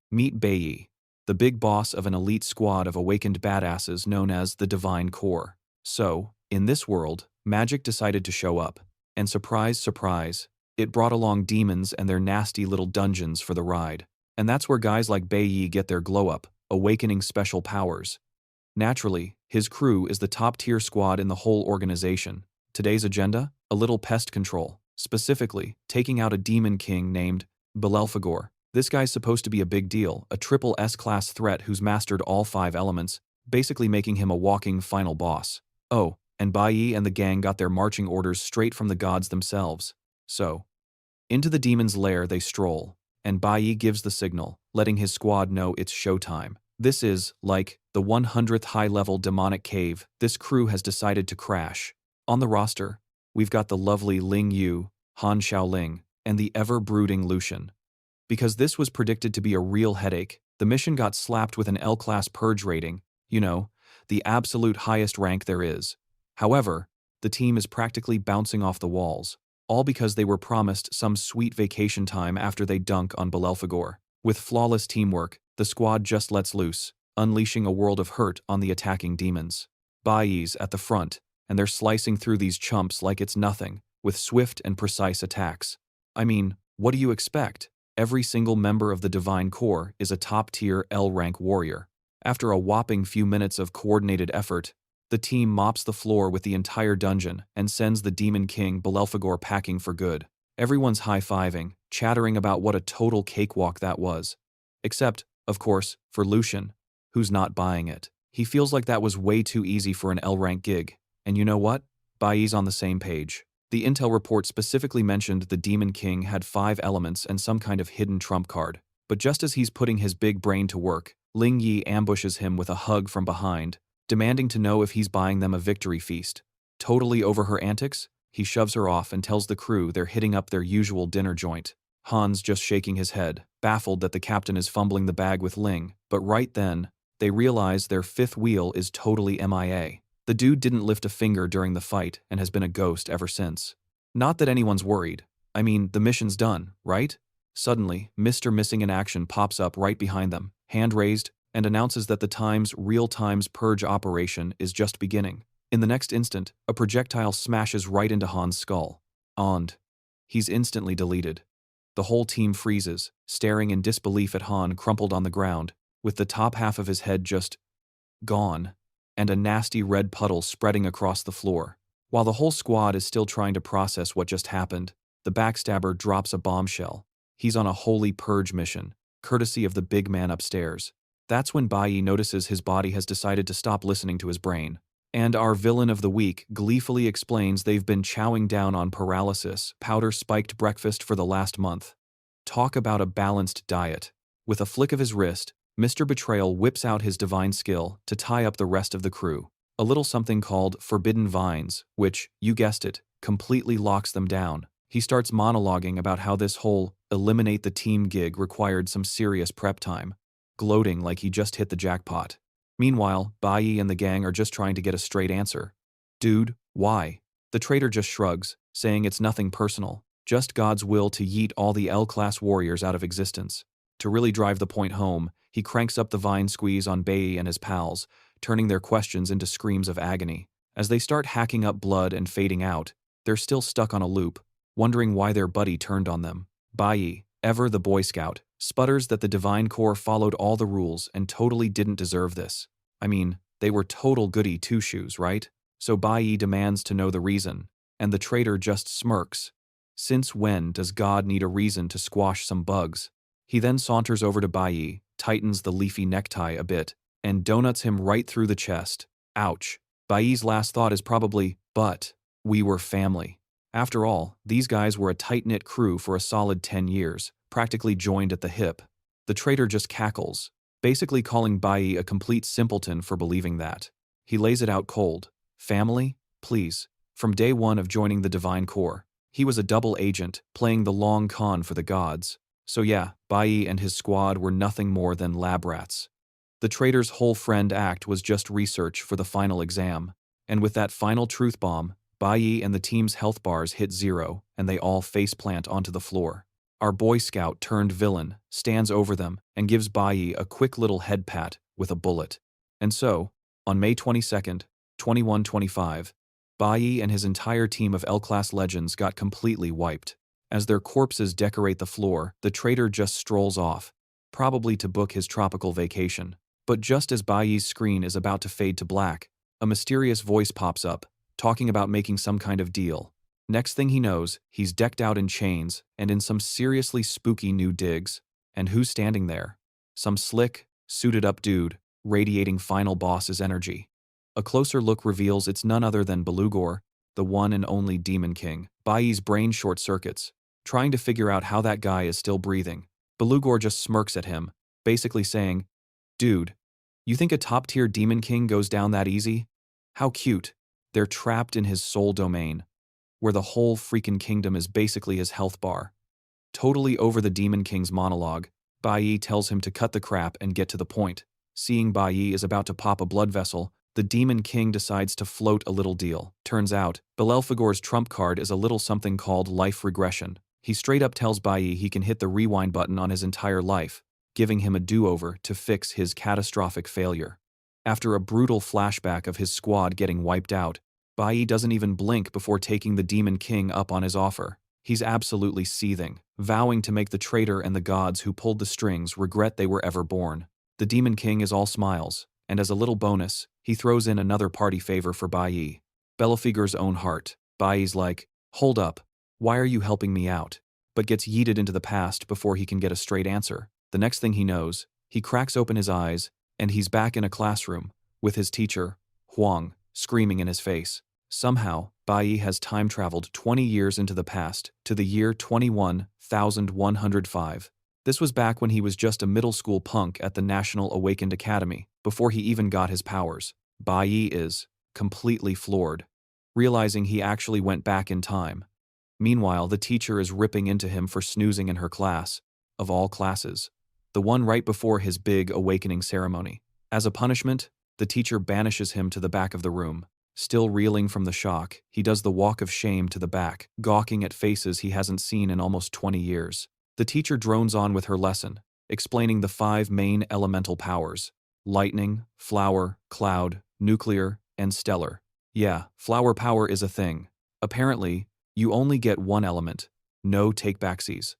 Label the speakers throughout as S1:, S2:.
S1: Meet Bayi, the big boss of an elite squad of awakened badasses known as the Divine Core. So, in this world, magic decided to show up. And surprise, surprise, it brought along demons and their nasty little dungeons for the ride. And that's where guys like Bayi get their glow-up, awakening special powers. Naturally, his crew is the top-tier squad in the whole organization. Today's agenda? A little pest control. Specifically, taking out a demon king named Belelfigor. This guy's supposed to be a big deal, a triple S-class threat who's mastered all 5 elements, basically making him a walking final boss. Oh, and Bayi and the gang got their marching orders straight from the gods themselves. So, into the demon's lair they stroll, and Bayi gives the signal, letting his squad know it's showtime. This is, like, the 100th high-level demonic cave this crew has decided to crash. On the roster, we've got the lovely Ling Yu, Han Xiaoling, and the ever-brooding Lucian. Because this was predicted to be a real headache, the mission got slapped with an L-class purge rating, you know, the absolute highest rank there is. However, the team is practically bouncing off the walls, all because they were promised some sweet vacation time after they dunk on Belelfigor. With flawless teamwork, the squad just lets loose, unleashing a world of hurt on the attacking demons. Bayi's at the front, and they're slicing through these chumps like it's nothing, with swift and precise attacks. I mean, what do you expect? Every single member of the Divine Core is a top-tier L-rank warrior. After a whopping few minutes of coordinated effort, the team mops the floor with the entire dungeon and sends the Demon King Belelfigor packing for good. Everyone's high-fiving, chattering about what a total cakewalk that was. Except, of course, for Lucian, who's not buying it. He feels like that was way too easy for an L-rank gig. And you know what? Bayi's on the same page. The intel report specifically mentioned the Demon King had 5 elements and some kind of hidden trump card. But just as he's putting his big brain to work, Ling Yi ambushes him with a hug from behind, demanding to know if he's buying them a victory feast. Totally over her antics, he shoves her off and tells the crew they're hitting up their usual dinner joint. Han's just shaking his head, baffled that the captain is fumbling the bag with Ling, but right then, they realize their 5th wheel is totally MIA. The dude didn't lift a finger during the fight and has been a ghost ever since. Not that anyone's worried. I mean, the mission's done, right? Suddenly, Mr. Missing in Action pops up right behind them, hand raised, and announces that the Time's real-time's purge operation is just beginning. In the next instant, a projectile smashes right into Han's skull. And he's instantly deleted. The whole team freezes, staring in disbelief at Han crumpled on the ground, with the top half of his head just gone, and a nasty red puddle spreading across the floor. While the whole squad is still trying to process what just happened, the backstabber drops a bombshell. He's on a holy purge mission, courtesy of the big man upstairs. That's when Bayi notices his body has decided to stop listening to his brain. And our villain of the week gleefully explains they've been chowing down on paralysis, powder-spiked breakfast for the last month. Talk about a balanced diet. With a flick of his wrist, Mr. Betrayal whips out his divine skill to tie up the rest of the crew. A little something called Forbidden Vines, which, you guessed it, completely locks them down. He starts monologuing about how this whole eliminate the team gig required some serious prep time, gloating like he just hit the jackpot. Meanwhile, Bayi and the gang are just trying to get a straight answer. Dude, why? The traitor just shrugs, saying it's nothing personal, just God's will to yeet all the L-class warriors out of existence. To really drive the point home, he cranks up the vine squeeze on Bayi and his pals, turning their questions into screams of agony. As they start hacking up blood and fading out, they're still stuck on a loop, wondering why their buddy turned on them. Bayi, ever the Boy Scout, sputters that the Divine Core followed all the rules and totally didn't deserve this. I mean, they were total goody two-shoes, right? So Bayi demands to know the reason, and the traitor just smirks. Since when does God need a reason to squash some bugs? He then saunters over to Bayi, tightens the leafy necktie a bit, and donuts him right through the chest. Ouch. Bayi's last thought is probably, but we were family. After all, these guys were a tight-knit crew for a solid 10 years, practically joined at the hip. The traitor just cackles, basically calling Bayi a complete simpleton for believing that. He lays it out cold. Family? Please. From day one of joining the Divine Core, he was a double agent, playing the long con for the gods. So yeah, Bayi and his squad were nothing more than lab rats. The traitor's whole friend act was just research for the final exam. And with that final truth bomb, Bayi and the team's health bars hit 0, and they all faceplant onto the floor. Our Boy Scout turned villain stands over them and gives Bayi a quick little head pat with a bullet. And so, on May 22nd, 2125, Bayi and his entire team of L-class legends got completely wiped. As their corpses decorate the floor, the traitor just strolls off, probably to book his tropical vacation. But just as Bayi's screen is about to fade to black, a mysterious voice pops up, talking about making some kind of deal. Next thing he knows, he's decked out in chains and in some seriously spooky new digs. And who's standing there? Some slick, suited-up dude, radiating final boss's energy. A closer look reveals it's none other than Belelfigor, the one and only Demon King. Bayi's brain short-circuits, trying to figure out how that guy is still breathing. Belelfigor just smirks at him, basically saying, "Dude, you think a top-tier Demon King goes down that easy? How cute. They're trapped in his soul domain, where the whole freaking kingdom is basically his health bar." Totally over the Demon King's monologue, Bayi tells him to cut the crap and get to the point. Seeing Bayi is about to pop a blood vessel, the Demon King decides to float a little deal. Turns out, Belelfigor's trump card is a little something called life regression. He straight up tells Bayi he can hit the rewind button on his entire life, giving him a do-over to fix his catastrophic failure. After a brutal flashback of his squad getting wiped out, Bayi doesn't even blink before taking the Demon King up on his offer. He's absolutely seething, vowing to make the traitor and the gods who pulled the strings regret they were ever born. The Demon King is all smiles, and as a little bonus, he throws in another party favor for Bayi. Belelfigor's own heart. Bayi's like, "Hold up, why are you helping me out?" But gets yeeted into the past before he can get a straight answer. The next thing he knows, he cracks open his eyes, and he's back in a classroom, with his teacher, Huang, screaming in his face. Somehow, Bayi has time-traveled 20 years into the past, to the year 21,105. This was back when he was just a middle school punk at the National Awakened Academy, before he even got his powers. Bayi is completely floored, realizing he actually went back in time. Meanwhile, the teacher is ripping into him for snoozing in her class, of all classes, the one right before his big awakening ceremony. As a punishment, the teacher banishes him to the back of the room. Still reeling from the shock, he does the walk of shame to the back, gawking at faces he hasn't seen in almost 20 years. The teacher drones on with her lesson, explaining the 5 main elemental powers: lightning, flower, cloud, nuclear, and stellar. Yeah, flower power is a thing. Apparently, you only get one element, no take-backsies.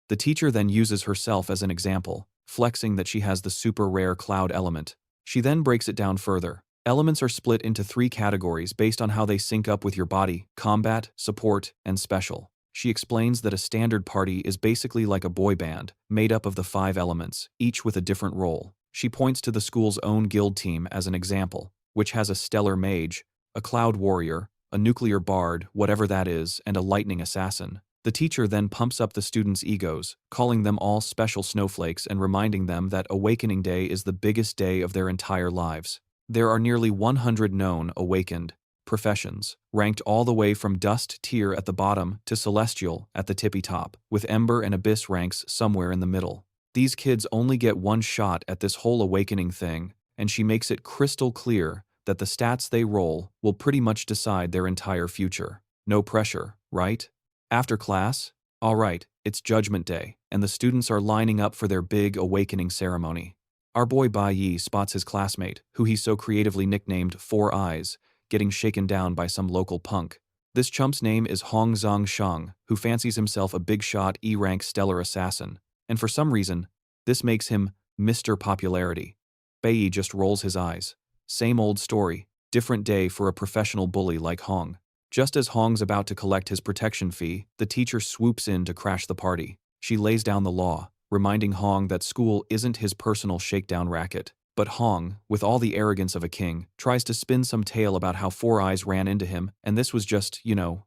S1: The teacher then uses herself as an example, flexing that she has the super rare cloud element. She then breaks it down further. Elements are split into 3 categories based on how they sync up with your body: combat, support, and special. She explains that a standard party is basically like a boy band, made up of the 5 elements, each with a different role. She points to the school's own guild team as an example, which has a stellar mage, a cloud warrior, a nuclear bard, whatever that is, and a lightning assassin. The teacher then pumps up the students' egos, calling them all special snowflakes and reminding them that Awakening Day is the biggest day of their entire lives. There are nearly 100 known awakened professions, ranked all the way from dust tier at the bottom to celestial at the tippy top, with ember and abyss ranks somewhere in the middle. These kids only get one shot at this whole awakening thing, and she makes it crystal clear that the stats they roll will pretty much decide their entire future. No pressure, right? After class? Alright, it's Judgment Day, and the students are lining up for their big awakening ceremony. Our boy Bayi spots his classmate, who he so creatively nicknamed 4 Eyes, getting shaken down by some local punk. This chump's name is Hong Zong Shang, who fancies himself a big-shot E-rank stellar assassin, and for some reason, this makes him Mr. Popularity. Bayi just rolls his eyes. Same old story, different day for a professional bully like Hong. Just as Hong's about to collect his protection fee, the teacher swoops in to crash the party. She lays down the law, reminding Hong that school isn't his personal shakedown racket. But Hong, with all the arrogance of a king, tries to spin some tale about how 4 Eyes ran into him, and this was just,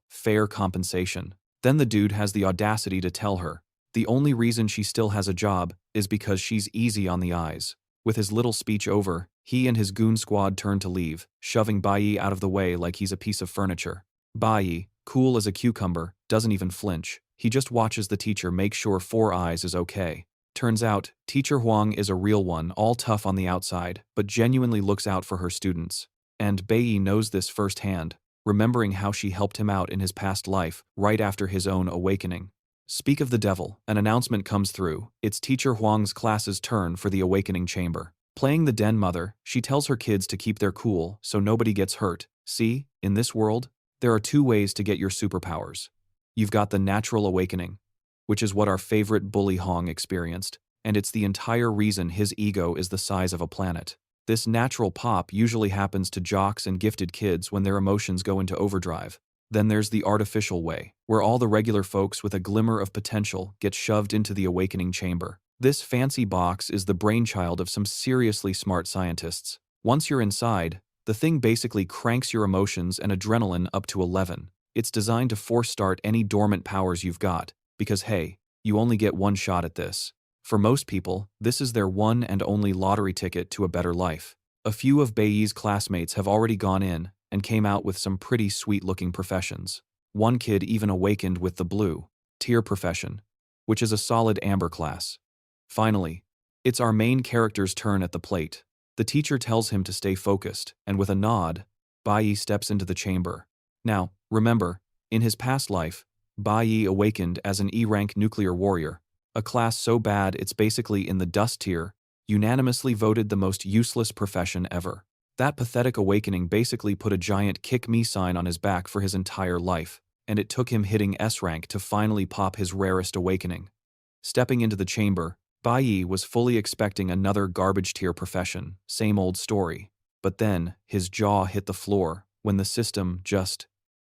S1: fair compensation. Then the dude has the audacity to tell her the only reason she still has a job is because she's easy on the eyes. With his little speech over, he and his goon squad turn to leave, shoving Bayi out of the way like he's a piece of furniture. Bayi, cool as a cucumber, doesn't even flinch. He just watches the teacher make sure 4 Eyes is okay. Turns out, Teacher Huang is a real one, all tough on the outside, but genuinely looks out for her students. And Bayi knows this firsthand, remembering how she helped him out in his past life, right after his own awakening. Speak of the devil, an announcement comes through. It's teacher Huang's class's turn for the awakening chamber. Playing the den mother, she tells her kids to keep their cool so nobody gets hurt. See, in this world, there are two ways to get your superpowers. You've got the natural awakening, which is what our favorite bully Hong experienced, and it's the entire reason his ego is the size of a planet. This natural pop usually happens to jocks and gifted kids when their emotions go into overdrive. Then there's the artificial way, where all the regular folks with a glimmer of potential get shoved into the awakening chamber. This fancy box is the brainchild of some seriously smart scientists. Once you're inside, the thing basically cranks your emotions and adrenaline up to 11. It's designed to force start any dormant powers you've got, because hey, you only get one shot at this. For most people, this is their one and only lottery ticket to a better life. A few of Bayi's classmates have already gone in and came out with some pretty sweet-looking professions. One kid even awakened with the blue tier profession, which is a solid amber class. Finally, it's our main character's turn at the plate. The teacher tells him to stay focused, and with a nod, Bayi steps into the chamber. Now, remember, in his past life, Bayi awakened as an E-rank nuclear warrior, a class so bad it's basically in the dust tier, unanimously voted the most useless profession ever. That pathetic awakening basically put a giant kick me sign on his back for his entire life, and it took him hitting S rank to finally pop his rarest awakening. Stepping into the chamber, Bayi was fully expecting another garbage tier profession, same old story. But then, his jaw hit the floor when the system just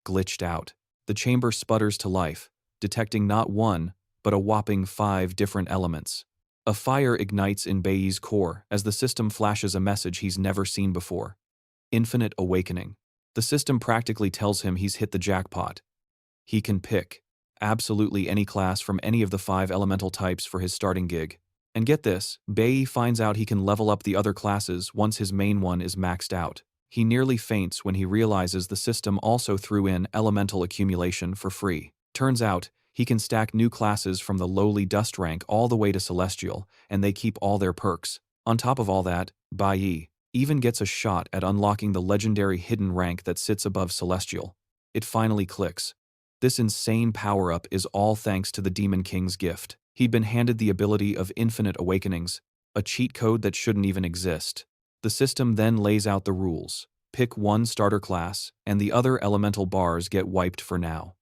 S1: glitched out. The chamber sputters to life, detecting not one, but a whopping 5 different elements. A fire ignites in Bayi's core as the system flashes a message he's never seen before. Infinite awakening. The system practically tells him he's hit the jackpot. He can pick absolutely any class from any of the 5 elemental types for his starting gig. And get this, Bayi finds out he can level up the other classes once his main one is maxed out. He nearly faints when he realizes the system also threw in elemental accumulation for free. Turns out, he can stack new classes from the lowly dust rank all the way to celestial, and they keep all their perks. On top of all that, Bayi even gets a shot at unlocking the legendary hidden rank that sits above celestial. It finally clicks. This insane power-up is all thanks to the Demon King's gift. He'd been handed the ability of infinite awakenings, a cheat code that shouldn't even exist. The system then lays out the rules. Pick one starter class, and the other elemental bars get wiped for now.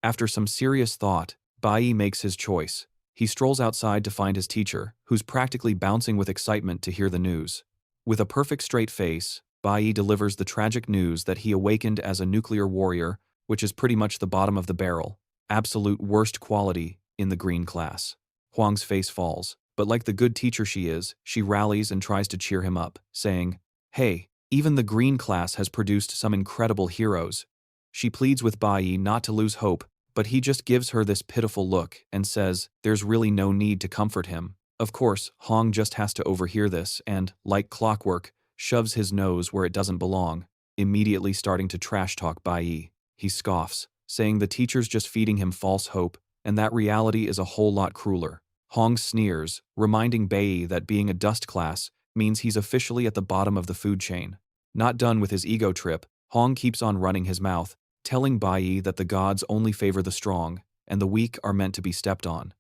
S1: After some serious thought, Bayi makes his choice. He strolls outside to find his teacher, who's practically bouncing with excitement to hear the news. With a perfect straight face, Bayi delivers the tragic news that he awakened as a nuclear warrior, which is pretty much the bottom of the barrel, absolute worst quality in the green class. Huang's face falls, but like the good teacher she is, she rallies and tries to cheer him up, saying, "Hey, even the green class has produced some incredible heroes." She pleads with Bayi not to lose hope, but he just gives her this pitiful look and says there's really no need to comfort him. Of course, Hong just has to overhear this and, like clockwork, shoves his nose where it doesn't belong, immediately starting to trash-talk Bayi. He scoffs, saying the teacher's just feeding him false hope, and that reality is a whole lot crueler. Hong sneers, reminding Bayi that being a dust class means he's officially at the bottom of the food chain. Not done with his ego trip, Hong keeps on running his mouth, telling Bayi that the gods only favor the strong, and the weak are meant to be stepped on.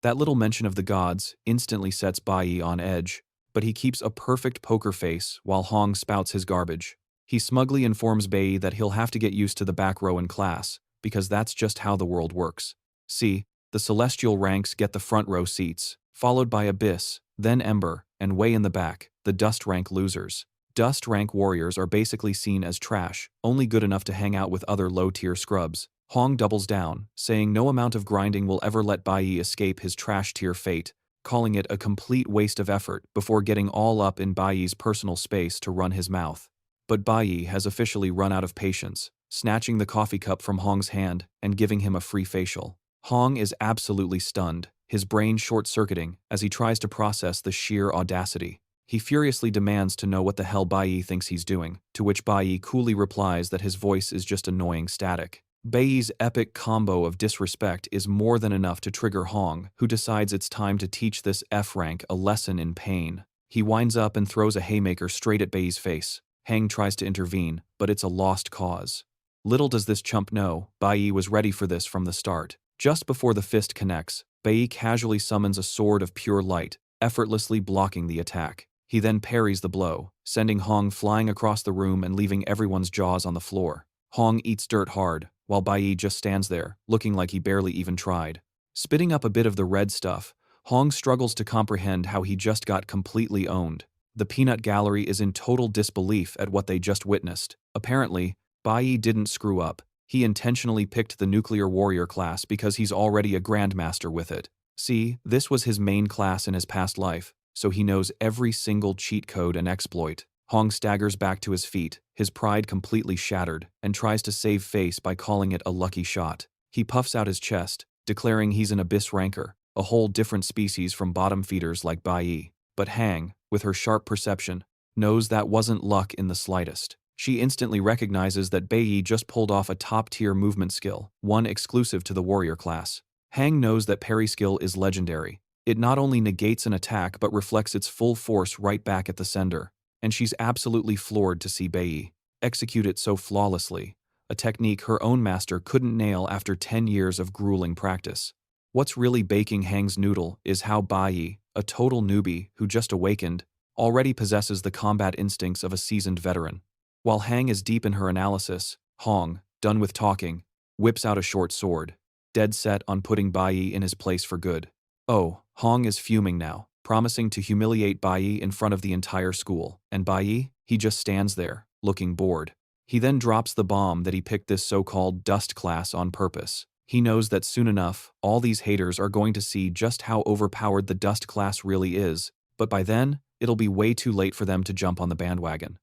S1: That little mention of the gods instantly sets Bayi on edge, but he keeps a perfect poker face while Hong spouts his garbage. He smugly informs Bayi that he'll have to get used to the back row in class, because that's just how the world works. See, the celestial ranks get the front row seats, followed by Abyss, then Ember, and way in the back, the dust rank losers. Dust rank warriors are basically seen as trash, only good enough to hang out with other low-tier scrubs. Hong doubles down, saying no amount of grinding will ever let Bayi escape his trash-tier fate, calling it a complete waste of effort before getting all up in Bayi's personal space to run his mouth. But Bayi has officially run out of patience, snatching the coffee cup from Hong's hand and giving him a free facial. Hong is absolutely stunned, his brain short-circuiting as he tries to process the sheer audacity. He furiously demands to know what the hell Bayi thinks he's doing, to which Bayi coolly replies that his voice is just annoying static. Bayi's epic combo of disrespect is more than enough to trigger Hong, who decides it's time to teach this F-rank a lesson in pain. He winds up and throws a haymaker straight at Bayi's face. Hang tries to intervene, but it's a lost cause. Little does this chump know, Bayi was ready for this from the start. Just before the fist connects, Bayi casually summons a sword of pure light, effortlessly blocking the attack. He then parries the blow, sending Hong flying across the room and leaving everyone's jaws on the floor. Hong eats dirt hard, while Bayi just stands there, looking like he barely even tried. Spitting up a bit of the red stuff, Hong struggles to comprehend how he just got completely owned. The peanut gallery is in total disbelief at what they just witnessed. Apparently, Bayi didn't screw up. He intentionally picked the nuclear warrior class because he's already a grandmaster with it. See, this was his main class in his past life, so he knows every single cheat code and exploit. Hong staggers back to his feet, his pride completely shattered, and tries to save face by calling it a lucky shot. He puffs out his chest, declaring he's an abyss ranker, a whole different species from bottom feeders like Bayi. But Hang, with her sharp perception, knows that wasn't luck in the slightest. She instantly recognizes that Bayi just pulled off a top-tier movement skill, one exclusive to the warrior class. Hang knows that parry skill is legendary. It not only negates an attack but reflects its full force right back at the sender. And she's absolutely floored to see Bayi execute it so flawlessly, a technique her own master couldn't nail after 10 years of grueling practice. What's really baking Hang's noodle is how Bayi, a total newbie who just awakened, already possesses the combat instincts of a seasoned veteran. While Hang is deep in her analysis, Hong, done with talking, whips out a short sword, dead set on putting Bayi in his place for good. Oh, Hong is fuming now, promising to humiliate Bayi in front of the entire school. And Bayi, he just stands there, looking bored. He then drops the bomb that he picked this so-called dust class on purpose. He knows that soon enough, all these haters are going to see just how overpowered the dust class really is, but by then, it'll be way too late for them to jump on the bandwagon.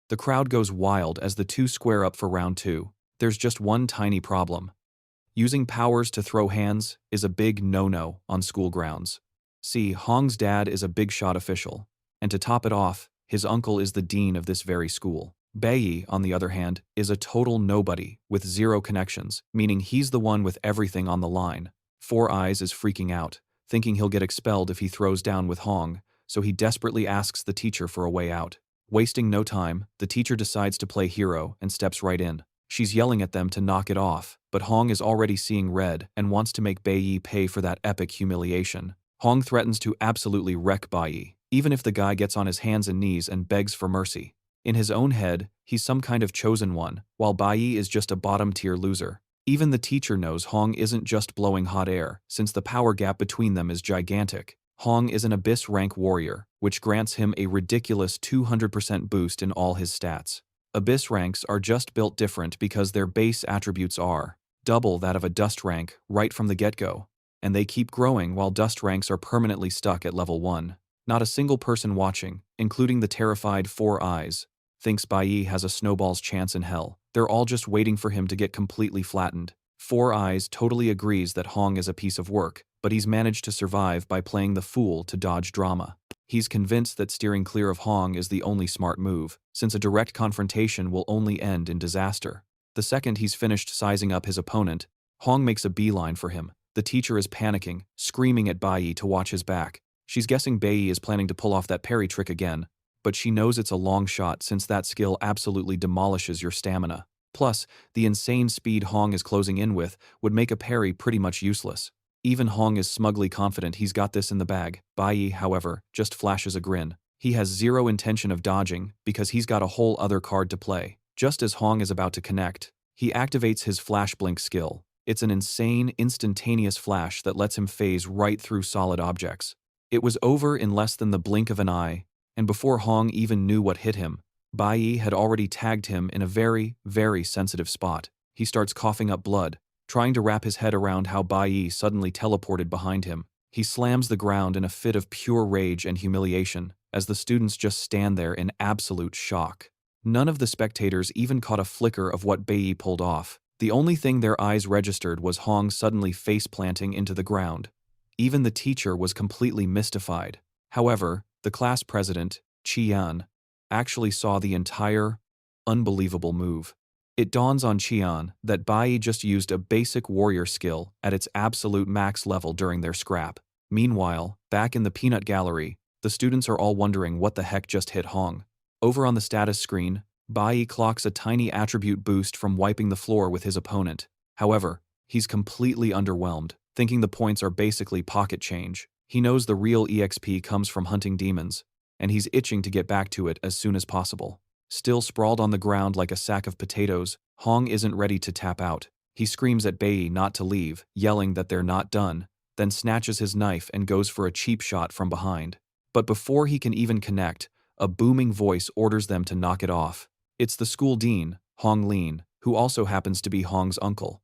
S1: The crowd goes wild as the two square up for round 2. There's just one tiny problem. Using powers to throw hands is a big no-no on school grounds. See, Hong's dad is a big shot official, and to top it off, his uncle is the dean of this very school. Bayi, on the other hand, is a total nobody with zero connections, meaning he's the one with everything on the line. Four Eyes is freaking out, thinking he'll get expelled if he throws down with Hong, so he desperately asks the teacher for a way out. Wasting no time, the teacher decides to play hero and steps right in. She's yelling at them to knock it off, but Hong is already seeing red and wants to make Bayi pay for that epic humiliation. Hong threatens to absolutely wreck Bayi, even if the guy gets on his hands and knees and begs for mercy. In his own head, he's some kind of chosen one, while Bayi is just a bottom-tier loser. Even the teacher knows Hong isn't just blowing hot air, since the power gap between them is gigantic. Hong is an abyss rank warrior, which grants him a ridiculous 200% boost in all his stats. Abyss ranks are just built different because their base attributes are double that of a dust rank right from the get-go, and they keep growing while dust ranks are permanently stuck at level 1. Not a single person watching, including the terrified Four Eyes, thinks Bayi has a snowball's chance in hell. They're all just waiting for him to get completely flattened. Four Eyes totally agrees that Hong is a piece of work, but he's managed to survive by playing the fool to dodge drama. He's convinced that steering clear of Hong is the only smart move, since a direct confrontation will only end in disaster. The second he's finished sizing up his opponent, Hong makes a beeline for him. The teacher is panicking, screaming at Bayi to watch his back. She's guessing Bayi is planning to pull off that parry trick again, but she knows it's a long shot since that skill absolutely demolishes your stamina. Plus, the insane speed Hong is closing in with would make a parry pretty much useless. Even Hong is smugly confident he's got this in the bag. Bayi, however, just flashes a grin. He has zero intention of dodging because he's got a whole other card to play. Just as Hong is about to connect, he activates his flash blink skill. It's an insane, instantaneous flash that lets him phase right through solid objects. It was over in less than the blink of an eye, and before Hong even knew what hit him, Bayi had already tagged him in a very, very sensitive spot. He starts coughing up blood, trying to wrap his head around how Bayi suddenly teleported behind him. He slams the ground in a fit of pure rage and humiliation, as the students just stand there in absolute shock. None of the spectators even caught a flicker of what Bayi pulled off. The only thing their eyes registered was Hong suddenly face-planting into the ground. Even the teacher was completely mystified. However, the class president, Qian, actually saw the entire, unbelievable move. It dawns on Qian that Bayi just used a basic warrior skill at its absolute max level during their scrap. Meanwhile, back in the peanut gallery, the students are all wondering what the heck just hit Hong. Over on the status screen, Bayi clocks a tiny attribute boost from wiping the floor with his opponent. However, He's completely underwhelmed, thinking the points are basically pocket change. He knows the real EXP comes from hunting demons, and he's itching to get back to it as soon as possible. Still sprawled on the ground like a sack of potatoes, Hong isn't ready to tap out. He screams at Bayi not to leave, yelling that they're not done, then snatches his knife and goes for a cheap shot from behind. But before he can even connect, a booming voice orders them to knock it off. It's the school dean, Hong Lin, who also happens to be Hong's uncle.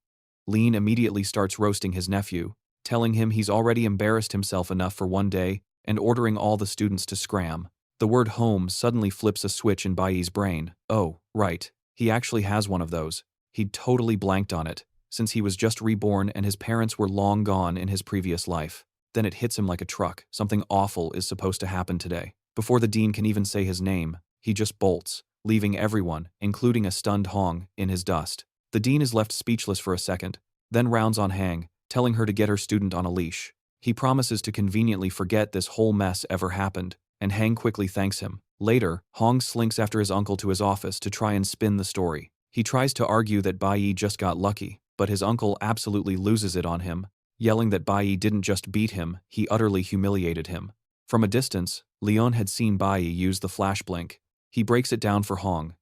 S1: Lin immediately starts roasting his nephew, telling him he's already embarrassed himself enough for one day and ordering all the students to scram. The word home suddenly flips a switch in Baiyi's brain. Oh, right, he actually has one of those. He'd totally blanked on it, since he was just reborn and his parents were long gone in his previous life. Then it hits him like a truck. Something awful is supposed to happen today. Before the dean can even say his name, he just bolts, leaving everyone, including a stunned Hong, in his dust. The dean is left speechless for a second, then rounds on Hang, telling her to get her student on a leash. He promises to conveniently forget this whole mess ever happened, and Hang quickly thanks him. Later, Hong slinks after his uncle to his office to try and spin the story. He tries to argue that Bayi just got lucky, but his uncle absolutely loses it on him, yelling that Bayi didn't just beat him, he utterly humiliated him. From a distance, Leon had seen Bayi use the flash blink. He breaks it down for Hong.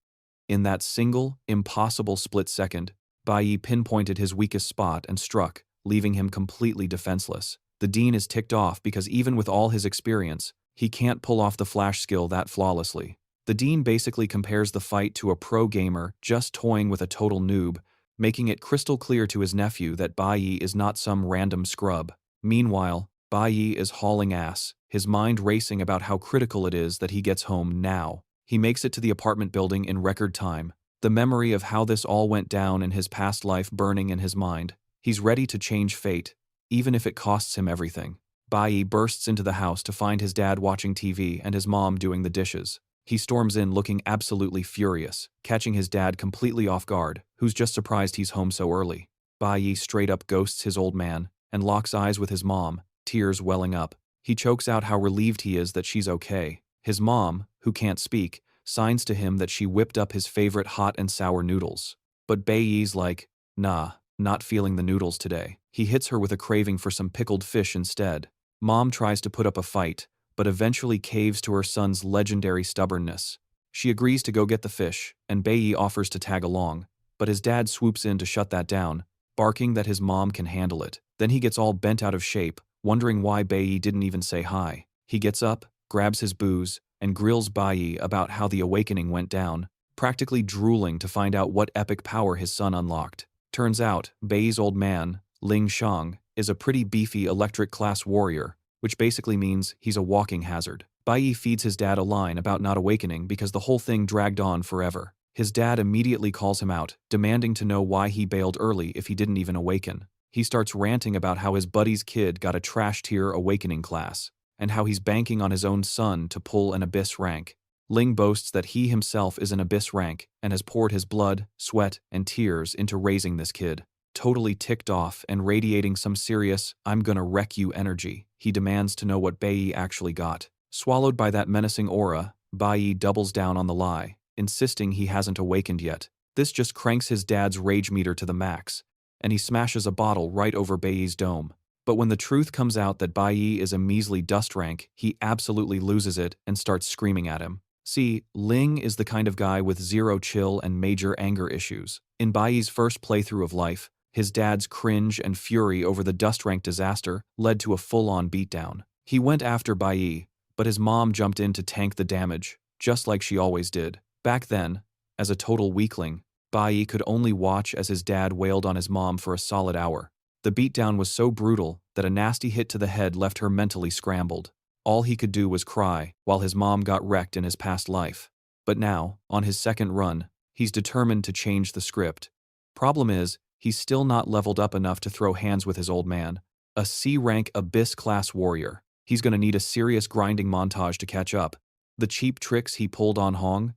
S1: In that single, impossible split second, Bayi pinpointed his weakest spot and struck, leaving him completely defenseless. The dean is ticked off because even with all his experience, he can't pull off the flash skill that flawlessly. The dean basically compares the fight to a pro gamer just toying with a total noob, making it crystal clear to his nephew that Bayi is not some random scrub. Meanwhile, Bayi is hauling ass, his mind racing about how critical it is that he gets home now. He makes it to the apartment building in record time, the memory of how this all went down in his past life burning in his mind. He's ready to change fate, even if it costs him everything. Bayi bursts into the house to find his dad watching TV and his mom doing the dishes. He storms in looking absolutely furious, catching his dad completely off guard, who's just surprised he's home so early. Bayi straight up ghosts his old man and locks eyes with his mom, tears welling up. He chokes out how relieved he is that she's okay. His mom, who can't speak, signs to him that she whipped up his favorite hot and sour noodles. But Bayi's like, nah, not feeling the noodles today. He hits her with a craving for some pickled fish instead. Mom tries to put up a fight, but eventually caves to her son's legendary stubbornness. She agrees to go get the fish, and Bayi offers to tag along, but his dad swoops in to shut that down, barking that his mom can handle it. Then he gets all bent out of shape, wondering why Bayi didn't even say hi. He gets up, grabs his booze, and grills Bayi about how the awakening went down, practically drooling to find out what epic power his son unlocked. Turns out, Bayi's old man, Ling Shang, is a pretty beefy electric-class warrior, which basically means he's a walking hazard. Bayi feeds his dad a line about not awakening because the whole thing dragged on forever. His dad immediately calls him out, demanding to know why he bailed early if he didn't even awaken. He starts ranting about how his buddy's kid got a trash-tier awakening class, and how he's banking on his own son to pull an abyss rank. Ling boasts that he himself is an abyss rank and has poured his blood, sweat, and tears into raising this kid. Totally ticked off and radiating some serious, I'm gonna wreck you energy, he demands to know what Bayi actually got. Swallowed by that menacing aura, Bayi doubles down on the lie, insisting he hasn't awakened yet. This just cranks his dad's rage meter to the max, and he smashes a bottle right over Bayi's dome. But when the truth comes out that Bayi is a measly dust rank, he absolutely loses it and starts screaming at him. See, Ling is the kind of guy with zero chill and major anger issues. In Bayi's first playthrough of life, his dad's cringe and fury over the dust rank disaster led to a full-on beatdown. He went after Bayi, but his mom jumped in to tank the damage, just like she always did. Back then, as a total weakling, Bayi could only watch as his dad wailed on his mom for a solid hour. The beatdown was so brutal that a nasty hit to the head left her mentally scrambled. All he could do was cry while his mom got wrecked in his past life. But now, on his second run, he's determined to change the script. Problem is, he's still not leveled up enough to throw hands with his old man, a C-rank Abyss-class warrior. He's gonna need a serious grinding montage to catch up. The cheap tricks he pulled on Hong?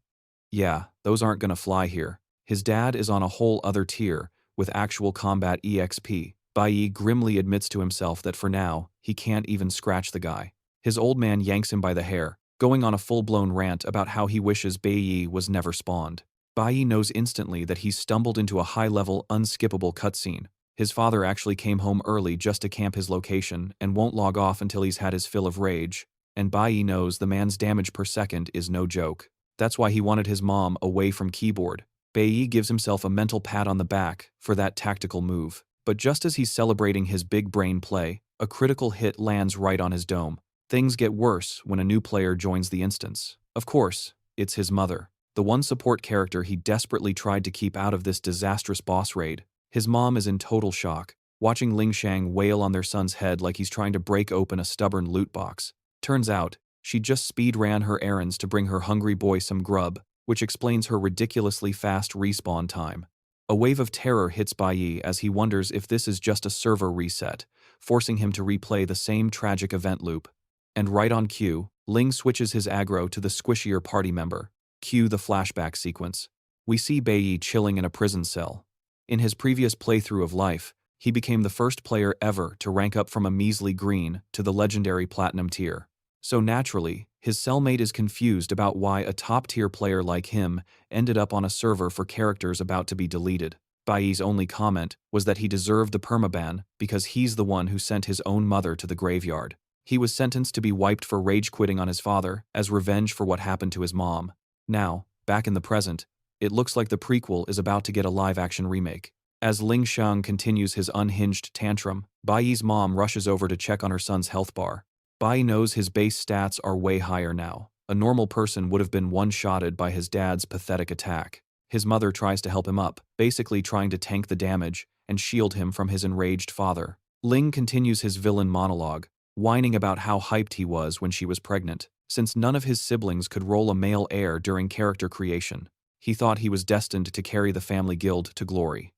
S1: Yeah, those aren't gonna fly here. His dad is on a whole other tier, with actual combat EXP. Bayi grimly admits to himself that for now, he can't even scratch the guy. His old man yanks him by the hair, going on a full-blown rant about how he wishes Bayi was never spawned. Bayi knows instantly that he's stumbled into a high-level, unskippable cutscene. His father actually came home early just to camp his location and won't log off until he's had his fill of rage, and Bayi knows the man's damage per second is no joke. That's why he wanted his mom away from keyboard. Bayi gives himself a mental pat on the back for that tactical move. But just as he's celebrating his big brain play, a critical hit lands right on his dome. Things get worse when a new player joins the instance. Of course, it's his mother, the one support character he desperately tried to keep out of this disastrous boss raid. His mom is in total shock, watching Ling Shang wail on their son's head like he's trying to break open a stubborn loot box. Turns out, she just speed ran her errands to bring her hungry boy some grub, which explains her ridiculously fast respawn time. A wave of terror hits Bayi as he wonders if this is just a server reset, forcing him to replay the same tragic event loop. And right on cue, Ling switches his aggro to the squishier party member. Cue the flashback sequence. We see Bayi chilling in a prison cell. In his previous playthrough of life, he became the first player ever to rank up from a measly green to the legendary platinum tier. So naturally, his cellmate is confused about why a top-tier player like him ended up on a server for characters about to be deleted. Bayi's only comment was that he deserved the permaban because he's the one who sent his own mother to the graveyard. He was sentenced to be wiped for rage-quitting on his father as revenge for what happened to his mom. Now, back in the present, it looks like the prequel is about to get a live-action remake. As Ling Shang continues his unhinged tantrum, Bayi's mom rushes over to check on her son's health bar. Bayi knows his base stats are way higher now. A normal person would have been one-shotted by his dad's pathetic attack. His mother tries to help him up, basically trying to tank the damage and shield him from his enraged father. Ling continues his villain monologue, whining about how hyped he was when she was pregnant, since none of his siblings could roll a male heir during character creation. He thought he was destined to carry the family guild to glory.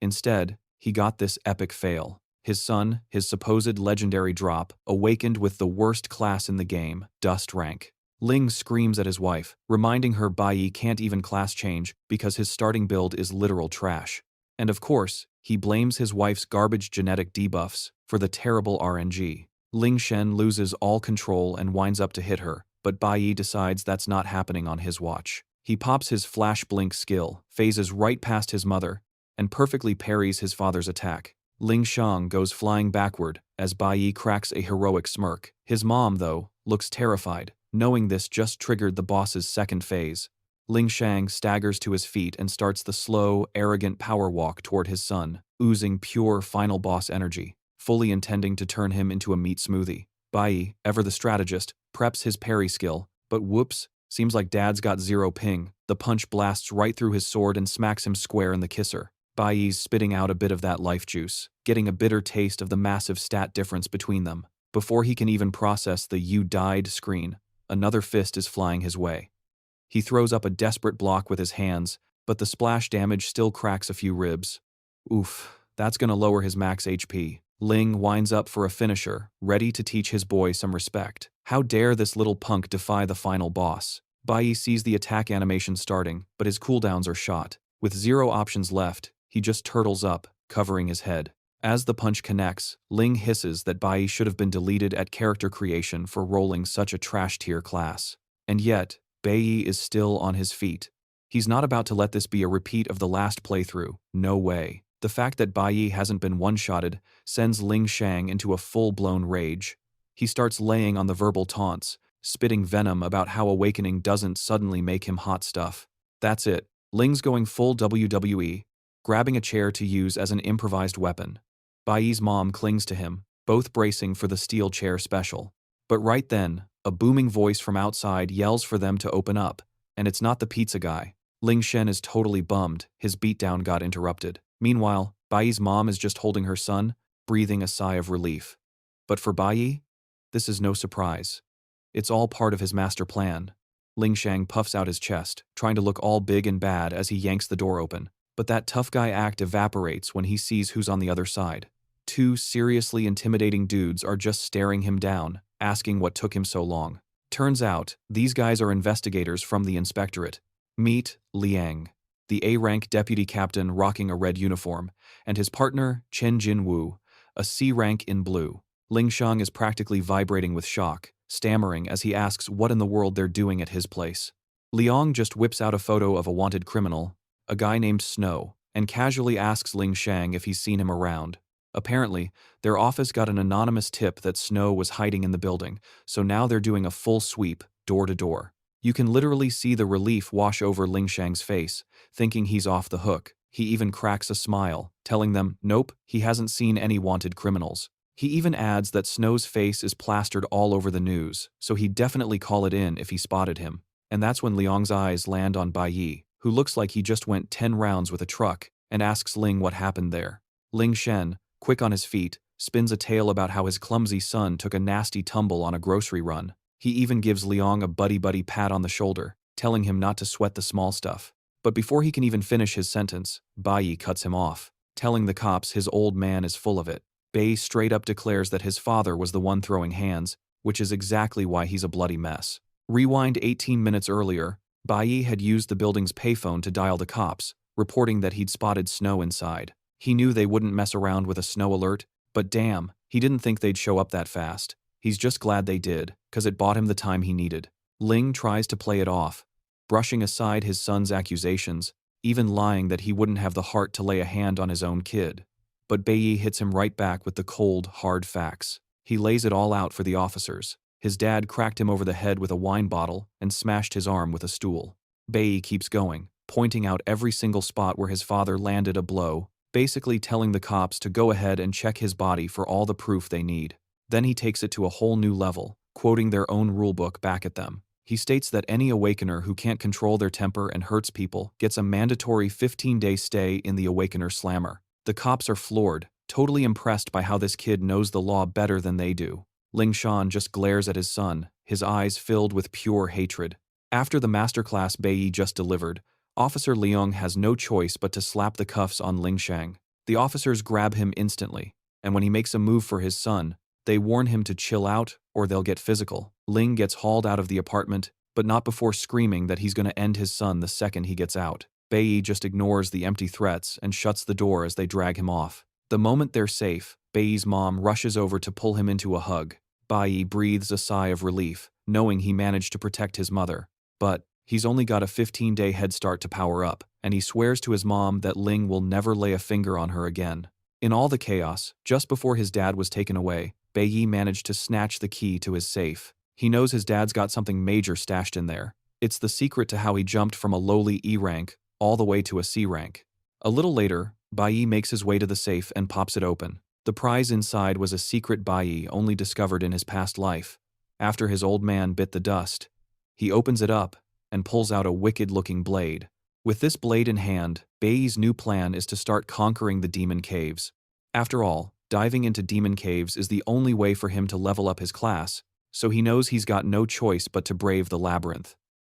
S1: Instead, he got this epic fail. His son, his supposed legendary drop, awakened with the worst class in the game, Dust Rank. Ling screams at his wife, reminding her Bayi can't even class change because his starting build is literal trash. And of course, he blames his wife's garbage genetic debuffs for the terrible RNG. Ling Shen loses all control and winds up to hit her, but Bayi decides that's not happening on his watch. He pops his flash blink skill, phases right past his mother, and perfectly parries his father's attack. Ling Shang goes flying backward as Bayi cracks a heroic smirk. His mom, though, looks terrified, knowing this just triggered the boss's second phase. Ling Shang staggers to his feet and starts the slow, arrogant power walk toward his son, oozing pure final boss energy, fully intending to turn him into a meat smoothie. Bayi, ever the strategist, preps his parry skill, but whoops, seems like dad's got zero ping. The punch blasts right through his sword and smacks him square in the kisser. Bayi's spitting out a bit of that life juice, getting a bitter taste of the massive stat difference between them. Before he can even process the "you died" screen, another fist is flying his way. He throws up a desperate block with his hands, but the splash damage still cracks a few ribs. Oof, that's gonna lower his max HP. Ling winds up for a finisher, ready to teach his boy some respect. How dare this little punk defy the final boss? Bayi sees the attack animation starting, but his cooldowns are shot. With zero options left, he just turtles up, covering his head. As the punch connects, Ling hisses that Bayi should have been deleted at character creation for rolling such a trash-tier class. And yet, Bayi is still on his feet. He's not about to let this be a repeat of the last playthrough, no way. The fact that Bayi hasn't been one-shotted sends Ling Shang into a full-blown rage. He starts laying on the verbal taunts, spitting venom about how awakening doesn't suddenly make him hot stuff. That's it. Ling's going full WWE, grabbing a chair to use as an improvised weapon. Bayi's mom clings to him, both bracing for the steel chair special. But right then, a booming voice from outside yells for them to open up, and it's not the pizza guy. Ling Shen is totally bummed, his beatdown got interrupted. Meanwhile, Bayi's mom is just holding her son, breathing a sigh of relief. But for Bayi, this is no surprise. It's all part of his master plan. Ling Shang puffs out his chest, trying to look all big and bad as he yanks the door open. But that tough guy act evaporates when he sees who's on the other side. Two seriously intimidating dudes are just staring him down, asking what took him so long. Turns out, these guys are investigators from the inspectorate. Meet Liang, the A-rank deputy captain rocking a red uniform, and his partner, Chen Jinwu, a C-rank in blue. Ling Shang is practically vibrating with shock, stammering as he asks what in the world they're doing at his place. Liang just whips out a photo of a wanted criminal, a guy named Snow, and casually asks Ling Shang if he's seen him around. Apparently, their office got an anonymous tip that Snow was hiding in the building, so now they're doing a full sweep, door to door. You can literally see the relief wash over Ling Shang's face, thinking he's off the hook. He even cracks a smile, telling them, nope, he hasn't seen any wanted criminals. He even adds that Snow's face is plastered all over the news, so he'd definitely call it in if he spotted him. And that's when Liang's eyes land on Bayi, who looks like he just went 10 rounds with a truck, and asks Ling what happened there. Ling Shen, quick on his feet, spins a tale about how his clumsy son took a nasty tumble on a grocery run. He even gives Liang a buddy-buddy pat on the shoulder, telling him not to sweat the small stuff. But before he can even finish his sentence, Bayi cuts him off, telling the cops his old man is full of it. Bayi straight up declares that his father was the one throwing hands, which is exactly why he's a bloody mess. Rewind 18 minutes earlier, Bayi had used the building's payphone to dial the cops, reporting that he'd spotted Snow inside. He knew they wouldn't mess around with a Snow alert, but damn, he didn't think they'd show up that fast. He's just glad they did, 'cause it bought him the time he needed. Ling tries to play it off, brushing aside his son's accusations, even lying that he wouldn't have the heart to lay a hand on his own kid. But Bayi hits him right back with the cold, hard facts. He lays it all out for the officers. His dad cracked him over the head with a wine bottle and smashed his arm with a stool. Bayi keeps going, pointing out every single spot where his father landed a blow, basically telling the cops to go ahead and check his body for all the proof they need. Then he takes it to a whole new level, quoting their own rulebook back at them. He states that any awakener who can't control their temper and hurts people gets a mandatory 15-day stay in the Awakener Slammer. The cops are floored, totally impressed by how this kid knows the law better than they do. Ling Shan just glares at his son, his eyes filled with pure hatred. After the masterclass Bayi just delivered, Officer Liang has no choice but to slap the cuffs on Ling Shang. The officers grab him instantly, and when he makes a move for his son, they warn him to chill out or they'll get physical. Ling gets hauled out of the apartment, but not before screaming that he's going to end his son the second he gets out. Bayi just ignores the empty threats and shuts the door as they drag him off. The moment they're safe, Bayi's mom rushes over to pull him into a hug. Bayi breathes a sigh of relief, knowing he managed to protect his mother. But he's only got a 15-day head start to power up, and he swears to his mom that Ling will never lay a finger on her again. In all the chaos, just before his dad was taken away, Bayi managed to snatch the key to his safe. He knows his dad's got something major stashed in there. It's the secret to how he jumped from a lowly E rank all the way to a C rank. A little later, Bayi makes his way to the safe and pops it open. The prize inside was a secret Bayi only discovered in his past life, after his old man bit the dust. He opens it up and pulls out a wicked-looking blade. With this blade in hand, Bayi's new plan is to start conquering the demon caves. After all, diving into demon caves is the only way for him to level up his class, so he knows he's got no choice but to brave the labyrinth.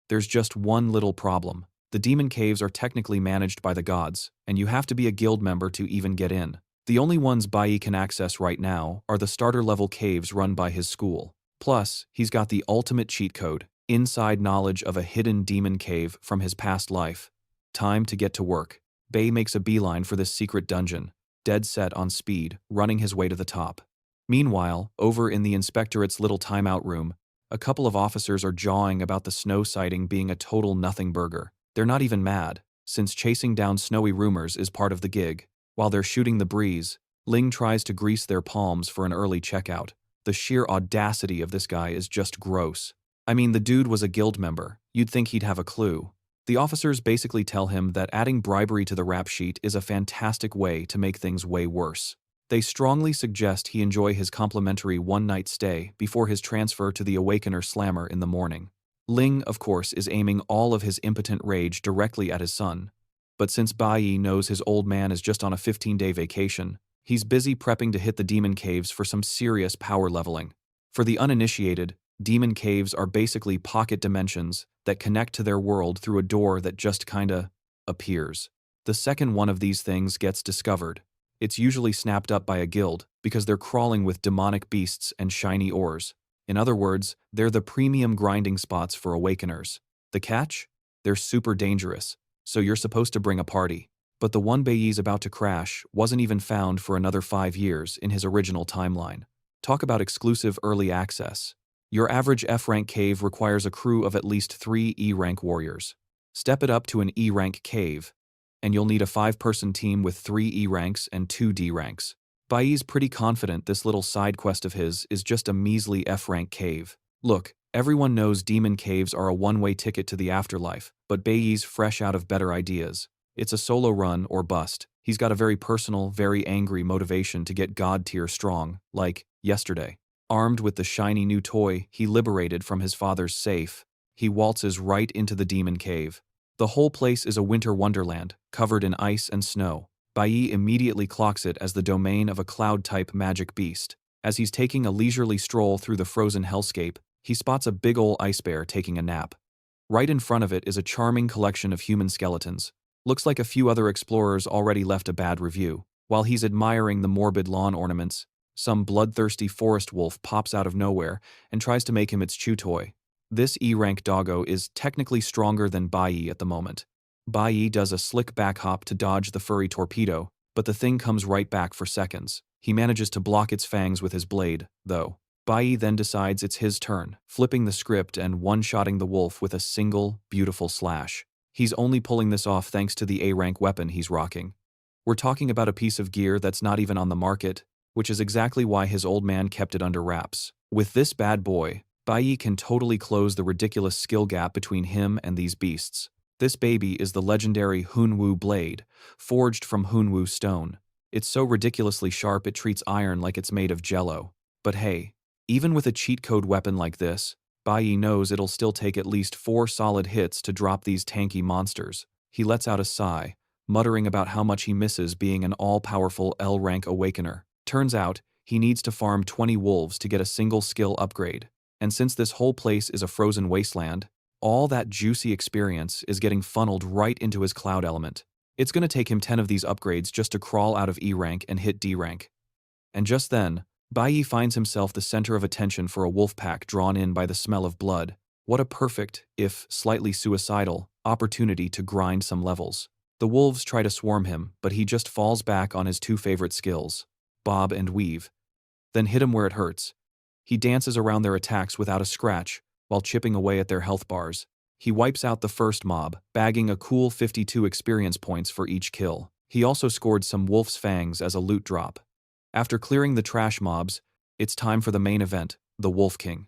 S1: There's just one little problem. The demon caves are technically managed by the gods, and you have to be a guild member to even get in. The only ones Bayi can access right now are the starter-level caves run by his school. Plus, he's got the ultimate cheat code, inside knowledge of a hidden demon cave from his past life. Time to get to work. Bayi makes a beeline for this secret dungeon, dead set on speed, running his way to the top. Meanwhile, over in the inspectorate's little timeout room, a couple of officers are jawing about the Snow sighting being a total nothing burger. They're not even mad, since chasing down snowy rumors is part of the gig. While they're shooting the breeze, Ling tries to grease their palms for an early checkout. The sheer audacity of this guy is just gross. I mean, the dude was a guild member. You'd think he'd have a clue. The officers basically tell him that adding bribery to the rap sheet is a fantastic way to make things way worse. They strongly suggest he enjoy his complimentary one-night stay before his transfer to the Awakener Slammer in the morning. Ling, of course, is aiming all of his impotent rage directly at his son. But since Bayi knows his old man is just on a 15-day vacation, he's busy prepping to hit the demon caves for some serious power leveling. For the uninitiated, demon caves are basically pocket dimensions that connect to their world through a door that just kinda appears. The second one of these things gets discovered, it's usually snapped up by a guild because they're crawling with demonic beasts and shiny ores. In other words, they're the premium grinding spots for awakeners. The catch? They're super dangerous, so you're supposed to bring a party. But the one Bayi's about to crash wasn't even found for another 5 years in his original timeline. Talk about exclusive early access. Your average F-rank cave requires a crew of at least 3 E-rank warriors. Step it up to an E-rank cave, and you'll need a 5-person team with 3 E ranks and 2 D ranks. Bayi's pretty confident this little side quest of his is just a measly F rank cave. Look, everyone knows demon caves are a one-way ticket to the afterlife, but Bayi's fresh out of better ideas. It's a solo run or bust. He's got a very personal, very angry motivation to get God tier strong, like yesterday. Armed with the shiny new toy he liberated from his father's safe, he waltzes right into the demon cave. The whole place is a winter wonderland, covered in ice and snow. Bayi immediately clocks it as the domain of a cloud-type magic beast. As he's taking a leisurely stroll through the frozen hellscape, he spots a big ol' ice bear taking a nap. Right in front of it is a charming collection of human skeletons. Looks like a few other explorers already left a bad review. While he's admiring the morbid lawn ornaments, some bloodthirsty forest wolf pops out of nowhere and tries to make him its chew toy. This E-rank doggo is technically stronger than Bayi at the moment. Bayi does a slick back hop to dodge the furry torpedo, but the thing comes right back for seconds. He manages to block its fangs with his blade, though. Bayi then decides it's his turn, flipping the script and one-shotting the wolf with a single, beautiful slash. He's only pulling this off thanks to the A-rank weapon he's rocking. We're talking about a piece of gear that's not even on the market, which is exactly why his old man kept it under wraps. With this bad boy, Bayi can totally close the ridiculous skill gap between him and these beasts. This baby is the legendary Hunwu blade, forged from Hunwu stone. It's so ridiculously sharp it treats iron like it's made of jello. But hey, even with a cheat code weapon like this, Bayi knows it'll still take at least 4 solid hits to drop these tanky monsters. He lets out a sigh, muttering about how much he misses being an all-powerful L-rank awakener. Turns out, he needs to farm 20 wolves to get a single skill upgrade. And since this whole place is a frozen wasteland, all that juicy experience is getting funneled right into his cloud element. It's going to take him 10 of these upgrades just to crawl out of E rank and hit D rank. And just then, Bayi finds himself the center of attention for a wolf pack drawn in by the smell of blood. What a perfect, if slightly suicidal, opportunity to grind some levels. The wolves try to swarm him, but he just falls back on his 2 favorite skills, bob and weave. Then hit him where it hurts. He dances around their attacks without a scratch, while chipping away at their health bars. He wipes out the first mob, bagging a cool 52 experience points for each kill. He also scored some wolf's fangs as a loot drop. After clearing the trash mobs, it's time for the main event, the Wolf King.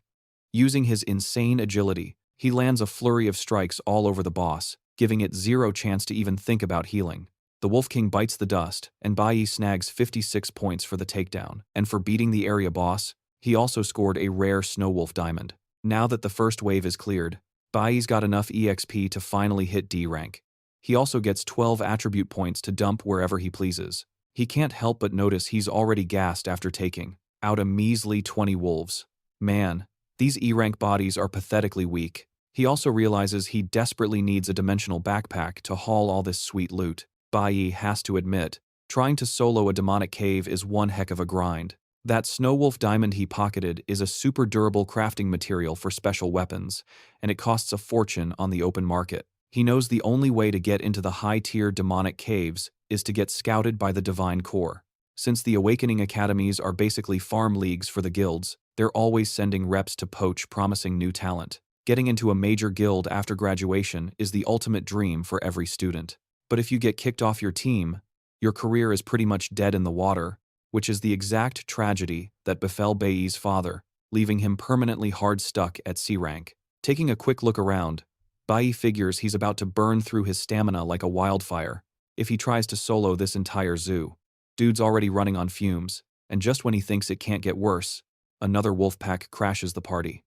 S1: Using his insane agility, he lands a flurry of strikes all over the boss, giving it 0 chance to even think about healing. The Wolf King bites the dust, and Bayi snags 56 points for the takedown. And for beating the area boss, he also scored a rare Snow Wolf diamond. Now that the first wave is cleared, Bayi's got enough EXP to finally hit D rank. He also gets 12 attribute points to dump wherever he pleases. He can't help but notice he's already gassed after taking out a measly 20 wolves. Man, these E-rank bodies are pathetically weak. He also realizes he desperately needs a dimensional backpack to haul all this sweet loot. Bayi has to admit, trying to solo a demonic cave is one heck of a grind. That Snow Wolf diamond he pocketed is a super durable crafting material for special weapons, and it costs a fortune on the open market. He knows the only way to get into the high-tier demonic caves is to get scouted by the Divine Corps. Since the Awakening Academies are basically farm leagues for the guilds, they're always sending reps to poach promising new talent. Getting into a major guild after graduation is the ultimate dream for every student. But if you get kicked off your team, your career is pretty much dead in the water, which is the exact tragedy that befell Bayi's father, leaving him permanently hard stuck at C rank. Taking a quick look around, Bayi figures he's about to burn through his stamina like a wildfire if he tries to solo this entire zoo. Dude's already running on fumes, and just when he thinks it can't get worse, another wolf pack crashes the party.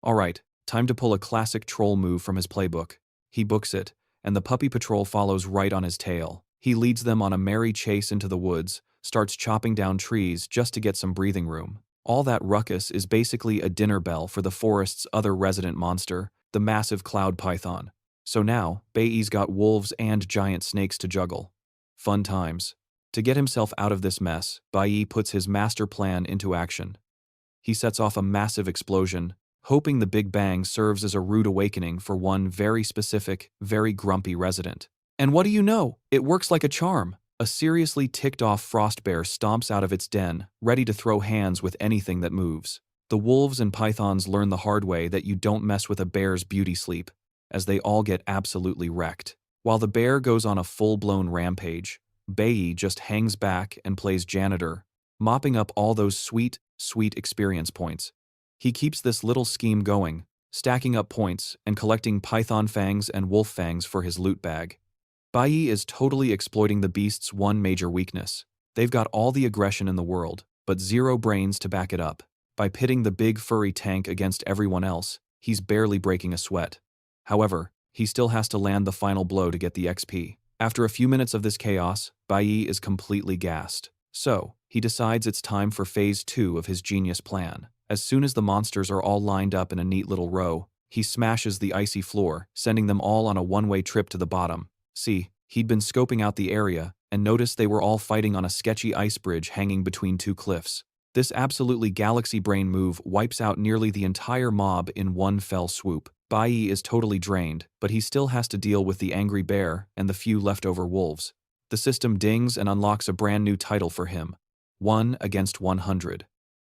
S1: Alright, time to pull a classic troll move from his playbook. He books it, and the puppy patrol follows right on his tail. He leads them on a merry chase into the woods, starts chopping down trees just to get some breathing room. All that ruckus is basically a dinner bell for the forest's other resident monster, the massive cloud python. So now, Bayi's got wolves and giant snakes to juggle. Fun times. To get himself out of this mess, Bayi puts his master plan into action. He sets off a massive explosion, hoping the Big Bang serves as a rude awakening for one very specific, very grumpy resident. And what do you know? It works like a charm. A seriously ticked-off frost bear stomps out of its den, ready to throw hands with anything that moves. The wolves and pythons learn the hard way that you don't mess with a bear's beauty sleep, as they all get absolutely wrecked. While the bear goes on a full-blown rampage, Bayi just hangs back and plays janitor, mopping up all those sweet, sweet experience points. He keeps this little scheme going, stacking up points and collecting python fangs and wolf fangs for his loot bag. Bayi is totally exploiting the beast's one major weakness. They've got all the aggression in the world, but zero brains to back it up. By pitting the big furry tank against everyone else, he's barely breaking a sweat. However, he still has to land the final blow to get the XP. After a few minutes of this chaos, Bayi is completely gassed. So, he decides it's time for phase 2 of his genius plan. As soon as the monsters are all lined up in a neat little row, he smashes the icy floor, sending them all on a one-way trip to the bottom. See, he'd been scoping out the area and noticed they were all fighting on a sketchy ice bridge hanging between two cliffs. This absolutely galaxy brain move wipes out nearly the entire mob in one fell swoop. Bayi is totally drained, but he still has to deal with the angry bear and the few leftover wolves. The system dings and unlocks a brand new title for him, 1 against 100.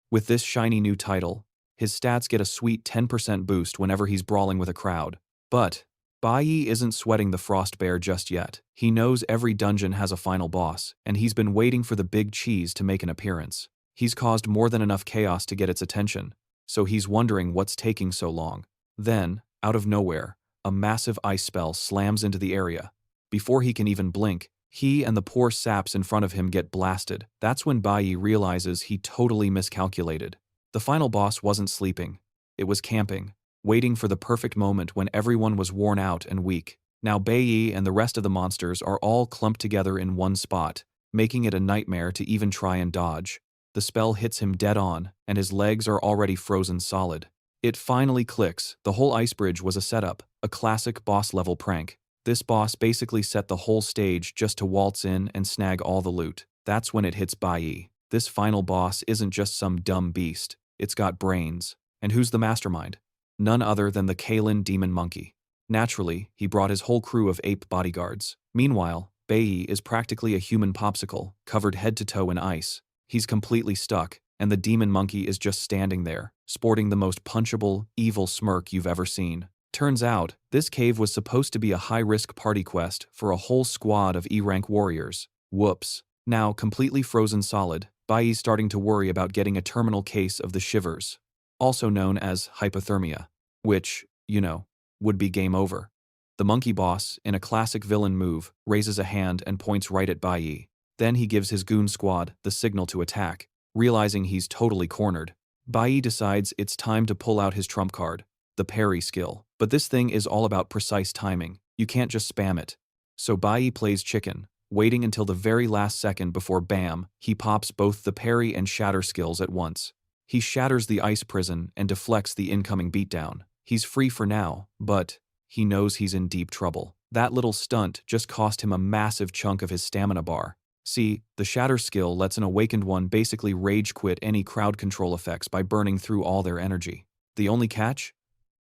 S1: With this shiny new title, his stats get a sweet 10% boost whenever he's brawling with a crowd. But Bayi isn't sweating the frost bear just yet. He knows every dungeon has a final boss, and he's been waiting for the big cheese to make an appearance. He's caused more than enough chaos to get its attention, so he's wondering what's taking so long. Then, out of nowhere, a massive ice spell slams into the area. Before he can even blink, he and the poor saps in front of him get blasted. That's when Bayi realizes he totally miscalculated. The final boss wasn't sleeping. It was camping, waiting for the perfect moment when everyone was worn out and weak. Now Bayi and the rest of the monsters are all clumped together in one spot, making it a nightmare to even try and dodge. The spell hits him dead on, and his legs are already frozen solid. It finally clicks. The whole ice bridge was a setup, a classic boss-level prank. This boss basically set the whole stage just to waltz in and snag all the loot. That's when it hits Bayi. This final boss isn't just some dumb beast. It's got brains. And who's the mastermind? None other than the Kalen Demon Monkey. Naturally, he brought his whole crew of ape bodyguards. Meanwhile, Bayi is practically a human popsicle, covered head to toe in ice. He's completely stuck, and the Demon Monkey is just standing there, sporting the most punchable, evil smirk you've ever seen. Turns out, this cave was supposed to be a high-risk party quest for a whole squad of E-rank warriors. Whoops. Now, completely frozen solid, Bayi's starting to worry about getting a terminal case of the shivers, also known as hypothermia, which, would be game over. The monkey boss, in a classic villain move, raises a hand and points right at Bayi. Then he gives his goon squad the signal to attack. Realizing he's totally cornered, Bayi decides it's time to pull out his trump card, the parry skill. But this thing is all about precise timing. You can't just spam it. So Bayi plays chicken, waiting until the very last second before bam, he pops both the parry and shatter skills at once. He shatters the ice prison and deflects the incoming beatdown. He's free for now, but he knows he's in deep trouble. That little stunt just cost him a massive chunk of his stamina bar. See, the shatter skill lets an awakened one basically rage quit any crowd control effects by burning through all their energy. The only catch?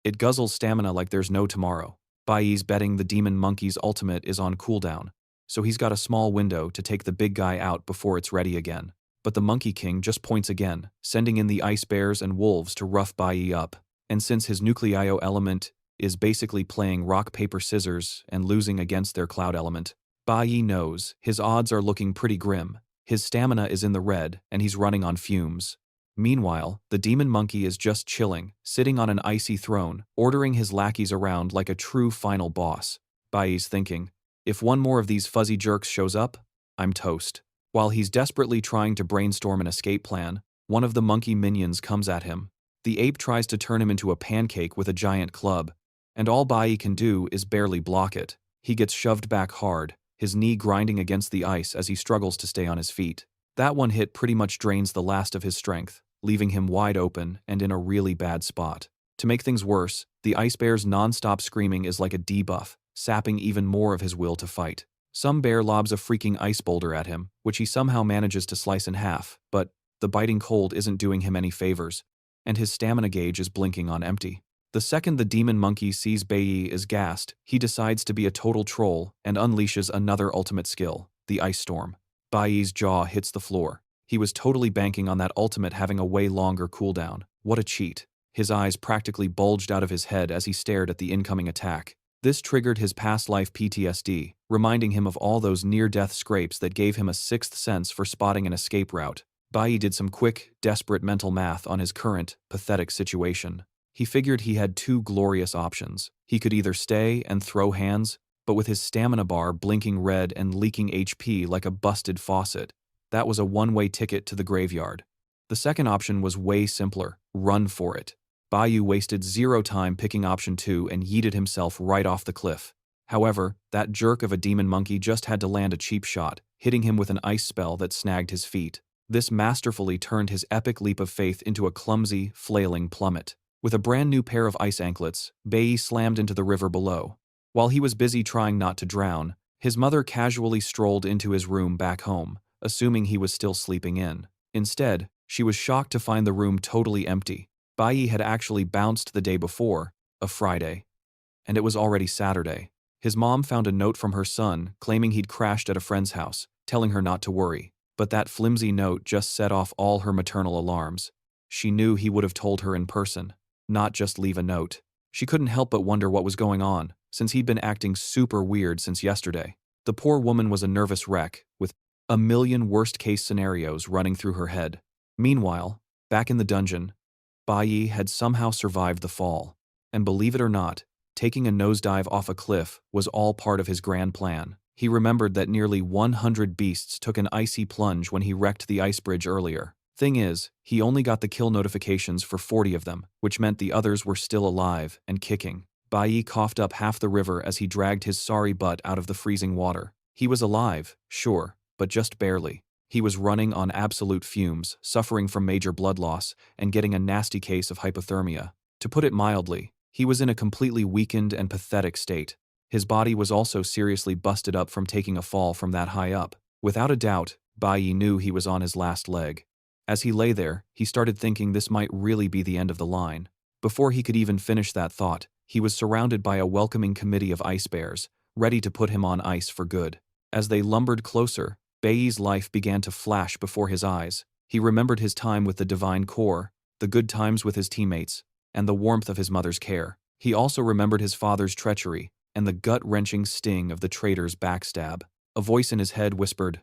S1: It guzzles stamina like there's no tomorrow. Bayi's betting the Demon Monkey's ultimate is on cooldown, so he's got a small window to take the big guy out before it's ready again. But the Monkey King just points again, sending in the ice bears and wolves to rough Bayi up. And since his nucleo element is basically playing rock, paper, scissors and losing against their cloud element, Bayi knows his odds are looking pretty grim. His stamina is in the red, and he's running on fumes. Meanwhile, the Demon Monkey is just chilling, sitting on an icy throne, ordering his lackeys around like a true final boss. Bayi's thinking, if one more of these fuzzy jerks shows up, I'm toast. While he's desperately trying to brainstorm an escape plan, one of the monkey minions comes at him. The ape tries to turn him into a pancake with a giant club, and all Bayi can do is barely block it. He gets shoved back hard, his knee grinding against the ice as he struggles to stay on his feet. That one hit pretty much drains the last of his strength, leaving him wide open and in a really bad spot. To make things worse, the ice bear's non-stop screaming is like a debuff, sapping even more of his will to fight. Some bear lobs a freaking ice boulder at him, which he somehow manages to slice in half, but the biting cold isn't doing him any favors, and his stamina gauge is blinking on empty. The second the Demon Monkey sees Bayi is gassed, he decides to be a total troll and unleashes another ultimate skill, the Ice Storm. Bayi's jaw hits the floor. He was totally banking on that ultimate having a way longer cooldown. What a cheat. His eyes practically bulged out of his head as he stared at the incoming attack. This triggered his past life PTSD, reminding him of all those near-death scrapes that gave him a sixth sense for spotting an escape route. Bayi did some quick, desperate mental math on his current, pathetic situation. He figured he had two glorious options. He could either stay and throw hands, but with his stamina bar blinking red and leaking HP like a busted faucet. That was a one-way ticket to the graveyard. The second option was way simpler: run for it. Bayi wasted zero time picking option 2 and yeeted himself right off the cliff. However, that jerk of a demon monkey just had to land a cheap shot, hitting him with an ice spell that snagged his feet. This masterfully turned his epic leap of faith into a clumsy, flailing plummet. With a brand new pair of ice anklets, Bayi slammed into the river below. While he was busy trying not to drown, his mother casually strolled into his room back home, assuming he was still sleeping in. Instead, she was shocked to find the room totally empty. Bayi had actually bounced the day before, a Friday, and it was already Saturday. His mom found a note from her son claiming he'd crashed at a friend's house, telling her not to worry. But that flimsy note just set off all her maternal alarms. She knew he would have told her in person, not just leave a note. She couldn't help but wonder what was going on, since he'd been acting super weird since yesterday. The poor woman was a nervous wreck, with a million worst-case scenarios running through her head. Meanwhile, back in the dungeon, Bayi had somehow survived the fall. And believe it or not, taking a nosedive off a cliff was all part of his grand plan. He remembered that nearly 100 beasts took an icy plunge when he wrecked the ice bridge earlier. Thing is, he only got the kill notifications for 40 of them, which meant the others were still alive and kicking. Bayi coughed up half the river as he dragged his sorry butt out of the freezing water. He was alive, sure, but just barely. He was running on absolute fumes, suffering from major blood loss, and getting a nasty case of hypothermia. To put it mildly, he was in a completely weakened and pathetic state. His body was also seriously busted up from taking a fall from that high up. Without a doubt, Bayi knew he was on his last leg. As he lay there, he started thinking this might really be the end of the line. Before he could even finish that thought, he was surrounded by a welcoming committee of ice bears, ready to put him on ice for good. As they lumbered closer, Bayi's life began to flash before his eyes. He remembered his time with the Divine Core, the good times with his teammates, and the warmth of his mother's care. He also remembered his father's treachery, and the gut-wrenching sting of the traitor's backstab. A voice in his head whispered,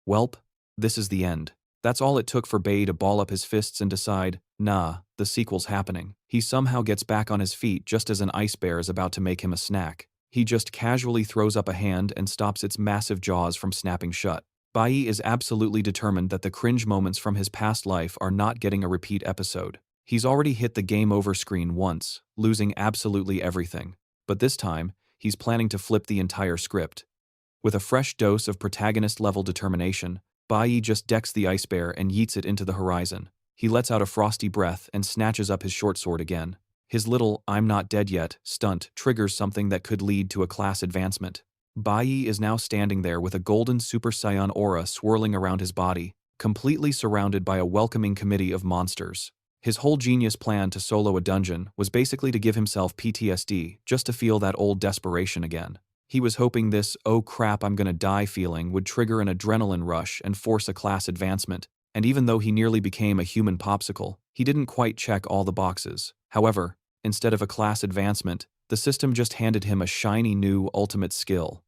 S1: "Welp, this is the end." That's all it took for Bayi to ball up his fists and decide, nah, the sequel's happening. He somehow gets back on his feet just as an ice bear is about to make him a snack. He just casually throws up a hand and stops its massive jaws from snapping shut. Bayi is absolutely determined that the cringe moments from his past life are not getting a repeat episode. He's already hit the game over screen once, losing absolutely everything. But this time, he's planning to flip the entire script. With a fresh dose of protagonist-level determination, Bayi just decks the ice bear and yeets it into the horizon. He lets out a frosty breath and snatches up his short sword again. His little "I'm not dead yet" stunt triggers something that could lead to a class advancement. Bayi is now standing there with a golden Super Saiyan aura swirling around his body, completely surrounded by a welcoming committee of monsters. His whole genius plan to solo a dungeon was basically to give himself PTSD just to feel that old desperation again. He was hoping this "oh crap I'm gonna die" feeling would trigger an adrenaline rush and force a class advancement, and even though he nearly became a human popsicle, he didn't quite check all the boxes. However, instead of a class advancement, the system just handed him a shiny new ultimate skill.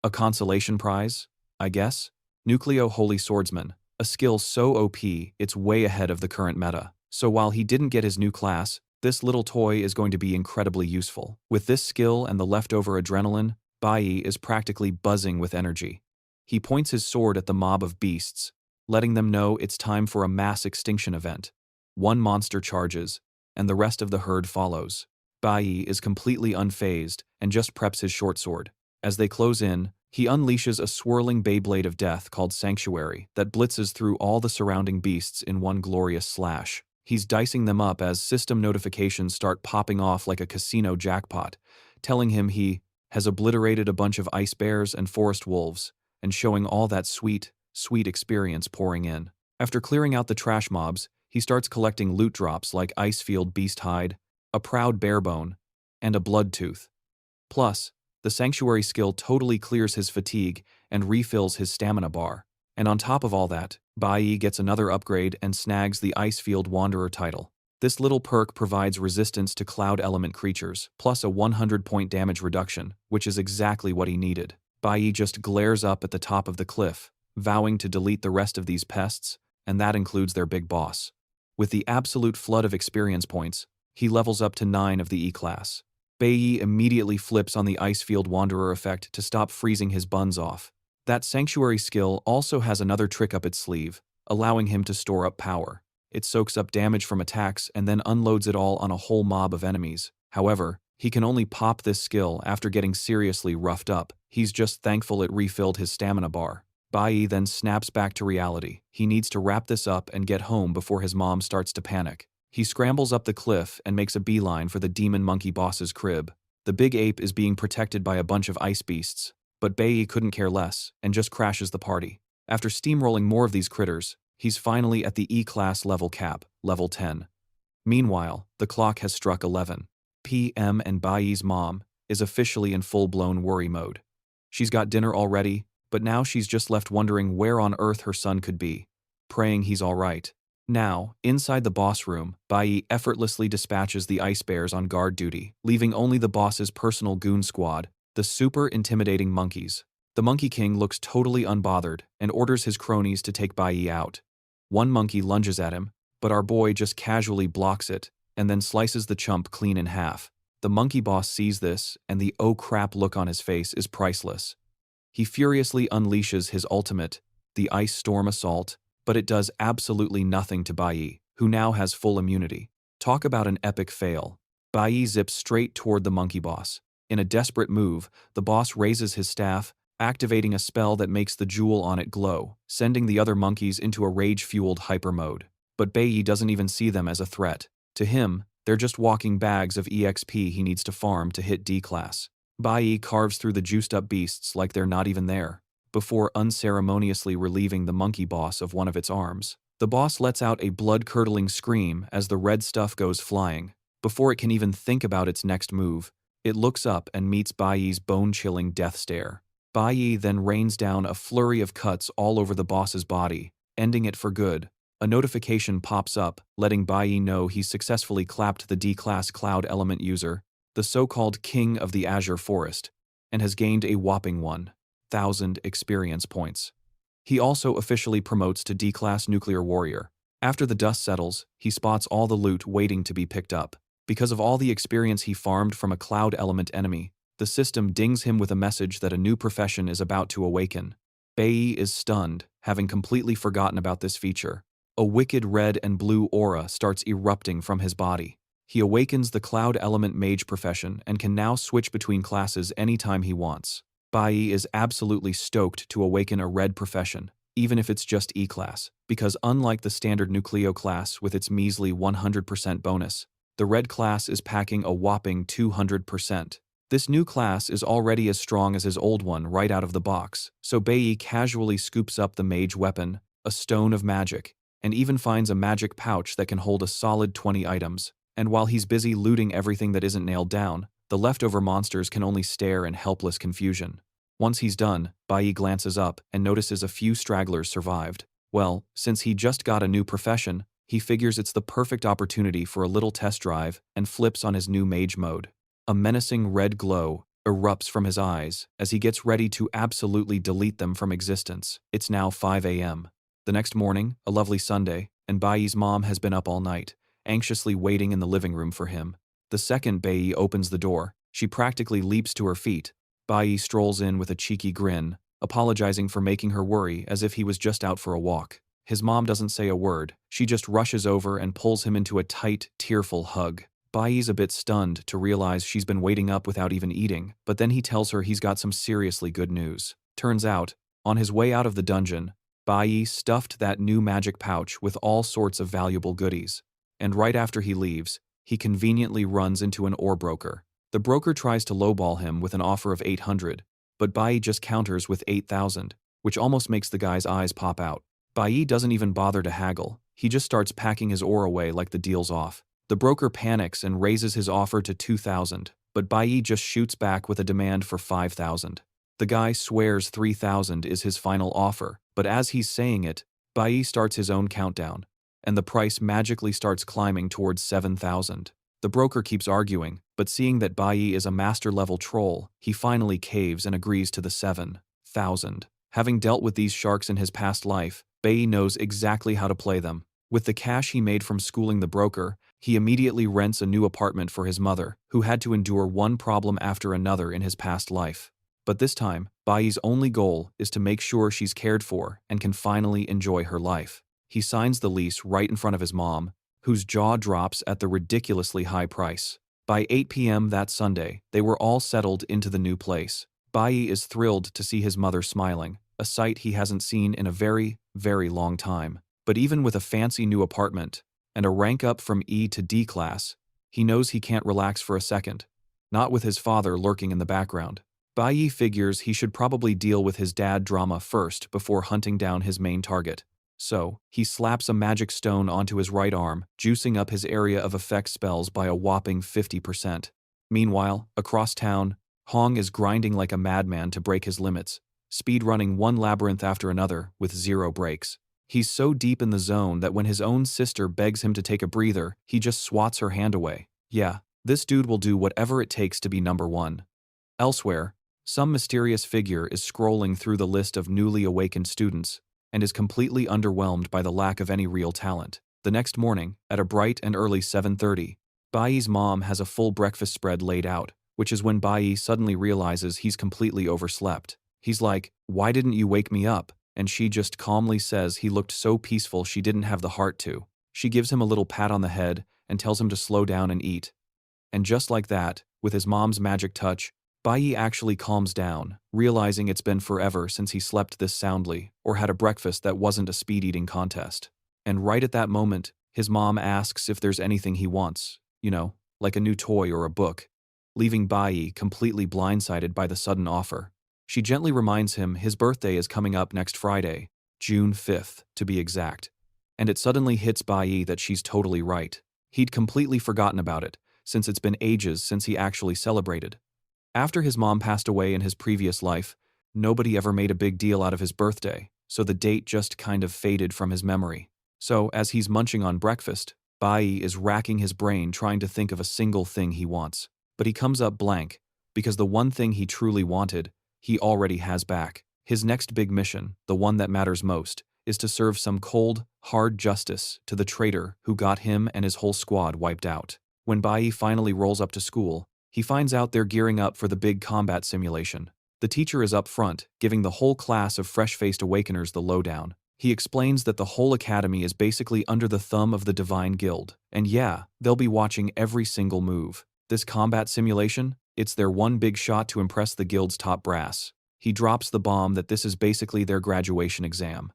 S1: A consolation prize, I guess? Nucleo Holy Swordsman, a skill so OP it's way ahead of the current meta. So while he didn't get his new class, this little toy is going to be incredibly useful. With this skill and the leftover adrenaline, Bayi is practically buzzing with energy. He points his sword at the mob of beasts, letting them know it's time for a mass extinction event. One monster charges, and the rest of the herd follows. Bayi is completely unfazed and just preps his short sword. As they close in, he unleashes a swirling Beyblade of death called Sanctuary that blitzes through all the surrounding beasts in one glorious slash. He's dicing them up as system notifications start popping off like a casino jackpot, telling him he has obliterated a bunch of ice bears and forest wolves, and showing all that sweet, sweet experience pouring in. After clearing out the trash mobs, he starts collecting loot drops like Icefield Beast Hide, a Proud Barebone, and a Blood Tooth. Plus, the Sanctuary skill totally clears his fatigue and refills his stamina bar. And on top of all that, Bayi gets another upgrade and snags the Icefield Wanderer title. This little perk provides resistance to cloud element creatures, plus a 100-point damage reduction, which is exactly what he needed. Bayi just glares up at the top of the cliff, vowing to delete the rest of these pests, and that includes their big boss. With the absolute flood of experience points, he levels up to 9 of the E-class. Bayi immediately flips on the Icefield Wanderer effect to stop freezing his buns off. That Sanctuary skill also has another trick up its sleeve, allowing him to store up power. It soaks up damage from attacks and then unloads it all on a whole mob of enemies. However, he can only pop this skill after getting seriously roughed up. He's just thankful it refilled his stamina bar. Bayi then snaps back to reality. He needs to wrap this up and get home before his mom starts to panic. He scrambles up the cliff and makes a beeline for the demon monkey boss's crib. The big ape is being protected by a bunch of ice beasts, but Bayi couldn't care less and just crashes the party. After steamrolling more of these critters, he's finally at the E-class level cap, level 10. Meanwhile, the clock has struck 11 p.m. and Bayi's mom is officially in full-blown worry mode. She's got dinner already, but now she's just left wondering where on earth her son could be, praying he's all right. Now, inside the boss room, Bayi effortlessly dispatches the ice bears on guard duty, leaving only the boss's personal goon squad, the super intimidating monkeys. The Monkey King looks totally unbothered and orders his cronies to take Bayi out. One monkey lunges at him, but our boy just casually blocks it and then slices the chump clean in half. The monkey boss sees this, and the oh crap look on his face is priceless. He furiously unleashes his ultimate, the Ice Storm Assault, but it does absolutely nothing to Bayi, who now has full immunity. Talk about an epic fail. Bayi zips straight toward the monkey boss. In a desperate move, the boss raises his staff, activating a spell that makes the jewel on it glow, sending the other monkeys into a rage-fueled hyper mode. But Bayi doesn't even see them as a threat. To him, they're just walking bags of EXP he needs to farm to hit D-class. Bayi carves through the juiced-up beasts like they're not even there, before unceremoniously relieving the monkey boss of one of its arms. The boss lets out a blood-curdling scream as the red stuff goes flying. Before it can even think about its next move, it looks up and meets Bayi's bone-chilling death stare. Bayi then rains down a flurry of cuts all over the boss's body, ending it for good. A notification pops up, letting Bayi know he's successfully clapped the D-class cloud element user, the so-called King of the Azure Forest, and has gained a whopping 1,000 experience points. He also officially promotes to D-class Nuclear Warrior. After the dust settles, he spots all the loot waiting to be picked up. Because of all the experience he farmed from a cloud element enemy, the system dings him with a message that a new profession is about to awaken. Bayi is stunned, having completely forgotten about this feature. A wicked red and blue aura starts erupting from his body. He awakens the cloud element mage profession and can now switch between classes anytime he wants. Bayi is absolutely stoked to awaken a red profession, even if it's just E-class, because unlike the standard Nucleo class with its measly 100% bonus, the red class is packing a whopping 200%. This new class is already as strong as his old one right out of the box, so Bayi casually scoops up the mage weapon, a stone of magic, and even finds a magic pouch that can hold a solid 20 items. And while he's busy looting everything that isn't nailed down, the leftover monsters can only stare in helpless confusion. Once he's done, Bayi glances up and notices a few stragglers survived. Well, since he just got a new profession, he figures it's the perfect opportunity for a little test drive and flips on his new mage mode. A menacing red glow erupts from his eyes as he gets ready to absolutely delete them from existence. It's now 5 a.m. The next morning, a lovely Sunday, and Bayi's mom has been up all night, anxiously waiting in the living room for him. The second Bayi opens the door, she practically leaps to her feet. Bayi strolls in with a cheeky grin, apologizing for making her worry as if he was just out for a walk. His mom doesn't say a word, she just rushes over and pulls him into a tight, tearful hug. Bayi's a bit stunned to realize she's been waiting up without even eating, but then he tells her he's got some seriously good news. Turns out, on his way out of the dungeon, Bayi stuffed that new magic pouch with all sorts of valuable goodies. And right after he leaves, he conveniently runs into an ore broker. The broker tries to lowball him with an offer of 800, but Bayi just counters with 8,000, which almost makes the guy's eyes pop out. Bayi doesn't even bother to haggle, he just starts packing his ore away like the deal's off. The broker panics and raises his offer to 2,000, but Bayi just shoots back with a demand for 5,000. The guy swears 3,000 is his final offer, but as he's saying it, Bayi starts his own countdown. and the price magically starts climbing towards 7,000. The broker keeps arguing, but seeing that Bayi is a master-level troll, he finally caves and agrees to the 7,000. Having dealt with these sharks in his past life, Bayi knows exactly how to play them. With the cash he made from schooling the broker, he immediately rents a new apartment for his mother, who had to endure one problem after another in his past life. But this time, Bayi's only goal is to make sure she's cared for and can finally enjoy her life. He signs the lease right in front of his mom, whose jaw drops at the ridiculously high price. By 8 p.m. that Sunday, they were all settled into the new place. Bayi is thrilled to see his mother smiling, a sight he hasn't seen in a very, very long time. But even with a fancy new apartment and a rank up from E to D class, he knows he can't relax for a second, not with his father lurking in the background. Bayi figures he should probably deal with his dad drama first before hunting down his main target. So, he slaps a magic stone onto his right arm, juicing up his area of effect spells by a whopping 50%. Meanwhile, across town, Hong is grinding like a madman to break his limits, speedrunning one labyrinth after another with 0 breaks. He's so deep in the zone that when his own sister begs him to take a breather, he just swats her hand away. Yeah, this dude will do whatever it takes to be number one. Elsewhere, some mysterious figure is scrolling through the list of newly awakened students and is completely underwhelmed by the lack of any real talent. The next morning, at a bright and early 7:30, Bayi's mom has a full breakfast spread laid out, which is when Bayi suddenly realizes he's completely overslept. He's like, "Why didn't you wake me up?" And she just calmly says he looked so peaceful she didn't have the heart to. She gives him a little pat on the head and tells him to slow down and eat. And just like that, with his mom's magic touch, Bayi actually calms down, realizing it's been forever since he slept this soundly or had a breakfast that wasn't a speed-eating contest. And right at that moment, his mom asks if there's anything he wants, like a new toy or a book, leaving Bayi completely blindsided by the sudden offer. She gently reminds him his birthday is coming up next Friday, June 5th, to be exact. And it suddenly hits Bayi that she's totally right. He'd completely forgotten about it, since it's been ages since he actually celebrated. After his mom passed away in his previous life, nobody ever made a big deal out of his birthday, so the date just kind of faded from his memory. So, as he's munching on breakfast, Bayi is racking his brain trying to think of a single thing he wants. But he comes up blank, because the one thing he truly wanted, he already has back. His next big mission, the one that matters most, is to serve some cold, hard justice to the traitor who got him and his whole squad wiped out. When Bayi finally rolls up to school, he finds out they're gearing up for the big combat simulation. The teacher is up front, giving the whole class of fresh-faced awakeners the lowdown. He explains that the whole academy is basically under the thumb of the Divine Guild, and yeah, they'll be watching every single move. This combat simulation, it's their one big shot to impress the guild's top brass. He drops the bomb that this is basically their graduation exam,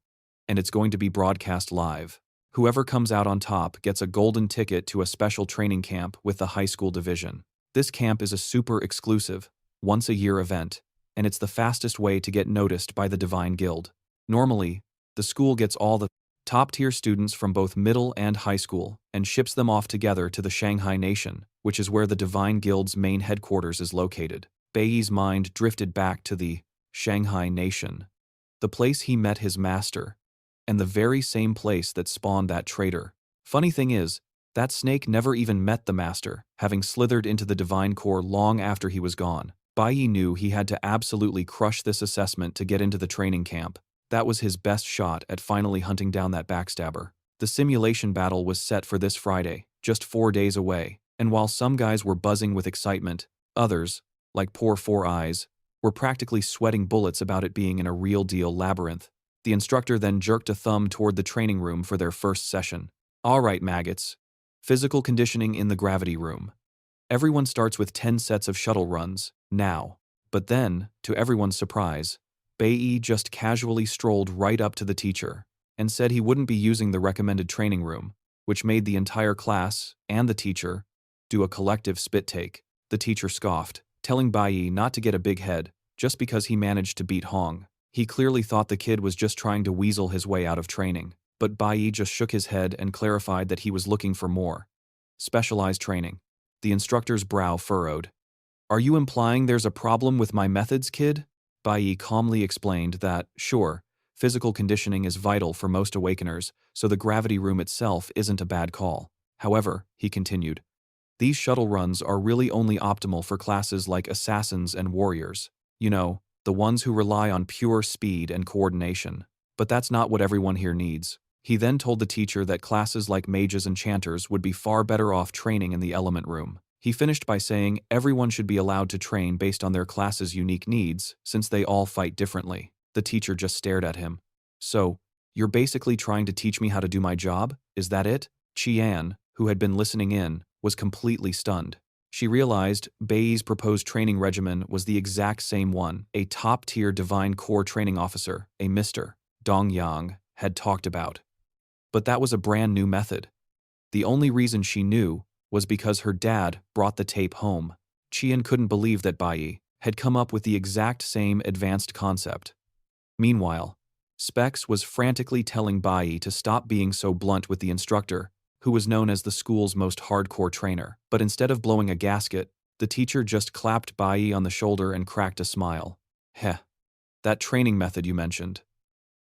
S1: and it's going to be broadcast live. Whoever comes out on top gets a golden ticket to a special training camp with the high school division. This camp is a super exclusive, once-a-year event, and it's the fastest way to get noticed by the Divine Guild. Normally, the school gets all the top-tier students from both middle and high school and ships them off together to the Shanghai Nation, which is where the Divine Guild's main headquarters is located. Bayi's mind drifted back to the Shanghai Nation, the place he met his master, and the very same place that spawned that traitor. Funny thing is, that snake never even met the master, having slithered into the Divine Core long after he was gone. Bayi knew he had to absolutely crush this assessment to get into the training camp. That was his best shot at finally hunting down that backstabber. The simulation battle was set for this Friday, just 4 days away, and while some guys were buzzing with excitement, others, like poor Four Eyes, were practically sweating bullets about it being in a real-deal labyrinth. The instructor then jerked a thumb toward the training room for their first session. All right, maggots. Physical conditioning in the gravity room. Everyone starts with 10 sets of shuttle runs, now. But then, to everyone's surprise, Bayi just casually strolled right up to the teacher and said he wouldn't be using the recommended training room, which made the entire class and the teacher do a collective spit take. The teacher scoffed, telling Bayi not to get a big head just because he managed to beat Hong. He clearly thought the kid was just trying to weasel his way out of training, but Bayi just shook his head and clarified that he was looking for more specialized training. The instructor's brow furrowed. "Are you implying there's a problem with my methods, kid?" Bayi calmly explained that, sure, Physical conditioning is vital for most awakeners, so the gravity room itself isn't a bad call. However, he continued, these shuttle runs are really only optimal for classes like assassins and warriors. You know, the ones who rely on pure speed and coordination. But that's not what everyone here needs. He then told the teacher that classes like mages and chanters would be far better off training in the element room. He finished by saying everyone should be allowed to train based on their class's unique needs, since they all fight differently. The teacher just stared at him. So, you're basically trying to teach me how to do my job? Is that it? Qian, who had been listening in, was completely stunned. She realized Bayi's proposed training regimen was the exact same one a top-tier Divine Core training officer, a Mr. Dong Yang, had talked about. But that was a brand new method. The only reason she knew was because her dad brought the tape home. Qian couldn't believe that Bayi had come up with the exact same advanced concept. Meanwhile, Specs was frantically telling Bayi to stop being so blunt with the instructor, who was known as the school's most hardcore trainer. But instead of blowing a gasket, the teacher just clapped Bayi on the shoulder and cracked a smile. Heh. That training method you mentioned.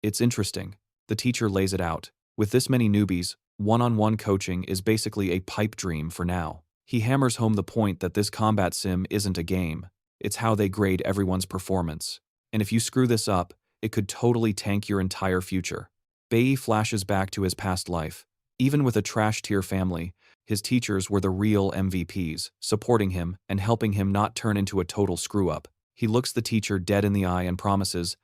S1: It's interesting. The teacher lays it out. With this many newbies, one-on-one coaching is basically a pipe dream for now. He hammers home the point that this combat sim isn't a game. It's how they grade everyone's performance. And if you screw this up, it could totally tank your entire future. Bayi flashes back to his past life. Even with a trash-tier family, his teachers were the real MVPs, supporting him and helping him not turn into a total screw-up. He looks the teacher dead in the eye and promises,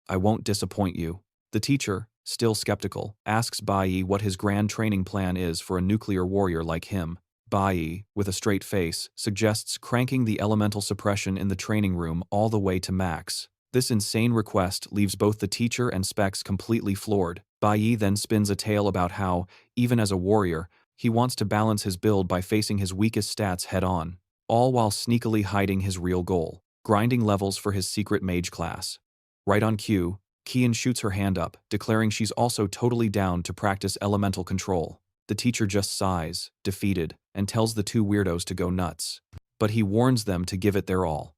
S1: I won't disappoint you. The teacher, still skeptical, asks Bayi what his grand training plan is for a nuclear warrior like him. Bayi, with a straight face, suggests cranking the elemental suppression in the training room all the way to max. This insane request leaves both the teacher and Specs completely floored. Bayi then spins a tale about how, even as a warrior, he wants to balance his build by facing his weakest stats head-on, all while sneakily hiding his real goal, grinding levels for his secret mage class. Right on cue, Qian shoots her hand up, declaring she's also totally down to practice elemental control. The teacher just sighs, defeated, and tells the two weirdos to go nuts. But he warns them to give it their all.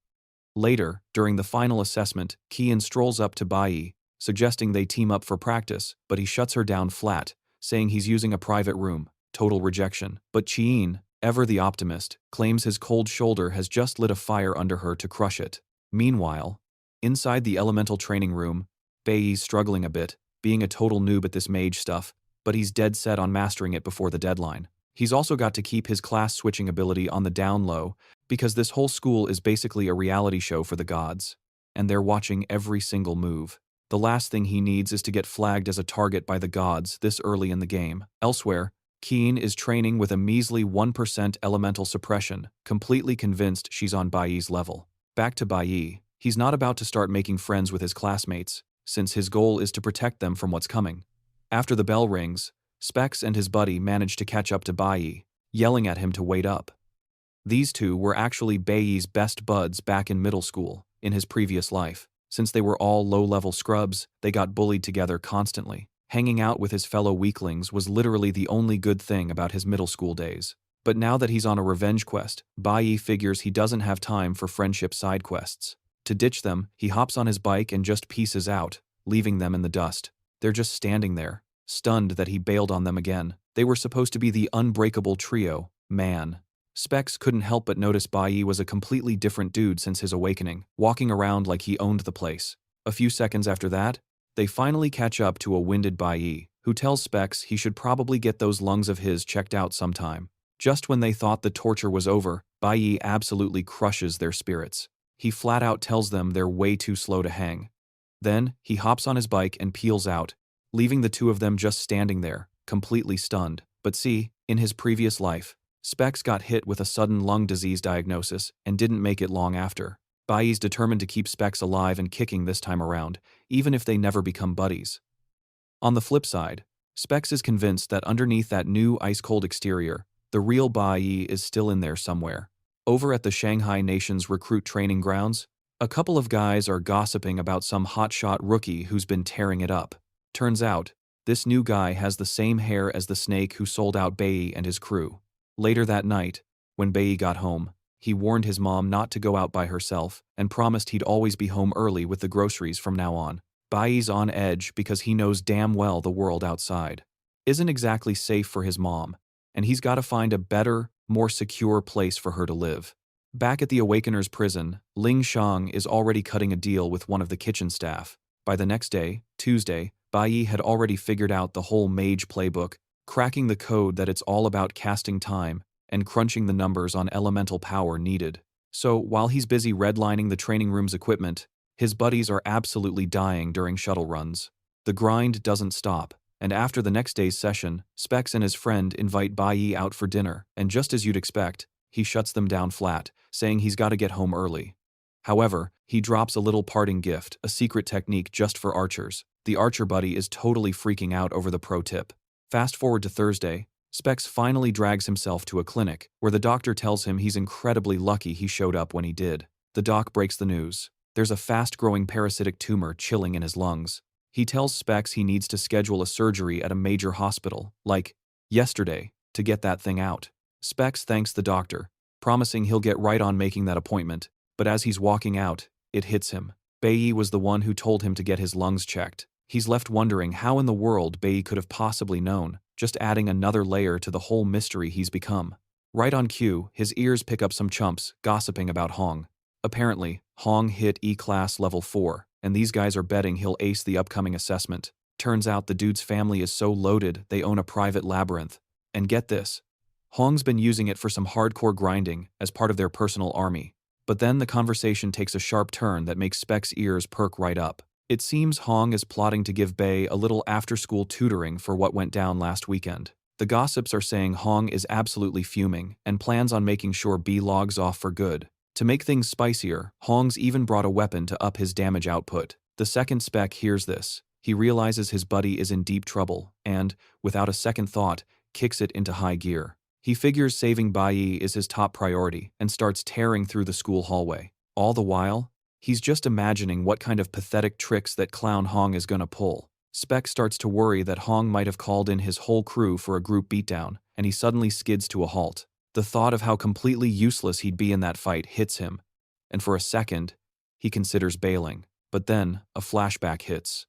S1: Later, during the final assessment, Qian strolls up to Bayi, suggesting they team up for practice, but he shuts her down flat, saying he's using a private room. Total rejection. But Qian, ever the optimist, claims his cold shoulder has just lit a fire under her to crush it. Meanwhile, inside the elemental training room, Bayi's struggling a bit, being a total noob at this mage stuff, but he's dead set on mastering it before the deadline. He's also got to keep his class switching ability on the down low, because this whole school is basically a reality show for the gods, and they're watching every single move. The last thing he needs is to get flagged as a target by the gods this early in the game. Elsewhere, Qian is training with a measly 1% elemental suppression, completely convinced she's on Bayi's level. Back to Bayi, he's not about to start making friends with his classmates, since his goal is to protect them from what's coming. After the bell rings, Specs and his buddy manage to catch up to Bayi, yelling at him to wait up. These two were actually Bayi's best buds back in middle school, in his previous life. Since they were all low-level scrubs, they got bullied together constantly. Hanging out with his fellow weaklings was literally the only good thing about his middle school days. But now that he's on a revenge quest, Bayi figures he doesn't have time for friendship side quests. To ditch them, he hops on his bike and just pieces out, leaving them in the dust. They're just standing there, stunned that he bailed on them again. They were supposed to be the unbreakable trio, man. Specs couldn't help but notice Bayi was a completely different dude since his awakening, walking around like he owned the place. A few seconds after that, they finally catch up to a winded Bayi, who tells Specs he should probably get those lungs of his checked out sometime. Just when they thought the torture was over, Bayi absolutely crushes their spirits. He flat out tells them they're way too slow to hang. Then, he hops on his bike and peels out, leaving the two of them just standing there, completely stunned. But see, in his previous life, Specs got hit with a sudden lung disease diagnosis and didn't make it long after. Bayi's determined to keep Specs alive and kicking this time around, even if they never become buddies. On the flip side, Specs is convinced that underneath that new ice-cold exterior, the real Bayi is still in there somewhere. Over at the Shanghai Nation's recruit training grounds, a couple of guys are gossiping about some hotshot rookie who's been tearing it up. Turns out, this new guy has the same hair as the snake who sold out Bayi and his crew. Later that night, when Bayi got home, he warned his mom not to go out by herself and promised he'd always be home early with the groceries from now on. Bayi's on edge because he knows damn well the world outside isn't exactly safe for his mom, and he's got to find a better, more secure place for her to live. Back at the Awakener's prison, Ling Shang is already cutting a deal with one of the kitchen staff. By the next day, Tuesday, Bayi had already figured out the whole mage playbook, cracking the code that it's all about casting time and crunching the numbers on elemental power needed. So, while he's busy redlining the training room's equipment, his buddies are absolutely dying during shuttle runs. The grind doesn't stop, and after the next day's session, Specs and his friend invite Bayi out for dinner, and just as you'd expect, he shuts them down flat, saying he's got to get home early. However, he drops a little parting gift, a secret technique just for archers. The archer buddy is totally freaking out over the pro tip. Fast forward to Thursday, Specs finally drags himself to a clinic, where the doctor tells him he's incredibly lucky he showed up when he did. The doc breaks the news. There's a fast-growing parasitic tumor chilling in his lungs. He tells Specs he needs to schedule a surgery at a major hospital, like yesterday, to get that thing out. Specs thanks the doctor, promising he'll get right on making that appointment, but as he's walking out, it hits him. Bayi was the one who told him to get his lungs checked. He's left wondering how in the world Bayi could have possibly known, just adding another layer to the whole mystery he's become. Right on cue, his ears pick up some chumps gossiping about Hong. Apparently, Hong hit E-Class Level 4, and these guys are betting he'll ace the upcoming assessment. Turns out the dude's family is so loaded they own a private labyrinth. And get this, Hong's been using it for some hardcore grinding as part of their personal army. But then the conversation takes a sharp turn that makes Specs' ears perk right up. It seems Hong is plotting to give Bayi a little after-school tutoring for what went down last weekend. The gossips are saying Hong is absolutely fuming and plans on making sure B logs off for good. To make things spicier, Hong's even brought a weapon to up his damage output. The second Spec hears this, he realizes his buddy is in deep trouble and, without a second thought, kicks it into high gear. He figures saving Bayi is his top priority and starts tearing through the school hallway. All the while, he's just imagining what kind of pathetic tricks that clown Hong is gonna pull. Spec starts to worry that Hong might have called in his whole crew for a group beatdown, and he suddenly skids to a halt. The thought of how completely useless he'd be in that fight hits him, and for a second, he considers bailing. But then, a flashback hits.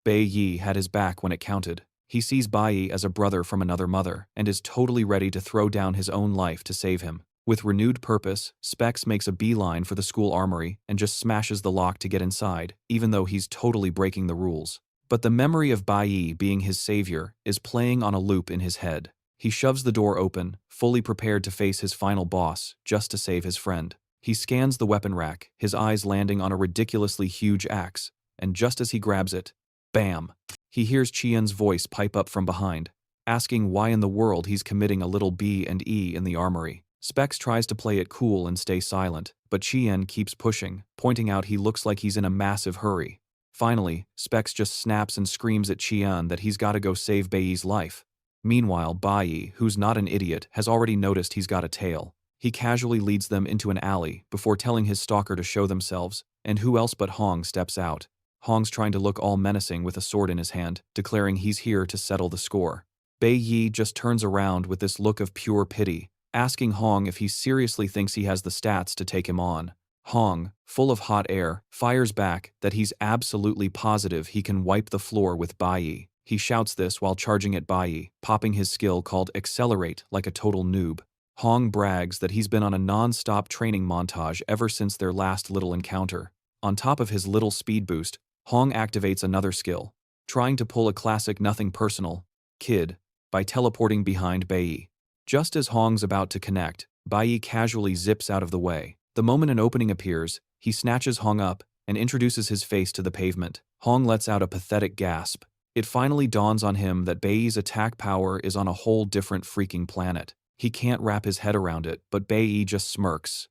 S1: Bayi had his back when it counted. He sees Bayi as a brother from another mother, and is totally ready to throw down his own life to save him. With renewed purpose, Specs makes a beeline for the school armory and just smashes the lock to get inside, even though he's totally breaking the rules. But the memory of Bayi being his savior is playing on a loop in his head. He shoves the door open, fully prepared to face his final boss, just to save his friend. He scans the weapon rack, his eyes landing on a ridiculously huge axe, and just as he grabs it, bam! He hears Qian's voice pipe up from behind, asking why in the world he's committing a little B and E in the armory. Specs tries to play it cool and stay silent, but Qian keeps pushing, pointing out he looks like he's in a massive hurry. Finally, Specs just snaps and screams at Qian that he's got to go save Bayi's life. Meanwhile, Bayi, who's not an idiot, has already noticed he's got a tail. He casually leads them into an alley before telling his stalker to show themselves, and who else but Hong steps out. Hong's trying to look all menacing with a sword in his hand, declaring he's here to settle the score. Bayi just turns around with this look of pure pity, asking Hong if he seriously thinks he has the stats to take him on. Hong, full of hot air, fires back that he's absolutely positive he can wipe the floor with Bayi. He shouts this while charging at Bayi, popping his skill called Accelerate like a total noob. Hong brags that he's been on a non-stop training montage ever since their last little encounter. On top of his little speed boost, Hong activates another skill, trying to pull a classic nothing personal, kid, by teleporting behind Bayi. Just as Hong's about to connect, Bayi casually zips out of the way. The moment an opening appears, he snatches Hong up and introduces his face to the pavement. Hong lets out a pathetic gasp. It finally dawns on him that Bayi's attack power is on a whole different freaking planet. He can't wrap his head around it, but Bayi just smirks.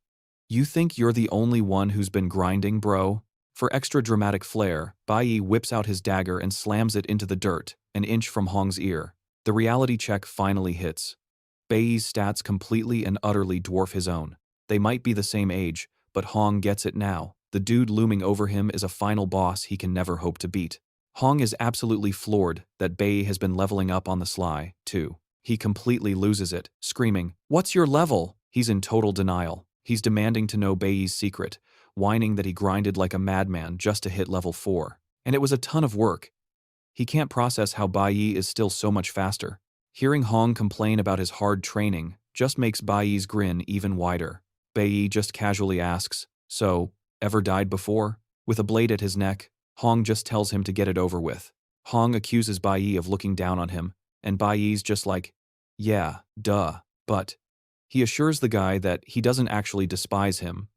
S1: "You think you're the only one who's been grinding, bro?" For extra dramatic flair, Bayi whips out his dagger and slams it into the dirt, an inch from Hong's ear. The reality check finally hits. Bayi's stats completely and utterly dwarf his own. They might be the same age, but Hong gets it now. The dude looming over him is a final boss he can never hope to beat. Hong is absolutely floored that Bayi has been leveling up on the sly, too. He completely loses it, screaming, "What's your level?" He's in total denial. He's demanding to know Bayi's secret, whining that he grinded like a madman just to hit level 4. And it was a ton of work. He can't process how Bayi is still so much faster. Hearing Hong complain about his hard training just makes Bayi's grin even wider. Bayi just casually asks, "So, ever died before?" With a blade at his neck, Hong just tells him to get it over with. Hong accuses Bayi of looking down on him, and Baiyi's just like, "Yeah, duh," but he assures the guy that he doesn't actually despise him.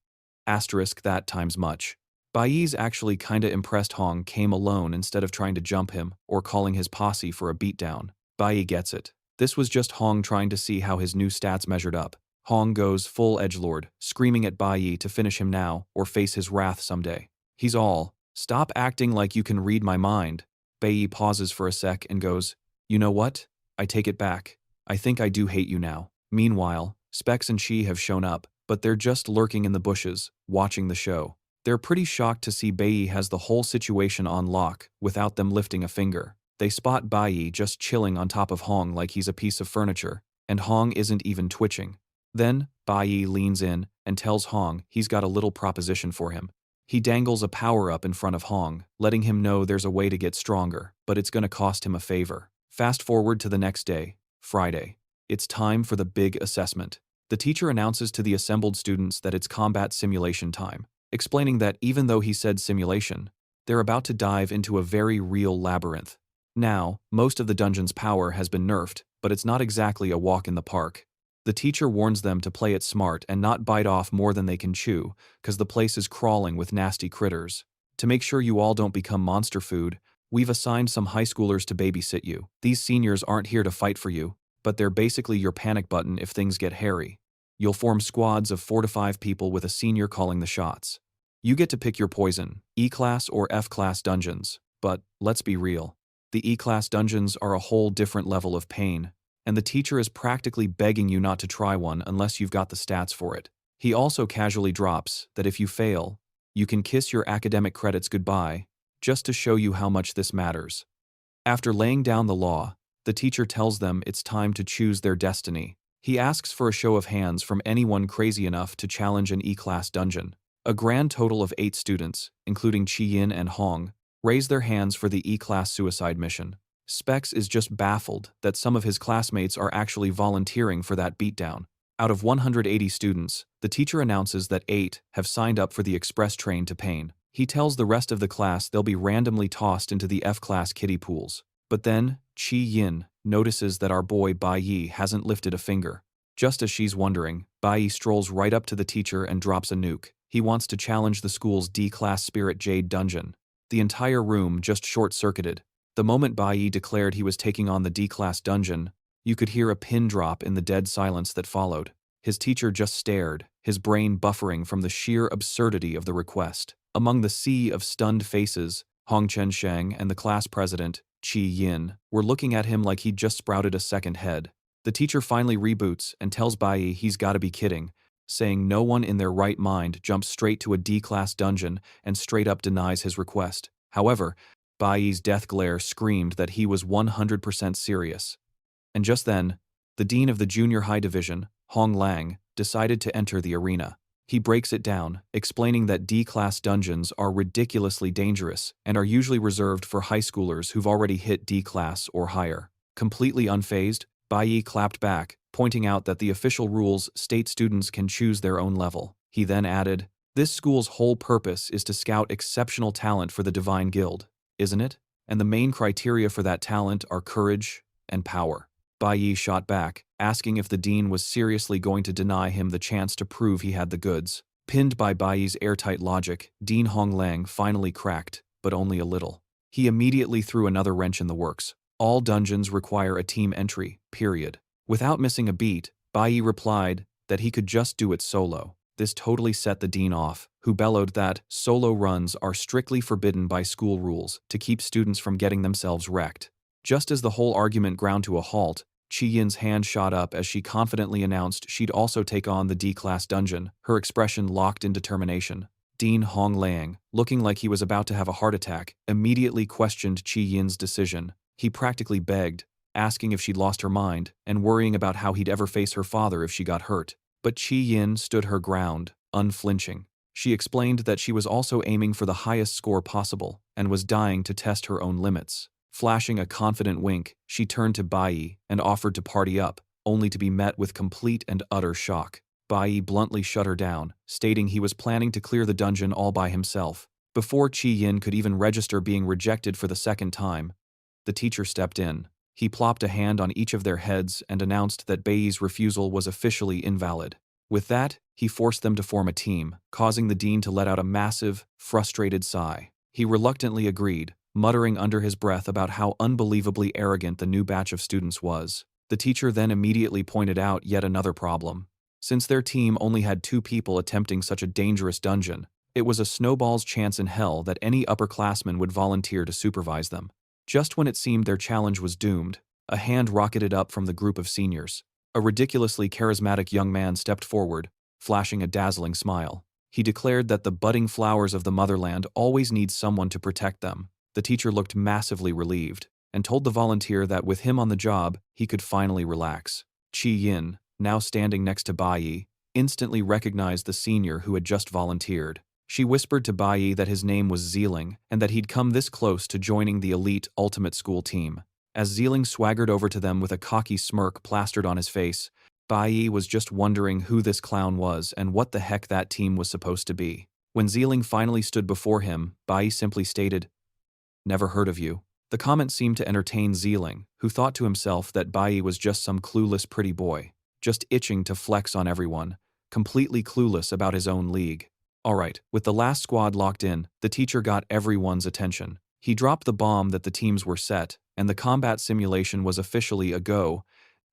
S1: Asterisk that times much. Baiyi's actually kinda impressed Hong came alone instead of trying to jump him or calling his posse for a beatdown. Bayi gets it. This was just Hong trying to see how his new stats measured up. Hong goes full edgelord, screaming at Bayi to finish him now or face his wrath someday. He's all, "Stop acting like you can read my mind." Bayi pauses for a sec and goes, "You know what? I take it back. I think I do hate you now." Meanwhile, Specs and Chi have shown up, but they're just lurking in the bushes, watching the show. They're pretty shocked to see Bayi has the whole situation on lock without them lifting a finger. They spot Bayi just chilling on top of Hong like he's a piece of furniture, and Hong isn't even twitching. Then, Bayi leans in and tells Hong he's got a little proposition for him. He dangles a power-up in front of Hong, letting him know there's a way to get stronger, but it's gonna cost him a favor. Fast forward to the next day, Friday. It's time for the big assessment. The teacher announces to the assembled students that it's combat simulation time, explaining that even though he said simulation, they're about to dive into a very real labyrinth. Now, most of the dungeon's power has been nerfed, but it's not exactly a walk in the park. The teacher warns them to play it smart and not bite off more than they can chew, cause the place is crawling with nasty critters. To make sure you all don't become monster food, we've assigned some high schoolers to babysit you. These seniors aren't here to fight for you, but they're basically your panic button if things get hairy. You'll form squads of 4 to 5 people with a senior calling the shots. You get to pick your poison, E-class or F-class dungeons, but let's be real. The E-class dungeons are a whole different level of pain, and the teacher is practically begging you not to try one unless you've got the stats for it. He also casually drops that if you fail, you can kiss your academic credits goodbye, just to show you how much this matters. After laying down the law, the teacher tells them it's time to choose their destiny. He asks for a show of hands from anyone crazy enough to challenge an E-class dungeon. A grand total of 8 students, including Chi Yin and Hong, raise their hands for the E-class suicide mission. Specs is just baffled that some of his classmates are actually volunteering for that beatdown. Out of 180 students, the teacher announces that 8 have signed up for the express train to pain. He tells the rest of the class they'll be randomly tossed into the F-class kiddie pools. But then, Chi Yin notices that our boy Bayi hasn't lifted a finger. Just as she's wondering, Bayi strolls right up to the teacher and drops a nuke. He wants to challenge the school's D-class Spirit Jade dungeon. The entire room just short-circuited. The moment Bayi declared he was taking on the D-class dungeon, you could hear a pin drop in the dead silence that followed. His teacher just stared, his brain buffering from the sheer absurdity of the request. Among the sea of stunned faces, Hong Chen-sheng and the class president, Chi Yin, were looking at him like he'd just sprouted a second head. The teacher finally reboots and tells Bayi he's gotta be kidding, saying no one in their right mind jumps straight to a D-class dungeon and straight up denies his request. However, Bayi's death glare screamed that he was 100% serious. And just then, the dean of the junior high division, Hong Lang, decided to enter the arena. He breaks it down, explaining that D-class dungeons are ridiculously dangerous and are usually reserved for high schoolers who've already hit D-class or higher. Completely unfazed, Bayi clapped back, pointing out that the official rules state students can choose their own level. He then added, "This school's whole purpose is to scout exceptional talent for the Divine Guild, isn't it? And the main criteria for that talent are courage and power." Bayi shot back, asking if the dean was seriously going to deny him the chance to prove he had the goods. Pinned by Bayi's airtight logic, Dean Hong Lang finally cracked, but only a little. He immediately threw another wrench in the works. All dungeons require a team entry, period. Without missing a beat, Bayi replied that he could just do it solo. This totally set the dean off, who bellowed that solo runs are strictly forbidden by school rules to keep students from getting themselves wrecked. Just as the whole argument ground to a halt, Chi Yin's hand shot up as she confidently announced she'd also take on the D-class dungeon, her expression locked in determination. Dean Hong Lang, looking like he was about to have a heart attack, immediately questioned Chi Yin's decision. He practically begged, asking if she'd lost her mind and worrying about how he'd ever face her father if she got hurt. But Chi Yin stood her ground, unflinching. She explained that she was also aiming for the highest score possible and was dying to test her own limits. Flashing a confident wink, she turned to Bayi and offered to party up, only to be met with complete and utter shock. Bayi bluntly shut her down, stating he was planning to clear the dungeon all by himself. Before Chi Yin could even register being rejected for the second time, the teacher stepped in. He plopped a hand on each of their heads and announced that Bayi's refusal was officially invalid. With that, he forced them to form a team, causing the dean to let out a massive, frustrated sigh. He reluctantly agreed, muttering under his breath about how unbelievably arrogant the new batch of students was. The teacher then immediately pointed out yet another problem. Since their team only had 2 people attempting such a dangerous dungeon, it was a snowball's chance in hell that any upperclassman would volunteer to supervise them. Just when it seemed their challenge was doomed, a hand rocketed up from the group of seniors. A ridiculously charismatic young man stepped forward, flashing a dazzling smile. He declared that the budding flowers of the motherland always need someone to protect them. The teacher looked massively relieved, and told the volunteer that with him on the job, he could finally relax. Chi Yin, now standing next to Bayi, instantly recognized the senior who had just volunteered. She whispered to Bayi that his name was Zeeling and that he'd come this close to joining the elite ultimate school team. As Zeeling swaggered over to them with a cocky smirk plastered on his face, Bayi was just wondering who this clown was and what the heck that team was supposed to be. When Zeeling finally stood before him, Bayi simply stated, "Never heard of you." The comment seemed to entertain Zeeling, who thought to himself that Bayi was just some clueless pretty boy, just itching to flex on everyone, completely clueless about his own league. Alright, with the last squad locked in, the teacher got everyone's attention. He dropped the bomb that the teams were set, and the combat simulation was officially a go,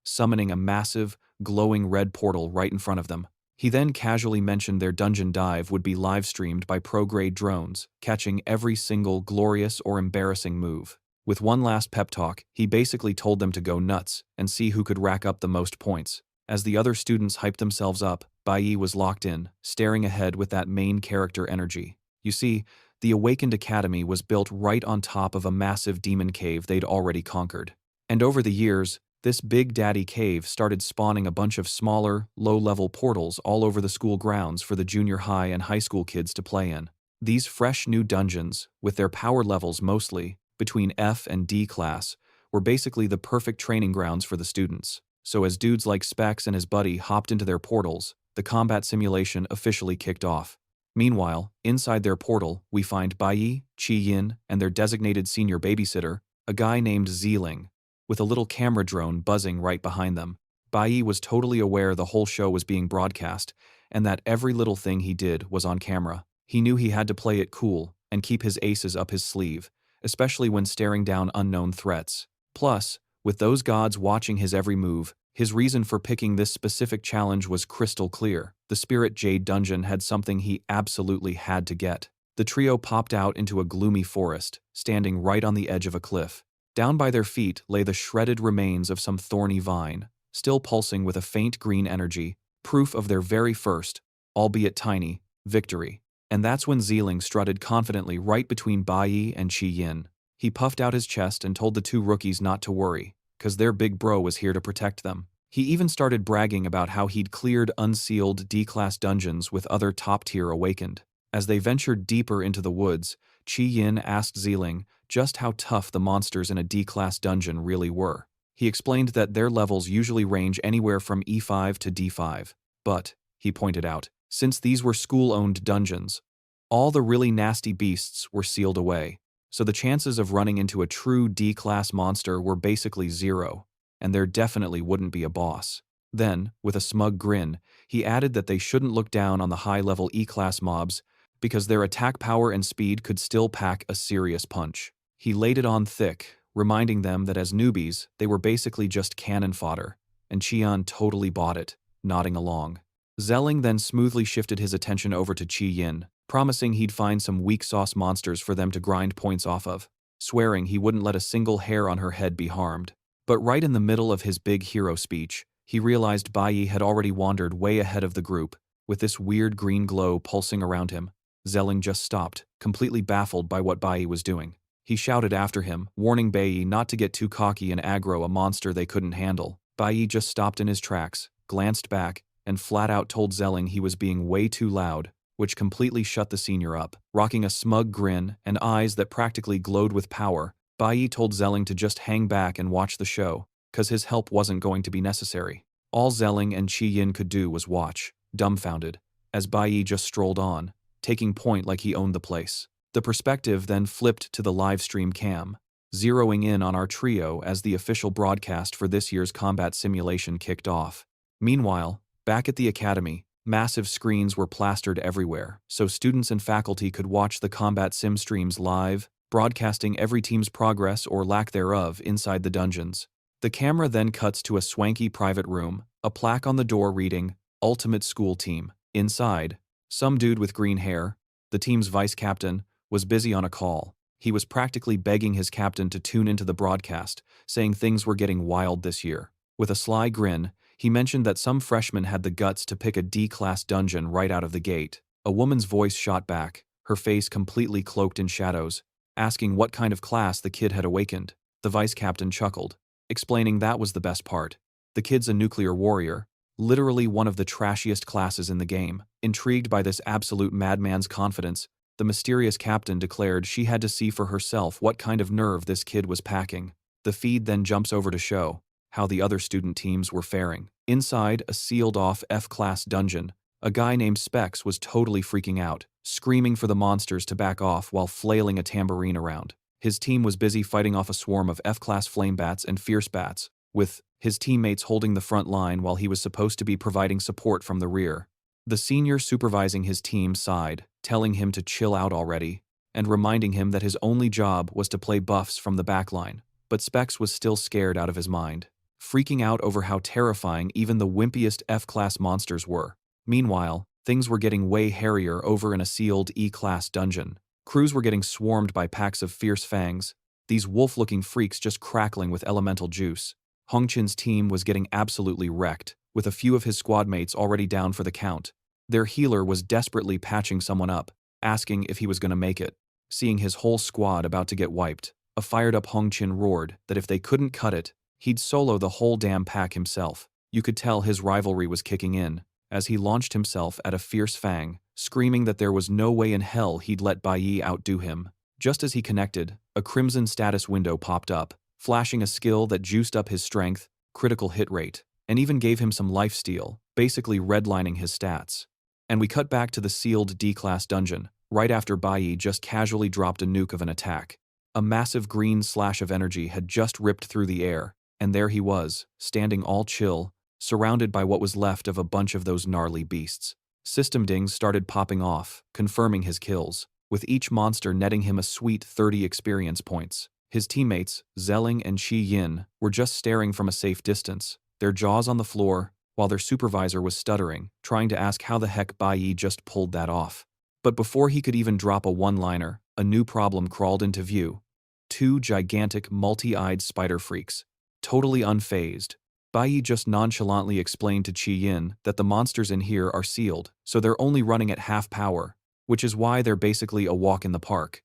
S1: summoning a massive, glowing red portal right in front of them. He then casually mentioned their dungeon dive would be live-streamed by pro-grade drones, catching every single glorious or embarrassing move. With one last pep talk, he basically told them to go nuts and see who could rack up the most points. As the other students hyped themselves up, Bayi was locked in, staring ahead with that main character energy. You see, the Awakened Academy was built right on top of a massive demon cave they'd already conquered. And over the years, this Big Daddy cave started spawning a bunch of smaller, low-level portals all over the school grounds for the junior high and high school kids to play in. These fresh new dungeons, with their power levels mostly between F and D class, were basically the perfect training grounds for the students. So as dudes like Specs and his buddy hopped into their portals, the combat simulation officially kicked off. Meanwhile, inside their portal, we find Bayi, Chi Yin, and their designated senior babysitter, a guy named Zeeling, with a little camera drone buzzing right behind them. Bayi was totally aware the whole show was being broadcast, and that every little thing he did was on camera. He knew he had to play it cool and keep his aces up his sleeve, especially when staring down unknown threats. Plus, with those gods watching his every move, his reason for picking this specific challenge was crystal clear. The Spirit Jade dungeon had something he absolutely had to get. The trio popped out into a gloomy forest, standing right on the edge of a cliff. Down by their feet lay the shredded remains of some thorny vine, still pulsing with a faint green energy, proof of their very first, albeit tiny, victory. And that's when Zeeling strutted confidently right between Bayi and Chi Yin. He puffed out his chest and told the 2 rookies not to worry, cause their big bro was here to protect them. He even started bragging about how he'd cleared unsealed D-class dungeons with other top-tier Awakened. As they ventured deeper into the woods, Chi Yin asked Zeeling just how tough the monsters in a D-class dungeon really were. He explained that their levels usually range anywhere from E5 to D5, but, he pointed out, since these were school-owned dungeons, all the really nasty beasts were sealed away, so the chances of running into a true D-class monster were basically zero, and there definitely wouldn't be a boss. Then, with a smug grin, he added that they shouldn't look down on the high-level E-class mobs because their attack power and speed could still pack a serious punch. He laid it on thick, reminding them that as newbies, they were basically just cannon fodder, and Qian totally bought it, nodding along. Zeeling then smoothly shifted his attention over to Chi Yin, promising he'd find some weak sauce monsters for them to grind points off of, swearing he wouldn't let a single hair on her head be harmed. But right in the middle of his big hero speech, he realized Bayi had already wandered way ahead of the group, with this weird green glow pulsing around him. Zeeling just stopped, completely baffled by what Bayi was doing. He shouted after him, warning Bayi not to get too cocky and aggro a monster they couldn't handle. Bayi just stopped in his tracks, glanced back, and flat out told Zeeling he was being way too loud, which completely shut the senior up. Rocking a smug grin and eyes that practically glowed with power, Bayi told Zelling to just hang back and watch the show, cause his help wasn't going to be necessary. All Zelling and Qi Yin could do was watch, dumbfounded, as Bayi just strolled on, taking point like he owned the place. The perspective then flipped to the live stream cam, zeroing in on our trio as the official broadcast for this year's combat simulation kicked off. Meanwhile, back at the academy, massive screens were plastered everywhere, so students and faculty could watch the combat sim streams live, broadcasting every team's progress or lack thereof inside the dungeons. The camera then cuts to a swanky private room, a plaque on the door reading, Ultimate School Team. Inside, some dude with green hair, the team's vice captain, was busy on a call. He was practically begging his captain to tune into the broadcast, saying things were getting wild this year. With a sly grin, he mentioned that some freshmen had the guts to pick a D-class dungeon right out of the gate. A woman's voice shot back, her face completely cloaked in shadows, asking what kind of class the kid had awakened. The vice captain chuckled, explaining that was the best part. The kid's a nuclear warrior, literally one of the trashiest classes in the game. Intrigued by this absolute madman's confidence, the mysterious captain declared she had to see for herself what kind of nerve this kid was packing. The feed then jumps over to show how the other student teams were faring. Inside a sealed-off F-class dungeon, a guy named Specs was totally freaking out, screaming for the monsters to back off while flailing a tambourine around. His team was busy fighting off a swarm of F-class flame bats and fierce bats, with his teammates holding the front line while he was supposed to be providing support from the rear. The senior supervising his team sighed, telling him to chill out already, and reminding him that his only job was to play buffs from the backline. But Specs was still scared out of his mind, freaking out over how terrifying even the wimpiest F-class monsters were. Meanwhile, things were getting way hairier over in a sealed E-class dungeon. Crews were getting swarmed by packs of fierce fangs, these wolf-looking freaks just crackling with elemental juice. Hongqin's team was getting absolutely wrecked, with a few of his squad mates already down for the count. Their healer was desperately patching someone up, asking if he was going to make it. Seeing his whole squad about to get wiped, a fired-up Hongqin roared that if they couldn't cut it, he'd solo the whole damn pack himself. You could tell his rivalry was kicking in, as he launched himself at a fierce fang, screaming that there was no way in hell he'd let Bayi outdo him. Just as he connected, a crimson status window popped up, flashing a skill that juiced up his strength, critical hit rate, and even gave him some lifesteal, basically redlining his stats. And we cut back to the sealed D-class dungeon, right after Bayi just casually dropped a nuke of an attack. A massive green slash of energy had just ripped through the air, and there he was, standing all chill, surrounded by what was left of a bunch of those gnarly beasts. System dings started popping off, confirming his kills, with each monster netting him a sweet 30 experience points. His teammates, Zelling and Qi Yin, were just staring from a safe distance, their jaws on the floor, while their supervisor was stuttering, trying to ask how the heck Bayi just pulled that off. But before he could even drop a one-liner, a new problem crawled into view. Two gigantic, multi-eyed spider freaks. Totally unfazed, Bayi just nonchalantly explained to Qi Yin that the monsters in here are sealed, so they're only running at half power, which is why they're basically a walk in the park.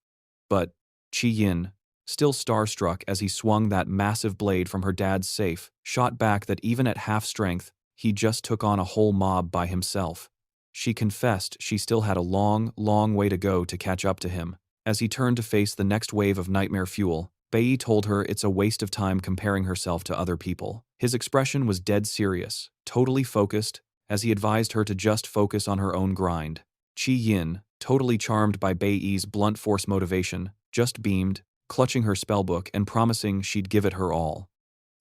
S1: But Qi Yin, still starstruck as he swung that massive blade from her dad's safe, shot back that even at half strength, he just took on a whole mob by himself. She confessed she still had a long, long way to go to catch up to him. As he turned to face the next wave of nightmare fuel, Bayi told her it's a waste of time comparing herself to other people. His expression was dead serious, totally focused, as he advised her to just focus on her own grind. Qi Yin, totally charmed by Bayi's blunt force motivation, just beamed, clutching her spellbook and promising she'd give it her all.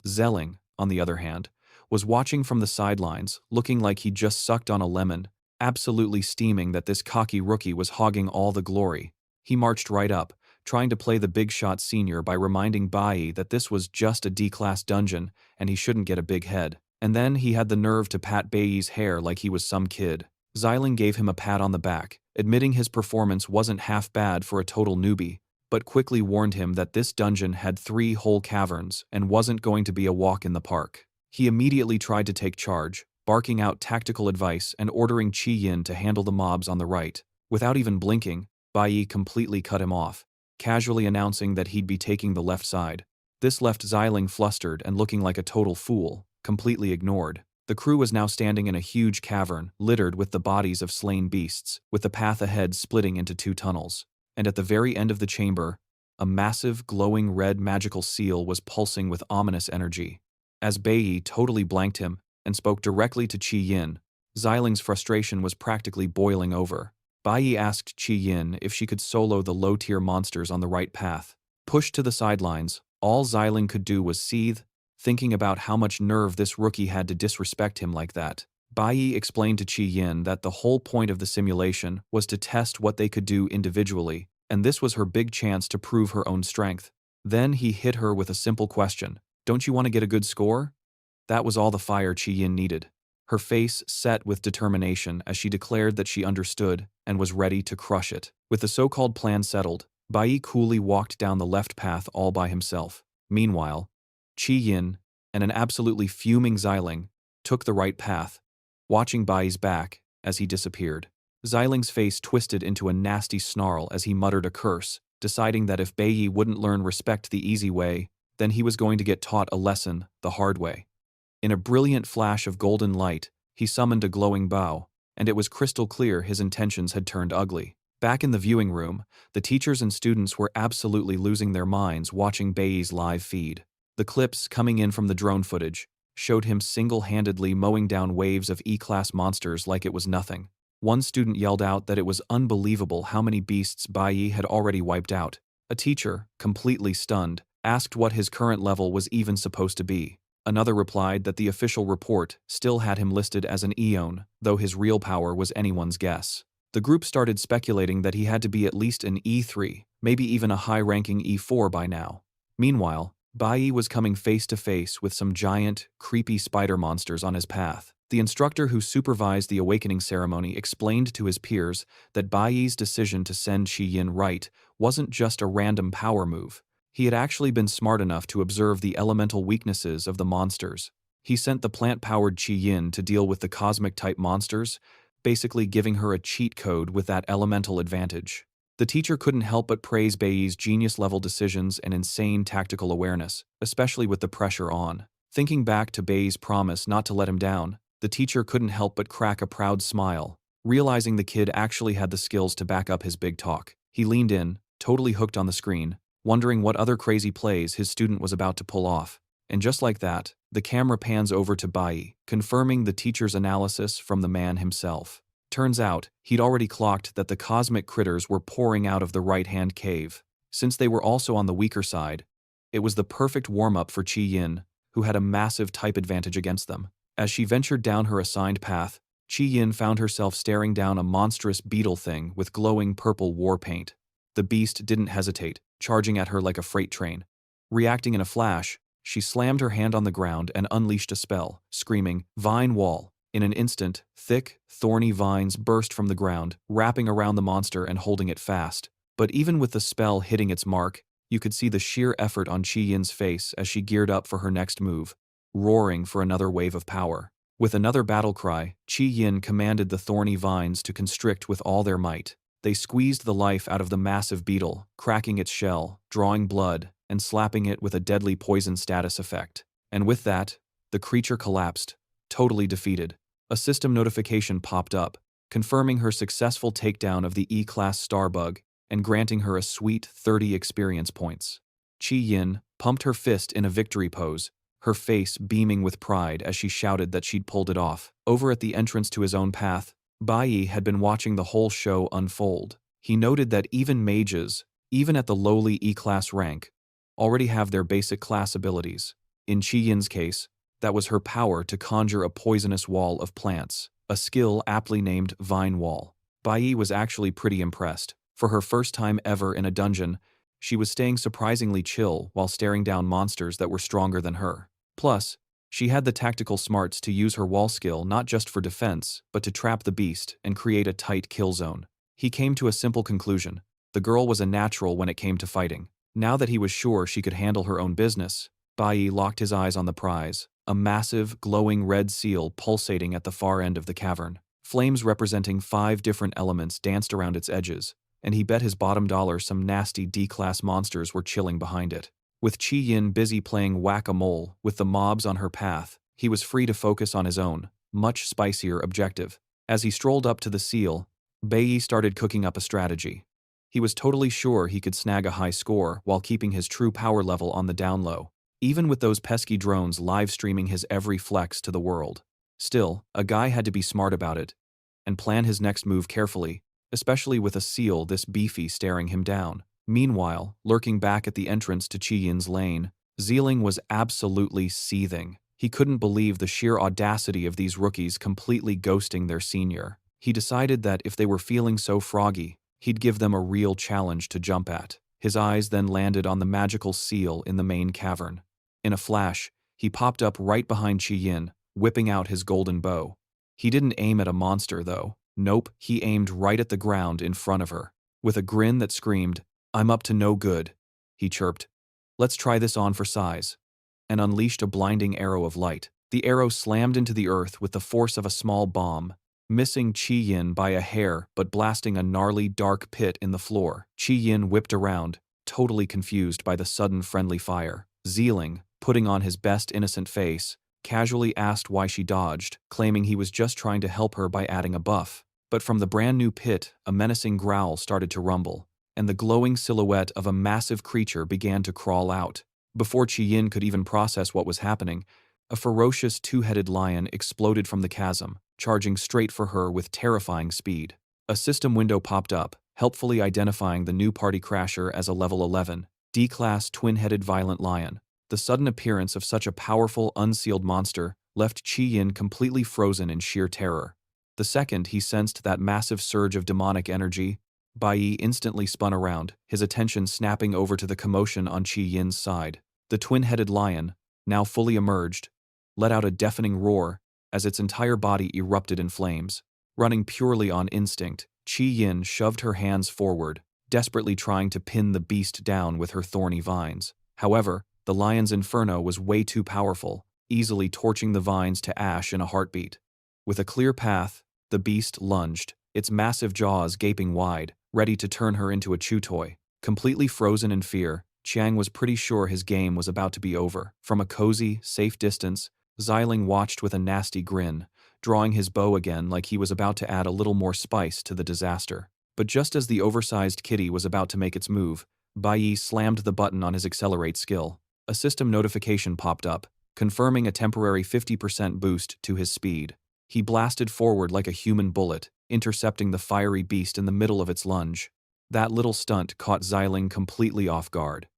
S1: Zelling, on the other hand, was watching from the sidelines, looking like he'd just sucked on a lemon, absolutely steaming that this cocky rookie was hogging all the glory. He marched right up, trying to play the big shot senior by reminding Bayi that this was just a D-class dungeon and he shouldn't get a big head. And then he had the nerve to pat Bayi's hair like he was some kid. Xiling gave him a pat on the back, admitting his performance wasn't half bad for a total newbie, but quickly warned him that this dungeon had 3 whole caverns and wasn't going to be a walk in the park. He immediately tried to take charge, barking out tactical advice and ordering Qi Yin to handle the mobs on the right. Without even blinking, Bayi completely cut him off, casually announcing that he'd be taking the left side. This left Xiling flustered and looking like a total fool, completely ignored. The crew was now standing in a huge cavern, littered with the bodies of slain beasts, with the path ahead splitting into two tunnels. And at the very end of the chamber, a massive, glowing red magical seal was pulsing with ominous energy. As Bayi totally blanked him and spoke directly to Qi Yin, Xiling's frustration was practically boiling over. Bayi asked Qi Yin if she could solo the low-tier monsters on the right path. Pushed to the sidelines, all Xiling could do was seethe, thinking about how much nerve this rookie had to disrespect him like that. Bayi explained to Qi Yin that the whole point of the simulation was to test what they could do individually, and this was her big chance to prove her own strength. Then he hit her with a simple question. Don't you want to get a good score? That was all the fire Qi Yin needed. Her face set with determination as she declared that she understood and was ready to crush it. With the so-called plan settled, Bayi coolly walked down the left path all by himself. Meanwhile, Qi Yin and an absolutely fuming Xiling took the right path, watching Bai's back as he disappeared. Xiling's face twisted into a nasty snarl as he muttered a curse, deciding that if Bayi wouldn't learn respect the easy way, then he was going to get taught a lesson the hard way. In a brilliant flash of golden light, he summoned a glowing bow, and it was crystal clear his intentions had turned ugly. Back in the viewing room, the teachers and students were absolutely losing their minds watching Bayi's live feed. The clips coming in from the drone footage showed him single-handedly mowing down waves of E-class monsters like it was nothing. One student yelled out that it was unbelievable how many beasts Bayi had already wiped out. A teacher, completely stunned, asked what his current level was even supposed to be. Another replied that the official report still had him listed as an Eon, though his real power was anyone's guess. The group started speculating that he had to be at least an E3, maybe even a high-ranking E4 by now. Meanwhile, Bayi was coming face to face with some giant, creepy spider monsters on his path. The instructor who supervised the awakening ceremony explained to his peers that Bayi's decision to send Qi Yin right wasn't just a random power move. He had actually been smart enough to observe the elemental weaknesses of the monsters. He sent the plant-powered Qi Yin to deal with the cosmic-type monsters, basically giving her a cheat code with that elemental advantage. The teacher couldn't help but praise Bayi's genius-level decisions and insane tactical awareness, especially with the pressure on. Thinking back to Bayi's promise not to let him down, the teacher couldn't help but crack a proud smile, realizing the kid actually had the skills to back up his big talk. He leaned in, totally hooked on the screen, wondering what other crazy plays his student was about to pull off. And just like that, the camera pans over to Bayi, confirming the teacher's analysis from the man himself. Turns out, he'd already clocked that the cosmic critters were pouring out of the right-hand cave. Since they were also on the weaker side, it was the perfect warm-up for Qi Yin, who had a massive type advantage against them. As she ventured down her assigned path, Qi Yin found herself staring down a monstrous beetle thing with glowing purple war paint. The beast didn't hesitate, charging at her like a freight train. Reacting in a flash, she slammed her hand on the ground and unleashed a spell, screaming, "Vine Wall." In an instant, thick, thorny vines burst from the ground, wrapping around the monster and holding it fast. But even with the spell hitting its mark, you could see the sheer effort on Qi Yin's face as she geared up for her next move, roaring for another wave of power. With another battle cry, Qi Yin commanded the thorny vines to constrict with all their might. They squeezed the life out of the massive beetle, cracking its shell, drawing blood, and slapping it with a deadly poison status effect. And with that, the creature collapsed, totally defeated. A system notification popped up, confirming her successful takedown of the E-class starbug and granting her a sweet 30 experience points. Qi Yin pumped her fist in a victory pose, her face beaming with pride as she shouted that she'd pulled it off. Over at the entrance to his own path, Bayi had been watching the whole show unfold. He noted that even mages, even at the lowly E-class rank, already have their basic class abilities. In Qi Yin's case, that was her power to conjure a poisonous wall of plants, a skill aptly named Vine Wall. Bayi was actually pretty impressed. For her first time ever in a dungeon, she was staying surprisingly chill while staring down monsters that were stronger than her. Plus, she had the tactical smarts to use her wall skill not just for defense, but to trap the beast and create a tight kill zone. He came to a simple conclusion. The girl was a natural when it came to fighting. Now that he was sure she could handle her own business, Bayi locked his eyes on the prize, a massive, glowing red seal pulsating at the far end of the cavern. Flames representing 5 different elements danced around its edges, and he bet his bottom dollar some nasty D-class monsters were chilling behind it. With Qi Yin busy playing whack-a-mole with the mobs on her path, he was free to focus on his own, much spicier objective. As he strolled up to the seal, Bayi started cooking up a strategy. He was totally sure he could snag a high score while keeping his true power level on the down low, even with those pesky drones live streaming his every flex to the world. Still, a guy had to be smart about it and plan his next move carefully, especially with a seal this beefy staring him down. Meanwhile, lurking back at the entrance to Qi Yin's lane, Xialing was absolutely seething. He couldn't believe the sheer audacity of these rookies completely ghosting their senior. He decided that if they were feeling so froggy, he'd give them a real challenge to jump at. His eyes then landed on the magical seal in the main cavern. In a flash, he popped up right behind Qi Yin, whipping out his golden bow. He didn't aim at a monster, though. Nope, he aimed right at the ground in front of her. With a grin that screamed, "I'm up to no good," he chirped. "Let's try this on for size," and unleashed a blinding arrow of light. The arrow slammed into the earth with the force of a small bomb, missing Qi Yin by a hair but blasting a gnarly dark pit in the floor. Qi Yin whipped around, totally confused by the sudden friendly fire. Xialing, putting on his best innocent face, casually asked why she dodged, claiming he was just trying to help her by adding a buff. But from the brand new pit, a menacing growl started to rumble, and the glowing silhouette of a massive creature began to crawl out. Before Qi Yin could even process what was happening, a ferocious two-headed lion exploded from the chasm, charging straight for her with terrifying speed. A system window popped up, helpfully identifying the new party crasher as a level 11, D-class twin-headed violent lion. The sudden appearance of such a powerful, unsealed monster left Qi Yin completely frozen in sheer terror. The second he sensed that massive surge of demonic energy, Bayi instantly spun around, his attention snapping over to the commotion on Qi Yin's side. The twin-headed lion, now fully emerged, let out a deafening roar as its entire body erupted in flames. Running purely on instinct, Qi Yin shoved her hands forward, desperately trying to pin the beast down with her thorny vines. However, the lion's inferno was way too powerful, easily torching the vines to ash in a heartbeat. With a clear path, the beast lunged, its massive jaws gaping wide, ready to turn her into a chew toy. Completely frozen in fear, Chiang was pretty sure his game was about to be over. From a cozy, safe distance, Xialing watched with a nasty grin, drawing his bow again like he was about to add a little more spice to the disaster. But just as the oversized kitty was about to make its move, Bayi slammed the button on his accelerate skill. A system notification popped up, confirming a temporary 50% boost to his speed. He blasted forward like a human bullet, intercepting the fiery beast in the middle of its lunge. That little stunt caught Xialing completely off guard.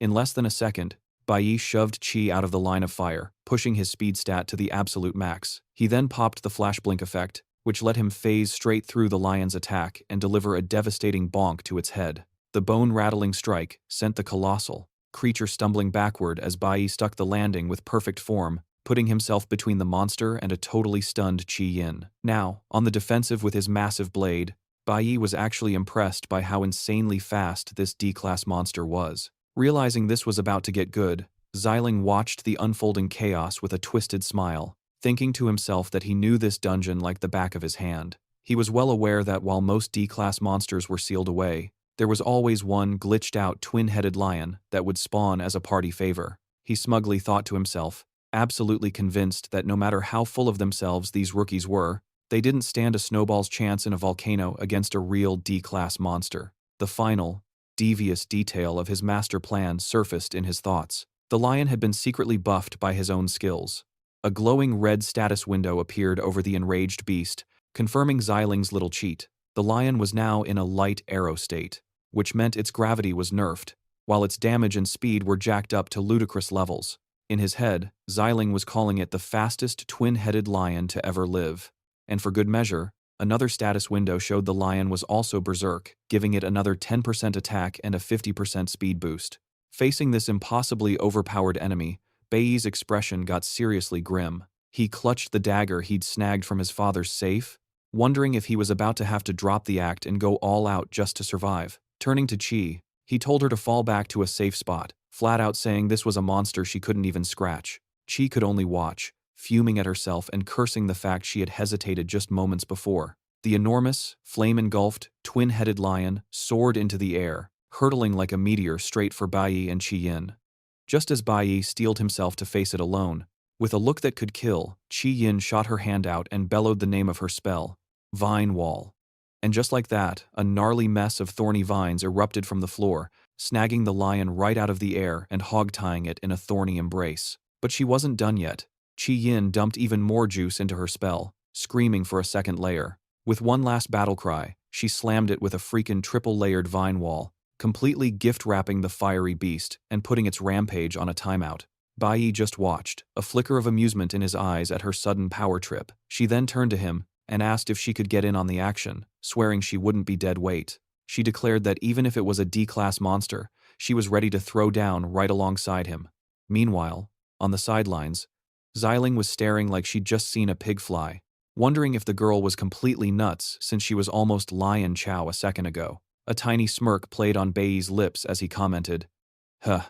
S1: In less than a second, Bayi shoved Qi out of the line of fire, pushing his speed stat to the absolute max. He then popped the flash blink effect, which let him phase straight through the lion's attack and deliver a devastating bonk to its head. The bone-rattling strike sent the colossal creature stumbling backward as Bayi stuck the landing with perfect form, putting himself between the monster and a totally stunned Qi Yin. Now, on the defensive with his massive blade, Bayi was actually impressed by how insanely fast this D-class monster was. Realizing this was about to get good, Xialing watched the unfolding chaos with a twisted smile, thinking to himself that he knew this dungeon like the back of his hand. He was well aware that while most D-class monsters were sealed away, there was always one glitched-out twin-headed lion that would spawn as a party favor. He smugly thought to himself, absolutely convinced that no matter how full of themselves these rookies were, they didn't stand a snowball's chance in a volcano against a real D-class monster. The final, devious detail of his master plan surfaced in his thoughts. The lion had been secretly buffed by his own skills. A glowing red status window appeared over the enraged beast, confirming Xialing's little cheat. The lion was now in a light arrow state, which meant its gravity was nerfed, while its damage and speed were jacked up to ludicrous levels. In his head, Xialing was calling it the fastest twin-headed lion to ever live. And for good measure, another status window showed the lion was also berserk, giving it another 10% attack and a 50% speed boost. Facing this impossibly overpowered enemy, Bayi's expression got seriously grim. He clutched the dagger he'd snagged from his father's safe, wondering if he was about to have to drop the act and go all out just to survive. Turning to Qi, he told her to fall back to a safe spot, flat out saying this was a monster she couldn't even scratch. Qi could only watch, fuming at herself and cursing the fact she had hesitated just moments before. The enormous, flame-engulfed, twin-headed lion soared into the air, hurtling like a meteor straight for Bayi and Qi Yin. Just as Bayi steeled himself to face it alone, With a look that could kill, Qi Yin shot her hand out and bellowed the name of her spell, Vine Wall. And just like that, a gnarly mess of thorny vines erupted from the floor, snagging the lion right out of the air and hog-tying it in a thorny embrace. But she wasn't done yet. Qi Yin dumped even more juice into her spell, screaming for a second layer. With one last battle cry, she slammed it with a freaking triple-layered vine wall, completely gift-wrapping the fiery beast and putting its rampage on a timeout. Bayi just watched, a flicker of amusement in his eyes at her sudden power trip. She then turned to him and asked if she could get in on the action, swearing she wouldn't be dead weight. She declared that even if it was a D-class monster, she was ready to throw down right alongside him. Meanwhile, on the sidelines, Xiling was staring like she'd just seen a pig fly, wondering if the girl was completely nuts since she was almost lion chow a second ago. A tiny smirk played on Bayi's lips as he commented, "Huh,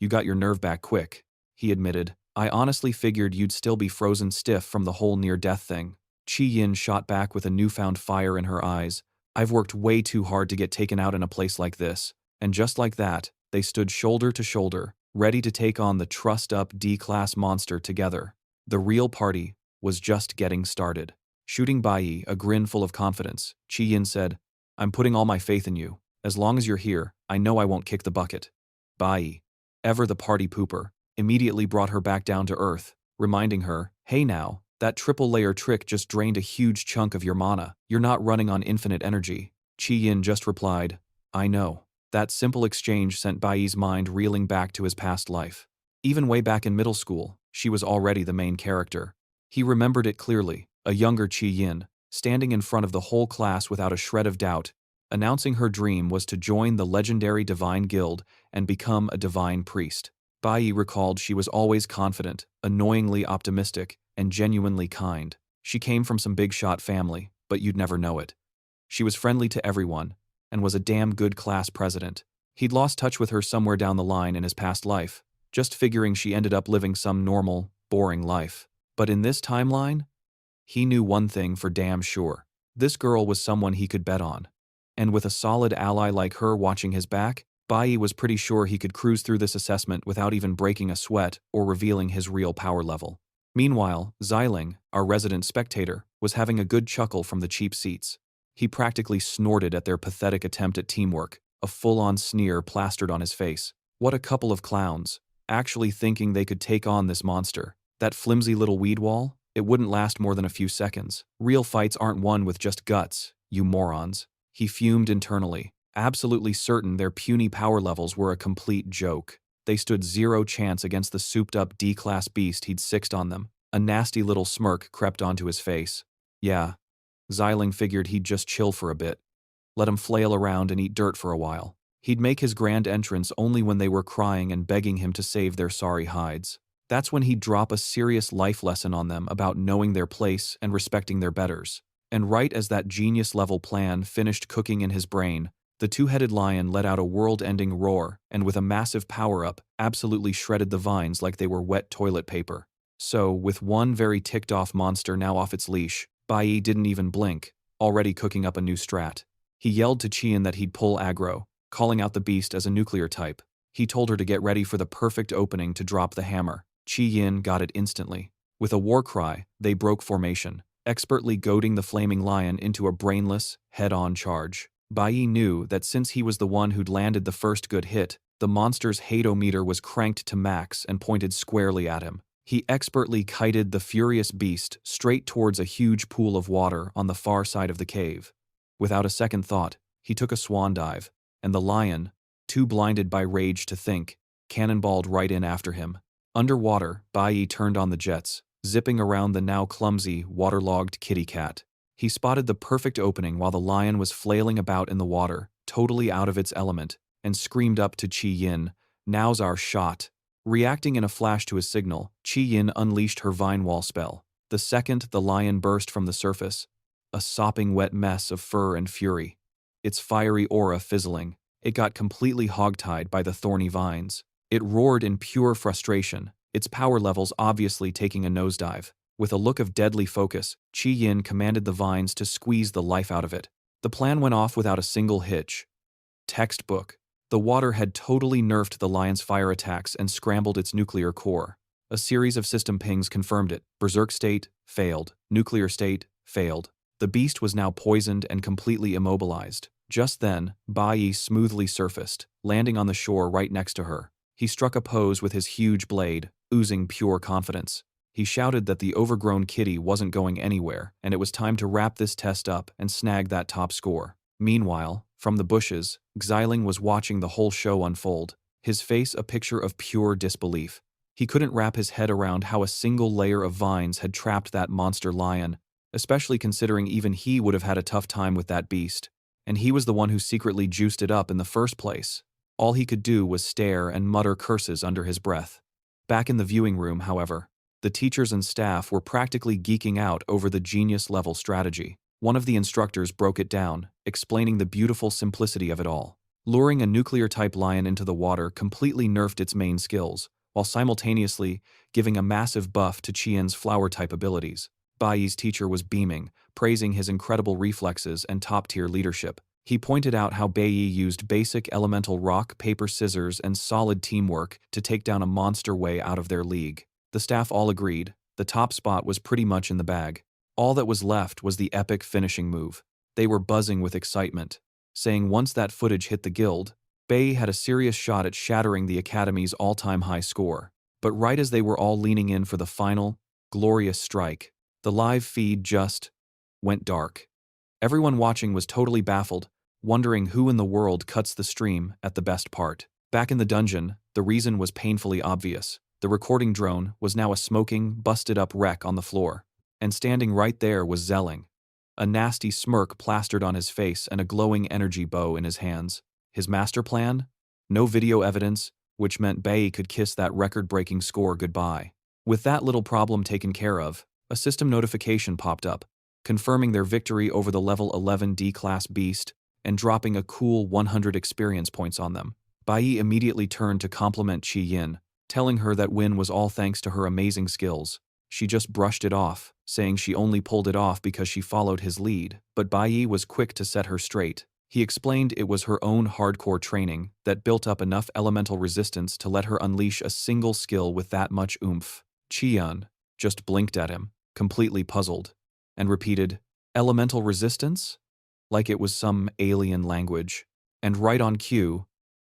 S1: you got your nerve back quick," he admitted. "I honestly figured you'd still be frozen stiff from the whole near-death thing." Qi Yin shot back with a newfound fire in her eyes. "I've worked way too hard to get taken out in a place like this." And just like that, they stood shoulder to shoulder, ready to take on the trussed-up D-class monster together. The real party was just getting started. Shooting Bayi a grin full of confidence, Qi Yin said, "I'm putting all my faith in you. As long as you're here, I know I won't kick the bucket." Bayi, ever the party pooper, immediately brought her back down to earth, reminding her, "Hey now, that triple-layer trick just drained a huge chunk of your mana. You're not running on infinite energy." Qi Yin just replied, "I know." That simple exchange sent Bayi's mind reeling back to his past life. Even way back in middle school, she was already the main character. He remembered it clearly, a younger Qi Yin, standing in front of the whole class without a shred of doubt, announcing her dream was to join the legendary Divine Guild and become a divine priest. Bayi recalled she was always confident, annoyingly optimistic, and genuinely kind. She came from some big-shot family, but you'd never know it. She was friendly to everyone, and was a damn good class president. He'd lost touch with her somewhere down the line in his past life, just figuring she ended up living some normal, boring life. But in this timeline, he knew one thing for damn sure. This girl was someone he could bet on. And with a solid ally like her watching his back, Bayi was pretty sure he could cruise through this assessment without even breaking a sweat or revealing his real power level. Meanwhile, Xiling, our resident spectator, was having a good chuckle from the cheap seats. He practically snorted at their pathetic attempt at teamwork, a full-on sneer plastered on his face. What a couple of clowns, actually thinking they could take on this monster. That flimsy little weed wall? It wouldn't last more than a few seconds. Real fights aren't won with just guts, you morons. He fumed internally, absolutely certain their puny power levels were a complete joke. They stood zero chance against the souped-up D-class beast he'd sixed on them. A nasty little smirk crept onto his face. Yeah, Xiling figured he'd just chill for a bit, let him flail around and eat dirt for a while. He'd make his grand entrance only when they were crying and begging him to save their sorry hides. That's when he'd drop a serious life lesson on them about knowing their place and respecting their betters. And right as that genius-level plan finished cooking in his brain, the two-headed lion let out a world-ending roar and with a massive power-up, absolutely shredded the vines like they were wet toilet paper. So, with one very ticked-off monster now off its leash, Bayi didn't even blink, already cooking up a new strat. He yelled to Qian that he'd pull aggro, calling out the beast as a nuclear type. He told her to get ready for the perfect opening to drop the hammer. Qi Yin got it instantly. With a war cry, they broke formation, expertly goading the flaming lion into a brainless, head-on charge. Bayi knew that since he was the one who'd landed the first good hit, the monster's hate-o-meter was cranked to max and pointed squarely at him. He expertly kited the furious beast straight towards a huge pool of water on the far side of the cave. Without a second thought, he took a swan dive, and the lion, too blinded by rage to think, cannonballed right in after him. Underwater, Bayi turned on the jets, zipping around the now clumsy, waterlogged kitty cat. He spotted the perfect opening while the lion was flailing about in the water, totally out of its element, and screamed up to Qi Yin, "Now's our shot." Reacting in a flash to his signal, Qi Yin unleashed her vine wall spell. The second the lion burst from the surface, a sopping wet mess of fur and fury. Its fiery aura fizzling, it got completely hogtied by the thorny vines. It roared in pure frustration, its power levels obviously taking a nosedive. With a look of deadly focus, Qi Yin commanded the vines to squeeze the life out of it. The plan went off without a single hitch. Textbook. The water had totally nerfed the lion's fire attacks and scrambled its nuclear core. A series of system pings confirmed it. Berserk state, failed. Nuclear state, failed. The beast was now poisoned and completely immobilized. Just then, Bayi smoothly surfaced, landing on the shore right next to her. He struck a pose with his huge blade, oozing pure confidence. He shouted that the overgrown kitty wasn't going anywhere, and it was time to wrap this test up and snag that top score. Meanwhile, from the bushes, Xiling was watching the whole show unfold, his face a picture of pure disbelief. He couldn't wrap his head around how a single layer of vines had trapped that monster lion, especially considering even he would have had a tough time with that beast. And he was the one who secretly juiced it up in the first place. All he could do was stare and mutter curses under his breath. Back in the viewing room, however, the teachers and staff were practically geeking out over the genius-level strategy. One of the instructors broke it down, explaining the beautiful simplicity of it all. Luring a nuclear-type lion into the water completely nerfed its main skills, while simultaneously giving a massive buff to Qian's flower-type abilities. Bayi's teacher was beaming, praising his incredible reflexes and top-tier leadership. He pointed out how Bayi used basic elemental rock, paper, scissors, and solid teamwork to take down a monster way out of their league. The staff all agreed, the top spot was pretty much in the bag. All that was left was the epic finishing move. They were buzzing with excitement, saying once that footage hit the guild, Bayi had a serious shot at shattering the Academy's all-time high score. But right as they were all leaning in for the final, glorious strike, the live feed just went dark. Everyone watching was totally baffled, wondering who in the world cuts the stream at the best part. Back in the dungeon, the reason was painfully obvious. The recording drone was now a smoking, busted-up wreck on the floor, and standing right there was Xiling, a nasty smirk plastered on his face and a glowing energy bow in his hands. His master plan? No video evidence, which meant Bayi could kiss that record-breaking score goodbye. With that little problem taken care of, a system notification popped up, confirming their victory over the level 11 D-class beast and dropping a cool 100 experience points on them. Bayi immediately turned to compliment Qi Yin, telling her that win was all thanks to her amazing skills. She just brushed it off, saying she only pulled it off because she followed his lead, but Bayi was quick to set her straight. He explained it was her own hardcore training that built up enough elemental resistance to let her unleash a single skill with that much oomph. Qian just blinked at him, completely puzzled, and repeated, "Elemental resistance?" Like it was some alien language. And right on cue,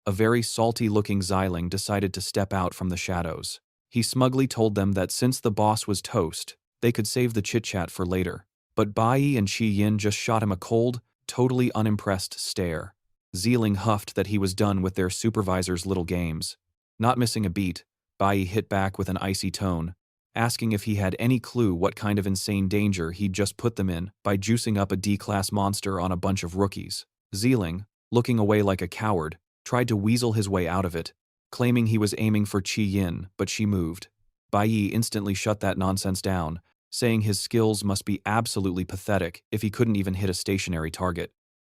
S1: a very salty-looking Xiling decided to step out from the shadows. He smugly told them that since the boss was toast, they could save the chit-chat for later. But Bayi and Qi Yin just shot him a cold, totally unimpressed stare. Xiling huffed that he was done with their supervisor's little games. Not missing a beat, Bayi hit back with an icy tone, asking if he had any clue what kind of insane danger he'd just put them in by juicing up a D-class monster on a bunch of rookies. Xiling, looking away like a coward, tried to weasel his way out of it, claiming he was aiming for Qi Yin, but she moved. Bayi instantly shut that nonsense down, saying his skills must be absolutely pathetic if he couldn't even hit a stationary target.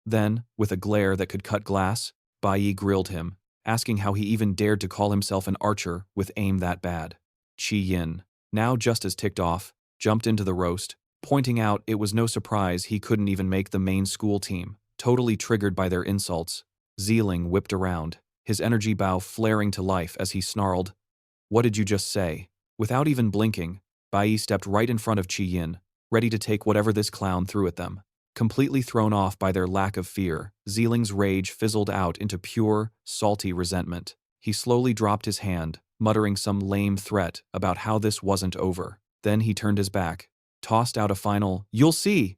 S1: Then, with a glare that could cut glass, Bayi grilled him, asking how he even dared to call himself an archer with aim that bad. Qi Yin, now just as ticked off, jumped into the roast, pointing out it was no surprise he couldn't even make the main school team. Totally triggered by their insults, Xiling whipped around, his energy bow flaring to life as he snarled, "What did you just say?" Without even blinking, Bayi stepped right in front of Qi Yin, ready to take whatever this clown threw at them. Completely thrown off by their lack of fear, Xiling's rage fizzled out into pure, salty resentment. He slowly dropped his hand, muttering some lame threat about how this wasn't over. Then he turned his back, tossed out a final, "You'll see!"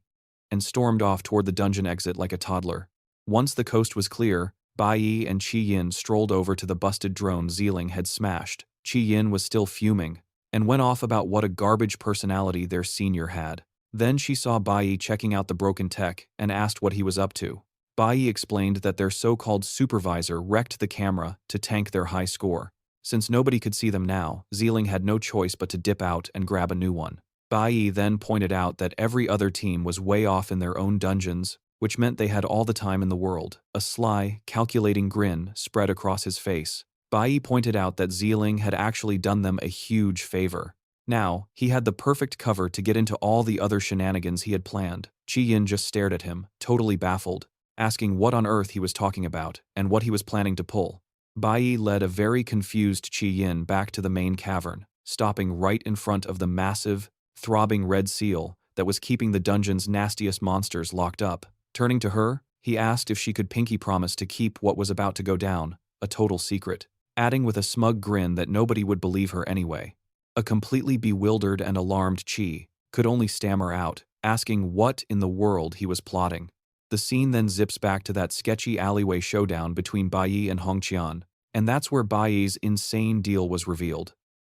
S1: and stormed off toward the dungeon exit like a toddler. Once the coast was clear, Bayi and Qi Yin strolled over to the busted drone Xiling had smashed. Qi Yin was still fuming, and went off about what a garbage personality their senior had. Then she saw Bayi checking out the broken tech and asked what he was up to. Bayi explained that their so-called supervisor wrecked the camera to tank their high score. Since nobody could see them now, Xiling had no choice but to dip out and grab a new one. Bayi then pointed out that every other team was way off in their own dungeons, which meant they had all the time in the world. A sly, calculating grin spread across his face. Bayi pointed out that Xiling had actually done them a huge favor. Now, he had the perfect cover to get into all the other shenanigans he had planned. Qi Yin just stared at him, totally baffled, asking what on earth he was talking about and what he was planning to pull. Bayi led a very confused Qi Yin back to the main cavern. stopping right in front of the massive, throbbing red seal that was keeping the dungeon's nastiest monsters locked up. Turning to her, he asked if she could pinky promise to keep what was about to go down, a total secret, adding with a smug grin that nobody would believe her anyway. A completely bewildered and alarmed Chi could only stammer out, asking what in the world he was plotting. The scene then zips back to that sketchy alleyway showdown between Bayi and Hongqian, and that's where Bayi's insane deal was revealed.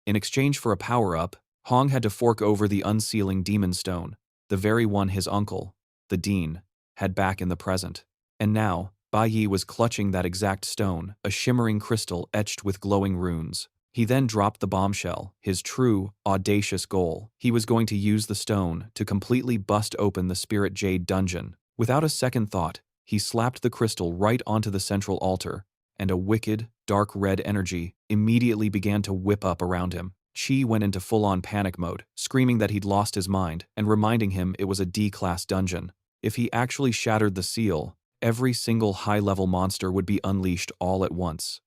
S1: In exchange for a power-up, Hong had to fork over the unsealing demon stone, the very one his uncle, the Dean, had back in the present. And now, Bayi was clutching that exact stone, a shimmering crystal etched with glowing runes. He then dropped the bombshell, his true, audacious goal. He was going to use the stone to completely bust open the Spirit Jade dungeon. Without a second thought, he slapped the crystal right onto the central altar, and a wicked, dark red energy immediately began to whip up around him. Chi went into full-on panic mode, screaming that he'd lost his mind and reminding him it was a D-class dungeon. If he actually shattered the seal, every single high-level monster would be unleashed all at once.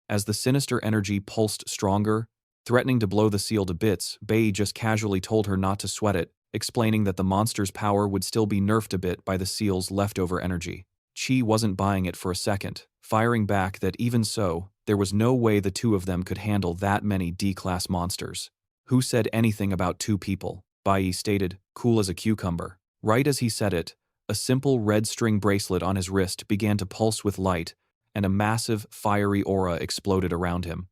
S1: As the sinister energy pulsed stronger, threatening to blow the seal to bits, Bayi just casually told her not to sweat it, explaining that the monster's power would still be nerfed a bit by the seal's leftover energy. Chi wasn't buying it for a second, firing back that even so, there was no way the two of them could handle that many D-class monsters. Who said anything about two people? Bayi stated, cool as a cucumber. Right as he said it, a simple red string bracelet on his wrist began to pulse with light, and a massive, fiery aura exploded around him.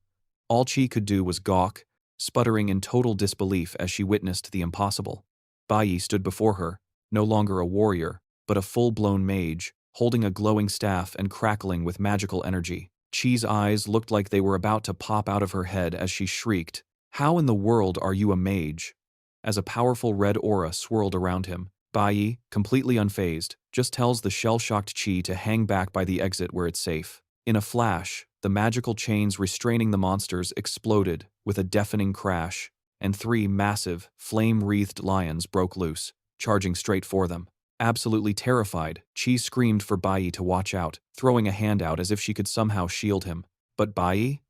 S1: All Chi could do was gawk, sputtering in total disbelief as she witnessed the impossible. Bayi stood before her, no longer a warrior, but a full-blown mage, holding a glowing staff and crackling with magical energy. Chi's eyes looked like they were about to pop out of her head as she shrieked, "How in the world are you a mage?" As a powerful red aura swirled around him, Bayi, completely unfazed, just tells the shell-shocked Chi to hang back by the exit where it's safe. In a flash, the magical chains restraining the monsters exploded with a deafening crash, and 3 massive, flame-wreathed lions broke loose, charging straight for them. Absolutely terrified, Chi screamed for Bayi to watch out, throwing a hand out as if she could somehow shield him. But Bayi?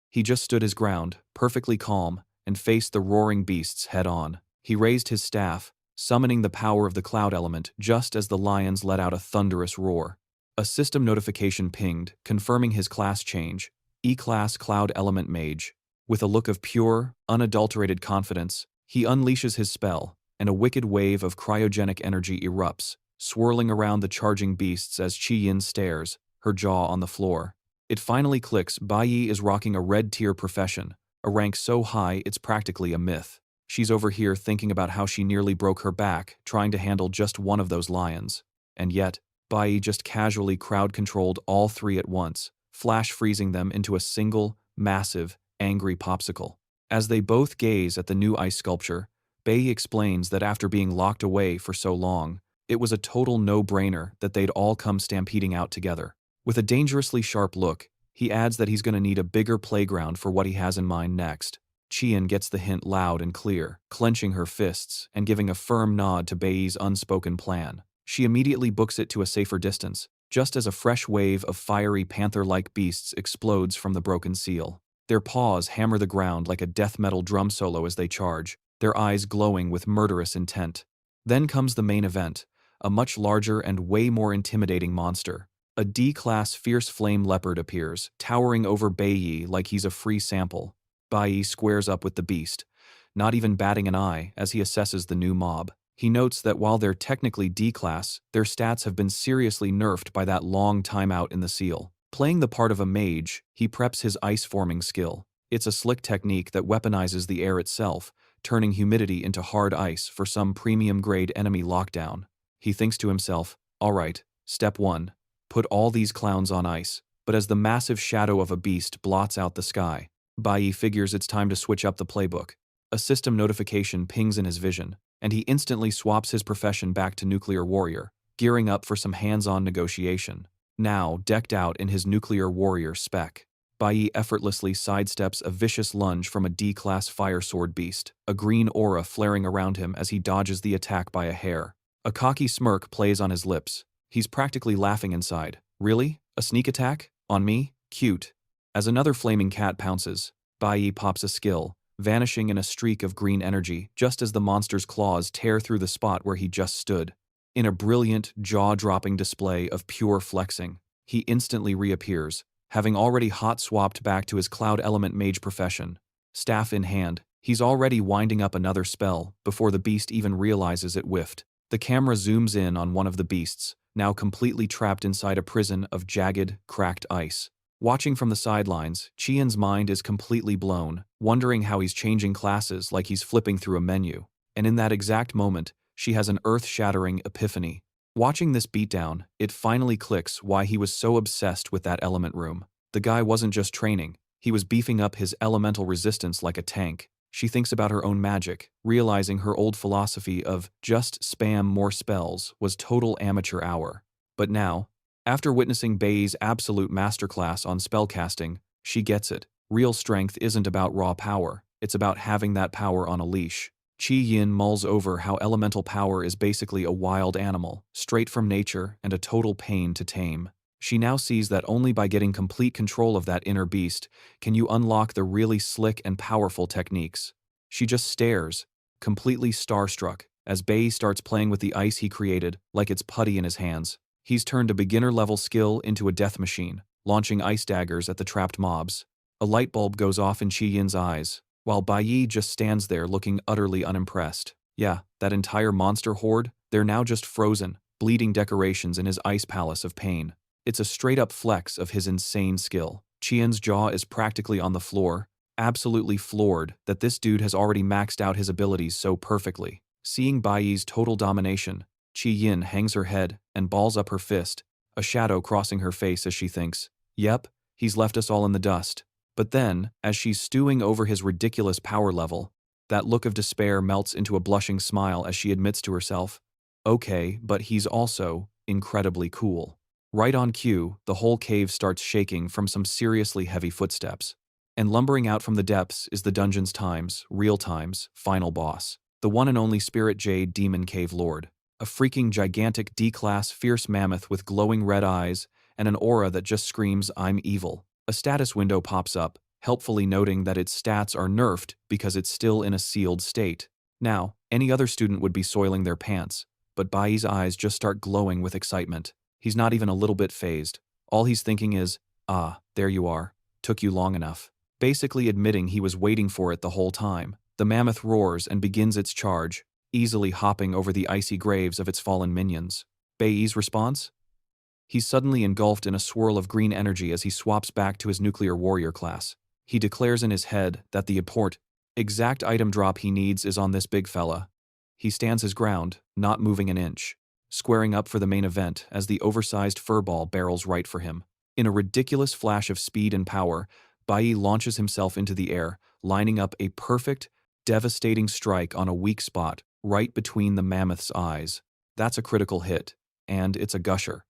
S1: He just stood his ground, perfectly calm, and faced the roaring beasts head-on. He raised his staff, summoning the power of the cloud element just as the lions let out a thunderous roar. A system notification pinged, confirming his class change, E-Class Cloud Element Mage. With a look of pure, unadulterated confidence, he unleashes his spell, and a wicked wave of cryogenic energy erupts, swirling around the charging beasts as Chi-Yin stares, her jaw on the floor. It finally clicks, Bayi is rocking a red-tier profession, a rank so high it's practically a myth. She's over here thinking about how she nearly broke her back trying to handle just one of those lions. And yet, Bayi just casually crowd-controlled all 3 at once, flash-freezing them into a single, massive, angry popsicle. As they both gaze at the new ice sculpture, Bayi explains that after being locked away for so long, it was a total no-brainer that they'd all come stampeding out together. With a dangerously sharp look, he adds that he's going to need a bigger playground for what he has in mind next. Qian gets the hint loud and clear, clenching her fists and giving a firm nod to Bayi's unspoken plan. She immediately books it to a safer distance, just as a fresh wave of fiery panther-like beasts explodes from the broken seal. Their paws hammer the ground like a death metal drum solo as they charge, their eyes glowing with murderous intent. Then comes the main event, a much larger and way more intimidating monster. A D-class fierce flame leopard appears, towering over Bayi like he's a free sample. Bayi squares up with the beast, not even batting an eye as he assesses the new mob. He notes that while they're technically D-class, their stats have been seriously nerfed by that long timeout in the seal. Playing the part of a mage, he preps his ice-forming skill. It's a slick technique that weaponizes the air itself, turning humidity into hard ice for some premium-grade enemy lockdown. He thinks to himself, alright, step 1, put all these clowns on ice. But as the massive shadow of a beast blots out the sky, Bayi figures it's time to switch up the playbook. A system notification pings in his vision, and he instantly swaps his profession back to nuclear warrior, gearing up for some hands-on negotiation. Now, decked out in his nuclear warrior spec, Bayi effortlessly sidesteps a vicious lunge from a D-class fire sword beast, a green aura flaring around him as he dodges the attack by a hair. A cocky smirk plays on his lips. He's practically laughing inside. Really? A sneak attack? On me? Cute. As another flaming cat pounces, Bayi pops a skill, vanishing in a streak of green energy just as the monster's claws tear through the spot where he just stood. In a brilliant, jaw-dropping display of pure flexing, he instantly reappears, having already hot-swapped back to his cloud element mage profession. Staff in hand, he's already winding up another spell before the beast even realizes it whiffed. The camera zooms in on one of the beasts, now completely trapped inside a prison of jagged, cracked ice. Watching from the sidelines, Qian's mind is completely blown, wondering how he's changing classes like he's flipping through a menu. And in that exact moment, she has an earth-shattering epiphany. Watching this beatdown, it finally clicks why he was so obsessed with that element room. The guy wasn't just training, he was beefing up his elemental resistance like a tank. She thinks about her own magic, realizing her old philosophy of just spam more spells was total amateur hour. But now, after witnessing Bayi's absolute masterclass on spellcasting, she gets it. Real strength isn't about raw power, it's about having that power on a leash. Qi Yin mulls over how elemental power is basically a wild animal, straight from nature and a total pain to tame. She now sees that only by getting complete control of that inner beast can you unlock the really slick and powerful techniques. She just stares, completely starstruck, as Bayi starts playing with the ice he created like it's putty in his hands. He's turned a beginner-level skill into a death machine, launching ice daggers at the trapped mobs. A light bulb goes off in Qi Yin's eyes, while Bayi just stands there looking utterly unimpressed. Yeah, that entire monster horde, they're now just frozen, bleeding decorations in his ice palace of pain. It's a straight-up flex of his insane skill. Qian's jaw is practically on the floor, absolutely floored that this dude has already maxed out his abilities so perfectly. Seeing Bayi's total domination, Qi Yin hangs her head and balls up her fist, a shadow crossing her face as she thinks, "Yep, he's left us all in the dust." But then, as she's stewing over his ridiculous power level, that look of despair melts into a blushing smile as she admits to herself, "Okay, but he's also incredibly cool." Right on cue, the whole cave starts shaking from some seriously heavy footsteps. And lumbering out from the depths is the dungeon's real times, final boss. The one and only Spirit Jade Demon Cave Lord. A freaking gigantic D-class fierce mammoth with glowing red eyes and an aura that just screams, "I'm evil." A status window pops up, helpfully noting that its stats are nerfed because it's still in a sealed state. Now, any other student would be soiling their pants, but Bayi's eyes just start glowing with excitement. He's not even a little bit phased. All he's thinking is, "Ah, there you are. Took you long enough." Basically admitting he was waiting for it the whole time. The mammoth roars and begins its charge, easily hopping over the icy graves of its fallen minions. Bayi's response? He's suddenly engulfed in a swirl of green energy as he swaps back to his nuclear warrior class. He declares in his head that the exact item drop he needs is on this big fella. He stands his ground, not moving an inch, squaring up for the main event as the oversized furball barrels right for him. In a ridiculous flash of speed and power, Bayi launches himself into the air, lining up a perfect, devastating strike on a weak spot right between the mammoth's eyes. That's a critical hit, and it's a gusher.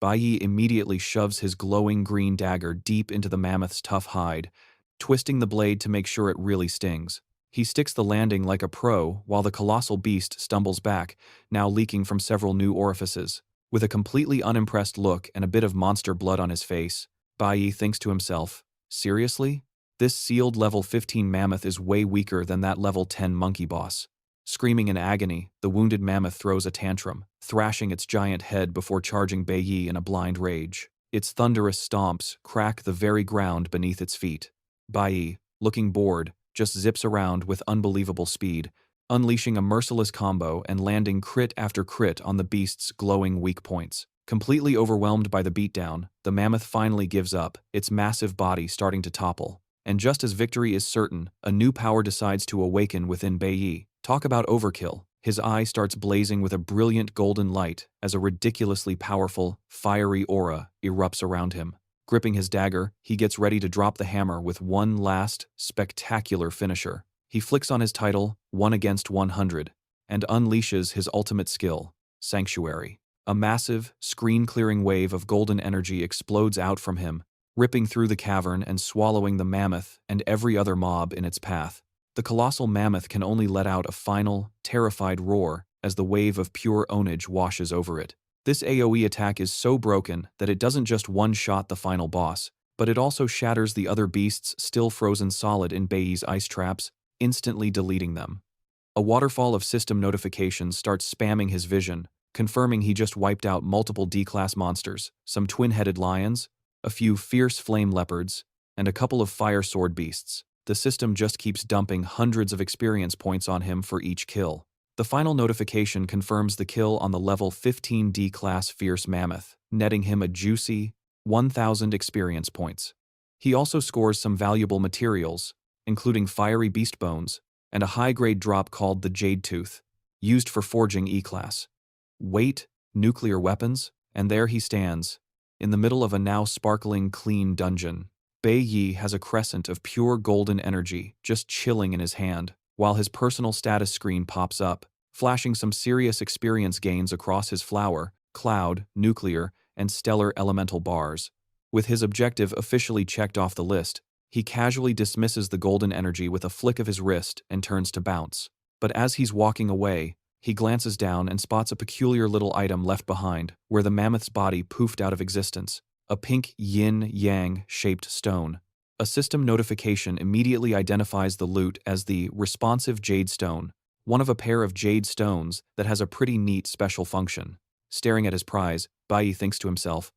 S1: Bayi immediately shoves his glowing green dagger deep into the mammoth's tough hide, twisting the blade to make sure it really stings. He sticks the landing like a pro while the colossal beast stumbles back, now leaking from several new orifices. With a completely unimpressed look and a bit of monster blood on his face, Bayi thinks to himself, "Seriously? This sealed level 15 mammoth is way weaker than that level 10 monkey boss." Screaming in agony, the wounded mammoth throws a tantrum, thrashing its giant head before charging Bayi in a blind rage. Its thunderous stomps crack the very ground beneath its feet. Bayi, looking bored, just zips around with unbelievable speed, unleashing a merciless combo and landing crit after crit on the beast's glowing weak points. Completely overwhelmed by the beatdown, the mammoth finally gives up, its massive body starting to topple. And just as victory is certain, a new power decides to awaken within Bayi. Talk about overkill. His eye starts blazing with a brilliant golden light as a ridiculously powerful, fiery aura erupts around him. Gripping his dagger, he gets ready to drop the hammer with one last, spectacular finisher. He flicks on his title, 1 against 100, and unleashes his ultimate skill, Sanctuary. A massive, screen-clearing wave of golden energy explodes out from him, ripping through the cavern and swallowing the mammoth and every other mob in its path. The colossal mammoth can only let out a final, terrified roar as the wave of pure ownage washes over it. This AoE attack is so broken that it doesn't just one-shot the final boss, but it also shatters the other beasts still frozen solid in Bayi's ice traps, instantly deleting them. A waterfall of system notifications starts spamming his vision, confirming he just wiped out multiple D-class monsters, some twin-headed lions, a few fierce flame leopards, and a couple of fire sword beasts. The system just keeps dumping hundreds of experience points on him for each kill. The final notification confirms the kill on the level 15 D-class fierce mammoth, netting him a juicy 1,000 experience points. He also scores some valuable materials, including fiery beast bones, and a high-grade drop called the Jade Tooth, used for forging E-class. Weight, nuclear weapons, and there he stands, in the middle of a now sparkling clean dungeon. Bayi has a crescent of pure golden energy just chilling in his hand, while his personal status screen pops up, flashing some serious experience gains across his flower, cloud, nuclear, and stellar elemental bars. With his objective officially checked off the list, he casually dismisses the golden energy with a flick of his wrist and turns to bounce. But as he's walking away, he glances down and spots a peculiar little item left behind, where the mammoth's body poofed out of existence, a pink yin-yang shaped stone. A system notification immediately identifies the loot as the responsive jade stone, one of a pair of jade stones that has a pretty neat special function. Staring at his prize, Bayi thinks to himself,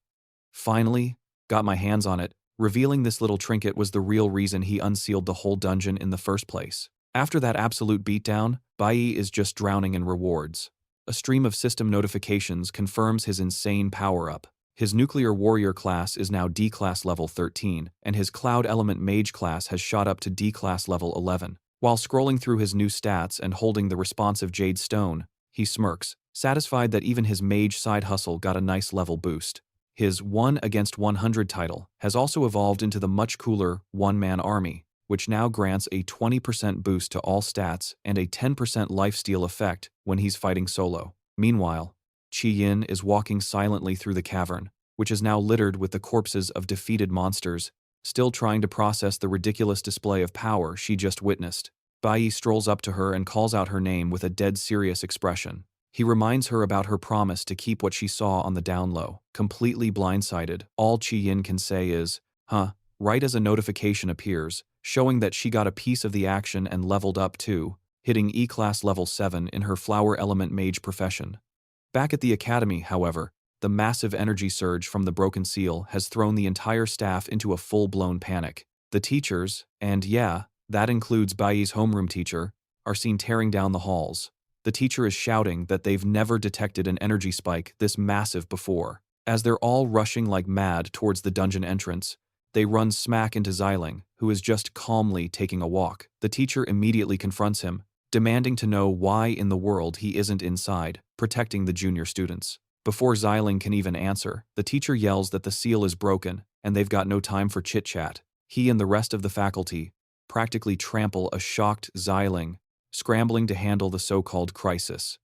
S1: "Finally, got my hands on it," revealing this little trinket was the real reason he unsealed the whole dungeon in the first place. After that absolute beatdown, Bayi is just drowning in rewards. A stream of system notifications confirms his insane power-up. His nuclear warrior class is now D-class level 13, and his cloud element mage class has shot up to D-class level 11. While scrolling through his new stats and holding the responsive jade stone, he smirks, satisfied that even his mage side hustle got a nice level boost. His 1 against 100 title has also evolved into the much cooler one-man army, which now grants a 20% boost to all stats and a 10% lifesteal effect when he's fighting solo. Meanwhile, Chi-Yin is walking silently through the cavern, which is now littered with the corpses of defeated monsters, still trying to process the ridiculous display of power she just witnessed. Bayi strolls up to her and calls out her name with a dead serious expression. He reminds her about her promise to keep what she saw on the down low. Completely blindsided, all Chi-Yin can say is, "Huh," right as a notification appears, showing that she got a piece of the action and leveled up too, hitting E-class level 7 in her flower element mage profession. Back at the academy, however, the massive energy surge from the broken seal has thrown the entire staff into a full-blown panic. The teachers, and yeah, that includes Bayi's homeroom teacher, are seen tearing down the halls. The teacher is shouting that they've never detected an energy spike this massive before. As they're all rushing like mad towards the dungeon entrance, they run smack into Xiling, who is just calmly taking a walk. The teacher immediately confronts him, demanding to know why in the world he isn't inside, protecting the junior students. Before Xiling can even answer, the teacher yells that the seal is broken and they've got no time for chit-chat. He and the rest of the faculty practically trample a shocked Xiling, scrambling to handle the so-called crisis.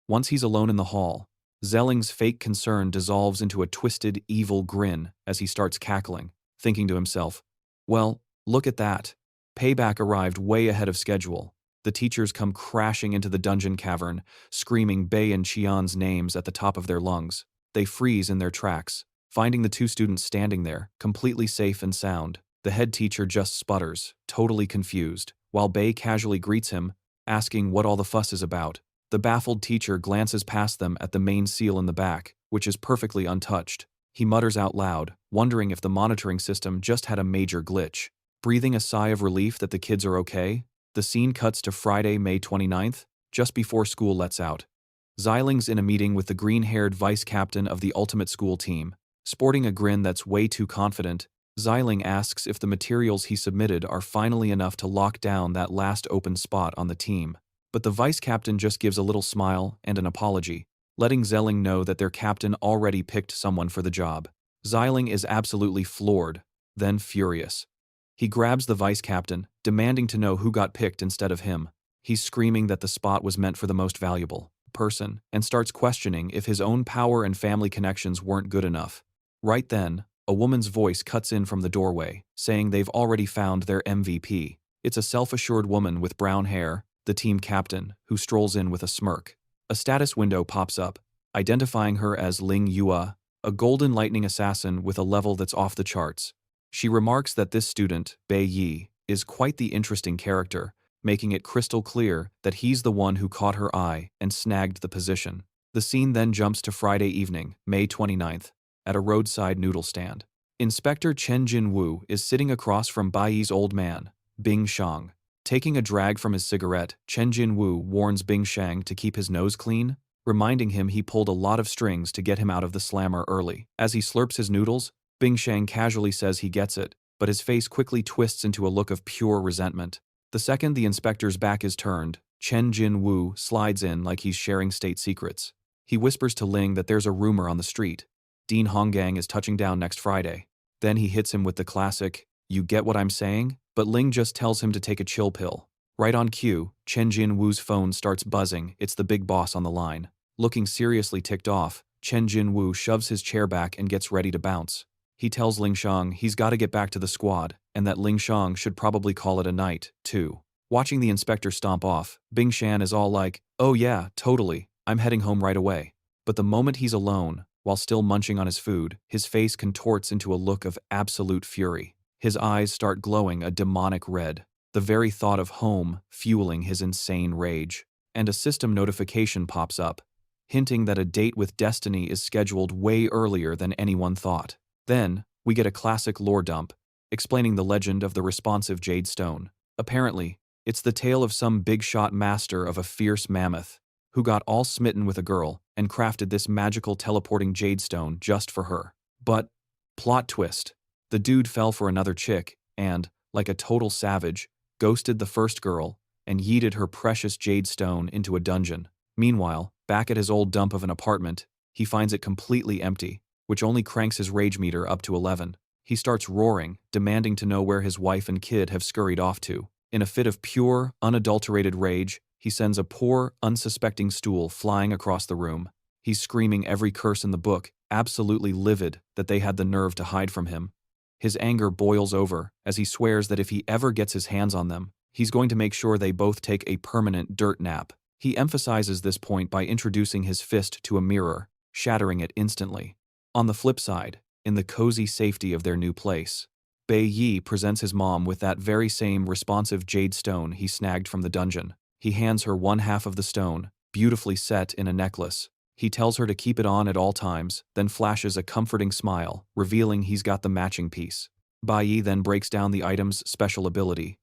S1: Once he's alone in the hall, Xiling's fake concern dissolves into a twisted, evil grin as he starts cackling, thinking to himself, "Well, look at that. Payback arrived way ahead of schedule." The teachers come crashing into the dungeon cavern, screaming Bayi and Qian's names at the top of their lungs. They freeze in their tracks, finding the two students standing there, completely safe and sound. The head teacher just sputters, totally confused, while Bayi casually greets him, asking what all the fuss is about. The baffled teacher glances past them at the main seal in the back, which is perfectly untouched. He mutters out loud, wondering if the monitoring system just had a major glitch. Breathing a sigh of relief that the kids are okay, the scene cuts to Friday, May 29th, just before school lets out. Xiling's in a meeting with the green-haired vice captain of the ultimate school team. Sporting a grin that's way too confident, Xiling asks if the materials he submitted are finally enough to lock down that last open spot on the team. But the vice captain just gives a little smile and an apology, letting Xiling know that their captain already picked someone for the job. Xiling is absolutely floored, then furious. He grabs the vice captain, demanding to know who got picked instead of him. He's screaming that the spot was meant for the most valuable person, and starts questioning if his own power and family connections weren't good enough. Right then, a woman's voice cuts in from the doorway, saying they've already found their MVP. It's a self-assured woman with brown hair, the team captain, who strolls in with a smirk. A status window pops up, identifying her as Ling Yua, a golden lightning assassin with a level that's off the charts. She remarks that this student, Bayi, is quite the interesting character, making it crystal clear that he's the one who caught her eye and snagged the position. The scene then jumps to Friday evening, May 29th, at a roadside noodle stand. Inspector Chen Jin-woo is sitting across from Bayi's old man, Bing Shang. Taking a drag from his cigarette, Chen Jin-woo warns Bing Shang to keep his nose clean, reminding him he pulled a lot of strings to get him out of the slammer early. As he slurps his noodles, Bing Shang casually says he gets it, but his face quickly twists into a look of pure resentment. The second the inspector's back is turned, Chen Jin-woo slides in like he's sharing state secrets. He whispers to Ling that there's a rumor on the street. Dean Honggang is touching down next Friday. Then he hits him with the classic, "You get what I'm saying?" But Ling just tells him to take a chill pill. Right on cue, Chen Jin-woo's phone starts buzzing. It's the big boss on the line. Looking seriously ticked off, Chen Jin-woo shoves his chair back and gets ready to bounce. He tells Ling Shang he's got to get back to the squad, and that Ling Shang should probably call it a night, too. Watching the inspector stomp off, Bing Shan is all like, "Oh yeah, totally, I'm heading home right away." But the moment he's alone, while still munching on his food, his face contorts into a look of absolute fury. His eyes start glowing a demonic red, the very thought of home fueling his insane rage. And a system notification pops up, hinting that a date with Destiny is scheduled way earlier than anyone thought. Then, we get a classic lore dump, explaining the legend of the responsive Jade Stone. Apparently, it's the tale of some big-shot master of a fierce mammoth, who got all smitten with a girl and crafted this magical teleporting Jade Stone just for her. But, plot twist, the dude fell for another chick and, like a total savage, ghosted the first girl and yeeted her precious Jade Stone into a dungeon. Meanwhile, back at his old dump of an apartment, he finds it completely empty, which only cranks his rage meter up to 11. He starts roaring, demanding to know where his wife and kid have scurried off to. In a fit of pure, unadulterated rage, he sends a poor, unsuspecting stool flying across the room. He's screaming every curse in the book, absolutely livid that they had the nerve to hide from him. His anger boils over as he swears that if he ever gets his hands on them, he's going to make sure they both take a permanent dirt nap. He emphasizes this point by introducing his fist to a mirror, shattering it instantly. On the flip side, in the cozy safety of their new place, Bayi presents his mom with that very same responsive Jade Stone he snagged from the dungeon. He hands her one half of the stone, beautifully set in a necklace. He tells her to keep it on at all times, then flashes a comforting smile, revealing he's got the matching piece. Bayi then breaks down the item's special ability.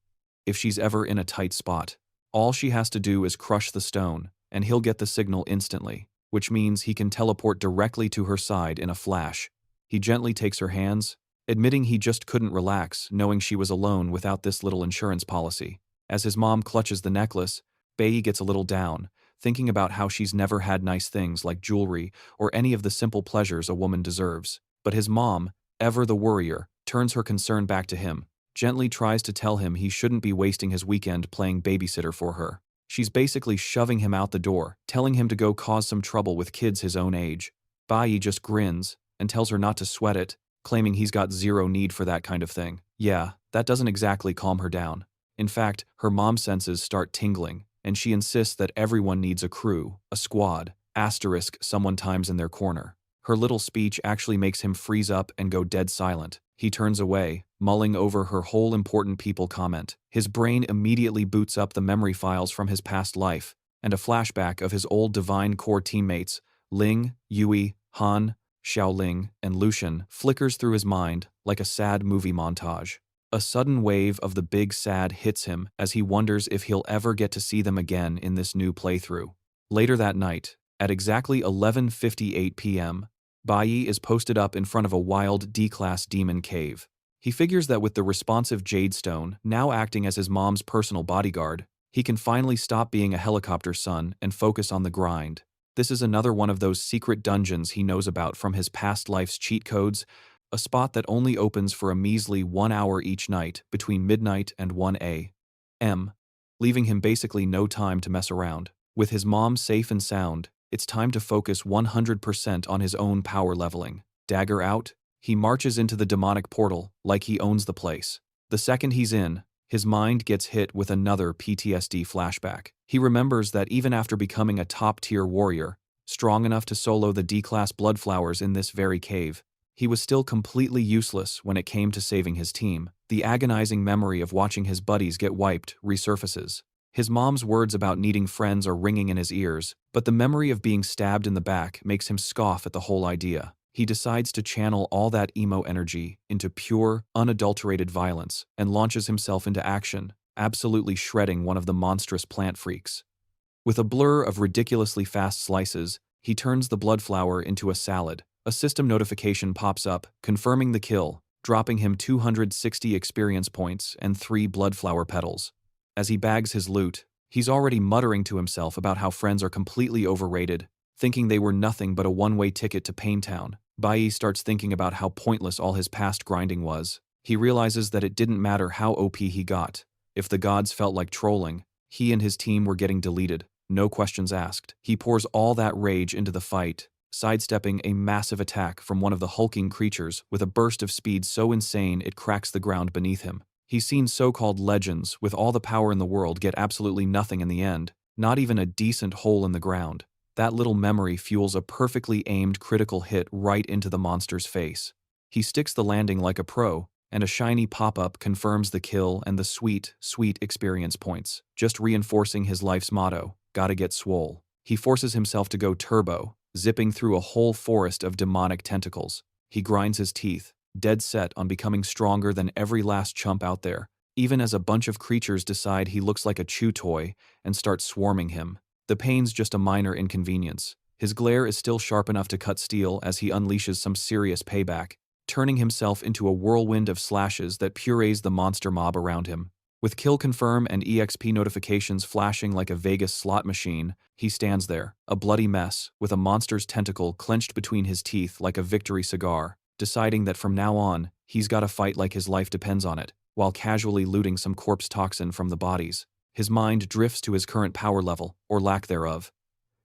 S1: If she's ever in a tight spot, all she has to do is crush the stone, and he'll get the signal instantly, which means he can teleport directly to her side in a flash. He gently takes her hands, admitting he just couldn't relax knowing she was alone without this little insurance policy. As his mom clutches the necklace, Bayi gets a little down, thinking about how she's never had nice things like jewelry or any of the simple pleasures a woman deserves. But his mom, ever the worrier, turns her concern back to him, gently tries to tell him he shouldn't be wasting his weekend playing babysitter for her. She's basically shoving him out the door, telling him to go cause some trouble with kids his own age. Bayi just grins and tells her not to sweat it, claiming he's got zero need for that kind of thing. Yeah, that doesn't exactly calm her down. In fact, her mom's senses start tingling, and she insists that everyone needs a crew, a squad, asterisk someone times in their corner. Her little speech actually makes him freeze up and go dead silent. He turns away, mulling over her whole important people comment. His brain immediately boots up the memory files from his past life, and a flashback of his old Divine Core teammates, Ling, Yui, Han, Xiaoling, and Lucian, flickers through his mind like a sad movie montage. A sudden wave of the big sad hits him as he wonders if he'll ever get to see them again in this new playthrough. Later that night, at exactly 11:58 p.m., Bayi is posted up in front of a wild D-class demon cave. He figures that with the responsive Jade Stone now acting as his mom's personal bodyguard, he can finally stop being a helicopter son and focus on the grind. This is another one of those secret dungeons he knows about from his past life's cheat codes, a spot that only opens for a measly 1 hour each night between midnight and 1 a.m., leaving him basically no time to mess around. With his mom safe and sound, it's time to focus 100% on his own power leveling. Dagger out, he marches into the demonic portal like he owns the place. The second he's in, his mind gets hit with another PTSD flashback. He remembers that even after becoming a top-tier warrior, strong enough to solo the D-class Bloodflowers in this very cave, he was still completely useless when it came to saving his team. The agonizing memory of watching his buddies get wiped resurfaces. His mom's words about needing friends are ringing in his ears, but the memory of being stabbed in the back makes him scoff at the whole idea. He decides to channel all that emo energy into pure, unadulterated violence and launches himself into action, absolutely shredding one of the monstrous plant freaks. With a blur of ridiculously fast slices, he turns the blood flower into a salad. A system notification pops up, confirming the kill, dropping him 260 experience points and 3 blood flower petals. As he bags his loot, he's already muttering to himself about how friends are completely overrated, thinking they were nothing but a one-way ticket to Paintown. Bayi starts thinking about how pointless all his past grinding was. He realizes that it didn't matter how OP he got. If the gods felt like trolling, he and his team were getting deleted. No questions asked. He pours all that rage into the fight, sidestepping a massive attack from one of the hulking creatures with a burst of speed so insane it cracks the ground beneath him. He's seen so-called legends with all the power in the world get absolutely nothing in the end, not even a decent hole in the ground. That little memory fuels a perfectly aimed critical hit right into the monster's face. He sticks the landing like a pro, and a shiny pop-up confirms the kill and the sweet, sweet experience points, just reinforcing his life's motto, gotta get swole. He forces himself to go turbo, zipping through a whole forest of demonic tentacles. He grinds his teeth, dead set on becoming stronger than every last chump out there, even as a bunch of creatures decide he looks like a chew toy and start swarming him. The pain's just a minor inconvenience. His glare is still sharp enough to cut steel as he unleashes some serious payback, turning himself into a whirlwind of slashes that purees the monster mob around him. With kill confirm and EXP notifications flashing like a Vegas slot machine, he stands there, a bloody mess, with a monster's tentacle clenched between his teeth like a victory cigar, deciding that from now on, he's gotta fight like his life depends on it, while casually looting some corpse toxin from the bodies. His mind drifts to his current power level, or lack thereof.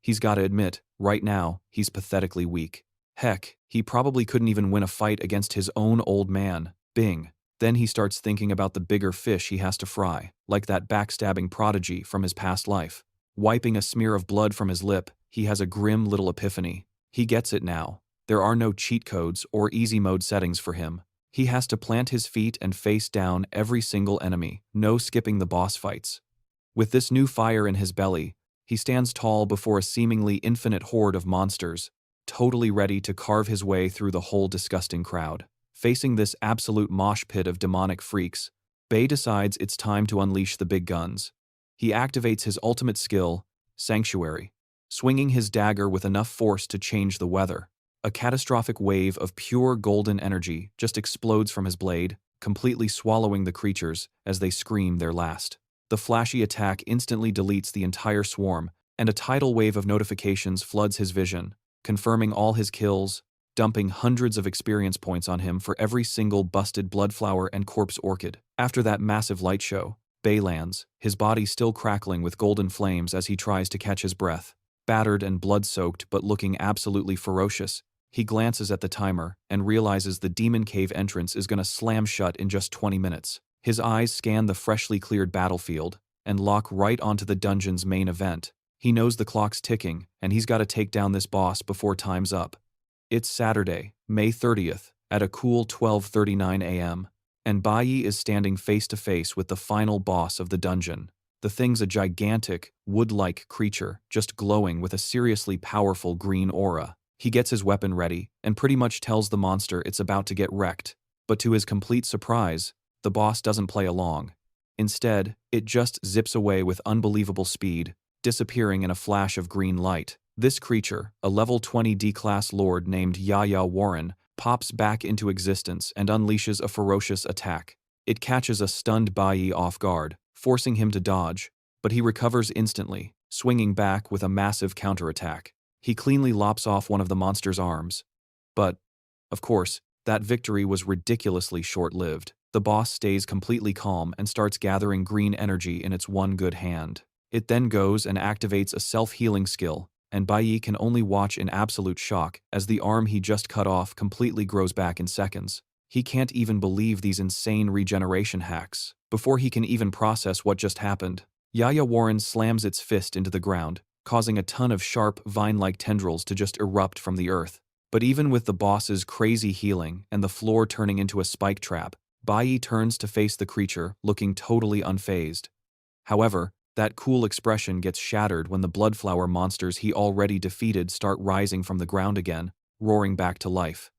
S1: He's gotta admit, right now, he's pathetically weak. Heck, he probably couldn't even win a fight against his own old man, Bing. Then he starts thinking about the bigger fish he has to fry, like that backstabbing prodigy from his past life. Wiping a smear of blood from his lip, he has a grim little epiphany. He gets it now. There are no cheat codes or easy mode settings for him. He has to plant his feet and face down every single enemy, no skipping the boss fights. With this new fire in his belly, he stands tall before a seemingly infinite horde of monsters, totally ready to carve his way through the whole disgusting crowd. Facing this absolute mosh pit of demonic freaks, Bayi decides it's time to unleash the big guns. He activates his ultimate skill, Sanctuary, swinging his dagger with enough force to change the weather. A catastrophic wave of pure golden energy just explodes from his blade, completely swallowing the creatures as they scream their last. The flashy attack instantly deletes the entire swarm, and a tidal wave of notifications floods his vision, confirming all his kills, dumping hundreds of experience points on him for every single busted bloodflower and corpse orchid. After that massive light show, Bayi lands, his body still crackling with golden flames as he tries to catch his breath. Battered and blood-soaked but looking absolutely ferocious, he glances at the timer and realizes the demon cave entrance is gonna slam shut in just 20 minutes. His eyes scan the freshly cleared battlefield and lock right onto the dungeon's main event. He knows the clock's ticking, and he's gotta take down this boss before time's up. It's Saturday, May 30th, at a cool 12:39 a.m., and Bayi is standing face-to-face with the final boss of the dungeon. The thing's a gigantic, wood-like creature, just glowing with a seriously powerful green aura. He gets his weapon ready, and pretty much tells the monster it's about to get wrecked. But to his complete surprise, the boss doesn't play along. Instead, it just zips away with unbelievable speed, disappearing in a flash of green light. This creature, a level 20 D-class lord named Yaya Warren, pops back into existence and unleashes a ferocious attack. It catches a stunned Bayi off guard, forcing him to dodge, but he recovers instantly, swinging back with a massive counterattack. He cleanly lops off one of the monster's arms. But, of course, that victory was ridiculously short-lived. The boss stays completely calm and starts gathering green energy in its one good hand. It then goes and activates a self-healing skill, and Bayi can only watch in absolute shock as the arm he just cut off completely grows back in seconds. He can't even believe these insane regeneration hacks. Before he can even process what just happened, Yaya Warren slams its fist into the ground, causing a ton of sharp, vine-like tendrils to just erupt from the earth. But even with the boss's crazy healing and the floor turning into a spike trap, Bayi turns to face the creature, looking totally unfazed. However, That cool expression gets shattered when the bloodflower monsters he already defeated start rising from the ground again, roaring back to life.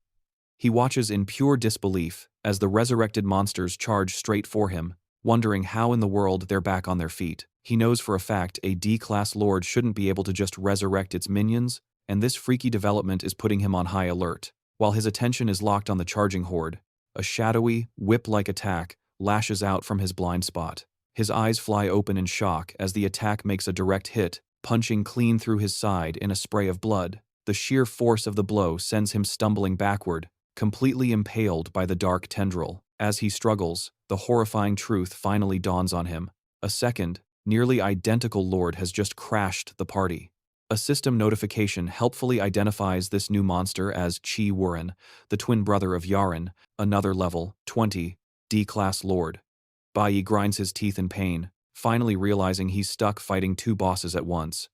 S1: He watches in pure disbelief as the resurrected monsters charge straight for him, wondering how in the world they're back on their feet. He knows for a fact a D-class lord shouldn't be able to just resurrect its minions, and this freaky development is putting him on high alert. While his attention is locked on the charging horde, a shadowy, whip-like attack lashes out from his blind spot. His eyes fly open in shock as the attack makes a direct hit, punching clean through his side in a spray of blood. The sheer force of the blow sends him stumbling backward, completely impaled by the dark tendril. As he struggles, the horrifying truth finally dawns on him. A second, nearly identical lord has just crashed the party. A system notification helpfully identifies this new monster as Chi Wuren, the twin brother of Yaren, another level 20 D-class lord. Bayi grinds his teeth in pain, finally realizing he's stuck fighting two bosses at once.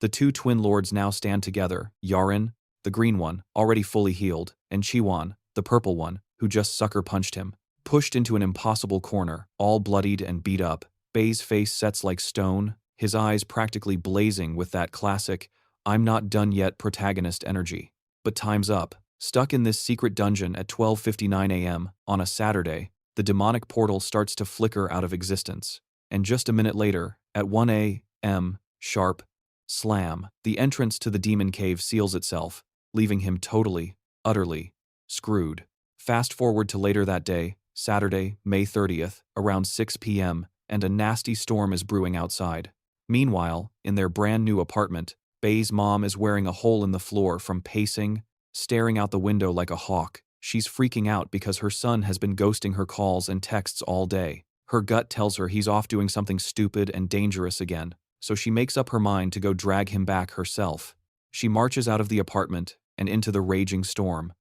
S1: The two twin lords now stand together, Yaren, the green one, already fully healed, and Chiwan, the purple one, who just sucker punched him. Pushed into an impossible corner, all bloodied and beat up, Bayi's face sets like stone, his eyes practically blazing with that classic, "I'm not done yet" protagonist energy. But time's up. Stuck in this secret dungeon at 12:59 a.m. on a Saturday, the demonic portal starts to flicker out of existence. And just a minute later, at 1 a.m. sharp, slam, the entrance to the demon cave seals itself, leaving him totally, utterly screwed. Fast forward to later that day, Saturday, May 30th, around 6 p.m., and a nasty storm is brewing outside. Meanwhile, in their brand new apartment, Bayi's mom is wearing a hole in the floor from pacing, staring out the window like a hawk. She's freaking out because her son has been ghosting her calls and texts all day. Her gut tells her he's off doing something stupid and dangerous again, so she makes up her mind to go drag him back herself. She marches out of the apartment and into the raging storm,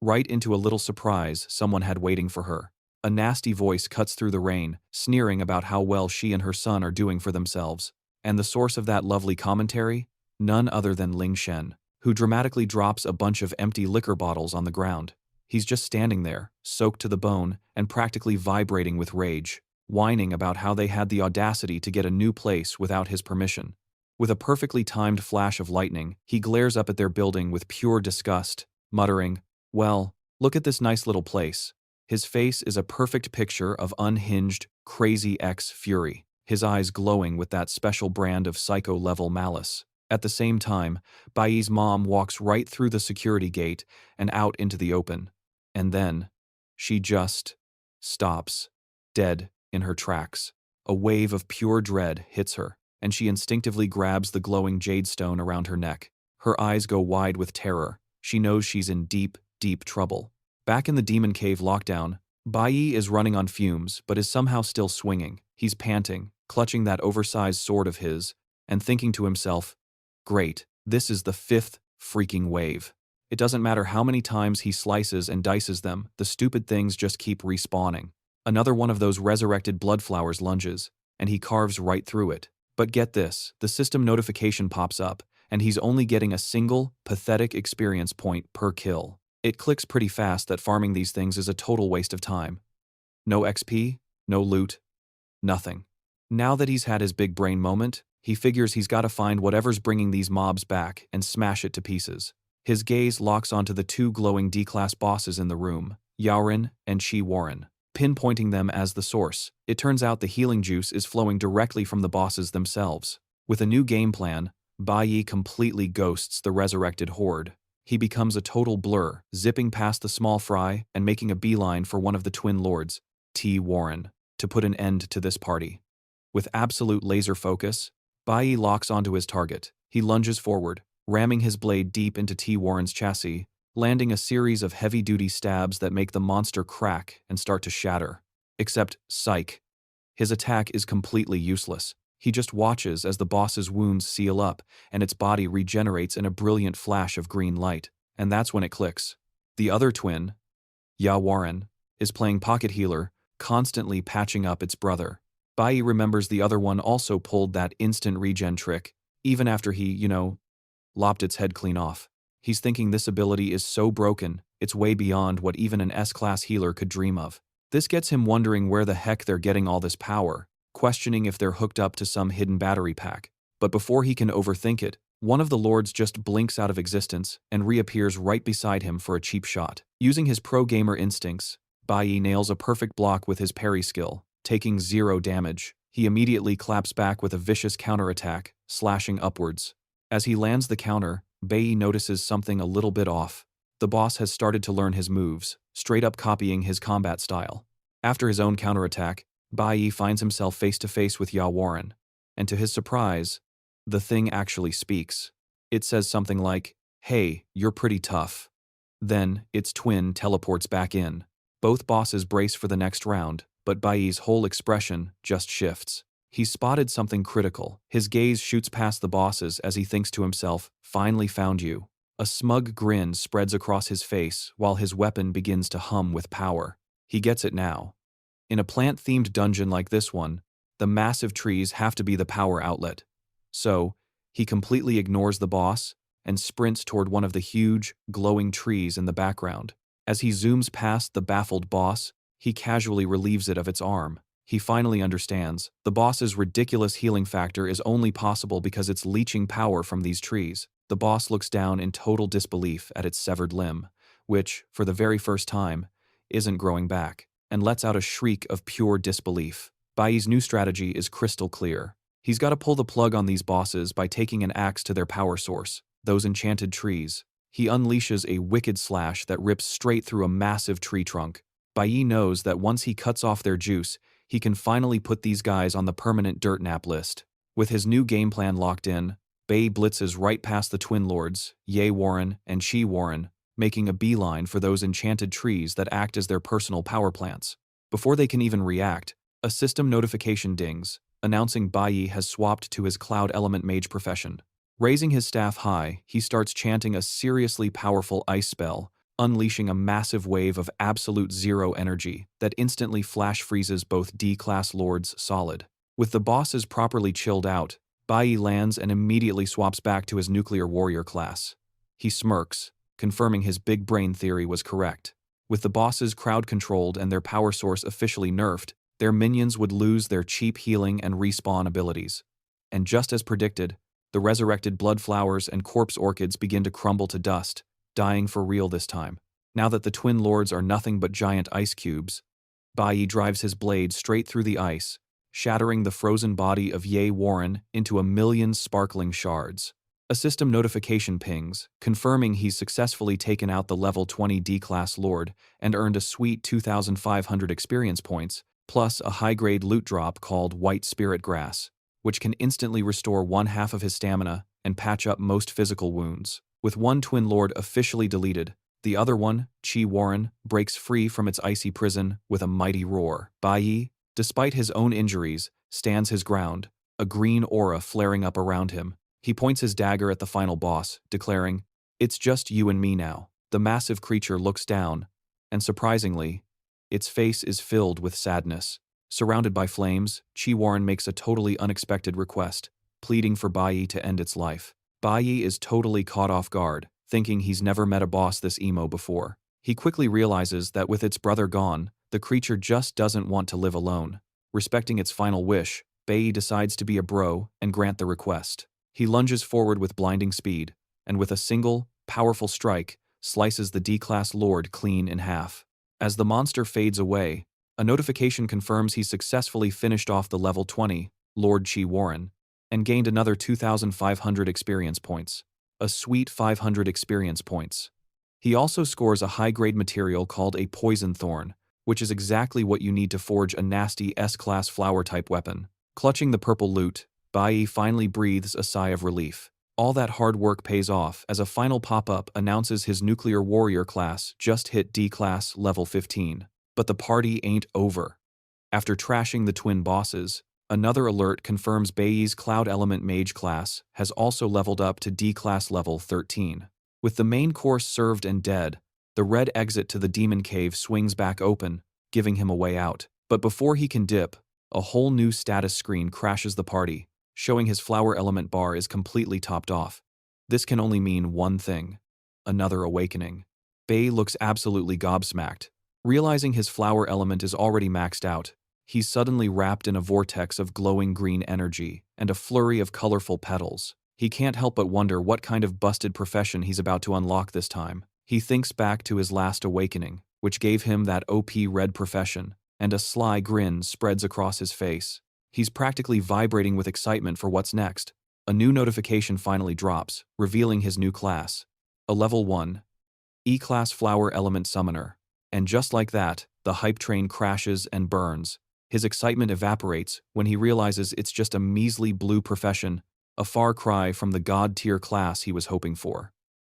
S1: right into a little surprise someone had waiting for her. A nasty voice cuts through the rain, sneering about how well she and her son are doing for themselves. And the source of that lovely commentary? None other than Ling Shen, who dramatically drops a bunch of empty liquor bottles on the ground. He's just standing there, soaked to the bone and practically vibrating with rage, whining about how they had the audacity to get a new place without his permission. With a perfectly timed flash of lightning, he glares up at their building with pure disgust, muttering, "Well, look at this nice little place." His face is a perfect picture of unhinged, crazy ex-fury, his eyes glowing with that special brand of psycho-level malice. At the same time, Bayi's mom walks right through the security gate and out into the open. And then, she just stops, dead in her tracks. A wave of pure dread hits her, and she instinctively grabs the glowing jade stone around her neck. Her eyes go wide with terror. She knows she's in deep, deep trouble. Back in the demon cave lockdown, Bayi is running on fumes but is somehow still swinging. He's panting, clutching that oversized sword of his, and thinking to himself, "Great, this is the fifth freaking wave. It doesn't matter how many times he slices and dices them, the stupid things just keep respawning." Another one of those resurrected bloodflowers lunges, and he carves right through it. But get this, the system notification pops up, and he's only getting a single, pathetic experience point per kill. It clicks pretty fast that farming these things is a total waste of time. No XP, no loot, nothing. Now that he's had his big brain moment, he figures he's got to find whatever's bringing these mobs back and smash it to pieces. His gaze locks onto the two glowing D-class bosses in the room, Yaoren and Chi Wuren. Pinpointing them as the source, it turns out the healing juice is flowing directly from the bosses themselves. With a new game plan, Bayi completely ghosts the resurrected horde. He becomes a total blur, zipping past the small fry and making a beeline for one of the twin lords, T. Wuren, to put an end to this party. With absolute laser focus, Bayi locks onto his target. He lunges forward, ramming his blade deep into T. Wuren's chassis, landing a series of heavy-duty stabs that make the monster crack and start to shatter. Except, psych. His attack is completely useless. He just watches as the boss's wounds seal up and its body regenerates in a brilliant flash of green light. And that's when it clicks. The other twin, Ya Wuren, is playing pocket healer, constantly patching up its brother. Bayi remembers the other one also pulled that instant regen trick, even after he, lopped its head clean off. He's thinking this ability is so broken, it's way beyond what even an S-class healer could dream of. This gets him wondering where the heck they're getting all this power. questioning if they're hooked up to some hidden battery pack. But before he can overthink it, one of the lords just blinks out of existence and reappears right beside him for a cheap shot. Using his pro-gamer instincts, Bayi nails a perfect block with his parry skill, taking 0 damage. He immediately claps back with a vicious counterattack, slashing upwards. As he lands the counter, Bayi notices something a little bit off. The boss has started to learn his moves, straight up copying his combat style. After his own counterattack, Bayi finds himself face to face with Warren, and to his surprise, the thing actually speaks. It says something like, "Hey, you're pretty tough." Then, its twin teleports back in. Both bosses brace for the next round, but Baiyi's whole expression just shifts. He's spotted something critical. His gaze shoots past the bosses as he thinks to himself, "Finally found you." A smug grin spreads across his face while his weapon begins to hum with power. He gets it now. In a plant-themed dungeon like this one, the massive trees have to be the power outlet. So, he completely ignores the boss and sprints toward one of the huge, glowing trees in the background. As he zooms past the baffled boss, he casually relieves it of its arm. He finally understands. The boss's ridiculous healing factor is only possible because it's leeching power from these trees. The boss looks down in total disbelief at its severed limb, which, for the very first time, isn't growing back, and lets out a shriek of pure disbelief. Baiyi's new strategy is crystal clear. He's got to pull the plug on these bosses by taking an axe to their power source, those enchanted trees. He unleashes a wicked slash that rips straight through a massive tree trunk. Bayi knows that once he cuts off their juice, he can finally put these guys on the permanent dirt nap list. With his new game plan locked in, Bayi blitzes right past the twin lords, Warren and Warren, making a beeline for those enchanted trees that act as their personal power plants. Before they can even react, a system notification dings, announcing Bayi has swapped to his cloud element mage profession. Raising his staff high, he starts chanting a seriously powerful ice spell, unleashing a massive wave of absolute zero energy that instantly flash freezes both D-class lords solid. With the bosses properly chilled out, Bayi lands and immediately swaps back to his nuclear warrior class. He smirks, confirming his big brain theory was correct. With the bosses crowd-controlled and their power source officially nerfed, their minions would lose their cheap healing and respawn abilities. And just as predicted, the resurrected blood flowers and corpse orchids begin to crumble to dust, dying for real this time. Now that the twin lords are nothing but giant ice cubes, Bayi drives his blade straight through the ice, shattering the frozen body of Warren into a million sparkling shards. A system notification pings, confirming he's successfully taken out the level 20 D-class lord and earned a sweet 2,500 experience points, plus a high-grade loot drop called White Spirit Grass, which can instantly restore 1/2 of his stamina and patch up most physical wounds. With one twin lord officially deleted, the other one, Warren, breaks free from its icy prison with a mighty roar. Bayi, despite his own injuries, stands his ground, a green aura flaring up around him. He points his dagger at the final boss, declaring, "It's just you and me now." The massive creature looks down, and surprisingly, its face is filled with sadness. Surrounded by flames, Warren makes a totally unexpected request, pleading for Bayi to end its life. Bayi is totally caught off guard, thinking he's never met a boss this emo before. He quickly realizes that with its brother gone, the creature just doesn't want to live alone. Respecting its final wish, Bayi decides to be a bro and grant the request. He lunges forward with blinding speed, and with a single, powerful strike, slices the D-class lord clean in half. As the monster fades away, a notification confirms he successfully finished off the level 20, Lord Warren, and gained another 2,500 experience points. A sweet 500 experience points. He also scores a high-grade material called a poison thorn, which is exactly what you need to forge a nasty S-class flower-type weapon. Clutching the purple loot, Bayi finally breathes a sigh of relief. All that hard work pays off as a final pop-up announces his nuclear warrior class just hit D-class level 15. But the party ain't over. After trashing the twin bosses, another alert confirms Bayi's Cloud Element Mage class has also leveled up to D-class level 13. With the main course served and dead, the red exit to the Demon Cave swings back open, giving him a way out. But before he can dip, a whole new status screen crashes the party, showing his flower element bar is completely topped off. This can only mean one thing: another awakening. Bayi looks absolutely gobsmacked. Realizing his flower element is already maxed out, He's suddenly wrapped in a vortex of glowing green energy and a flurry of colorful petals. He can't help but wonder what kind of busted profession he's about to unlock this time. He thinks back to his last awakening, which gave him that OP red profession, and a sly grin spreads across his face. He's practically vibrating with excitement for what's next. A new notification finally drops, revealing his new class. A level 1, E-class Flower Element Summoner. And just like that, the hype train crashes and burns. His excitement evaporates when he realizes it's just a measly blue profession, a far cry from the god-tier class he was hoping for.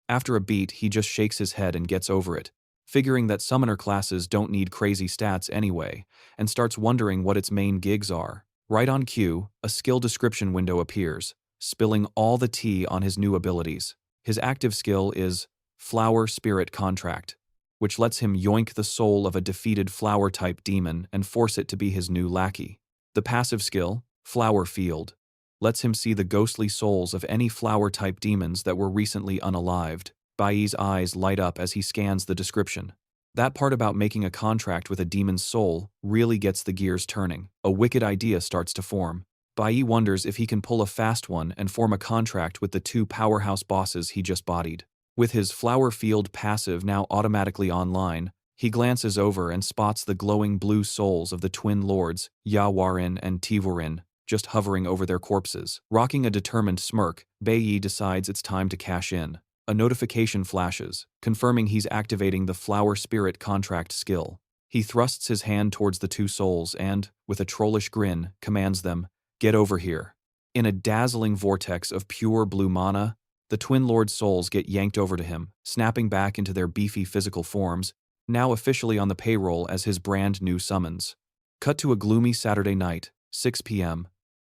S1: After a beat, he just shakes his head and gets over it, figuring that summoner classes don't need crazy stats anyway, and starts wondering what its main gigs are. Right on cue, a skill description window appears, spilling all the tea on his new abilities. His active skill is Flower Spirit Contract, which lets him yoink the soul of a defeated flower-type demon and force it to be his new lackey. The passive skill, Flower Field, lets him see the ghostly souls of any flower-type demons that were recently unalived. Bayi's eyes light up as he scans the description. That part about making a contract with a demon's soul really gets the gears turning. A wicked idea starts to form. Bayi wonders if he can pull a fast one and form a contract with the two powerhouse bosses he just bodied. With his Flower Field passive now automatically online, he glances over and spots the glowing blue souls of the twin lords, Yawarin and Tivurin, just hovering over their corpses. Rocking a determined smirk, Bayi decides it's time to cash in. A notification flashes, confirming he's activating the Flower Spirit Contract skill. He thrusts his hand towards the two souls and, with a trollish grin, commands them, "Get over here." In a dazzling vortex of pure blue mana, the Twin Lord's souls get yanked over to him, snapping back into their beefy physical forms, now officially on the payroll as his brand new summons. Cut to a gloomy Saturday night, 6 p.m.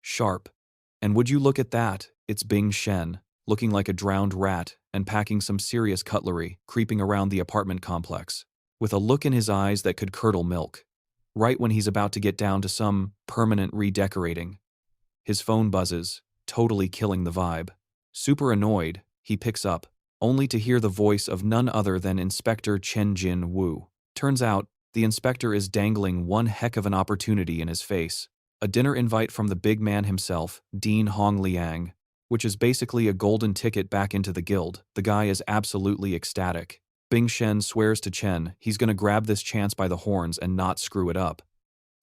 S1: Sharp. And would you look at that, it's Bing Shen, looking like a drowned rat and packing some serious cutlery, creeping around the apartment complex, with a look in his eyes that could curdle milk. Right when he's about to get down to some permanent redecorating. His phone buzzes, totally killing the vibe. Super annoyed, he picks up, only to hear the voice of none other than Inspector Chen Jin Wu. Turns out, the inspector is dangling one heck of an opportunity in his face. A dinner invite from the big man himself, Dean Hong Liang, which is basically a golden ticket back into the guild. The guy is absolutely ecstatic. Bing Shen swears to Chen he's gonna grab this chance by the horns and not screw it up.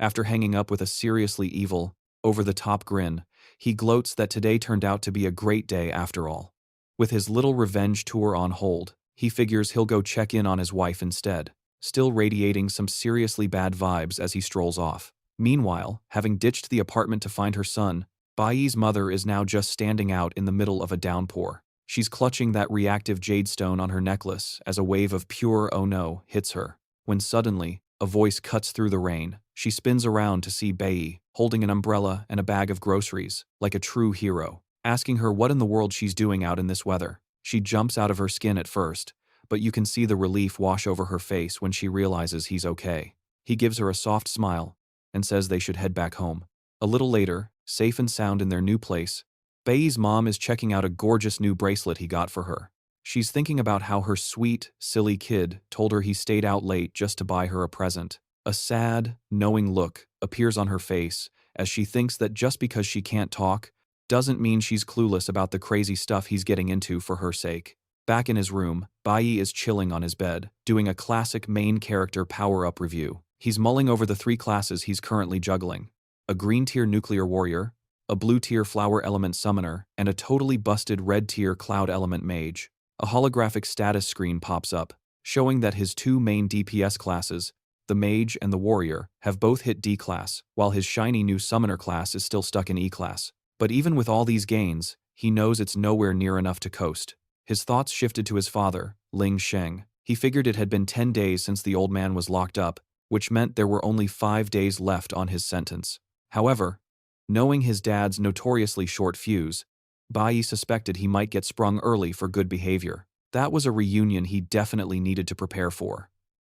S1: After hanging up with a seriously evil, over-the-top grin, he gloats that today turned out to be a great day after all. With his little revenge tour on hold, he figures he'll go check in on his wife instead, still radiating some seriously bad vibes as he strolls off. Meanwhile, having ditched the apartment to find her son, Bayi's mother is now just standing out in the middle of a downpour. She's clutching that reactive jade stone on her necklace as a wave of pure oh no hits her, when suddenly, a voice cuts through the rain. She spins around to see Bayi, holding an umbrella and a bag of groceries, like a true hero, asking her what in the world she's doing out in this weather. She jumps out of her skin at first, but you can see the relief wash over her face when she realizes he's okay. He gives her a soft smile and says they should head back home. A little later, safe and sound in their new place, Bayi's mom is checking out a gorgeous new bracelet he got for her. She's thinking about how her sweet, silly kid told her he stayed out late just to buy her a present. A sad, knowing look appears on her face as she thinks that just because she can't talk doesn't mean she's clueless about the crazy stuff he's getting into for her sake. Back in his room, Bayi is chilling on his bed, doing a classic main character power-up review. He's mulling over the 3 classes he's currently juggling: a green-tier nuclear warrior, a blue-tier flower element summoner, and a totally busted red-tier cloud element mage. A holographic status screen pops up, showing that his 2 main DPS classes, the mage and the warrior, have both hit D class, while his shiny new summoner class is still stuck in E class. But even with all these gains, he knows it's nowhere near enough to coast. His thoughts shifted to his father, Ling Sheng. He figured it had been 10 days since the old man was locked up, which meant there were only 5 days left on his sentence. However, knowing his dad's notoriously short fuse, Bayi suspected he might get sprung early for good behavior. That was a reunion he definitely needed to prepare for.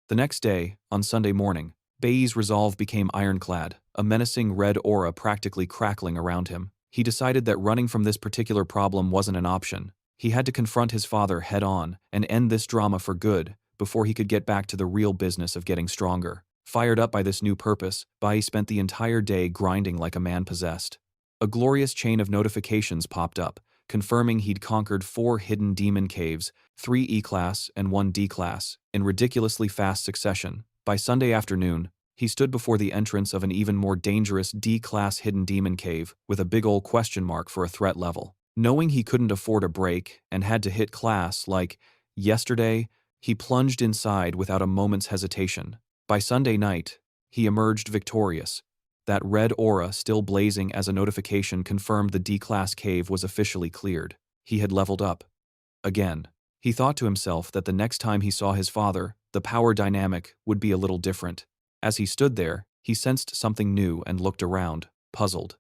S1: The next day, on Sunday morning, Bayi's resolve became ironclad, a menacing red aura practically crackling around him. He decided that running from this particular problem wasn't an option. He had to confront his father head-on and end this drama for good before he could get back to the real business of getting stronger. Fired up by this new purpose, Bayi spent the entire day grinding like a man possessed. A glorious chain of notifications popped up, confirming he'd conquered 4 hidden demon caves, 3 E-class and 1 D-class, in ridiculously fast succession. By Sunday afternoon, he stood before the entrance of an even more dangerous D-class hidden demon cave with a big ol' question mark for a threat level. Knowing he couldn't afford a break and had to hit class like yesterday, he plunged inside without a moment's hesitation. By Sunday night, he emerged victorious. That red aura still blazing as a notification confirmed the D-class cave was officially cleared. He had leveled up. Again. He thought to himself that the next time he saw his father, the power dynamic would be a little different. As he stood there, he sensed something new and looked around, puzzled.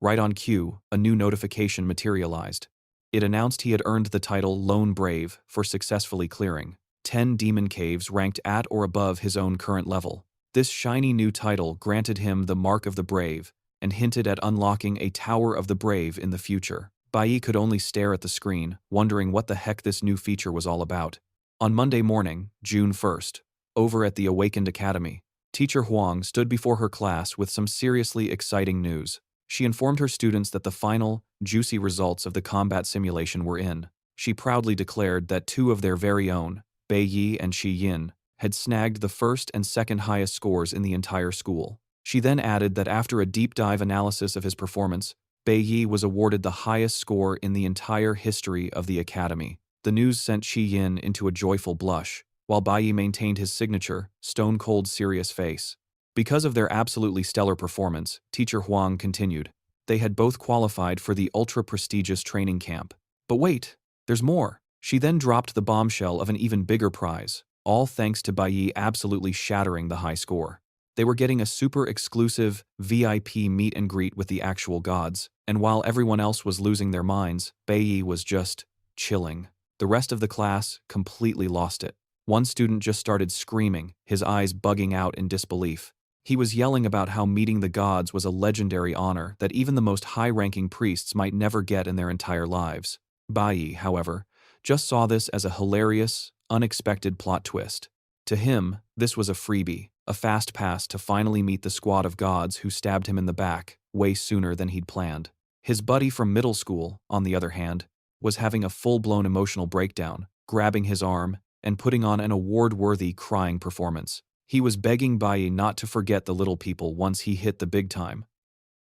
S1: Right on cue, a new notification materialized. It announced he had earned the title Lone Brave for successfully clearing 10 demon caves ranked at or above his own current level. This shiny new title granted him the Mark of the Brave and hinted at unlocking a Tower of the Brave in the future. Bayi could only stare at the screen, wondering what the heck this new feature was all about. On Monday morning, June 1st, over at the Awakened Academy, Teacher Huang stood before her class with some seriously exciting news. She informed her students that the final, juicy results of the combat simulation were in. She proudly declared that 2 of their very own, Bayi and Shi Yin, had snagged the first and second highest scores in the entire school. She then added that after a deep dive analysis of his performance, Bayi was awarded the highest score in the entire history of the academy. The news sent Shi Yin into a joyful blush, while Bayi maintained his signature, stone-cold serious face. Because of their absolutely stellar performance, Teacher Huang continued. They had both qualified for the ultra-prestigious training camp. But wait, there's more. She then dropped the bombshell of an even bigger prize, all thanks to Bayi absolutely shattering the high score. They were getting a super exclusive VIP meet and greet with the actual gods, and while everyone else was losing their minds, Bayi was just chilling. The rest of the class completely lost it. One student just started screaming, his eyes bugging out in disbelief. He was yelling about how meeting the gods was a legendary honor that even the most high-ranking priests might never get in their entire lives. Bayi, however, just saw this as a hilarious, unexpected plot twist. To him, this was a freebie, a fast pass to finally meet the squad of gods who stabbed him in the back, way sooner than he'd planned. His buddy from middle school, on the other hand, was having a full-blown emotional breakdown, grabbing his arm and putting on an award-worthy crying performance. He was begging Bayi not to forget the little people once he hit the big time.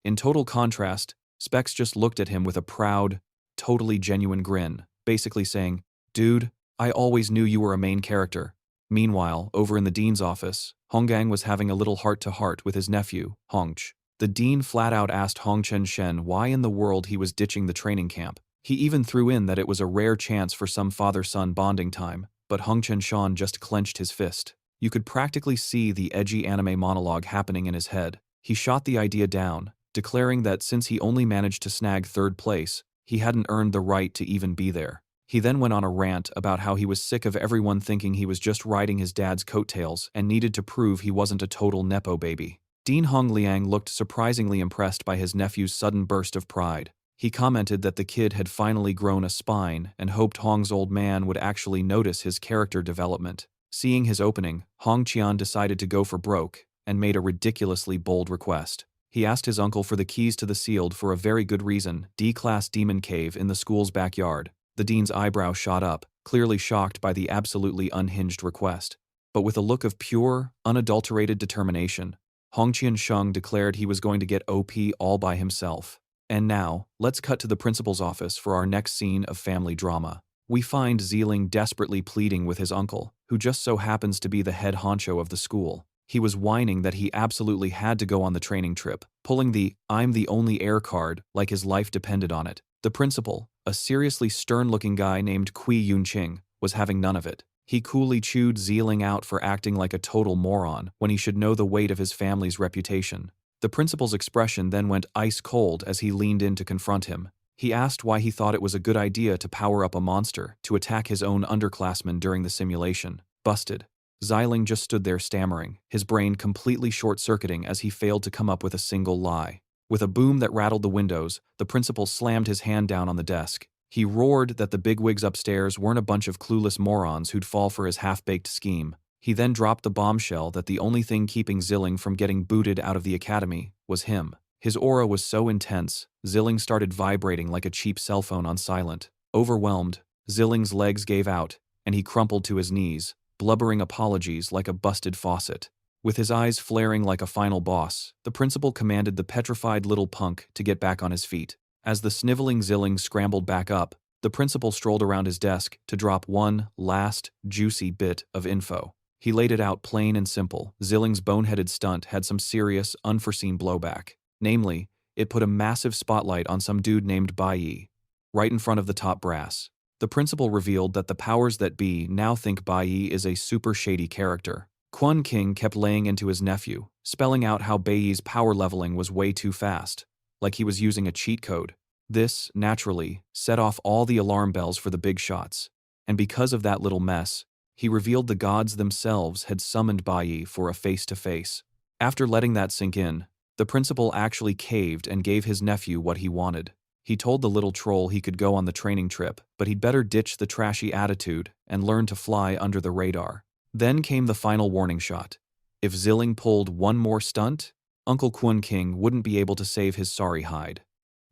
S1: In total contrast, Specs just looked at him with a proud, totally genuine grin, basically saying, "Dude, I always knew you were a main character." Meanwhile, over in the dean's office, Honggang was having a little heart-to-heart with his nephew, Hongch. The dean flat-out asked Hongchen Shen why in the world he was ditching the training camp. He even threw in that it was a rare chance for some father-son bonding time, but Hongchen Shan just clenched his fist. You could practically see the edgy anime monologue happening in his head. He shot the idea down, declaring that since he only managed to snag 3rd place, he hadn't earned the right to even be there. He then went on a rant about how he was sick of everyone thinking he was just riding his dad's coattails and needed to prove he wasn't a total nepo baby. Dean Hong Liang looked surprisingly impressed by his nephew's sudden burst of pride. He commented that the kid had finally grown a spine and hoped Hong's old man would actually notice his character development. Seeing his opening, Hong Qian decided to go for broke and made a ridiculously bold request. He asked his uncle for the keys to the sealed for a very good reason, D-class demon cave in the school's backyard. The dean's eyebrow shot up, clearly shocked by the absolutely unhinged request. But with a look of pure, unadulterated determination, Hong Qian-sheng declared he was going to get OP all by himself. And now, let's cut to the principal's office for our next scene of family drama. We find Zeeling desperately pleading with his uncle, who just so happens to be the head honcho of the school. He was whining that he absolutely had to go on the training trip, pulling the "I'm the only heir" card like his life depended on it. The principal, a seriously stern-looking guy named Kui Yunqing, was having none of it. He coolly chewed Zeeling out for acting like a total moron when he should know the weight of his family's reputation. The principal's expression then went ice-cold as he leaned in to confront him. He asked why he thought it was a good idea to power up a monster to attack his own underclassmen during the simulation. Busted. Xiling just stood there stammering, his brain completely short-circuiting as he failed to come up with a single lie. With a boom that rattled the windows, the principal slammed his hand down on the desk. He roared that the bigwigs upstairs weren't a bunch of clueless morons who'd fall for his half-baked scheme. He then dropped the bombshell that the only thing keeping Zilling from getting booted out of the academy was him. His aura was so intense, Zilling started vibrating like a cheap cell phone on silent. Overwhelmed, Zilling's legs gave out, and he crumpled to his knees, blubbering apologies like a busted faucet. With his eyes flaring like a final boss, the principal commanded the petrified little punk to get back on his feet. As the sniveling Zilling scrambled back up, the principal strolled around his desk to drop one last, juicy bit of info. He laid it out plain and simple. Zilling's boneheaded stunt had some serious, unforeseen blowback. Namely, it put a massive spotlight on some dude named Bayi, right in front of the top brass. The principal revealed that the powers that be now think Bayi is a super shady character. Kwon King kept laying into his nephew, spelling out how Bayi's power leveling was way too fast, like he was using a cheat code. This, naturally, set off all the alarm bells for the big shots. And because of that little mess, he revealed the gods themselves had summoned Bayi for a face-to-face. After letting that sink in, the principal actually caved and gave his nephew what he wanted. He told the little troll he could go on the training trip, but he'd better ditch the trashy attitude and learn to fly under the radar. Then came the final warning shot. If Zilling pulled one more stunt, Uncle Kwon King wouldn't be able to save his sorry hide.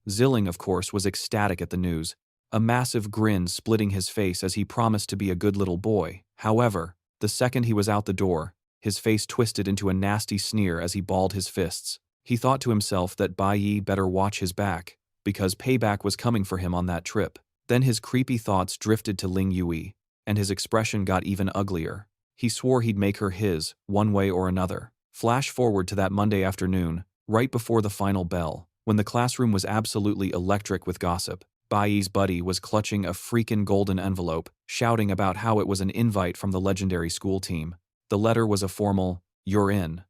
S1: Zilling, of course, was ecstatic at the news, a massive grin splitting his face as he promised to be a good little boy. However, the second he was out the door, his face twisted into a nasty sneer as he balled his fists. He thought to himself that Bayi better watch his back, because payback was coming for him on that trip. Then his creepy thoughts drifted to Ling Yui, and his expression got even uglier. He swore he'd make her his, one way or another. Flash forward to that Monday afternoon, right before the final bell, when the classroom was absolutely electric with gossip. Bayi's buddy was clutching a freaking golden envelope, shouting about how it was an invite from the legendary school team. The letter was a formal, "You're in,"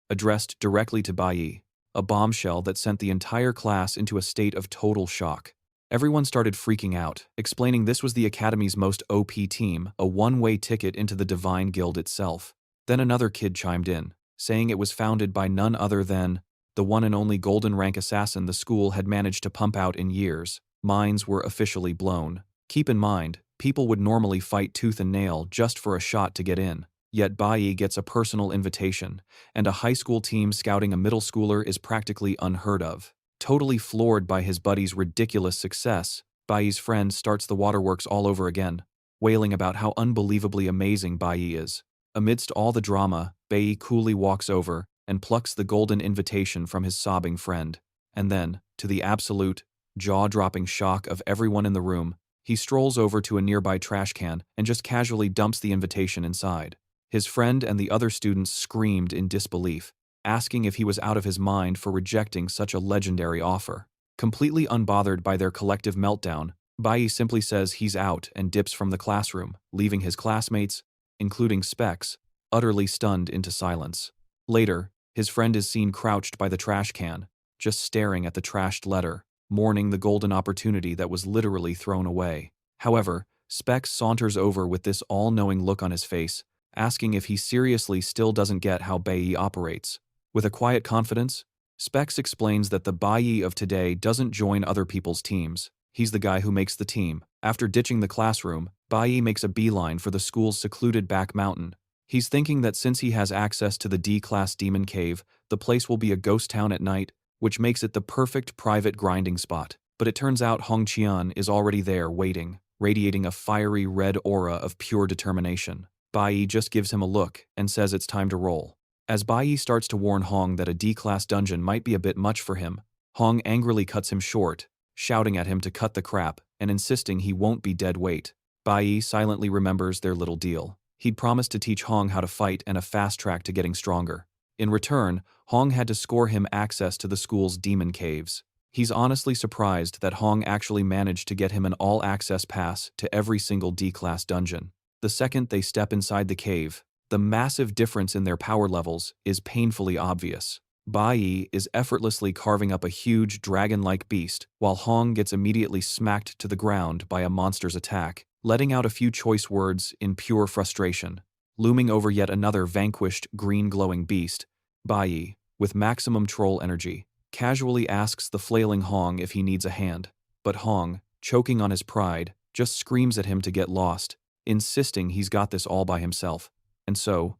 S1: addressed directly to Bayi, a bombshell that sent the entire class into a state of total shock. Everyone started freaking out, explaining this was the Academy's most OP team, a one-way ticket into the Divine Guild itself. Then another kid chimed in, saying it was founded by none other than the one and only golden rank assassin the school had managed to pump out in years. Minds were officially blown. Keep in mind, people would normally fight tooth and nail just for a shot to get in. Yet Bayi gets a personal invitation, and a high school team scouting a middle schooler is practically unheard of. Totally floored by his buddy's ridiculous success, Bayi's friend starts the waterworks all over again, wailing about how unbelievably amazing Bayi is. Amidst all the drama, Bayi coolly walks over and plucks the golden invitation from his sobbing friend. And then, to the absolute, jaw-dropping shock of everyone in the room, he strolls over to a nearby trash can and just casually dumps the invitation inside. His friend and the other students screamed in disbelief, asking if he was out of his mind for rejecting such a legendary offer. Completely unbothered by their collective meltdown, Bayi simply says he's out and dips from the classroom, leaving his classmates, including Specs, utterly stunned into silence. Later, his friend is seen crouched by the trash can, just staring at the trashed letter, mourning the golden opportunity that was literally thrown away. However, Specs saunters over with this all-knowing look on his face, asking if he seriously still doesn't get how Bayi operates. With a quiet confidence, Specs explains that the Bayi of today doesn't join other people's teams. He's the guy who makes the team. After ditching the classroom, Bayi makes a beeline for the school's secluded back mountain. He's thinking that since he has access to the D-class demon cave, the place will be a ghost town at night, which makes it the perfect private grinding spot. But it turns out Hong Qian is already there waiting, radiating a fiery red aura of pure determination. Bayi just gives him a look and says it's time to roll. As Bayi starts to warn Hong that a D-class dungeon might be a bit much for him, Hong angrily cuts him short, shouting at him to cut the crap and insisting he won't be dead weight. Bayi silently remembers their little deal. He'd promised to teach Hong how to fight and a fast track to getting stronger. In return, Hong had to score him access to the school's demon caves. He's honestly surprised that Hong actually managed to get him an all-access pass to every single D-class dungeon. The second they step inside the cave, the massive difference in their power levels is painfully obvious. Bayi is effortlessly carving up a huge dragon-like beast, while Hong gets immediately smacked to the ground by a monster's attack, letting out a few choice words in pure frustration. Looming over yet another vanquished green glowing beast, Bayi, with maximum troll energy, casually asks the flailing Hong if he needs a hand. But Hong, choking on his pride, just screams at him to get lost, insisting he's got this all by himself. And so,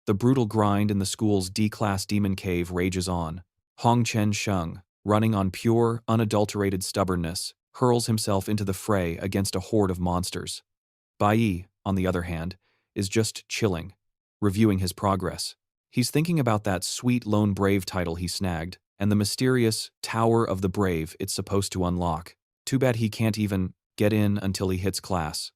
S1: the brutal grind in the school's D-class demon cave rages on. Hong Chen Sheng, running on pure, unadulterated stubbornness, hurls himself into the fray against a horde of monsters. Bayi, on the other hand, is just chilling, reviewing his progress. He's thinking about that sweet Lone Brave title he snagged, and the mysterious Tower of the Brave it's supposed to unlock. Too bad he can't even get in until he hits class.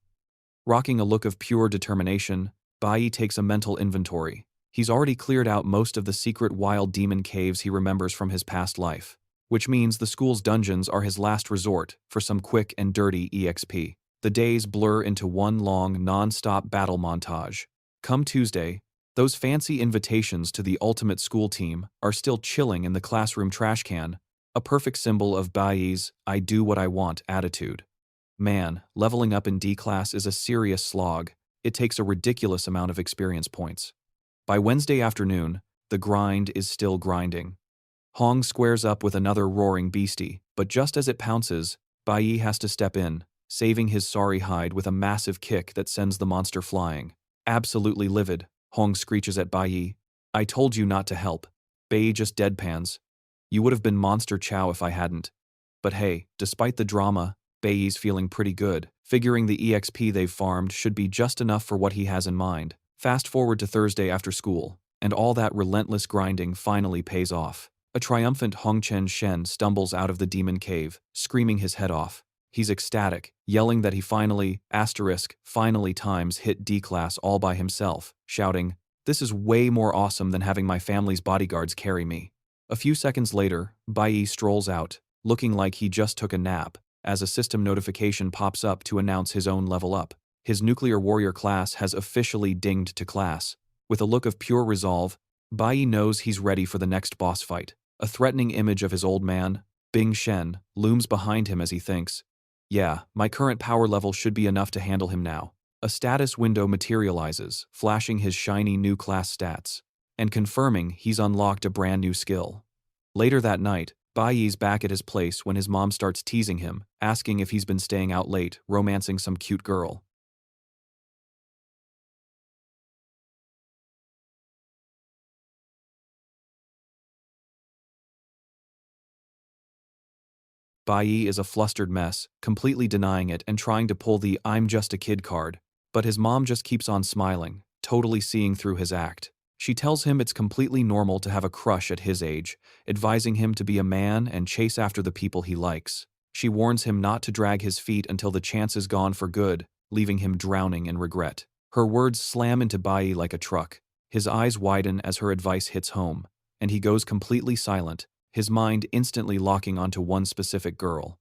S1: Rocking a look of pure determination, Bayi takes a mental inventory. He's already cleared out most of the secret wild demon caves he remembers from his past life, which means the school's dungeons are his last resort for some quick and dirty EXP. The days blur into one long, non-stop battle montage. Come Tuesday, those fancy invitations to the ultimate school team are still chilling in the classroom trash can, a perfect symbol of Bayi's "I do what I want" attitude. Man, leveling up in D-class is a serious slog. It takes a ridiculous amount of experience points. By Wednesday afternoon, the grind is still grinding. Hong squares up with another roaring beastie, but just as it pounces, Bayi has to step in, saving his sorry hide with a massive kick that sends the monster flying. Absolutely livid, Hong screeches at Bayi, "I told you not to help." Bayi just deadpans. "You would have been monster chow if I hadn't." But hey, despite the drama, Bayi's feeling pretty good, figuring the EXP they've farmed should be just enough for what he has in mind. Fast forward to Thursday after school, and all that relentless grinding finally pays off. A triumphant Hongchen Shen stumbles out of the demon cave, screaming his head off. He's ecstatic, yelling that he finally times hit D-class all by himself, shouting, "This is way more awesome than having my family's bodyguards carry me." A few seconds later, Bayi strolls out, looking like he just took a nap, as a system notification pops up to announce his own level up. His nuclear warrior class has officially dinged to class. With a look of pure resolve, Bayi knows he's ready for the next boss fight. A threatening image of his old man, Bing Shen, looms behind him as he thinks, "Yeah, my current power level should be enough to handle him now." A status window materializes, flashing his shiny new class stats, and confirming he's unlocked a brand new skill. Later that night, Bayi's back at his place when his mom starts teasing him, asking if he's been staying out late, romancing some cute girl. Bayi is a flustered mess, completely denying it and trying to pull the "I'm just a kid" card. But his mom just keeps on smiling, totally seeing through his act. She tells him it's completely normal to have a crush at his age, advising him to be a man and chase after the people he likes. She warns him not to drag his feet until the chance is gone for good, leaving him drowning in regret. Her words slam into Bayi like a truck. His eyes widen as her advice hits home, and he goes completely silent, his mind instantly locking onto one specific girl.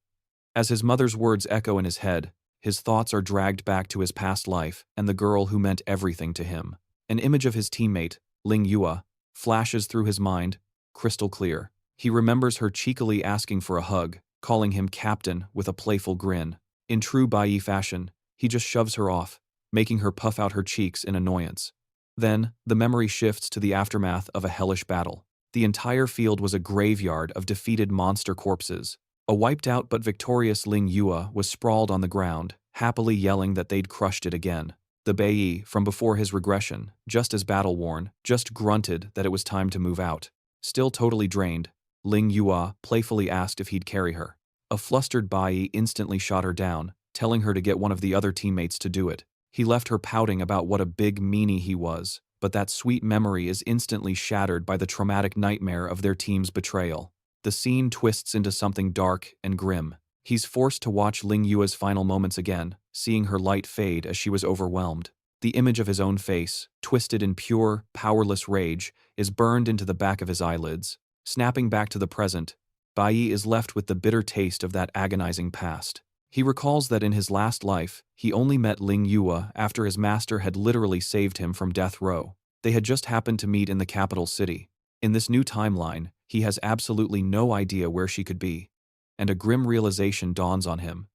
S1: As his mother's words echo in his head, his thoughts are dragged back to his past life and the girl who meant everything to him. An image of his teammate, Ling Yua, flashes through his mind, crystal clear. He remembers her cheekily asking for a hug, calling him captain with a playful grin. In true Bayi fashion, he just shoves her off, making her puff out her cheeks in annoyance. Then, the memory shifts to the aftermath of a hellish battle. The entire field was a graveyard of defeated monster corpses. A wiped-out but victorious Ling Yua was sprawled on the ground, happily yelling that they'd crushed it again. The Bayi, from before his regression, just as battle-worn, just grunted that it was time to move out. Still totally drained, Ling Yua playfully asked if he'd carry her. A flustered Bayi instantly shot her down, telling her to get one of the other teammates to do it. He left her pouting about what a big meanie he was, but that sweet memory is instantly shattered by the traumatic nightmare of their team's betrayal. The scene twists into something dark and grim. He's forced to watch Ling Yua's final moments again, seeing her light fade as she was overwhelmed. The image of his own face, twisted in pure, powerless rage, is burned into the back of his eyelids. Snapping back to the present, Bayi is left with the bitter taste of that agonizing past. He recalls that in his last life, he only met Ling Yua after his master had literally saved him from death row. They had just happened to meet in the capital city. In this new timeline, he has absolutely no idea where she could be. And a grim realization dawns on him.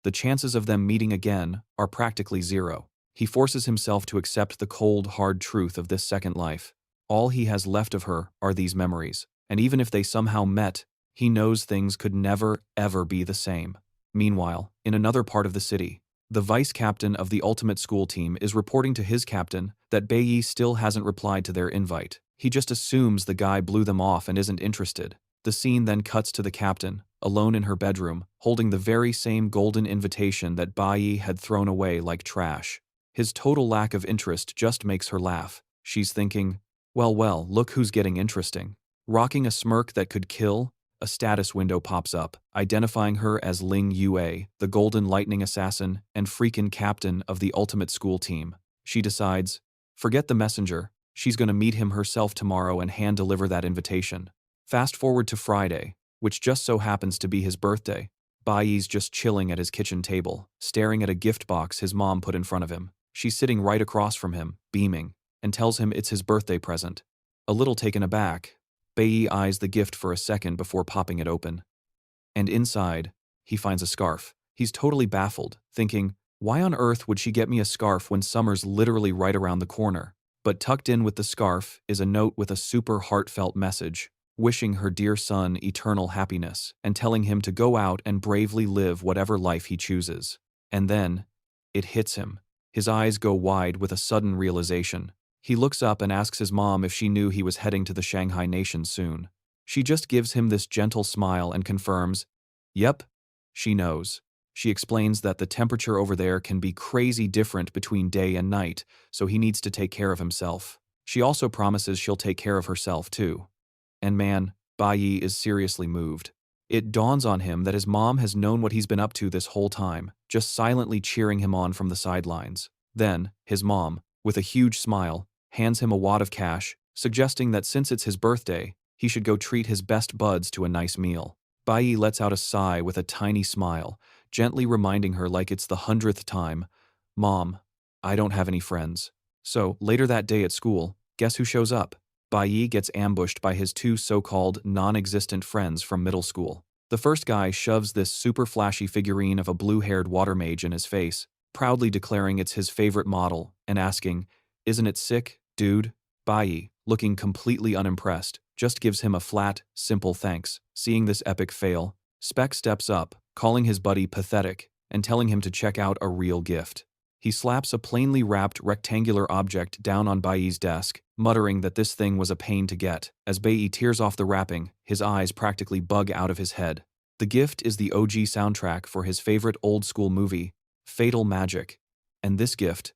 S1: The chances of them meeting again are practically zero. He forces himself to accept the cold, hard truth of this second life. All he has left of her are these memories, and even if they somehow met, he knows things could never, ever be the same. Meanwhile, in another part of the city, The vice captain of the ultimate school team is reporting to his captain that Bayi still hasn't replied to their invite. He just assumes the guy blew them off and isn't interested. The scene then cuts to the captain, alone in her bedroom, holding the very same golden invitation that Bayi had thrown away like trash. His total lack of interest just makes her laugh. She's thinking, well, look who's getting interesting. Rocking a smirk that could kill, a status window pops up, identifying her as Ling Yue, the Golden Lightning Assassin and freakin' captain of the ultimate school team. She decides, forget the messenger, she's gonna meet him herself tomorrow and hand-deliver that invitation. Fast forward to Friday, which just so happens to be his birthday. Bayi's just chilling at his kitchen table, staring at a gift box his mom put in front of him. She's sitting right across from him, beaming, and tells him it's his birthday present. A little taken aback, Bayi eyes the gift for a second before popping it open. And inside, he finds a scarf. He's totally baffled, thinking, why on earth would she get me a scarf when summer's literally right around the corner? But tucked in with the scarf is a note with a super heartfelt message, wishing her dear son eternal happiness and telling him to go out and bravely live whatever life he chooses. And then, it hits him. His eyes go wide with a sudden realization. He looks up and asks his mom if she knew he was heading to the Shanghai Nation soon. She just gives him this gentle smile and confirms, yep, she knows. She explains that the temperature over there can be crazy different between day and night, so he needs to take care of himself. She also promises she'll take care of herself too. And man, Bayi is seriously moved. It dawns on him that his mom has known what he's been up to this whole time, just silently cheering him on from the sidelines. Then, his mom, with a huge smile, hands him a wad of cash, suggesting that since it's his birthday, he should go treat his best buds to a nice meal. Bayi lets out a sigh with a tiny smile, gently reminding her like it's the 100th time, Mom, I don't have any friends. So, later that day at school, guess who shows up? Bayi gets ambushed by his two so-called non-existent friends from middle school. The first guy shoves this super flashy figurine of a blue-haired water mage in his face, proudly declaring it's his favorite model, and asking, isn't it sick, dude? Bayi, looking completely unimpressed, just gives him a flat, simple thanks. Seeing this epic fail, Spec steps up, calling his buddy pathetic, and telling him to check out a real gift. He slaps a plainly wrapped rectangular object down on Bayi's desk, muttering that this thing was a pain to get. As Bayi tears off the wrapping, his eyes practically bug out of his head. The gift is the OG soundtrack for his favorite old-school movie, Fatal Magic. And this gift,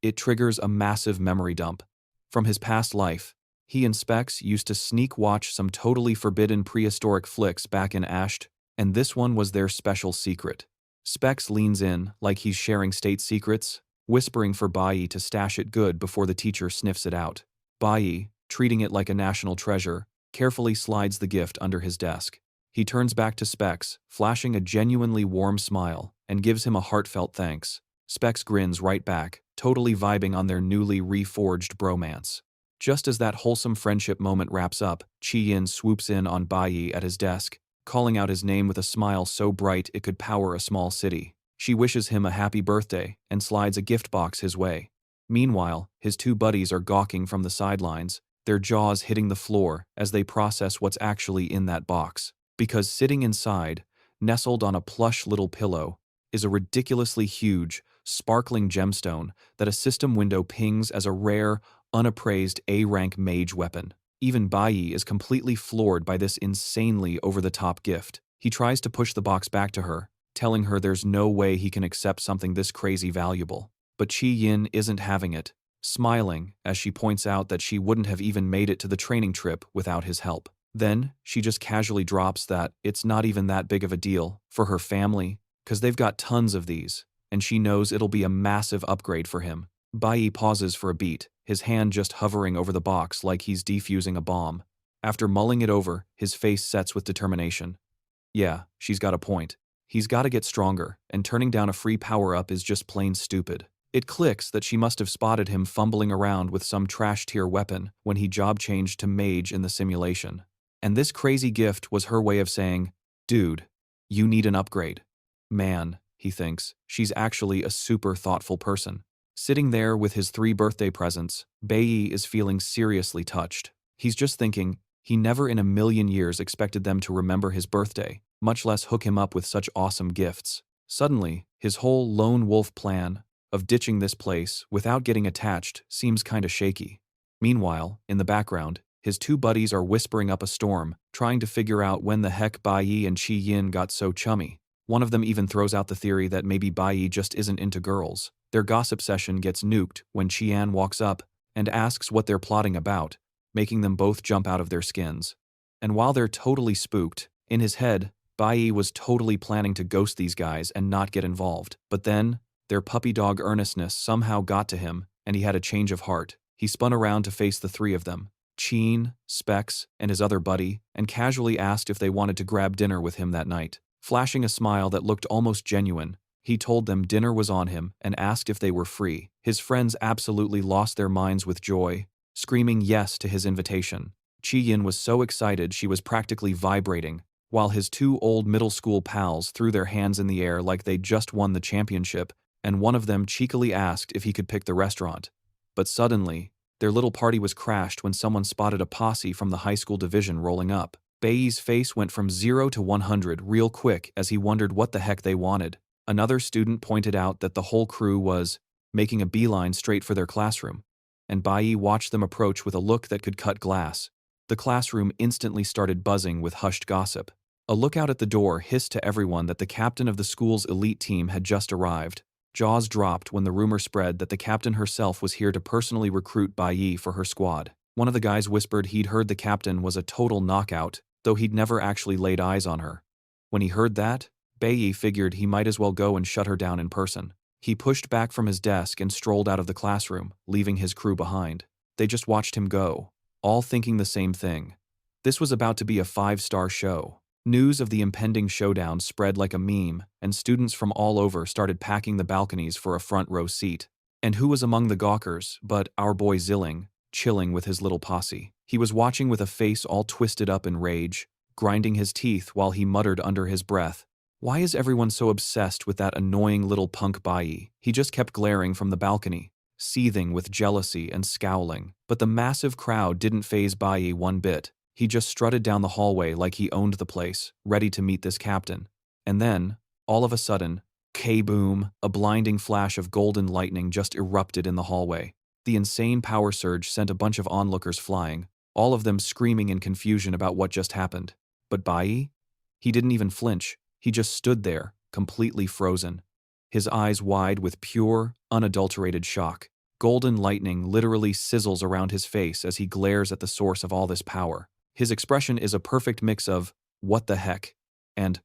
S1: it triggers a massive memory dump. From his past life, he and Specs used to sneak watch some totally forbidden prehistoric flicks back in Asht, and this one was their special secret. Specs leans in like he's sharing state secrets, whispering for Bayi to stash it good before the teacher sniffs it out. Bayi, treating it like a national treasure, carefully slides the gift under his desk. He turns back to Specs, flashing a genuinely warm smile, and gives him a heartfelt thanks. Specs grins right back, totally vibing on their newly reforged bromance. Just as that wholesome friendship moment wraps up, Chi-Yin swoops in on Bayi at his desk, calling out his name with a smile so bright it could power a small city. She wishes him a happy birthday and slides a gift box his way. Meanwhile, his two buddies are gawking from the sidelines, their jaws hitting the floor as they process what's actually in that box. Because sitting inside, nestled on a plush little pillow, is a ridiculously huge, sparkling gemstone that a system window pings as a rare, unappraised A-rank mage weapon. Even Bayi is completely floored by this insanely over-the-top gift. He tries to push the box back to her, telling her there's no way he can accept something this crazy valuable. But Chi-Yin isn't having it, smiling as she points out that she wouldn't have even made it to the training trip without his help. Then, she just casually drops that it's not even that big of a deal for her family, because they've got tons of these, and she knows it'll be a massive upgrade for him. Bayi pauses for a beat, his hand just hovering over the box like he's defusing a bomb. After mulling it over, his face sets with determination. Yeah, she's got a point. He's got to get stronger, and turning down a free power-up is just plain stupid. It clicks that she must have spotted him fumbling around with some trash-tier weapon when he job-changed to mage in the simulation. And this crazy gift was her way of saying, dude, you need an upgrade. Man, he thinks, she's actually a super thoughtful person. Sitting there with his 3 birthday presents, Bayi is feeling seriously touched. He's just thinking, he never in a million years expected them to remember his birthday, much less hook him up with such awesome gifts. Suddenly, his whole lone wolf plan of ditching this place without getting attached seems kinda shaky. Meanwhile, in the background, his two buddies are whispering up a storm, trying to figure out when the heck Bayi and Chi Yin got so chummy. One of them even throws out the theory that maybe Bayi just isn't into girls. Their gossip session gets nuked when Qian walks up and asks what they're plotting about, making them both jump out of their skins. And while they're totally spooked, in his head, Bayi was totally planning to ghost these guys and not get involved. But then, their puppy dog earnestness somehow got to him, and he had a change of heart. He spun around to face the three of them, Cheen, Specs, and his other buddy, and casually asked if they wanted to grab dinner with him that night. Flashing a smile that looked almost genuine, he told them dinner was on him and asked if they were free. His friends absolutely lost their minds with joy, screaming yes to his invitation. Chi Yin was so excited she was practically vibrating, while his two old middle school pals threw their hands in the air like they'd just won the championship, and one of them cheekily asked if he could pick the restaurant. But suddenly, their little party was crashed when someone spotted a posse from the high school division rolling up. Bayi's face went from 0 to 100 real quick as he wondered what the heck they wanted. Another student pointed out that the whole crew was making a beeline straight for their classroom, and Bayi watched them approach with a look that could cut glass. The classroom instantly started buzzing with hushed gossip. A lookout at the door hissed to everyone that the captain of the school's elite team had just arrived. Jaws dropped when the rumor spread that the captain herself was here to personally recruit Bayi for her squad. One of the guys whispered he'd heard the captain was a total knockout, though he'd never actually laid eyes on her. When he heard that, Bayi figured he might as well go and shut her down in person. He pushed back from his desk and strolled out of the classroom, leaving his crew behind. They just watched him go, all thinking the same thing. This was about to be a 5-star show. News of the impending showdown spread like a meme, and students from all over started packing the balconies for a front-row seat. And who was among the gawkers but our boy Zilling, chilling with his little posse. He was watching with a face all twisted up in rage, grinding his teeth while he muttered under his breath, "Why is everyone so obsessed with that annoying little punk Bayi?" He just kept glaring from the balcony, seething with jealousy and scowling. But the massive crowd didn't faze Bayi one bit. He just strutted down the hallway like he owned the place, ready to meet this captain. And then, all of a sudden, K-boom, a blinding flash of golden lightning just erupted in the hallway. The insane power surge sent a bunch of onlookers flying, all of them screaming in confusion about what just happened. But Bayi? He didn't even flinch. He just stood there, completely frozen, his eyes wide with pure, unadulterated shock. Golden lightning literally sizzles around his face as he glares at the source of all this power. His expression is a perfect mix of, "What the heck?" and,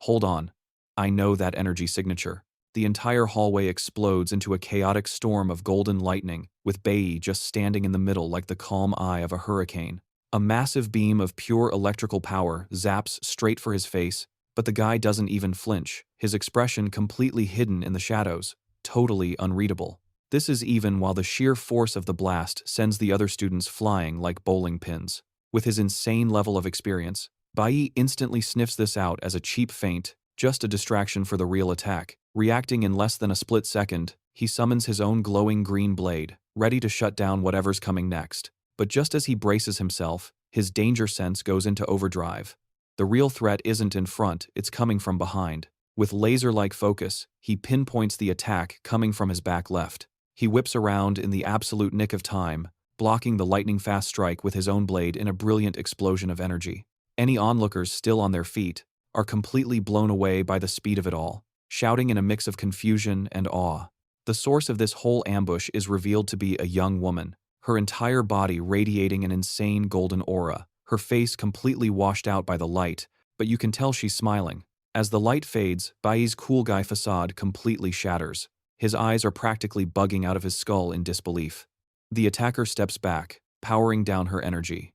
S1: "Hold on, I know that energy signature." The entire hallway explodes into a chaotic storm of golden lightning, with Bayi just standing in the middle like the calm eye of a hurricane. A massive beam of pure electrical power zaps straight for his face, but the guy doesn't even flinch, his expression completely hidden in the shadows, totally unreadable. This is even while the sheer force of the blast sends the other students flying like bowling pins. With his insane level of experience, Bayi instantly sniffs this out as a cheap feint, just a distraction for the real attack. Reacting in less than a split second, he summons his own glowing green blade, ready to shut down whatever's coming next. But just as he braces himself, his danger sense goes into overdrive. The real threat isn't in front, it's coming from behind. With laser-like focus, he pinpoints the attack coming from his back left. He whips around in the absolute nick of time, blocking the lightning-fast strike with his own blade in a brilliant explosion of energy. Any onlookers still on their feet are completely blown away by the speed of it all, shouting in a mix of confusion and awe. The source of this whole ambush is revealed to be a young woman, her entire body radiating an insane golden aura, her face completely washed out by the light, but you can tell she's smiling. As the light fades, Bayi's cool guy facade completely shatters. His eyes are practically bugging out of his skull in disbelief. The attacker steps back, powering down her energy.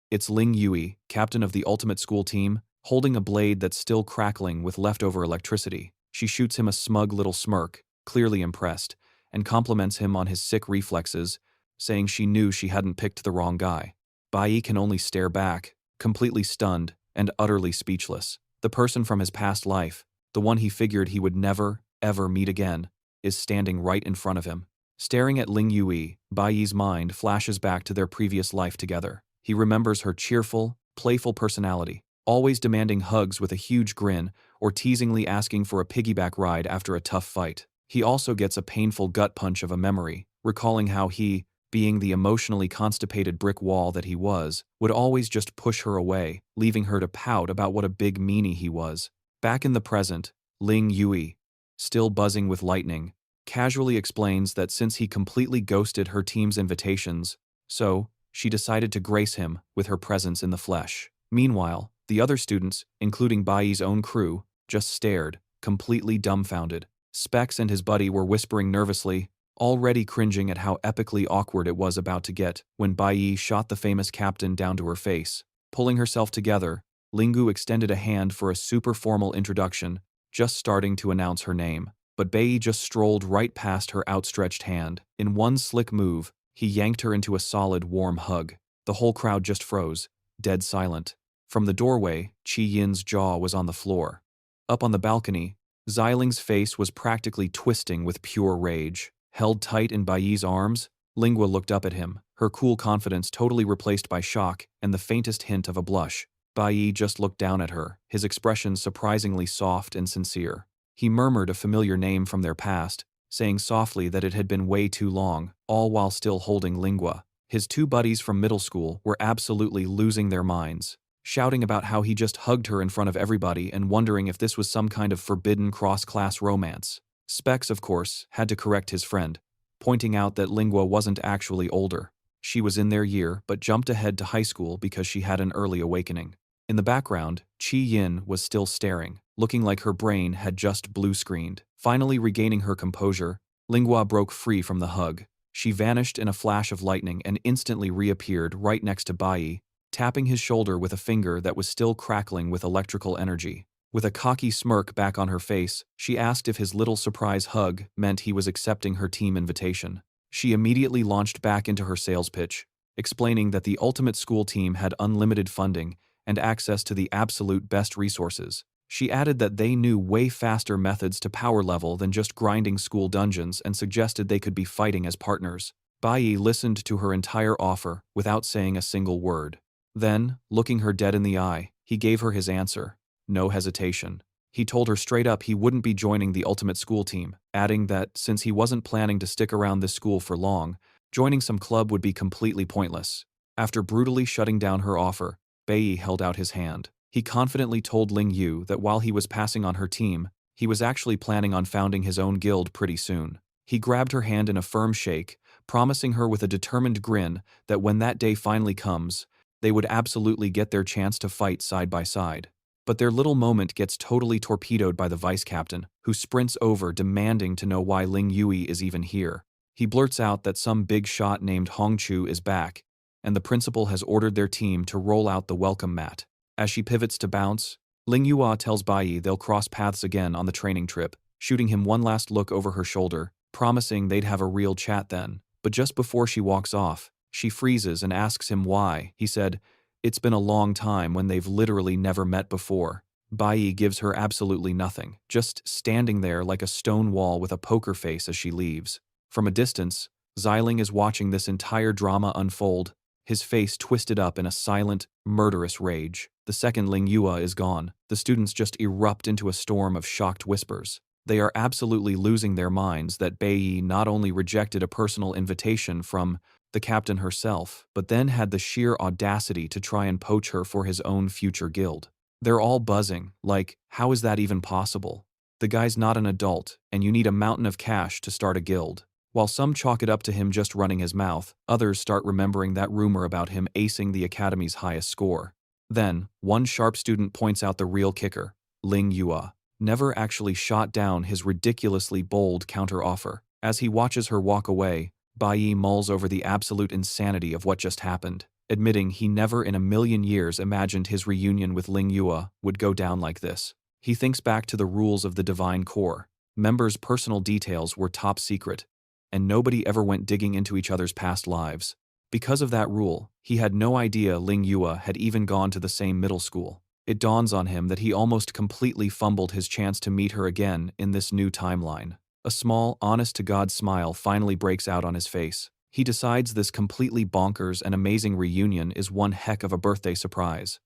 S1: It's Ling Yui, captain of the ultimate school team, holding a blade that's still crackling with leftover electricity. She shoots him a smug little smirk, clearly impressed, and compliments him on his sick reflexes, saying she knew she hadn't picked the wrong guy. Bayi can only stare back, completely stunned and utterly speechless. The person from his past life, the one he figured he would never, ever meet again, is standing right in front of him. Staring at Ling Yui, Bayi's mind flashes back to their previous life together. He remembers her cheerful, playful personality, always demanding hugs with a huge grin or teasingly asking for a piggyback ride after a tough fight. He also gets a painful gut punch of a memory, recalling how he, being the emotionally constipated brick wall that he was, would always just push her away, leaving her to pout about what a big meanie he was. Back in the present, Ling Yui, still buzzing with lightning, casually explains that since he completely ghosted her team's invitations, so she decided to grace him with her presence in the flesh. Meanwhile, the other students, including Bayi's own crew, just stared, completely dumbfounded. Specs and his buddy were whispering nervously, already cringing at how epically awkward it was about to get when Bayi shot the famous captain down to her face. Pulling herself together, Lingu extended a hand for a super formal introduction, just starting to announce her name. But Bayi just strolled right past her outstretched hand. In one slick move, he yanked her into a solid, warm hug. The whole crowd just froze, dead silent. From the doorway, Chi Yin's jaw was on the floor. Up on the balcony, Xiling's face was practically twisting with pure rage. Held tight in Bayi's arms, Lingua looked up at him, her cool confidence totally replaced by shock and the faintest hint of a blush. Bayi just looked down at her, his expression surprisingly soft and sincere. He murmured a familiar name from their past, saying softly that it had been way too long, all while still holding Lingua. His two buddies from middle school were absolutely losing their minds, shouting about how he just hugged her in front of everybody and wondering if this was some kind of forbidden cross-class romance. Specs, of course, had to correct his friend, pointing out that Lingua wasn't actually older. She was in their year but jumped ahead to high school because she had an early awakening. In the background, Chi Yin was still staring, looking like her brain had just blue-screened. Finally regaining her composure, Lingua broke free from the hug. She vanished in a flash of lightning and instantly reappeared right next to Bayi, tapping his shoulder with a finger that was still crackling with electrical energy. With a cocky smirk back on her face, she asked if his little surprise hug meant he was accepting her team invitation. She immediately launched back into her sales pitch, explaining that the ultimate school team had unlimited funding and access to the absolute best resources. She added that they knew way faster methods to power level than just grinding school dungeons and suggested they could be fighting as partners. Bayi listened to her entire offer without saying a single word. Then, looking her dead in the eye, he gave her his answer. No hesitation. He told her straight up he wouldn't be joining the ultimate school team, adding that since he wasn't planning to stick around this school for long, joining some club would be completely pointless. After brutally shutting down her offer, Bayi held out his hand. He confidently told Ling Yu that while he was passing on her team, he was actually planning on founding his own guild pretty soon. He grabbed her hand in a firm shake, promising her with a determined grin that when that day finally comes, they would absolutely get their chance to fight side by side. But their little moment gets totally torpedoed by the vice captain, who sprints over demanding to know why Ling Yui is even here. He blurts out that some big shot named Hongchu is back, and the principal has ordered their team to roll out the welcome mat. As she pivots to bounce, Ling Yua tells Bayi they'll cross paths again on the training trip, shooting him one last look over her shoulder, promising they'd have a real chat then. But just before she walks off, she freezes and asks him why. He said, "It's been a long time," when they've literally never met before. Bayi gives her absolutely nothing, just standing there like a stone wall with a poker face as she leaves. From a distance, Xiling is watching this entire drama unfold, his face twisted up in a silent, murderous rage. The second Ling Yua is gone, the students just erupt into a storm of shocked whispers. They are absolutely losing their minds that Bayi not only rejected a personal invitation from the captain herself, but then had the sheer audacity to try and poach her for his own future guild. They're all buzzing, like, how is that even possible? The guy's not an adult, and you need a mountain of cash to start a guild. While some chalk it up to him just running his mouth, others start remembering that rumor about him acing the academy's highest score. Then, one sharp student points out the real kicker. Ling Yua never actually shot down his ridiculously bold counter-offer. As he watches her walk away, Bayi mulls over the absolute insanity of what just happened, admitting he never in a million years imagined his reunion with Ling Yua would go down like this. He thinks back to the rules of the Divine Core. Members' personal details were top secret, and nobody ever went digging into each other's past lives. Because of that rule, he had no idea Ling Yua had even gone to the same middle school. It dawns on him that he almost completely fumbled his chance to meet her again in this new timeline. A small, honest-to-God smile finally breaks out on his face. He decides this completely bonkers and amazing reunion is one heck of a birthday surprise.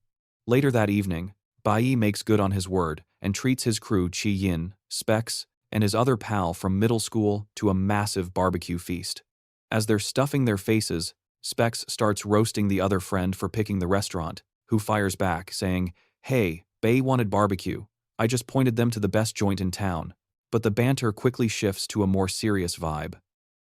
S1: Later that evening, Bayi makes good on his word and treats his crew Chi Yin, Specs, and his other pal from middle school to a massive barbecue feast. As they're stuffing their faces, Specs starts roasting the other friend for picking the restaurant, who fires back, saying, "Hey, Bayi wanted barbecue. I just pointed them to the best joint in town." But the banter quickly shifts to a more serious vibe.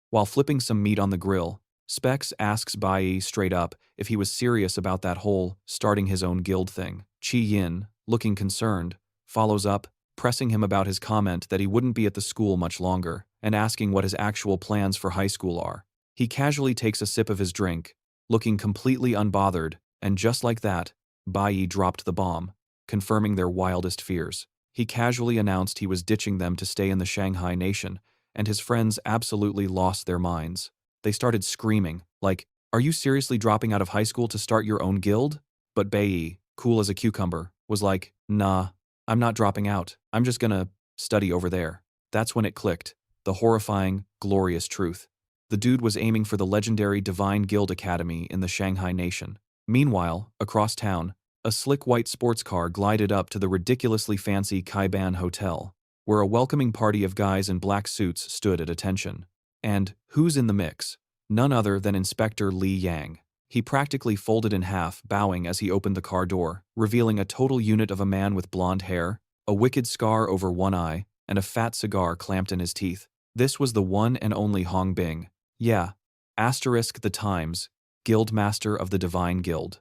S1: While flipping some meat on the grill, Specs asks Bayi straight up if he was serious about that whole starting his own guild thing. Chi Yin, looking concerned, follows up, pressing him about his comment that he wouldn't be at the school much longer, and asking what his actual plans for high school are. He casually takes a sip of his drink, looking completely unbothered, and just like that, Bayi dropped the bomb, confirming their wildest fears. He casually announced he was ditching them to stay in the Shanghai nation, and his friends absolutely lost their minds. They started screaming, like, "Are you seriously dropping out of high school to start your own guild?" But Bayi, cool as a cucumber, was like, "Nah, I'm not dropping out. I'm just gonna study over there." That's when it clicked, the horrifying, glorious truth. The dude was aiming for the legendary Divine Guild Academy in the Shanghai nation. Meanwhile, across town, a slick white sports car glided up to the ridiculously fancy Kaiban Hotel, where a welcoming party of guys in black suits stood at attention. And who's in the mix? None other than Inspector Li Yang. He practically folded in half, bowing as he opened the car door, revealing a total unit of a man with blonde hair, a wicked scar over one eye, and a fat cigar clamped in his teeth. This was the one and only Hong Bing. Yeah. Asterisk the Times, Guildmaster of the Divine Guild.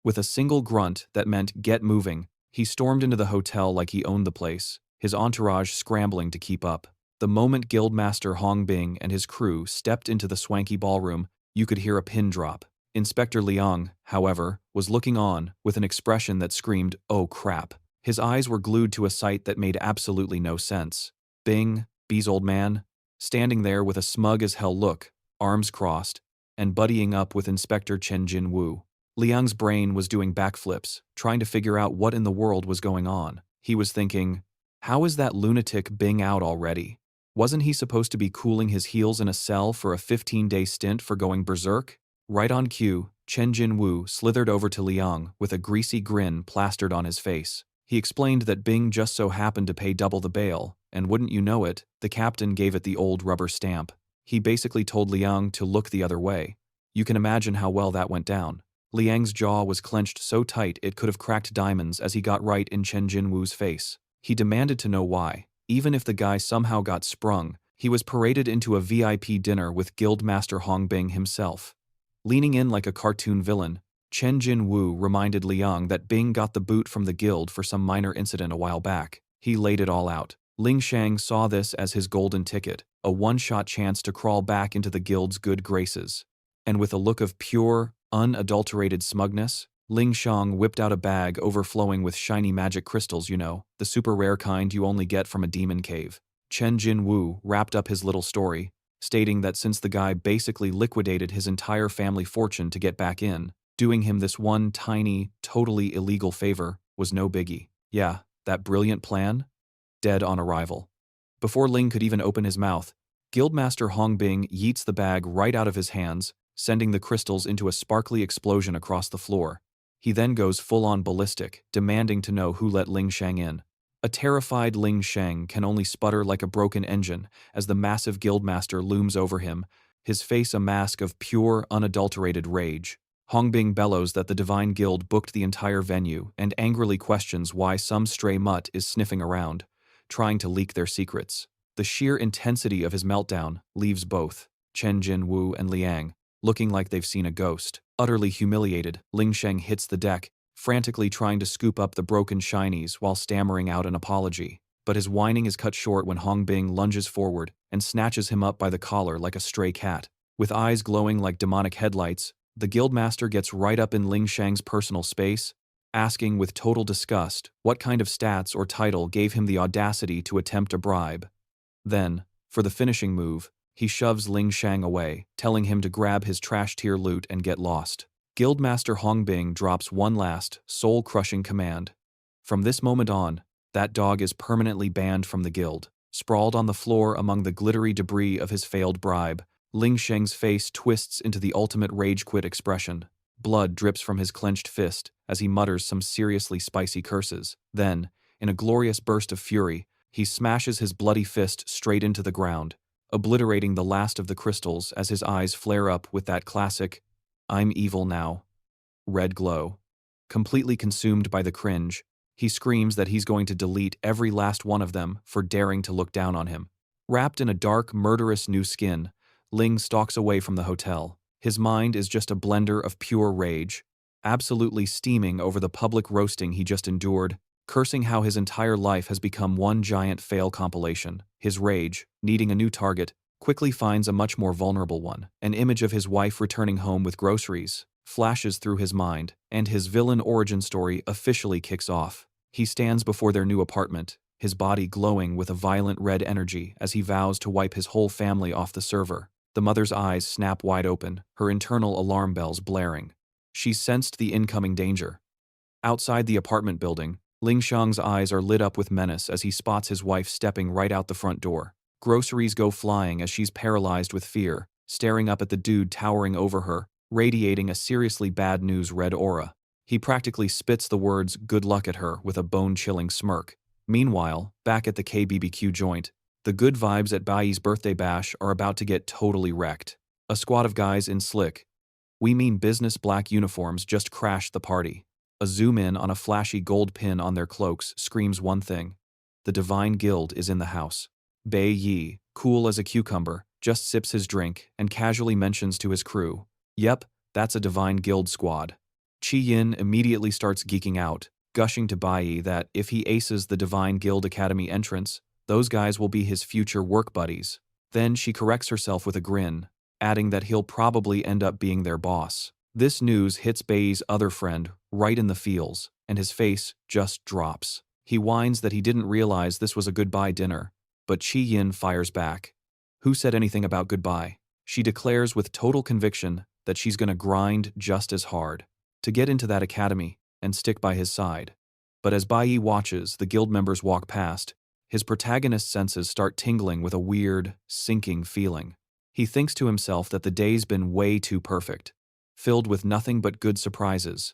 S1: With a single grunt that meant "get moving," he stormed into the hotel like he owned the place, his entourage scrambling to keep up. The moment Guildmaster Hong Bing and his crew stepped into the swanky ballroom, you could hear a pin drop. Inspector Liang, however, was looking on with an expression that screamed, "Oh crap." His eyes were glued to a sight that made absolutely no sense. Bing, B's old man, standing there with a smug as hell look, arms crossed, and buddying up with Inspector Chen Jin Wu. Liang's brain was doing backflips, trying to figure out what in the world was going on. He was thinking, how is that lunatic Bing out already? Wasn't he supposed to be cooling his heels in a cell for a 15-day stint for going berserk? Right on cue, Chen Jin Wu slithered over to Liang with a greasy grin plastered on his face. He explained that Bing just so happened to pay double the bail, and wouldn't you know it, the captain gave it the old rubber stamp. He basically told Liang to look the other way. You can imagine how well that went down. Liang's jaw was clenched so tight it could have cracked diamonds as he got right in Chen Jin Wu's face. He demanded to know why. Even if the guy somehow got sprung, he was paraded into a VIP dinner with Guildmaster Hong Bing himself. Leaning in like a cartoon villain, Chen Jin Wu reminded Liang that Bing got the boot from the guild for some minor incident a while back. He laid it all out. Ling Shang saw this as his golden ticket, a one-shot chance to crawl back into the guild's good graces. And with a look of pure, unadulterated smugness, Ling Shang whipped out a bag overflowing with shiny magic crystals, the super rare kind you only get from a demon cave. Chen Jin Wu wrapped up his little story, stating that since the guy basically liquidated his entire family fortune to get back in, doing him this one tiny, totally illegal favor was no biggie. Yeah, that brilliant plan? Dead on arrival. Before Ling could even open his mouth, Guildmaster Hong Bing yeets the bag right out of his hands, sending the crystals into a sparkly explosion across the floor. He then goes full-on ballistic, demanding to know who let Ling Shang in. A terrified Ling Shang can only sputter like a broken engine as the massive guildmaster looms over him, his face a mask of pure, unadulterated rage. Hong Bing bellows that the Divine Guild booked the entire venue and angrily questions why some stray mutt is sniffing around, trying to leak their secrets. The sheer intensity of his meltdown leaves both Chen Jin Wu and Liang looking like they've seen a ghost. Utterly humiliated, Ling Sheng hits the deck, frantically trying to scoop up the broken shinies while stammering out an apology. But his whining is cut short when Hong Bing lunges forward and snatches him up by the collar like a stray cat. With eyes glowing like demonic headlights, the guildmaster gets right up in Ling Shang's personal space, asking with total disgust what kind of stats or title gave him the audacity to attempt a bribe. Then, for the finishing move, he shoves Ling Shang away, telling him to grab his trash-tier loot and get lost. Guildmaster Hong Bing drops one last, soul-crushing command. From this moment on, that dog is permanently banned from the guild. Sprawled on the floor among the glittery debris of his failed bribe, Ling Sheng's face twists into the ultimate rage-quit expression. Blood drips from his clenched fist as he mutters some seriously spicy curses. Then, in a glorious burst of fury, he smashes his bloody fist straight into the ground, obliterating the last of the crystals as his eyes flare up with that classic, "I'm evil now" red glow. Completely consumed by the cringe, he screams that he's going to delete every last one of them for daring to look down on him. Wrapped in a dark, murderous new skin, Ling stalks away from the hotel. His mind is just a blender of pure rage, absolutely steaming over the public roasting he just endured, cursing how his entire life has become one giant fail compilation. His rage, needing a new target, quickly finds a much more vulnerable one. An image of his wife returning home with groceries flashes through his mind, and his villain origin story officially kicks off. He stands before their new apartment, his body glowing with a violent red energy as he vows to wipe his whole family off the server. The mother's eyes snap wide open, her internal alarm bells blaring. She sensed the incoming danger. Outside the apartment building, Ling Shang's eyes are lit up with menace as he spots his wife stepping right out the front door. Groceries go flying as she's paralyzed with fear, staring up at the dude towering over her, radiating a seriously bad news red aura. He practically spits the words "good luck" at her with a bone-chilling smirk. Meanwhile, back at the KBBQ joint, the good vibes at Bayi's birthday bash are about to get totally wrecked. A squad of guys in slick, we mean business black uniforms just crashed the party. A zoom in on a flashy gold pin on their cloaks screams one thing: the Divine Guild is in the house. Bayi, cool as a cucumber, just sips his drink and casually mentions to his crew, "Yep, that's a Divine Guild squad." Chi Yin immediately starts geeking out, gushing to Bayi that if he aces the Divine Guild Academy entrance, those guys will be his future work buddies. Then she corrects herself with a grin, adding that he'll probably end up being their boss. This news hits Bayi's other friend right in the feels, and his face just drops. He whines that he didn't realize this was a goodbye dinner, but Chi Yin fires back. "Who said anything about goodbye?" She declares with total conviction that she's gonna grind just as hard to get into that academy and stick by his side. But as Bayi watches the guild members walk past, his protagonist's senses start tingling with a weird, sinking feeling. He thinks to himself that the day's been way too perfect, filled with nothing but good surprises,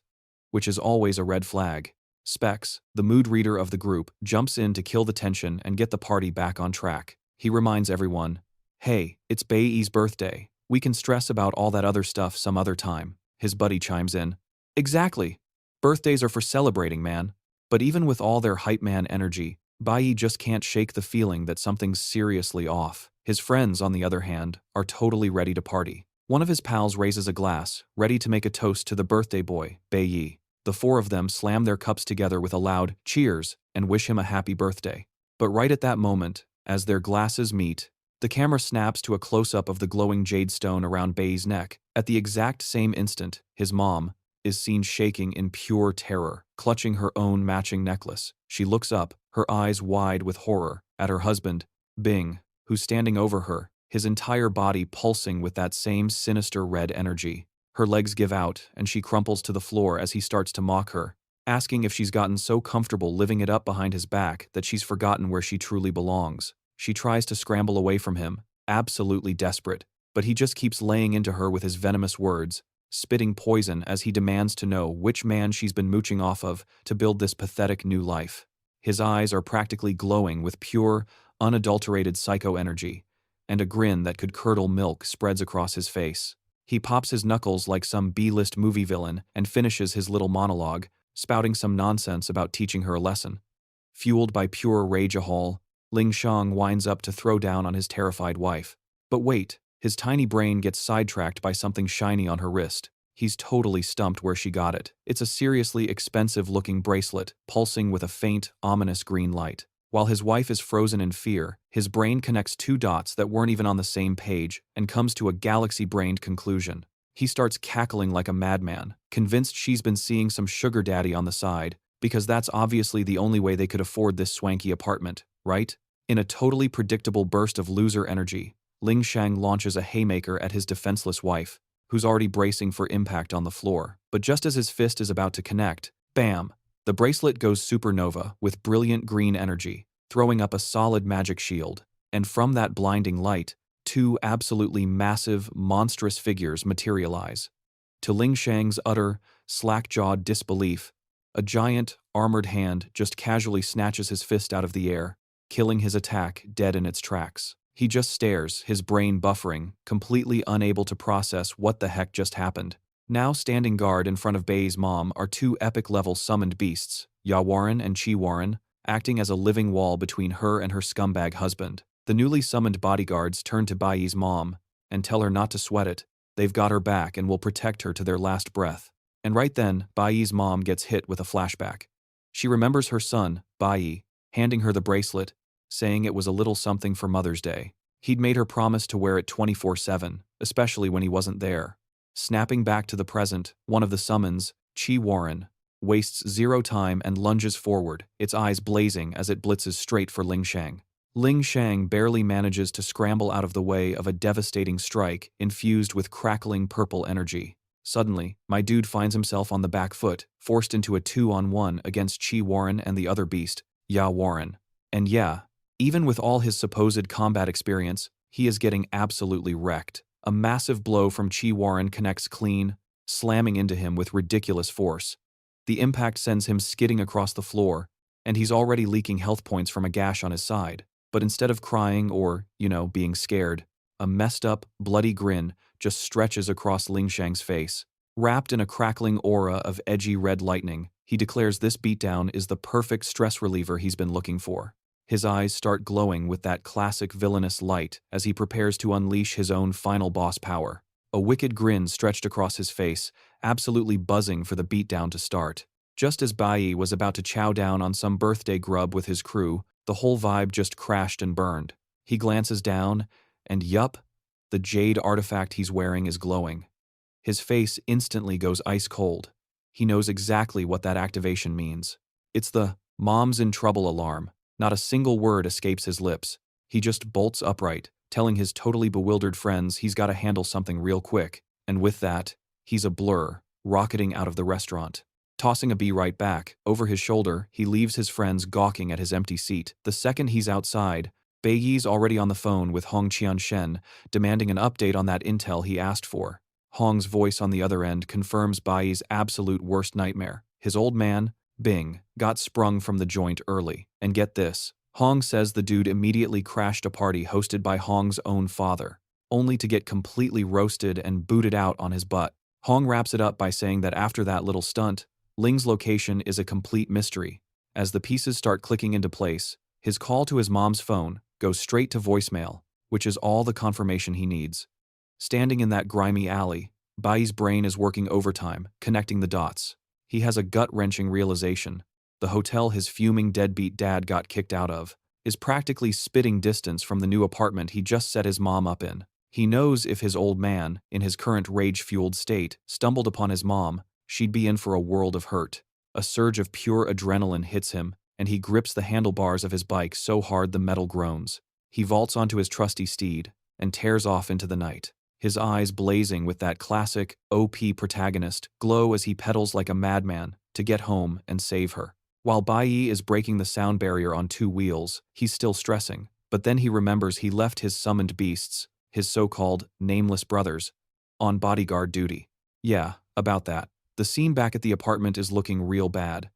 S1: which is always a red flag. Specs, the mood reader of the group, jumps in to kill the tension and get the party back on track. He reminds everyone, "Hey, it's Bayi's birthday. We can stress about all that other stuff some other time." His buddy chimes in, "Exactly. Birthdays are for celebrating, man." But even with all their hype man energy, Bayi just can't shake the feeling that something's seriously off. His friends, on the other hand, are totally ready to party. One of his pals raises a glass, ready to make a toast to the birthday boy, Bayi. The four of them slam their cups together with a loud "cheers" and wish him a happy birthday. But right at that moment, as their glasses meet, the camera snaps to a close-up of the glowing jade stone around Bayi's neck. At the exact same instant, his mom is seen shaking in pure terror, clutching her own matching necklace. She looks up, her eyes wide with horror, at her husband, Bing, who's standing over her, his entire body pulsing with that same sinister red energy. Her legs give out, and she crumples to the floor as he starts to mock her, asking if she's gotten so comfortable living it up behind his back that she's forgotten where she truly belongs. She tries to scramble away from him, absolutely desperate, but he just keeps laying into her with his venomous words, spitting poison as he demands to know which man she's been mooching off of to build this pathetic new life. His eyes are practically glowing with pure, unadulterated psycho energy, and a grin that could curdle milk spreads across his face. He pops his knuckles like some B-list movie villain and finishes his little monologue, spouting some nonsense about teaching her a lesson. Fueled by pure rage-a-hole, Ling Shang winds up to throw down on his terrified wife. But wait, his tiny brain gets sidetracked by something shiny on her wrist. He's totally stumped where she got it. It's a seriously expensive-looking bracelet, pulsing with a faint, ominous green light. While his wife is frozen in fear, his brain connects two dots that weren't even on the same page and comes to a galaxy-brained conclusion. He starts cackling like a madman, convinced she's been seeing some sugar daddy on the side, because that's obviously the only way they could afford this swanky apartment, right? In a totally predictable burst of loser energy, Ling Shang launches a haymaker at his defenseless wife, who's already bracing for impact on the floor. But just as his fist is about to connect, bam! The bracelet goes supernova with brilliant green energy, throwing up a solid magic shield, and from that blinding light, two absolutely massive, monstrous figures materialize. To Ling Shang's utter, slack-jawed disbelief. A giant, armored hand just casually snatches his fist out of the air, killing his attack dead in its tracks. He just stares, his brain buffering, completely unable to process what the heck just happened. Now standing guard in front of Bayi's mom are two epic-level summoned beasts, Yawaran and Chiwaran, acting as a living wall between her and her scumbag husband. The newly summoned bodyguards turn to Bayi's mom and tell her not to sweat it. They've got her back and will protect her to their last breath. And right then, Bayi's mom gets hit with a flashback. She remembers her son, Bayi, handing her the bracelet, saying it was a little something for Mother's Day. He'd made her promise to wear it 24/7, especially when he wasn't there. Snapping back to the present, one of the summons, Chiwaran, wastes zero time and lunges forward, its eyes blazing as it blitzes straight for Ling Shang. Ling Shang barely manages to scramble out of the way of a devastating strike infused with crackling purple energy. Suddenly, my dude finds himself on the back foot, forced into a 2-on-1 against Chiwaran and the other beast, Yawaran. And yeah, even with all his supposed combat experience, he is getting absolutely wrecked. A massive blow from Chiwaran connects clean, slamming into him with ridiculous force. The impact sends him skidding across the floor, and he's already leaking health points from a gash on his side. But instead of crying or, being scared, a messed up, bloody grin just stretches across Ling Shang's face. Wrapped in a crackling aura of edgy red lightning, he declares this beatdown is the perfect stress reliever he's been looking for. His eyes start glowing with that classic villainous light as he prepares to unleash his own final boss power. A wicked grin stretched across his face, absolutely buzzing for the beatdown to start. Just as Bayi was about to chow down on some birthday grub with his crew, the whole vibe just crashed and burned. He glances down, and yup, the jade artifact he's wearing is glowing. His face instantly goes ice cold. He knows exactly what that activation means. It's the "mom's in trouble" alarm. Not a single word escapes his lips. He just bolts upright, telling his totally bewildered friends he's got to handle something real quick. And with that, he's a blur, rocketing out of the restaurant. Tossing a bee right back, over his shoulder, he leaves his friends gawking at his empty seat. The second he's outside, Bayi's already on the phone with Hong Qianshen, demanding an update on that intel he asked for. Hong's voice on the other end confirms Bayi's absolute worst nightmare. His old man, Bing, got sprung from the joint early. And get this, Hong says the dude immediately crashed a party hosted by Hong's own father, only to get completely roasted and booted out on his butt. Hong wraps it up by saying that after that little stunt, Ling's location is a complete mystery. As the pieces start clicking into place, his call to his mom's phone goes straight to voicemail, which is all the confirmation he needs. Standing in that grimy alley, Bayi's brain is working overtime, connecting the dots. He has a gut-wrenching realization. The hotel his fuming deadbeat dad got kicked out of is practically spitting distance from the new apartment he just set his mom up in. He knows if his old man, in his current rage-fueled state, stumbled upon his mom, she'd be in for a world of hurt. A surge of pure adrenaline hits him, and he grips the handlebars of his bike so hard the metal groans. He vaults onto his trusty steed and tears off into the night. His eyes blazing with that classic, OP protagonist glow as he pedals like a madman to get home and save her. While Bayi is breaking the sound barrier on two wheels, he's still stressing, but then he remembers he left his summoned beasts, his so-called nameless brothers, on bodyguard duty. Yeah, about that. The scene back at the apartment is looking real bad.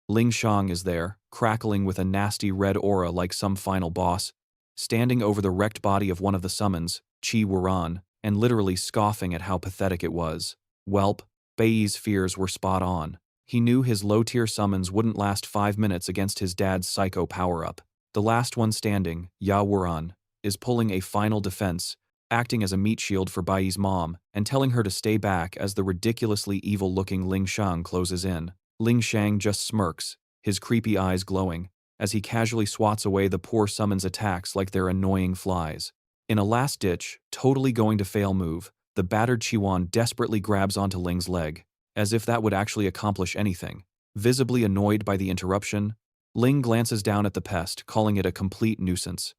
S1: Ling Shang is there, crackling with a nasty red aura like some final boss, standing over the wrecked body of one of the summons, Chi Wuran, and literally scoffing at how pathetic it was. Welp, Bayi's fears were spot on. He knew his low-tier summons wouldn't last 5 minutes against his dad's psycho power-up. The last one standing, Ya Wuran, is pulling a final defense, acting as a meat shield for Bayi's mom, and telling her to stay back as the ridiculously evil-looking Ling Shang closes in. Ling Shang just smirks, his creepy eyes glowing, as he casually swats away the poor summon's attacks like they're annoying flies. In a last-ditch, totally going to fail move, the battered Chiwan desperately grabs onto Ling's leg, as if that would actually accomplish anything. Visibly annoyed by the interruption, Ling glances down at the pest, calling it a complete nuisance.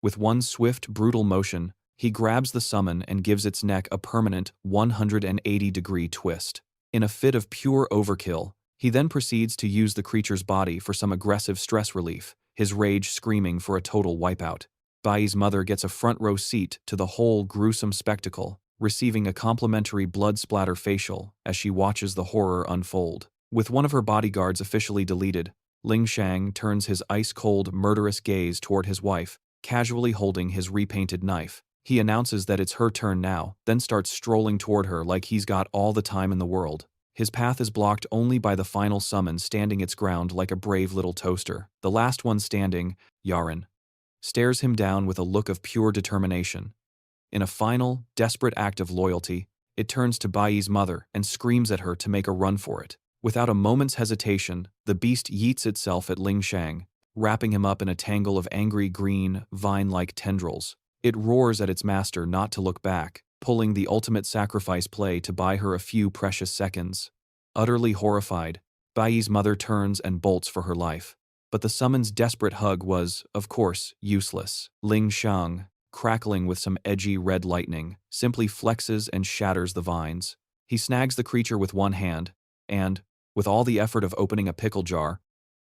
S1: With one swift, brutal motion, he grabs the summon and gives its neck a permanent 180-degree twist. In a fit of pure overkill, he then proceeds to use the creature's body for some aggressive stress relief, his rage screaming for a total wipeout. Bayi's mother gets a front-row seat to the whole gruesome spectacle, receiving a complimentary blood splatter facial as she watches the horror unfold. With one of her bodyguards officially deleted, Ling Shang turns his ice-cold, murderous gaze toward his wife, casually holding his repainted knife. He announces that it's her turn now, then starts strolling toward her like he's got all the time in the world. His path is blocked only by the final summon standing its ground like a brave little toaster. The last one standing, Yaren, stares him down with a look of pure determination. In a final, desperate act of loyalty, it turns to Bayi's mother and screams at her to make a run for it. Without a moment's hesitation, the beast yeets itself at Ling Shang, wrapping him up in a tangle of angry green, vine-like tendrils. It roars at its master not to look back, pulling the ultimate sacrifice play to buy her a few precious seconds. Utterly horrified, Bayi's mother turns and bolts for her life. But the summon's desperate hug was, of course, useless. Ling Shang, crackling with some edgy red lightning, simply flexes and shatters the vines. He snags the creature with one hand, and, with all the effort of opening a pickle jar,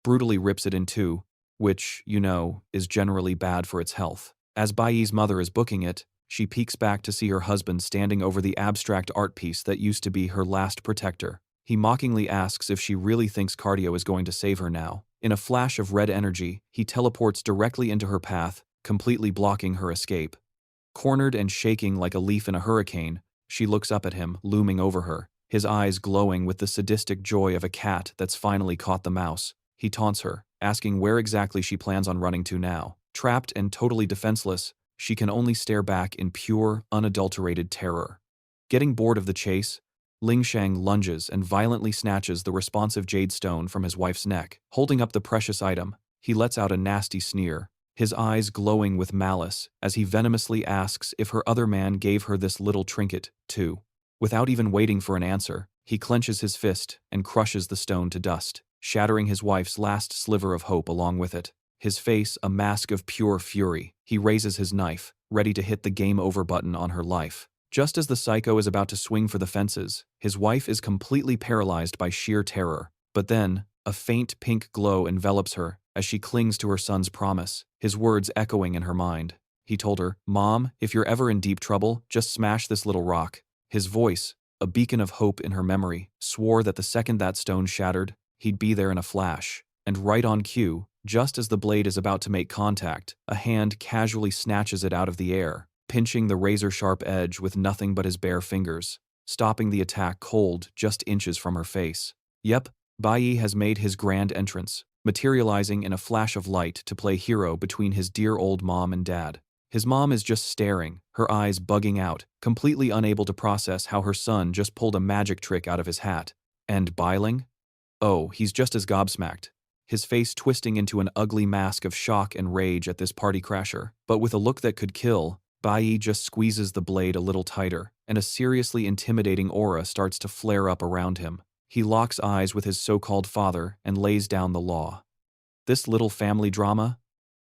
S1: brutally rips it in two, which, you know, is generally bad for its health. As Bayi's mother is booking it, she peeks back to see her husband standing over the abstract art piece that used to be her last protector. He mockingly asks if she really thinks cardio is going to save her now. In a flash of red energy, he teleports directly into her path, completely blocking her escape. Cornered and shaking like a leaf in a hurricane, she looks up at him, looming over her, his eyes glowing with the sadistic joy of a cat that's finally caught the mouse. He taunts her, asking where exactly she plans on running to now. Trapped and totally defenseless, she can only stare back in pure, unadulterated terror. Getting bored of the chase, Ling Shang lunges and violently snatches the responsive jade stone from his wife's neck. Holding up the precious item, he lets out a nasty sneer, his eyes glowing with malice as he venomously asks if her other man gave her this little trinket, too. Without even waiting for an answer, he clenches his fist and crushes the stone to dust, shattering his wife's last sliver of hope along with it. His face a mask of pure fury, he raises his knife, ready to hit the game over button on her life. Just as the psycho is about to swing for the fences, his wife is completely paralyzed by sheer terror. But then, a faint pink glow envelops her as she clings to her son's promise, his words echoing in her mind. He told her, "Mom, if you're ever in deep trouble, just smash this little rock." His voice, a beacon of hope in her memory, swore that the second that stone shattered, he'd be there in a flash. And right on cue, just as the blade is about to make contact, a hand casually snatches it out of the air, pinching the razor-sharp edge with nothing but his bare fingers, stopping the attack cold just inches from her face. Yep, Bayi has made his grand entrance, materializing in a flash of light to play hero between his dear old mom and dad. His mom is just staring, her eyes bugging out, completely unable to process how her son just pulled a magic trick out of his hat. And Bailing? Oh, he's just as gobsmacked, his face twisting into an ugly mask of shock and rage at this party crasher. But with a look that could kill, Bayi just squeezes the blade a little tighter, and a seriously intimidating aura starts to flare up around him. He locks eyes with his so-called father and lays down the law. This little family drama?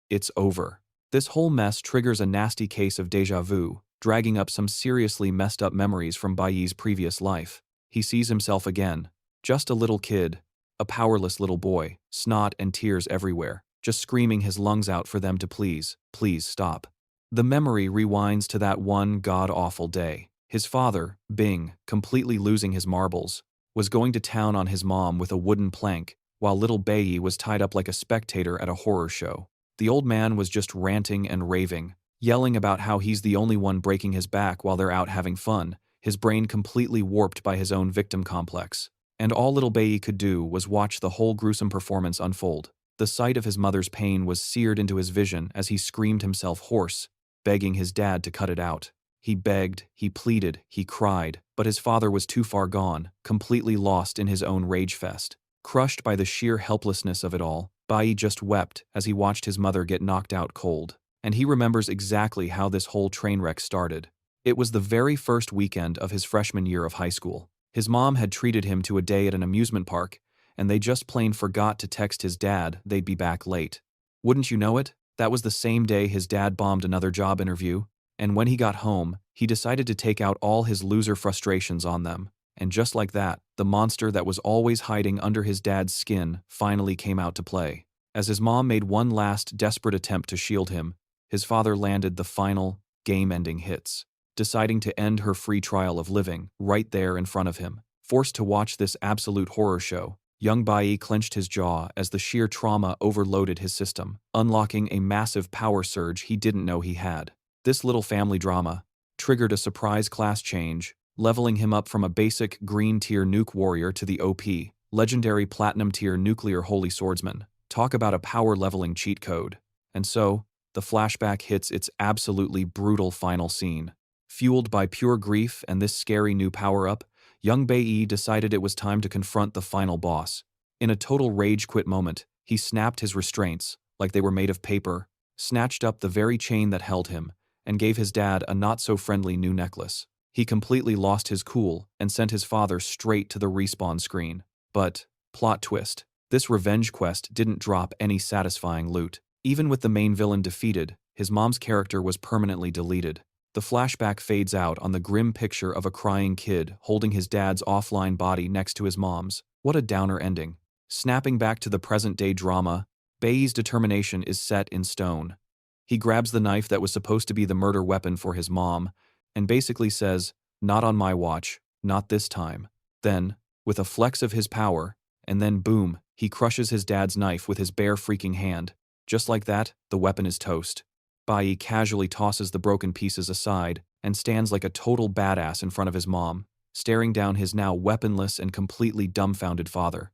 S1: It's over. This whole mess triggers a nasty case of déjà vu, dragging up some seriously messed up memories from Bayi's previous life. He sees himself again, just a little kid, a powerless little boy, snot and tears everywhere, just screaming his lungs out for them to please stop. The memory rewinds to that one god-awful day. His father, Bing, completely losing his marbles, was going to town on his mom with a wooden plank, while little Bayi was tied up like a spectator at a horror show. The old man was just ranting and raving, yelling about how he's the only one breaking his back while they're out having fun, his brain completely warped by his own victim complex. And all little Bayi could do was watch the whole gruesome performance unfold. The sight of his mother's pain was seared into his vision as he screamed himself hoarse, begging his dad to cut it out. He begged, he pleaded, he cried, but his father was too far gone, completely lost in his own rage fest. Crushed by the sheer helplessness of it all, Bayi just wept as he watched his mother get knocked out cold. And he remembers exactly how this whole train wreck started. It was the very first weekend of his freshman year of high school. His mom had treated him to a day at an amusement park, and they just plain forgot to text his dad they'd be back late. Wouldn't you know it? That was the same day his dad bombed another job interview, and when he got home, he decided to take out all his loser frustrations on them. And just like that, the monster that was always hiding under his dad's skin finally came out to play. As his mom made one last desperate attempt to shield him, his father landed the final, game-ending hits. deciding to end her free trial of living right there in front of him. Forced to watch this absolute horror show, young Bayi clenched his jaw as the sheer trauma overloaded his system, unlocking a massive power surge he didn't know he had. This little family drama triggered a surprise class change, leveling him up from a basic green-tier nuke warrior to the OP, legendary platinum-tier nuclear holy swordsman. Talk about a power-leveling cheat code. And so, the flashback hits its absolutely brutal final scene. Fueled by pure grief and this scary new power-up, young Bayi decided it was time to confront the final boss. In a total rage-quit moment, he snapped his restraints, like they were made of paper, snatched up the very chain that held him, and gave his dad a not-so-friendly new necklace. He completely lost his cool and sent his father straight to the respawn screen. But, plot twist, this revenge quest didn't drop any satisfying loot. Even with the main villain defeated, his mom's character was permanently deleted. The flashback fades out on the grim picture of a crying kid holding his dad's offline body next to his mom's. What a downer ending. Snapping back to the present-day drama, Bayi's determination is set in stone. He grabs the knife that was supposed to be the murder weapon for his mom, and basically says, "Not on my watch, not this time." Then, with a flex of his power, and then boom, he crushes his dad's knife with his bare freaking hand. Just like that, the weapon is toast. Bayi casually tosses the broken pieces aside and stands like a total badass in front of his mom, staring down his now weaponless and completely dumbfounded father.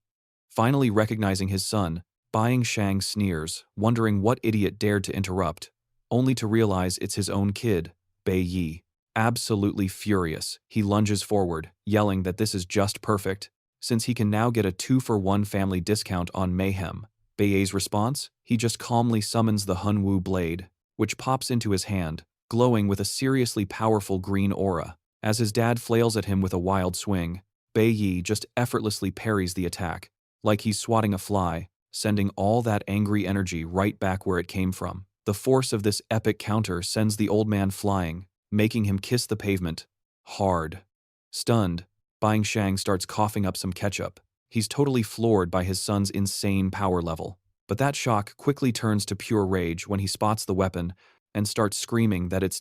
S1: Finally recognizing his son, Bayi Shang sneers, wondering what idiot dared to interrupt, only to realize it's his own kid, Bayi. Absolutely furious, he lunges forward, yelling that this is just perfect, since he can now get a 2-for-1 family discount on Mayhem. Bayi's response? He just calmly summons the Hunwu blade, which pops into his hand, glowing with a seriously powerful green aura. As his dad flails at him with a wild swing, Bayi just effortlessly parries the attack, like he's swatting a fly, sending all that angry energy right back where it came from. The force of this epic counter sends the old man flying, making him kiss the pavement. Hard. Stunned, Bayi Shang starts coughing up some ketchup. He's totally floored by his son's insane power level. But that shock quickly turns to pure rage when he spots the weapon and starts screaming that it's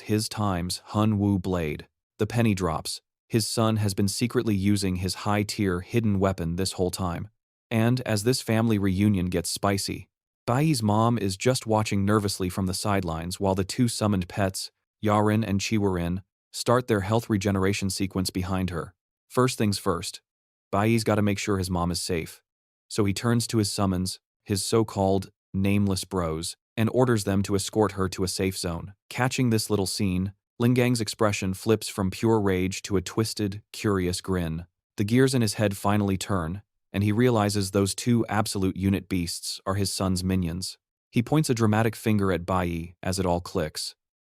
S1: his time's Hunwu blade. The penny drops. His son has been secretly using his high-tier hidden weapon this whole time. And as this family reunion gets spicy, Bayi's mom is just watching nervously from the sidelines while the two summoned pets, Yarin and Chiwarin, start their health regeneration sequence behind her. First things first, Bayi's got to make sure his mom is safe. So he turns to his summons, his so-called nameless bros, and orders them to escort her to a safe zone. Catching this little scene, Lingang's expression flips from pure rage to a twisted, curious grin. The gears in his head finally turn, and he realizes those two absolute unit beasts are his son's minions. He points a dramatic finger at Bayi as it all clicks.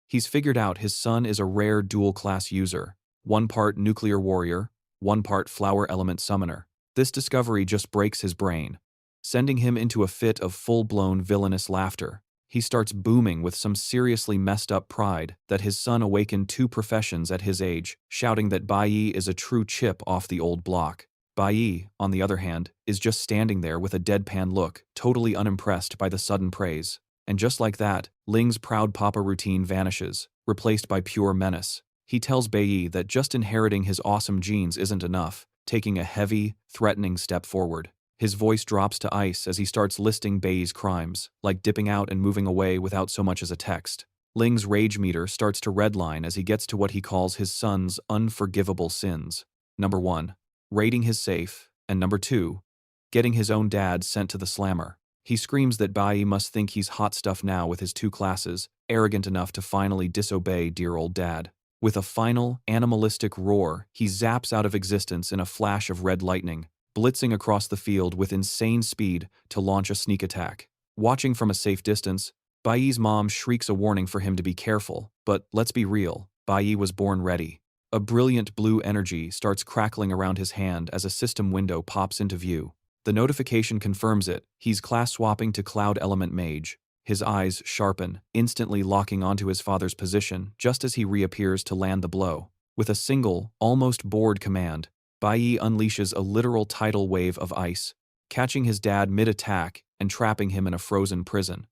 S1: He's figured out his son is a rare dual-class user, one part nuclear warrior, one part flower element summoner. This discovery just breaks his brain, sending him into a fit of full-blown villainous laughter. He starts booming with some seriously messed-up pride that his son awakened 2 professions at his age, shouting that Bayi is a true chip off the old block. Bayi, on the other hand, is just standing there with a deadpan look, totally unimpressed by the sudden praise. And just like that, Ling's proud papa routine vanishes, replaced by pure menace. He tells Bayi that just inheriting his awesome genes isn't enough, taking a heavy, threatening step forward. His voice drops to ice as he starts listing Bayi's crimes, like dipping out and moving away without so much as a text. Ling's rage meter starts to redline as he gets to what he calls his son's unforgivable sins. Number 1, raiding his safe, and number 2, getting his own dad sent to the slammer. He screams that Bayi must think he's hot stuff now with his 2 classes, arrogant enough to finally disobey dear old dad. With a final, animalistic roar, he zaps out of existence in a flash of red lightning, blitzing across the field with insane speed to launch a sneak attack. Watching from a safe distance, Bayi's mom shrieks a warning for him to be careful, but let's be real, Bayi was born ready. A brilliant blue energy starts crackling around his hand as a system window pops into view. The notification confirms it. He's class swapping to Cloud Element Mage. His eyes sharpen, instantly locking onto his father's position just as he reappears to land the blow. With a single, almost bored command, Bayi unleashes a literal tidal wave of ice, catching his dad mid-attack and trapping him in a frozen prison.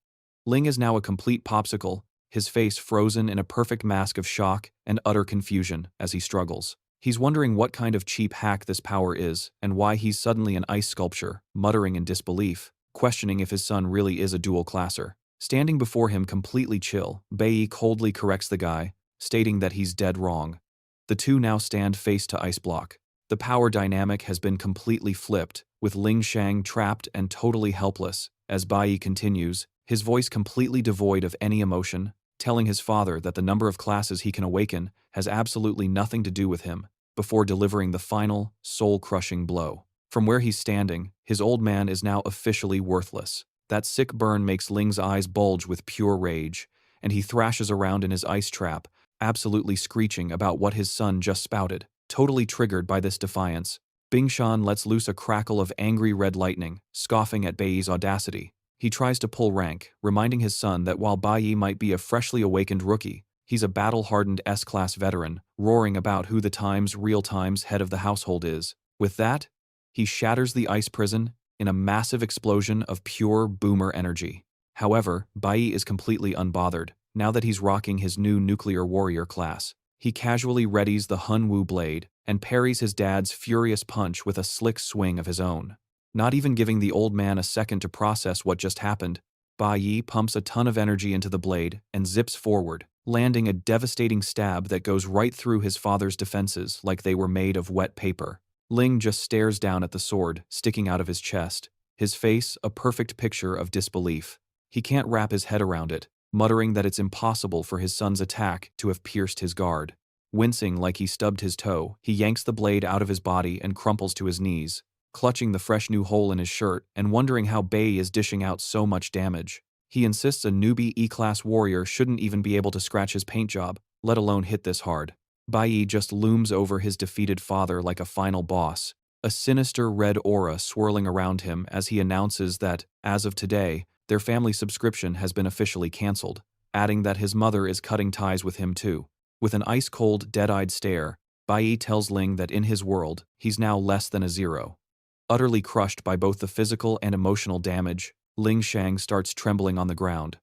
S1: Ling is now a complete popsicle, his face frozen in a perfect mask of shock and utter confusion as he struggles. He's wondering what kind of cheap hack this power is and why he's suddenly an ice sculpture, muttering in disbelief, questioning if his son really is a dual-classer. Standing before him completely chill, Bayi coldly corrects the guy, stating that he's dead wrong. The two now stand face to ice block. The power dynamic has been completely flipped, with Ling Shang trapped and totally helpless, as Bayi continues, his voice completely devoid of any emotion, telling his father that the number of classes he can awaken has absolutely nothing to do with him, before delivering the final, soul-crushing blow. From where he's standing, his old man is now officially worthless. That sick burn makes Ling's eyes bulge with pure rage, and he thrashes around in his ice trap, absolutely screeching about what his son just spouted. Totally triggered by this defiance, Bingshan lets loose a crackle of angry red lightning, scoffing at Baiyi's audacity. He tries to pull rank, reminding his son that while Bayi might be a freshly awakened rookie, he's a battle-hardened S-class veteran, roaring about who the Times Real Times head of the household is. With that, he shatters the ice prison in a massive explosion of pure boomer energy. However, Bayi is completely unbothered, now that he's rocking his new nuclear warrior class. He casually readies the Hunwu blade and parries his dad's furious punch with a slick swing of his own. Not even giving the old man a second to process what just happened, Bayi pumps a ton of energy into the blade and zips forward, landing a devastating stab that goes right through his father's defenses like they were made of wet paper. Ling just stares down at the sword sticking out of his chest, his face a perfect picture of disbelief. He can't wrap his head around it, muttering that it's impossible for his son's attack to have pierced his guard. Wincing like he stubbed his toe, he yanks the blade out of his body and crumples to his knees, clutching the fresh new hole in his shirt and wondering how Bayi is dishing out so much damage. He insists a newbie E-class warrior shouldn't even be able to scratch his paint job, let alone hit this hard. Bayi just looms over his defeated father like a final boss, a sinister red aura swirling around him as he announces that, as of today, their family subscription has been officially cancelled, adding that his mother is cutting ties with him too. With an ice-cold, dead-eyed stare, Bayi tells Ling that in his world, he's now less than a zero. Utterly crushed by both the physical and emotional damage, Ling Shang starts trembling on the ground.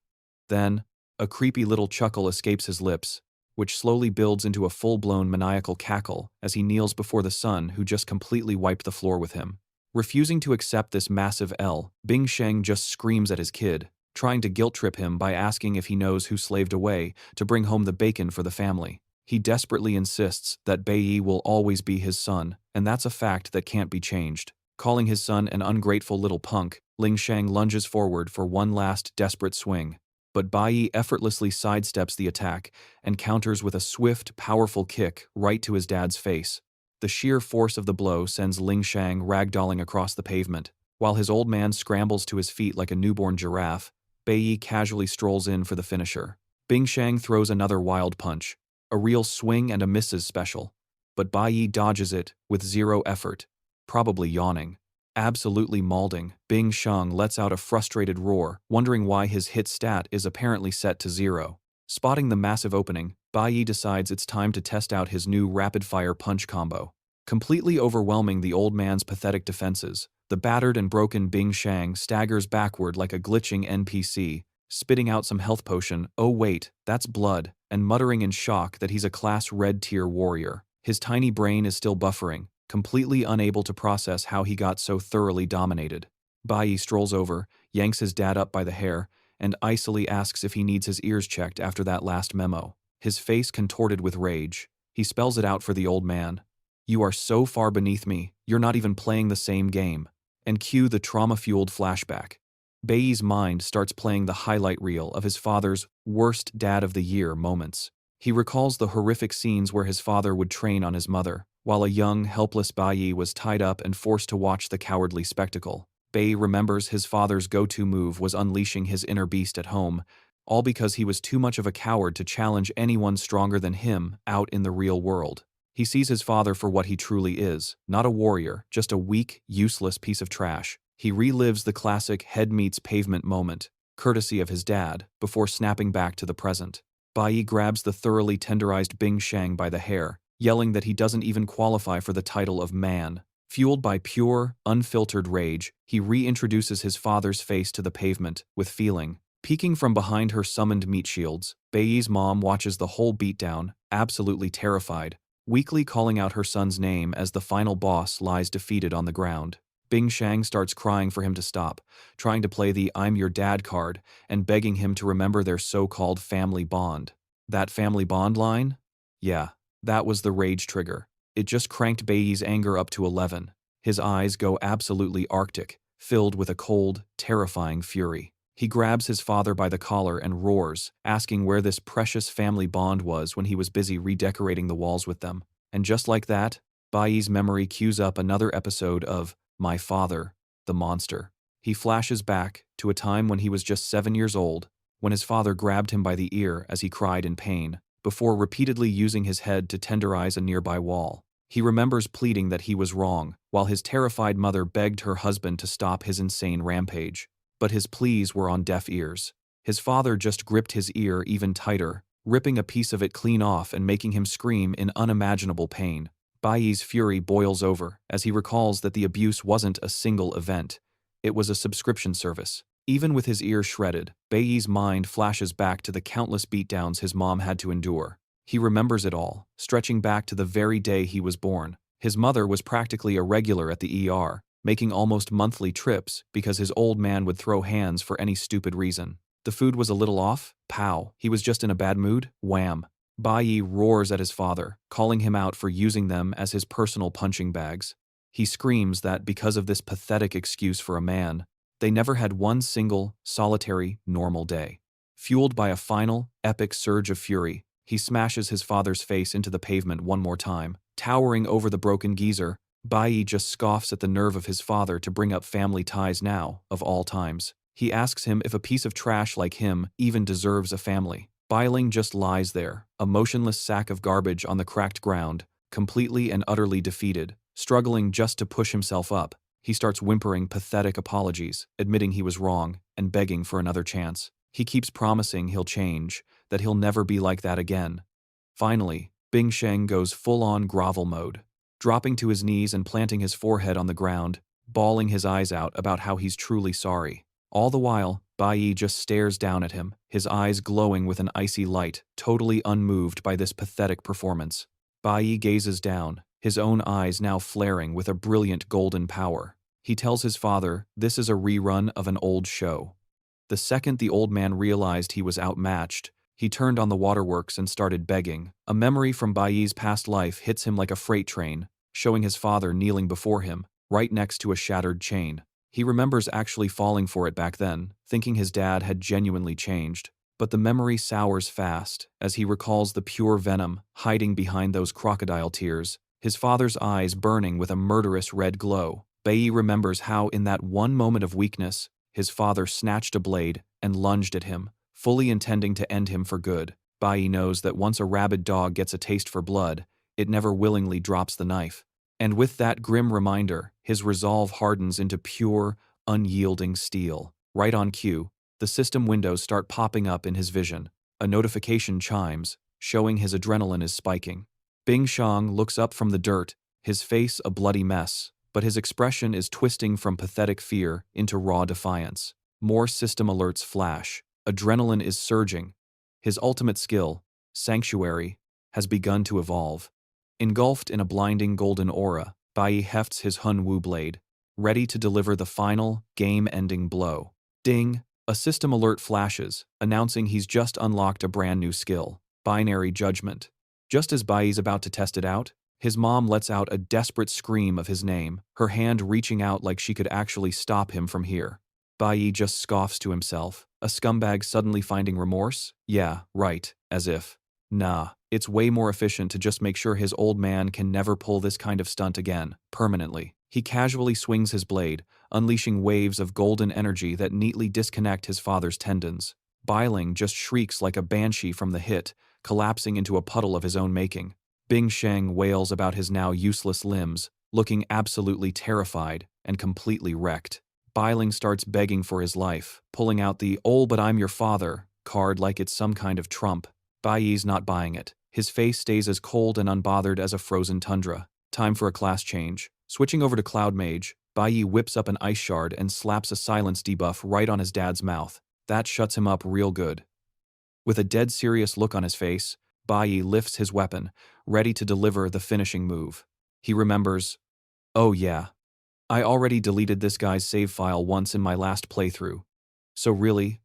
S1: Then, a creepy little chuckle escapes his lips, which slowly builds into a full-blown maniacal cackle as he kneels before the son who just completely wiped the floor with him. Refusing to accept this massive L, Bing Sheng just screams at his kid, trying to guilt-trip him by asking if he knows who slaved away to bring home the bacon for the family. He desperately insists that Bayi will always be his son, and that's a fact that can't be changed. Calling his son an ungrateful little punk, Ling Shang lunges forward for one last desperate swing. But Bayi effortlessly sidesteps the attack and counters with a swift, powerful kick right to his dad's face. The sheer force of the blow sends Ling Shang ragdolling across the pavement. While his old man scrambles to his feet like a newborn giraffe, Bayi casually strolls in for the finisher. Bing Shang throws another wild punch, a real swing and a misses special, but Bayi dodges it with zero effort, probably yawning. Absolutely mauling, Bing Shang lets out a frustrated roar, wondering why his hit stat is apparently set to 0. Spotting the massive opening, Bayi decides it's time to test out his new rapid-fire punch combo. Completely overwhelming the old man's pathetic defenses, the battered and broken Bing Shang staggers backward like a glitching NPC, spitting out some health potion, oh wait, that's blood, and muttering in shock that he's a class red tier warrior. His tiny brain is still buffering, completely unable to process how he got so thoroughly dominated. Bayi strolls over, yanks his dad up by the hair, and icily asks if he needs his ears checked after that last memo. His face contorted with rage, he spells it out for the old man. You are so far beneath me, you're not even playing the same game. And cue the trauma-fueled flashback. Bayi's mind starts playing the highlight reel of his father's worst dad of the year moments. He recalls the horrific scenes where his father would train on his mother, while a young, helpless Bayi was tied up and forced to watch the cowardly spectacle. Bayi remembers his father's go-to move was unleashing his inner beast at home, all because he was too much of a coward to challenge anyone stronger than him out in the real world. He sees his father for what he truly is, not a warrior, just a weak, useless piece of trash. He relives the classic head meets pavement moment, courtesy of his dad, before snapping back to the present. Bayi grabs the thoroughly tenderized Bing Shang by the hair, yelling that he doesn't even qualify for the title of man. Fueled by pure, unfiltered rage, he reintroduces his father's face to the pavement, with feeling. Peeking from behind her summoned meat shields, Bayi's mom watches the whole beatdown, absolutely terrified, weakly calling out her son's name as the final boss lies defeated on the ground. Bing Shang starts crying for him to stop, trying to play the "I'm your dad" card, and begging him to remember their so-called family bond. That family bond line? Yeah, that was the rage trigger. It just cranked Bayi's anger up to 11. His eyes go absolutely arctic, filled with a cold, terrifying fury. He grabs his father by the collar and roars, asking where this precious family bond was when he was busy redecorating the walls with them. And just like that, Bayi's memory cues up another episode of My Father, the Monster. He flashes back to a time when he was just 7 years old, when his father grabbed him by the ear as he cried in pain, before repeatedly using his head to tenderize a nearby wall. He remembers pleading that he was wrong, while his terrified mother begged her husband to stop his insane rampage. But his pleas were on deaf ears. His father just gripped his ear even tighter, ripping a piece of it clean off and making him scream in unimaginable pain. Bayi's fury boils over as he recalls that the abuse wasn't a single event. It was a subscription service. Even with his ear shredded, Bayi's mind flashes back to the countless beatdowns his mom had to endure. He remembers it all, stretching back to the very day he was born. His mother was practically a regular at the ER, making almost monthly trips because his old man would throw hands for any stupid reason. The food was a little off? Pow. He was just in a bad mood? Wham. Bayi roars at his father, calling him out for using them as his personal punching bags. He screams that because of this pathetic excuse for a man, they never had one single, solitary, normal day. Fueled by a final, epic surge of fury, he smashes his father's face into the pavement one more time. Towering over the broken geyser, Bayi just scoffs at the nerve of his father to bring up family ties now, of all times. He asks him if a piece of trash like him even deserves a family. Bailing just lies there, a motionless sack of garbage on the cracked ground, completely and utterly defeated, struggling just to push himself up. He starts whimpering pathetic apologies, admitting he was wrong, and begging for another chance. He keeps promising he'll change, that he'll never be like that again. Finally, Bing Sheng goes full-on grovel mode, dropping to his knees and planting his forehead on the ground, bawling his eyes out about how he's truly sorry. All the while, Bayi just stares down at him, his eyes glowing with an icy light, totally unmoved by this pathetic performance. Bayi gazes down, his own eyes now flaring with a brilliant golden power. He tells his father this is a rerun of an old show. The second the old man realized he was outmatched, he turned on the waterworks and started begging. A memory from Bayi's past life hits him like a freight train, showing his father kneeling before him, right next to a shattered chain. He remembers actually falling for it back then, thinking his dad had genuinely changed. But the memory sours fast, as he recalls the pure venom hiding behind those crocodile tears, his father's eyes burning with a murderous red glow. Bayi remembers how in that one moment of weakness, his father snatched a blade and lunged at him, fully intending to end him for good. Bayi knows that once a rabid dog gets a taste for blood, it never willingly drops the knife. And with that grim reminder, his resolve hardens into pure, unyielding steel. Right on cue, the system windows start popping up in his vision. A notification chimes, showing his adrenaline is spiking. Bing Shang looks up from the dirt, his face a bloody mess, but his expression is twisting from pathetic fear into raw defiance. More system alerts flash. Adrenaline is surging. His ultimate skill, Sanctuary, has begun to evolve. Engulfed in a blinding golden aura, Bayi hefts his Hun Wu blade, ready to deliver the final, game-ending blow. Ding! A system alert flashes, announcing he's just unlocked a brand new skill, Binary Judgment. Just as Bayi's about to test it out, his mom lets out a desperate scream of his name, her hand reaching out like she could actually stop him from here. Bayi just scoffs to himself. A scumbag suddenly finding remorse? Yeah, right, as if. Nah, it's way more efficient to just make sure his old man can never pull this kind of stunt again, permanently. He casually swings his blade, unleashing waves of golden energy that neatly disconnect his father's tendons. Bailing just shrieks like a banshee from the hit, collapsing into a puddle of his own making. Bing Sheng wails about his now useless limbs, looking absolutely terrified and completely wrecked. Bailing starts begging for his life, pulling out the "Oh, but I'm your father" card like it's some kind of trump. Bayi's not buying it. His face stays as cold and unbothered as a frozen tundra. Time for a class change. Switching over to Cloud Mage, Bayi whips up an ice shard and slaps a silence debuff right on his dad's mouth. That shuts him up real good. With a dead serious look on his face, Bayi lifts his weapon, ready to deliver the finishing move. He remembers, oh yeah, I already deleted this guy's save file once in my last playthrough. So really,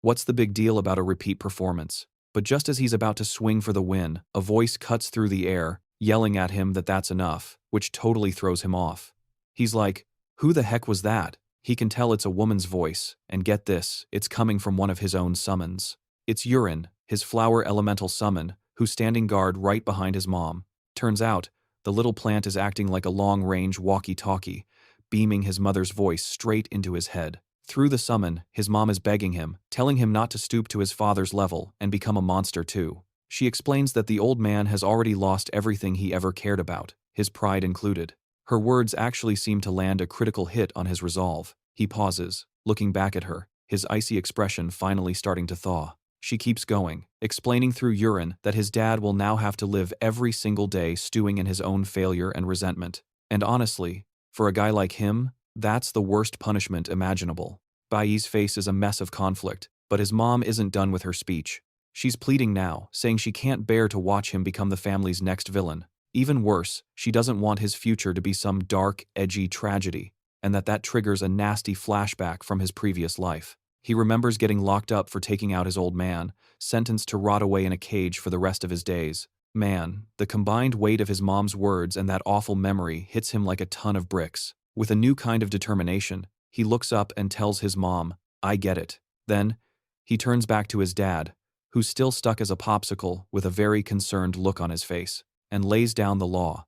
S1: what's the big deal about a repeat performance? But just as he's about to swing for the win, a voice cuts through the air, yelling at him that that's enough, which totally throws him off. He's like, who the heck was that? He can tell it's a woman's voice, and get this, it's coming from one of his own summons. It's Urin, his flower elemental summon, who's standing guard right behind his mom. Turns out, the little plant is acting like a long-range walkie-talkie, beaming his mother's voice straight into his head. Through the summon, his mom is begging him, telling him not to stoop to his father's level and become a monster too. She explains that the old man has already lost everything he ever cared about, his pride included. Her words actually seem to land a critical hit on his resolve. He pauses, looking back at her, his icy expression finally starting to thaw. She keeps going, explaining through Urin that his dad will now have to live every single day stewing in his own failure and resentment. And honestly, for a guy like him, that's the worst punishment imaginable. Bayi's face is a mess of conflict, but his mom isn't done with her speech. She's pleading now, saying she can't bear to watch him become the family's next villain. Even worse, she doesn't want his future to be some dark, edgy tragedy, and that triggers a nasty flashback from his previous life. He remembers getting locked up for taking out his old man, sentenced to rot away in a cage for the rest of his days. Man, the combined weight of his mom's words and that awful memory hits him like a ton of bricks. With a new kind of determination, he looks up and tells his mom, I get it. Then, he turns back to his dad, who's still stuck as a popsicle with a very concerned look on his face, and lays down the law.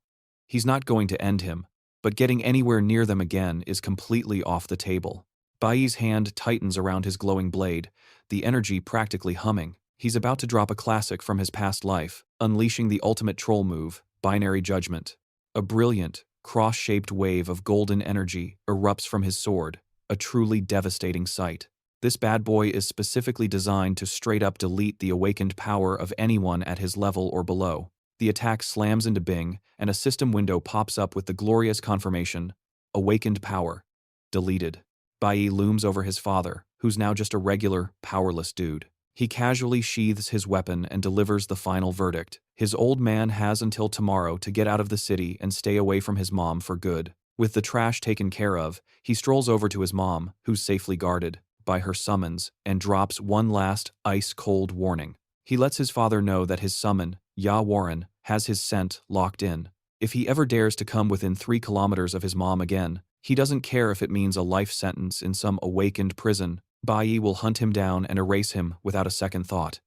S1: He's not going to end him, but getting anywhere near them again is completely off the table. Bayi's hand tightens around his glowing blade, the energy practically humming. He's about to drop a classic from his past life, unleashing the ultimate troll move, Binary Judgment. A brilliant, cross-shaped wave of golden energy erupts from his sword, a truly devastating sight. This bad boy is specifically designed to straight-up delete the awakened power of anyone at his level or below. The attack slams into Bing, and a system window pops up with the glorious confirmation, Awakened Power. Deleted. Bayi looms over his father, who's now just a regular, powerless dude. He casually sheathes his weapon and delivers the final verdict. His old man has until tomorrow to get out of the city and stay away from his mom for good. With the trash taken care of, he strolls over to his mom, who's safely guarded by her summons, and drops one last, ice-cold warning. He lets his father know that his summon, Ya Warren, has his scent locked in. If he ever dares to come within 3 kilometers of his mom again, he doesn't care if it means a life sentence in some awakened prison. Bayi will hunt him down and erase him without a second thought.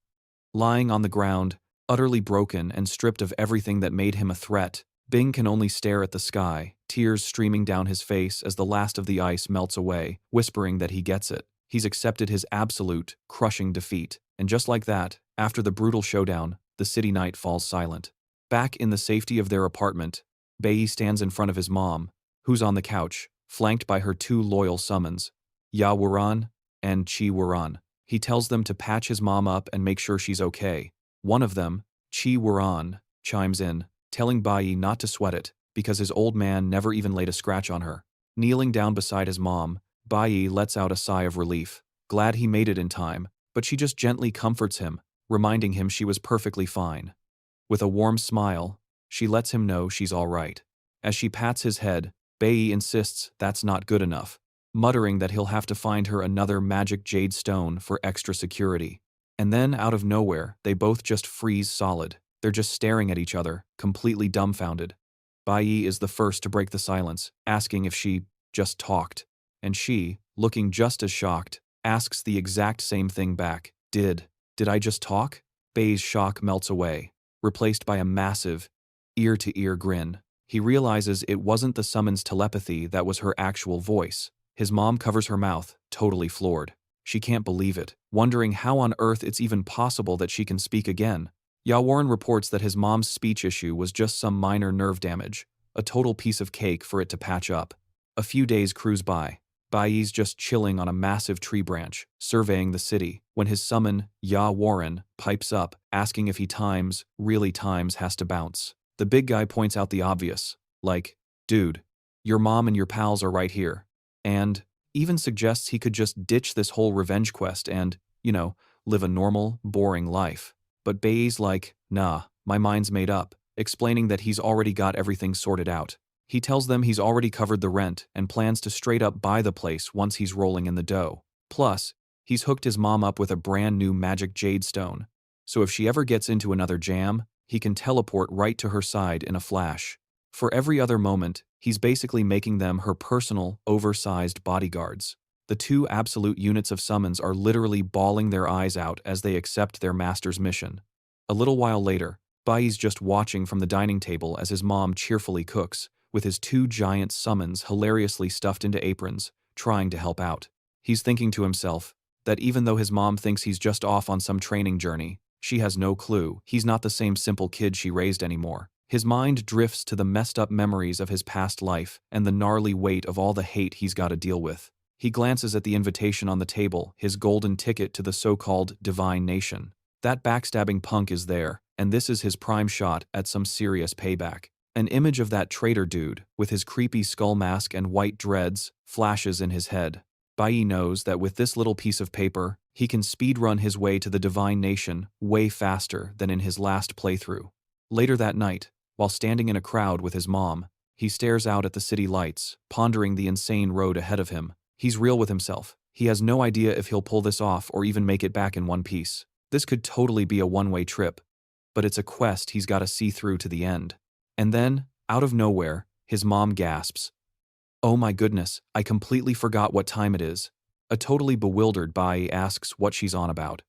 S1: Lying on the ground, utterly broken and stripped of everything that made him a threat, Bing can only stare at the sky, tears streaming down his face as the last of the ice melts away, whispering that he gets it. He's accepted his absolute, crushing defeat. And just like that, after the brutal showdown, the city night falls silent. Back in the safety of their apartment, Bayi stands in front of his mom, who's on the couch, flanked by her 2 loyal summons, Ya Wuran and Chi Wuran. He tells them to patch his mom up and make sure she's okay. One of them, Chi Wuran, chimes in, telling Bayi not to sweat it, because his old man never even laid a scratch on her. Kneeling down beside his mom, Bayi lets out a sigh of relief, glad he made it in time, but she just gently comforts him, reminding him she was perfectly fine. With a warm smile, she lets him know she's all right. As she pats his head, Bayi insists that's not good enough, muttering that he'll have to find her another magic jade stone for extra security. And then, out of nowhere, they both just freeze solid. They're just staring at each other, completely dumbfounded. Bayi is the first to break the silence, asking if she just talked. And she, looking just as shocked, asks the exact same thing back. Did I just talk? Bayi's shock melts away, replaced by a massive, ear-to-ear grin. He realizes it wasn't the summon's telepathy that was her actual voice. His mom covers her mouth, totally floored. She can't believe it, wondering how on earth it's even possible that she can speak again. Ya Warren reports that his mom's speech issue was just some minor nerve damage, a total piece of cake for it to patch up. A few days cruise by. Bayi's just chilling on a massive tree branch, surveying the city, when his summon, Ya Warren, pipes up, asking if he really has to bounce. The big guy points out the obvious, like, dude, your mom and your pals are right here. And, even suggests he could just ditch this whole revenge quest and, live a normal, boring life. But Bayi's like, nah, my mind's made up, explaining that he's already got everything sorted out. He tells them he's already covered the rent and plans to straight up buy the place once he's rolling in the dough. Plus, he's hooked his mom up with a brand new magic jade stone, so if she ever gets into another jam, he can teleport right to her side in a flash. For every other moment, he's basically making them her personal, oversized bodyguards. The two absolute units of summons are literally bawling their eyes out as they accept their master's mission. A little while later, Bayi's just watching from the dining table as his mom cheerfully cooks, with his two giant summons hilariously stuffed into aprons, trying to help out. He's thinking to himself that even though his mom thinks he's just off on some training journey, she has no clue he's not the same simple kid she raised anymore. His mind drifts to the messed up memories of his past life and the gnarly weight of all the hate he's got to deal with. He glances at the invitation on the table, his golden ticket to the so-called divine nation. That backstabbing punk is there, and this is his prime shot at some serious payback. An image of that traitor dude, with his creepy skull mask and white dreads, flashes in his head. Bayi knows that with this little piece of paper, he can speedrun his way to the divine nation way faster than in his last playthrough. Later that night, while standing in a crowd with his mom, he stares out at the city lights, pondering the insane road ahead of him. He's real with himself. He has no idea if he'll pull this off or even make it back in one piece. This could totally be a one-way trip, but it's a quest he's got to see through to the end. And then, out of nowhere, his mom gasps, "Oh my goodness, I completely forgot what time it is." A totally bewildered Bayi asks what she's on about.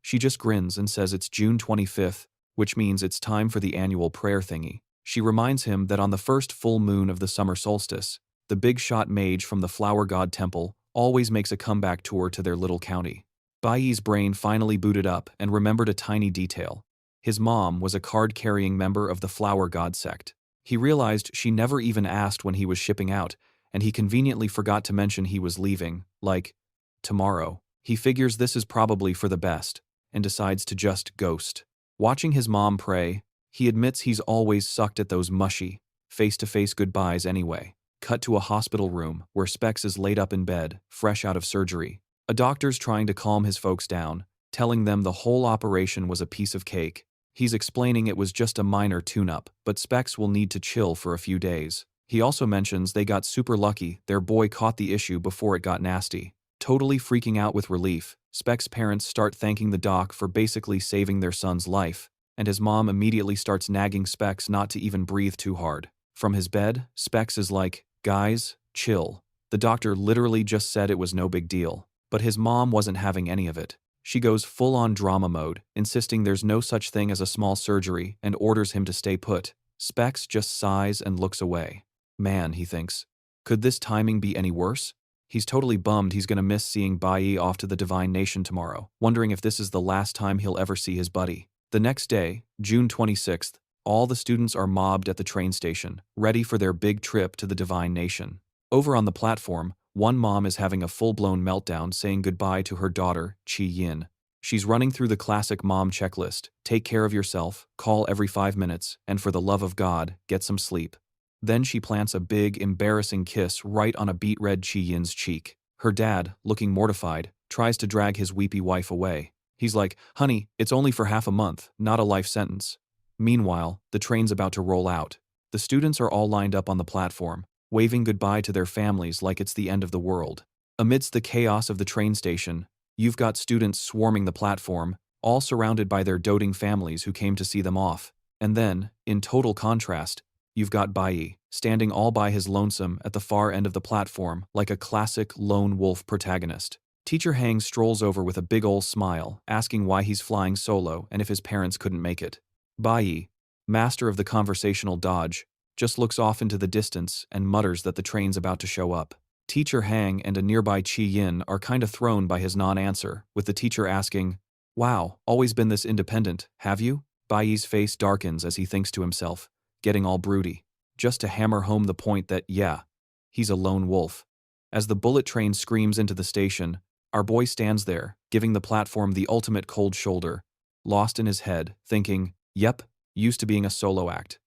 S1: She just grins and says it's June 25th, which means it's time for the annual prayer thingy. She reminds him that on the first full moon of the summer solstice, the big-shot mage from the Flower God Temple always makes a comeback tour to their little county. Bayi's brain finally booted up and remembered a tiny detail. His mom was a card-carrying member of the Flower God sect. He realized she never even asked when he was shipping out, and he conveniently forgot to mention he was leaving, like, tomorrow. He figures this is probably for the best, and decides to just ghost. Watching his mom pray, he admits he's always sucked at those mushy, face-to-face goodbyes anyway. Cut to a hospital room where Specs is laid up in bed, fresh out of surgery. A doctor's trying to calm his folks down, telling them the whole operation was a piece of cake. He's explaining it was just a minor tune-up, but Specs will need to chill for a few days. He also mentions they got super lucky their boy caught the issue before it got nasty. Totally freaking out with relief, Specs' parents start thanking the doc for basically saving their son's life, and his mom immediately starts nagging Specs not to even breathe too hard. From his bed, Specs is like, "Guys, chill. The doctor literally just said it was no big deal." But his mom wasn't having any of it. She goes full-on drama mode, insisting there's no such thing as a small surgery and orders him to stay put. Specs just sighs and looks away. Man, he thinks, could this timing be any worse? He's totally bummed he's gonna miss seeing Bayi off to the Divine Nation tomorrow, wondering if this is the last time he'll ever see his buddy. The next day, June 26th, all the students are mobbed at the train station, ready for their big trip to the Divine Nation. Over on the platform, one mom is having a full-blown meltdown saying goodbye to her daughter, Chi Yin. She's running through the classic mom checklist: take care of yourself, call every 5 minutes, and for the love of God, get some sleep. Then she plants a big, embarrassing kiss right on a beet-red Chi Yin's cheek. Her dad, looking mortified, tries to drag his weepy wife away. He's like, "Honey, it's only for half a month, not a life sentence." Meanwhile, the train's about to roll out. The students are all lined up on the platform, waving goodbye to their families like it's the end of the world. Amidst the chaos of the train station, you've got students swarming the platform, all surrounded by their doting families who came to see them off. And then, in total contrast, you've got Bayi, standing all by his lonesome at the far end of the platform like a classic lone wolf protagonist. Teacher Hang strolls over with a big ol' smile, asking why he's flying solo and if his parents couldn't make it. Bayi, master of the conversational dodge, just looks off into the distance and mutters that the train's about to show up. Teacher Hang and a nearby Chi Yin are kinda thrown by his non-answer, with the teacher asking, "Wow, always been this independent, have you?" Bayi's face darkens as he thinks to himself, getting all broody, just to hammer home the point that, yeah, he's a lone wolf. As the bullet train screams into the station, our boy stands there, giving the platform the ultimate cold shoulder, lost in his head, thinking, yep, used to being a solo act.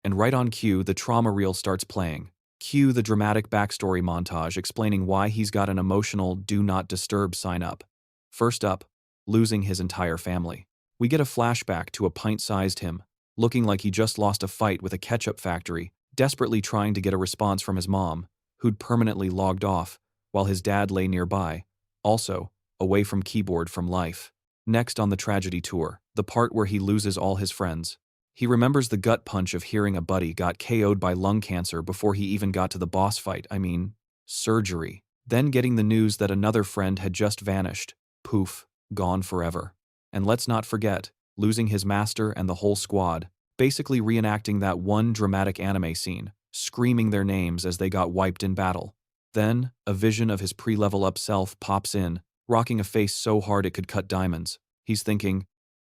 S1: And right on cue, the trauma reel starts playing. Cue the dramatic backstory montage explaining why he's got an emotional "do not disturb" sign up. First up, losing his entire family. We get a flashback to a pint-sized him, looking like he just lost a fight with a ketchup factory, desperately trying to get a response from his mom, who'd permanently logged off, while his dad lay nearby, also away from keyboard from life. Next on the tragedy tour, the part where he loses all his friends. He remembers the gut punch of hearing a buddy got KO'd by lung cancer before he even got to the boss fight, surgery. Then getting the news that another friend had just vanished. Poof, gone forever. And let's not forget, losing his master and the whole squad, basically reenacting that one dramatic anime scene, screaming their names as they got wiped in battle. Then, a vision of his pre-level up self pops in, rocking a face so hard it could cut diamonds. He's thinking,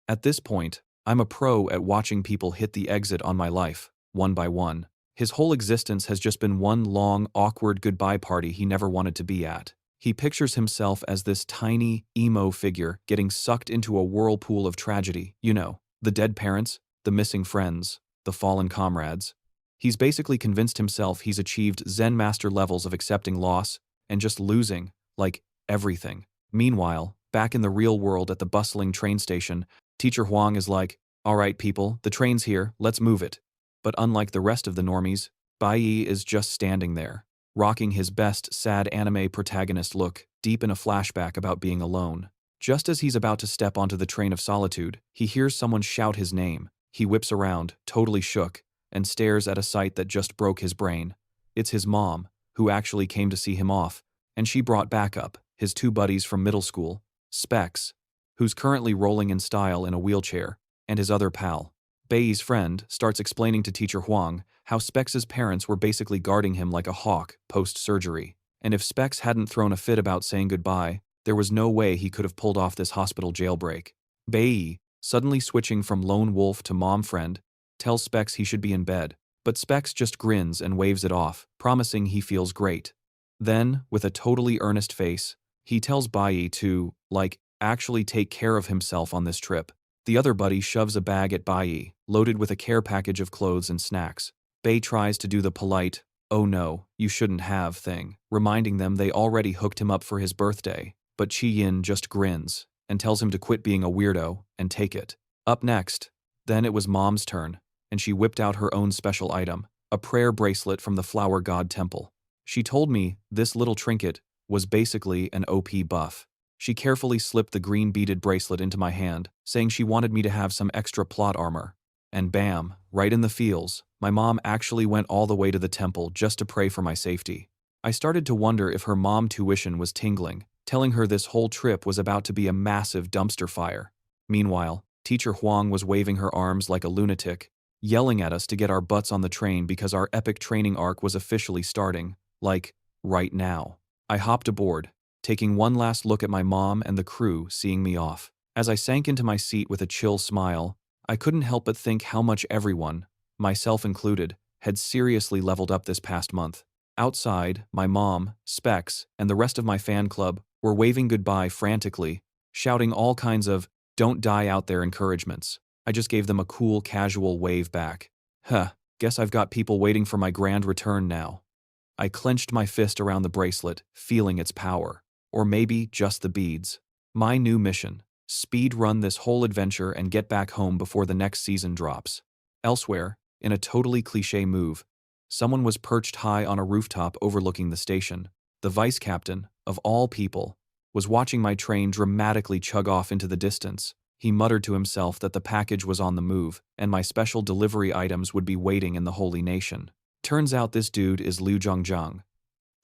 S1: at this point, I'm a pro at watching people hit the exit on my life, one by one. His whole existence has just been one long, awkward goodbye party he never wanted to be at. He pictures himself as this tiny, emo figure getting sucked into a whirlpool of tragedy. You know, the dead parents, the missing friends, the fallen comrades. He's basically convinced himself he's achieved Zen master levels of accepting loss and just losing, like, everything. Meanwhile, back in the real world at the bustling train station, Teacher Huang is like, "All right, people, the train's here, let's move it." But unlike the rest of the normies, Bayi is just standing there, rocking his best sad anime protagonist look, deep in a flashback about being alone. Just as he's about to step onto the train of solitude, he hears someone shout his name. He whips around, totally shook, and stares at a sight that just broke his brain. It's his mom, who actually came to see him off, and she brought backup, his two buddies from middle school, Specs, who's currently rolling in style in a wheelchair, and his other pal. Bayi's friend starts explaining to Teacher Huang how Specs' parents were basically guarding him like a hawk post-surgery, and if Specs hadn't thrown a fit about saying goodbye, there was no way he could have pulled off this hospital jailbreak. Bayi, suddenly switching from lone wolf to mom friend, tells Specs he should be in bed, but Specs just grins and waves it off, promising he feels great. Then, with a totally earnest face, he tells Bayi to, actually take care of himself on this trip. The other buddy shoves a bag at Bayi, loaded with a care package of clothes and snacks. Bayi tries to do the polite, "Oh no, you shouldn't have" thing, reminding them they already hooked him up for his birthday, but Chi Yin just grins and tells him to quit being a weirdo and take it. Up next, then it was Mom's turn, and she whipped out her own special item, a prayer bracelet from the Flower God Temple. She told me this little trinket was basically an OP buff. She carefully slipped the green beaded bracelet into my hand, saying she wanted me to have some extra plot armor. And bam, right in the feels, my mom actually went all the way to the temple just to pray for my safety. I started to wonder if her mom tuition was tingling, telling her this whole trip was about to be a massive dumpster fire. Meanwhile, Teacher Huang was waving her arms like a lunatic, yelling at us to get our butts on the train because our epic training arc was officially starting, right now. I hopped aboard, taking one last look at my mom and the crew seeing me off. As I sank into my seat with a chill smile, I couldn't help but think how much everyone, myself included, had seriously leveled up this past month. Outside, my mom, Specs, and the rest of my fan club were waving goodbye frantically, shouting all kinds of "don't die out there" encouragements. I just gave them a cool, casual wave back. Guess I've got people waiting for my grand return now. I clenched my fist around the bracelet, feeling its power. Or maybe just the beads. My new mission: speed run this whole adventure and get back home before the next season drops. Elsewhere, in a totally cliché move, someone was perched high on a rooftop overlooking the station. The vice captain, of all people, was watching my train dramatically chug off into the distance. He muttered to himself that the package was on the move, and my special delivery items would be waiting in the Holy Nation. Turns out this dude is Liu Zhongzhang,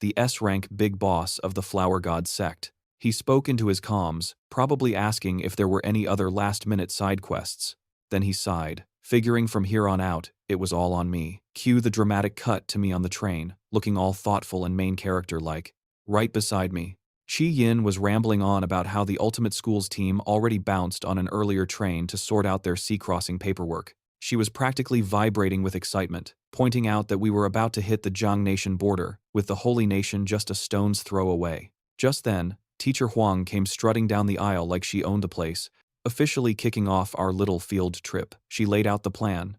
S1: the S-rank big boss of the Flower God sect. He spoke into his comms, probably asking if there were any other last-minute side quests. Then he sighed, figuring from here on out, it was all on me. Cue the dramatic cut to me on the train, looking all thoughtful and main character-like. Right beside me, Chi Yin was rambling on about how the Ultimate Schools team already bounced on an earlier train to sort out their sea-crossing paperwork. She was practically vibrating with excitement, pointing out that we were about to hit the Zhang Nation border, with the Holy Nation just a stone's throw away. Just then, Teacher Huang came strutting down the aisle like she owned the place, officially kicking off our little field trip. She laid out the plan.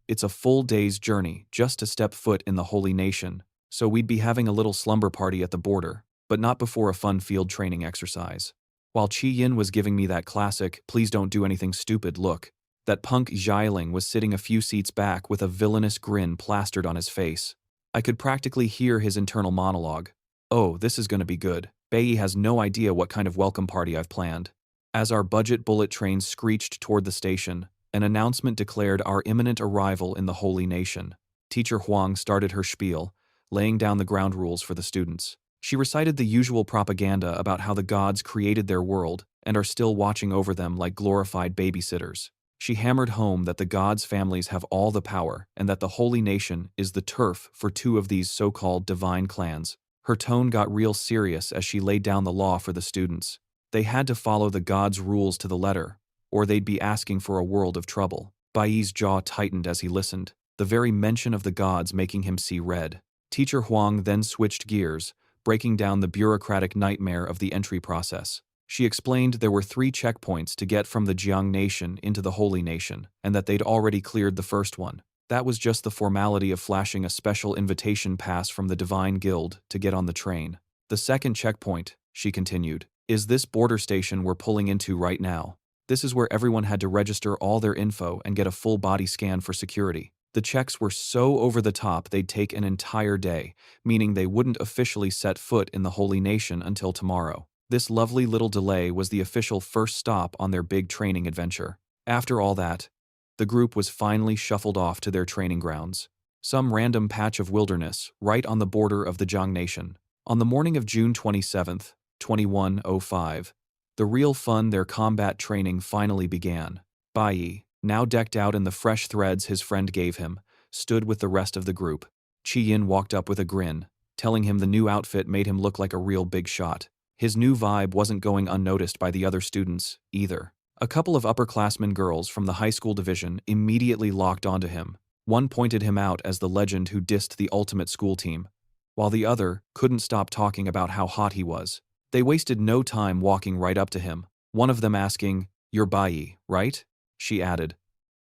S1: It's a full day's journey just to step foot in the Holy Nation, So we'd be having a little slumber party at the border, but not before a fun field training exercise. While Chi Yin was giving me that classic, please don't do anything stupid look, that punk Xiaoling was sitting a few seats back with a villainous grin plastered on his face. I could practically hear his internal monologue. Oh, this is gonna be good. Bayi has no idea what kind of welcome party I've planned. As our budget bullet train screeched toward the station, an announcement declared our imminent arrival in the Holy Nation. Teacher Huang started her spiel, laying down the ground rules for the students. She recited the usual propaganda about how the gods created their world and are still watching over them like glorified babysitters. She hammered home that the gods' families have all the power and that the Holy Nation is the turf for two of these so-called divine clans. Her tone got real serious as she laid down the law for the students. They had to follow the gods' rules to the letter, or they'd be asking for a world of trouble. Baiyi's jaw tightened as he listened, the very mention of the gods making him see red. Teacher Huang then switched gears, breaking down the bureaucratic nightmare of the entry process. She explained there were 3 checkpoints to get from the Jiang Nation into the Holy Nation, and that they'd already cleared the first one. That was just the formality of flashing a special invitation pass from the Divine Guild to get on the train. The second checkpoint, she continued, is this border station we're pulling into right now. This is where everyone had to register all their info and get a full body scan for security. The checks were so over the top they'd take an entire day, meaning they wouldn't officially set foot in the Holy Nation until tomorrow. This lovely little delay was the official first stop on their big training adventure. After all that, the group was finally shuffled off to their training grounds. Some random patch of wilderness, right on the border of the Jiang Nation. On the morning of June 27th, 2105, the real fun their combat training finally began. Bayi, now decked out in the fresh threads his friend gave him, stood with the rest of the group. Chi Yin walked up with a grin, telling him the new outfit made him look like a real big shot. His new vibe wasn't going unnoticed by the other students, either. A couple of upperclassmen girls from the high school division immediately locked onto him. One pointed him out as the legend who dissed the ultimate school team, while the other couldn't stop talking about how hot he was. They wasted no time walking right up to him, one of them asking, "You're Bayi, right?" She added,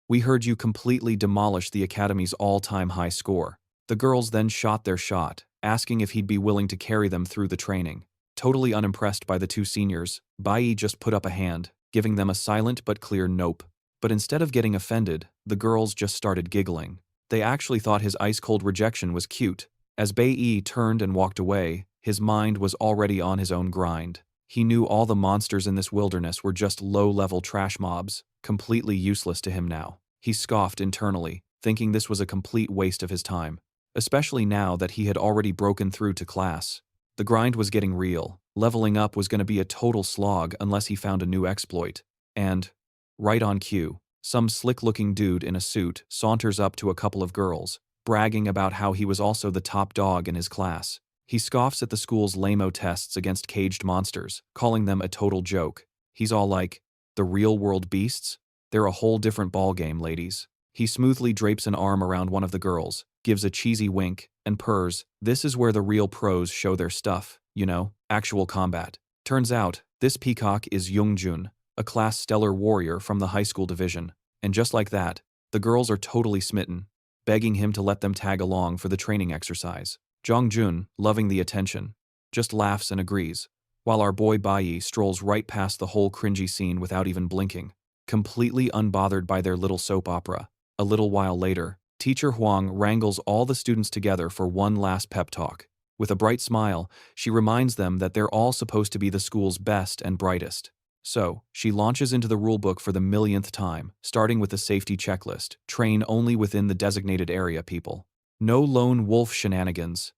S1: "We heard you completely demolish the Academy's all-time high score." The girls then shot their shot, asking if he'd be willing to carry them through the training. Totally unimpressed by the 2 seniors, Bayi just put up a hand, giving them a silent but clear nope. But instead of getting offended, the girls just started giggling. They actually thought his ice-cold rejection was cute. As Bayi turned and walked away, his mind was already on his own grind. He knew all the monsters in this wilderness were just low-level trash mobs, completely useless to him now. He scoffed internally, thinking this was a complete waste of his time, especially now that he had already broken through to class. The grind was getting real. Leveling up was going to be a total slog unless he found a new exploit. And, right on cue, some slick-looking dude in a suit saunters up to a couple of girls, bragging about how he was also the top dog in his class. He scoffs at the school's lame-o tests against caged monsters, calling them a total joke. He's all like, "The real-world beasts? They're a whole different ballgame, ladies." He smoothly drapes an arm around one of the girls, gives a cheesy wink, and purrs, "This is where the real pros show their stuff, you know, actual combat." Turns out, this peacock is Yoongjun, a class stellar warrior from the high school division, and just like that, the girls are totally smitten, begging him to let them tag along for the training exercise. Jongjun, loving the attention, just laughs and agrees, while our boy Bayi strolls right past the whole cringy scene without even blinking, completely unbothered by their little soap opera. A little while later, Teacher Huang wrangles all the students together for one last pep talk. With a bright smile, she reminds them that they're all supposed to be the school's best and brightest. So, she launches into the rulebook for the millionth time, starting with the safety checklist: train only within the designated area, people. No lone wolf shenanigans.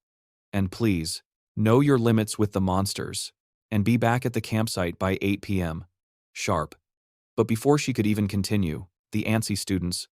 S1: And please, know your limits with the monsters. And be back at the campsite by 8 p.m. sharp. But before she could even continue, the antsy students,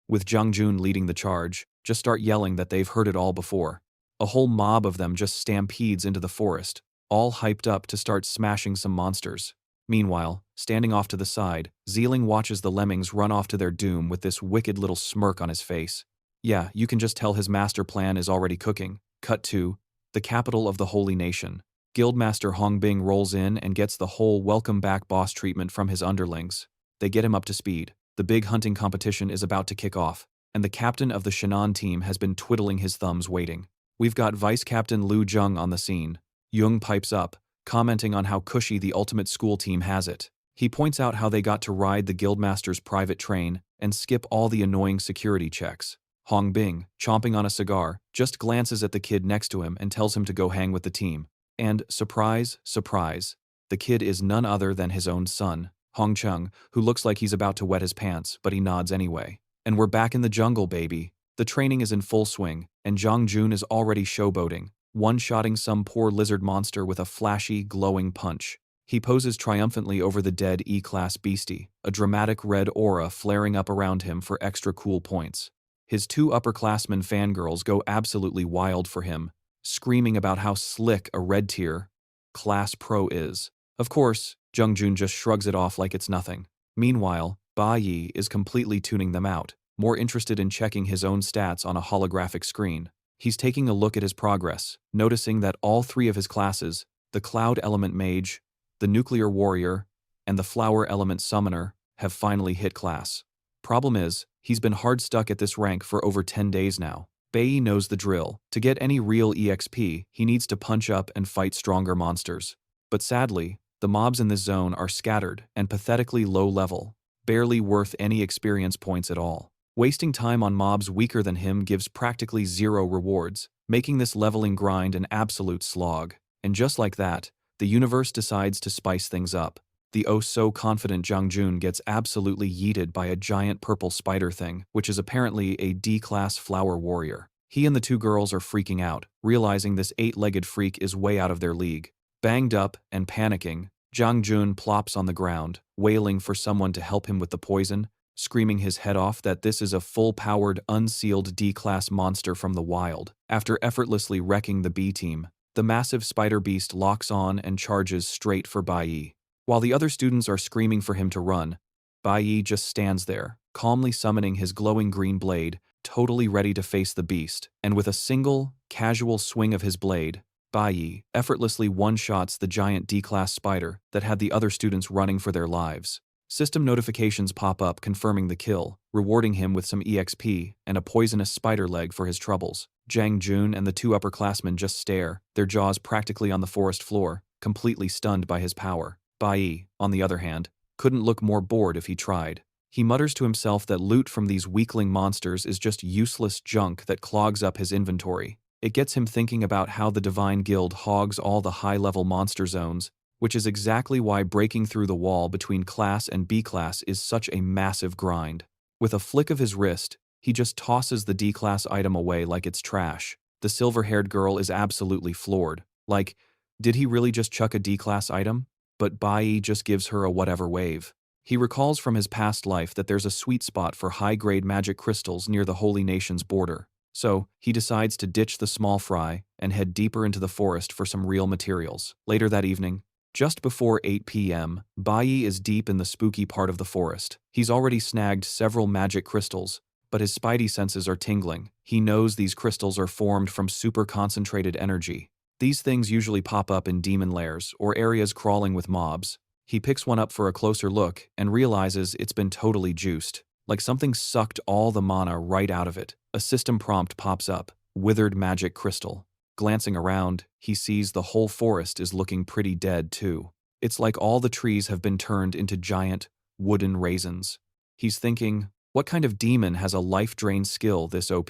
S1: with Jongjun leading the charge, just start yelling that they've heard it all before. A whole mob of them just stampedes into the forest, all hyped up to start smashing some monsters. Meanwhile, standing off to the side, Zeeling watches the lemmings run off to their doom with this wicked little smirk on his face. Yeah, you can just tell his master plan is already cooking. Cut to the capital of the Holy Nation. Guildmaster Hongbing rolls in and gets the whole welcome back boss treatment from his underlings. They get him up to speed. The big hunting competition is about to kick off, and the captain of the Shannon team has been twiddling his thumbs waiting. We've got Vice Captain Lu Jung on the scene. Jung pipes up, commenting on how cushy the ultimate school team has it. He points out how they got to ride the guildmaster's private train and skip all the annoying security checks. Hong Bing, chomping on a cigar, just glances at the kid next to him and tells him to go hang with the team. And, surprise, surprise, the kid is none other than his own son, Hong Chung, who looks like he's about to wet his pants, but he nods anyway. And we're back in the jungle, baby. The training is in full swing, and Jong Jun is already showboating, one-shotting some poor lizard monster with a flashy, glowing punch. He poses triumphantly over the dead E-class beastie, a dramatic red aura flaring up around him for extra cool points. His two upperclassmen fangirls go absolutely wild for him, screaming about how slick a red tier class pro is. Of course, Jung Jun just shrugs it off like it's nothing. Meanwhile, Bayi is completely tuning them out, more interested in checking his own stats on a holographic screen. He's taking a look at his progress, noticing that all three of his classes, the Cloud Element Mage, the Nuclear Warrior, and the Flower Element Summoner, have finally hit class. Problem is, he's been hard stuck at this rank for over 10 days now. Bayi knows the drill. To get any real EXP, he needs to punch up and fight stronger monsters. But sadly, the mobs in this zone are scattered and pathetically low level, barely worth any experience points at all. Wasting time on mobs weaker than him gives practically zero rewards, making this leveling grind an absolute slog. And just like that, the universe decides to spice things up. The oh-so-confident Jung Jun gets absolutely yeeted by a giant purple spider thing, which is apparently a D-class flower warrior. He and the two girls are freaking out, realizing this 8-legged freak is way out of their league. Banged up and panicking, Jung Jun plops on the ground, wailing for someone to help him with the poison, screaming his head off that this is a full-powered, unsealed D-class monster from the wild. After effortlessly wrecking the B-team, the massive spider beast locks on and charges straight for Bayi. While the other students are screaming for him to run, Bayi just stands there, calmly summoning his glowing green blade, totally ready to face the beast, and with a single, casual swing of his blade, Bayi effortlessly one-shots the giant D-class spider that had the other students running for their lives. System notifications pop up confirming the kill, rewarding him with some EXP and a poisonous spider leg for his troubles. Jang Jun and the two upperclassmen just stare, their jaws practically on the forest floor, completely stunned by his power. Bayi, on the other hand, couldn't look more bored if he tried. He mutters to himself that loot from these weakling monsters is just useless junk that clogs up his inventory. It gets him thinking about how the Divine Guild hogs all the high-level monster zones, which is exactly why breaking through the wall between class and B-class is such a massive grind. With a flick of his wrist, he just tosses the D-class item away like it's trash. The silver-haired girl is absolutely floored. Like, did he really just chuck a D-class item? But Bayi just gives her a whatever wave. He recalls from his past life that there's a sweet spot for high-grade magic crystals near the Holy Nation's border. So, he decides to ditch the small fry and head deeper into the forest for some real materials. Later that evening, just before 8 p.m., Bayi is deep in the spooky part of the forest. He's already snagged several magic crystals, but his spidey senses are tingling. He knows these crystals are formed from super concentrated energy. These things usually pop up in demon lairs or areas crawling with mobs. He picks one up for a closer look and realizes it's been totally juiced. Like something sucked all the mana right out of it. A system prompt pops up, withered magic crystal. Glancing around, he sees the whole forest is looking pretty dead too. It's like all the trees have been turned into giant, wooden raisins. He's thinking, what kind of demon has a life-drain skill this OP?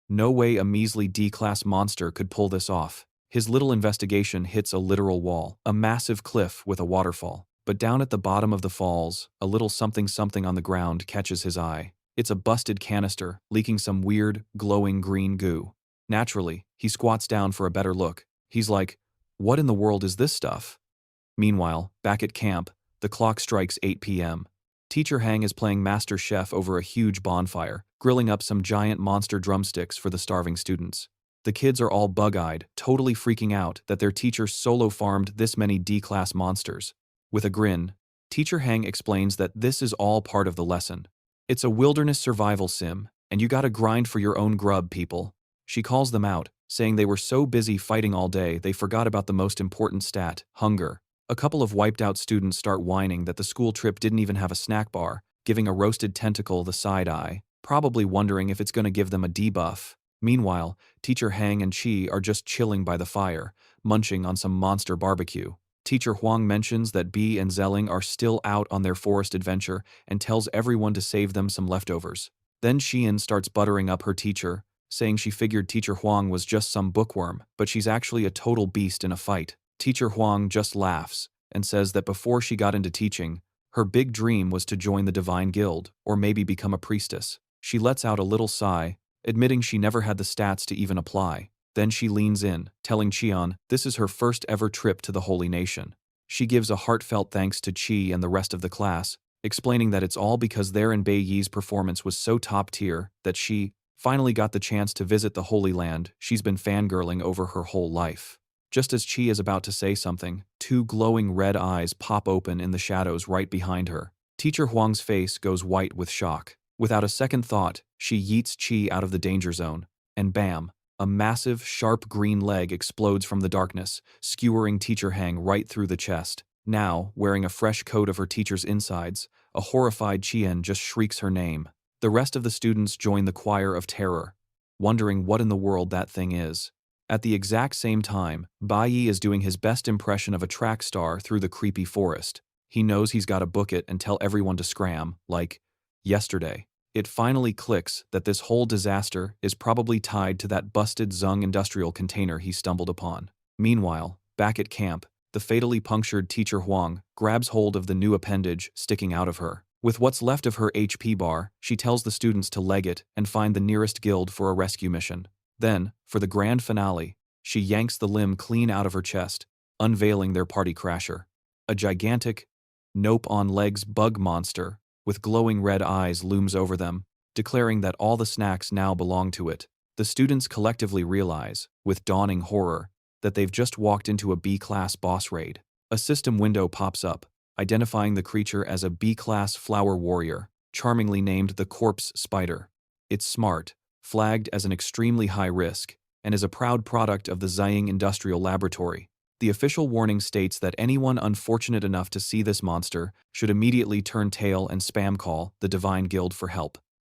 S1: No way a measly D-class monster could pull this off. His little investigation hits a literal wall, a massive cliff with a waterfall. But down at the bottom of the falls, a little something-something on the ground catches his eye. It's a busted canister, leaking some weird, glowing green goo. Naturally, he squats down for a better look. He's like, what in the world is this stuff? Meanwhile, back at camp, the clock strikes 8 p.m. Teacher Hang is playing Master Chef over a huge bonfire, grilling up some giant monster drumsticks for the starving students. The kids are all bug-eyed, totally freaking out that their teacher solo-farmed this many D-class monsters. With a grin, Teacher Hang explains that this is all part of the lesson. It's a wilderness survival sim, and you gotta grind for your own grub, people. She calls them out, saying they were so busy fighting all day they forgot about the most important stat, hunger. A couple of wiped-out students start whining that the school trip didn't even have a snack bar, giving a roasted tentacle the side eye, probably wondering if it's gonna give them a debuff. Meanwhile, Teacher Hang and Chi are just chilling by the fire, munching on some monster barbecue. Teacher Huang mentions that Bi and Zelling are still out on their forest adventure and tells everyone to save them some leftovers. Then Xian starts buttering up her teacher, saying she figured Teacher Huang was just some bookworm, but she's actually a total beast in a fight. Teacher Huang just laughs and says that before she got into teaching, her big dream was to join the Divine Guild or maybe become a priestess. She lets out a little sigh, admitting she never had the stats to even apply. Then she leans in, telling Qian this is her first ever trip to the Holy Nation. She gives a heartfelt thanks to Qi and the rest of the class, explaining that it's all because their and Bayi's performance was so top tier that she finally got the chance to visit the Holy Land she's been fangirling over her whole life. Just as Qi is about to say something, two glowing red eyes pop open in the shadows right behind her. Teacher Huang's face goes white with shock. Without a second thought, she yeets Qi out of the danger zone, and bam! A massive, sharp green leg explodes from the darkness, skewering Teacher Hang right through the chest. Now, wearing a fresh coat of her teacher's insides, a horrified Qian just shrieks her name. The rest of the students join the choir of terror, wondering what in the world that thing is. At the exact same time, Bayi is doing his best impression of a track star through the creepy forest. He knows he's got to book it and tell everyone to scram, like yesterday. It finally clicks that this whole disaster is probably tied to that busted Zung industrial container he stumbled upon. Meanwhile, back at camp, the fatally punctured Teacher Huang grabs hold of the new appendage sticking out of her. With what's left of her HP bar, she tells the students to leg it and find the nearest guild for a rescue mission. Then, for the grand finale, she yanks the limb clean out of her chest, unveiling their party crasher. A gigantic, nope-on-legs bug monster with glowing red eyes looms over them, declaring that all the snacks now belong to it. The students collectively realize, with dawning horror, that they've just walked into a B-class boss raid. A system window pops up, identifying the creature as a B-class flower warrior, charmingly named the Corpse Spider. It's smart, flagged as an extremely high risk, and is a proud product of the Ziying Industrial Laboratory. The official warning states that anyone unfortunate enough to see this monster should immediately turn tail and spam call the Divine Guild for help.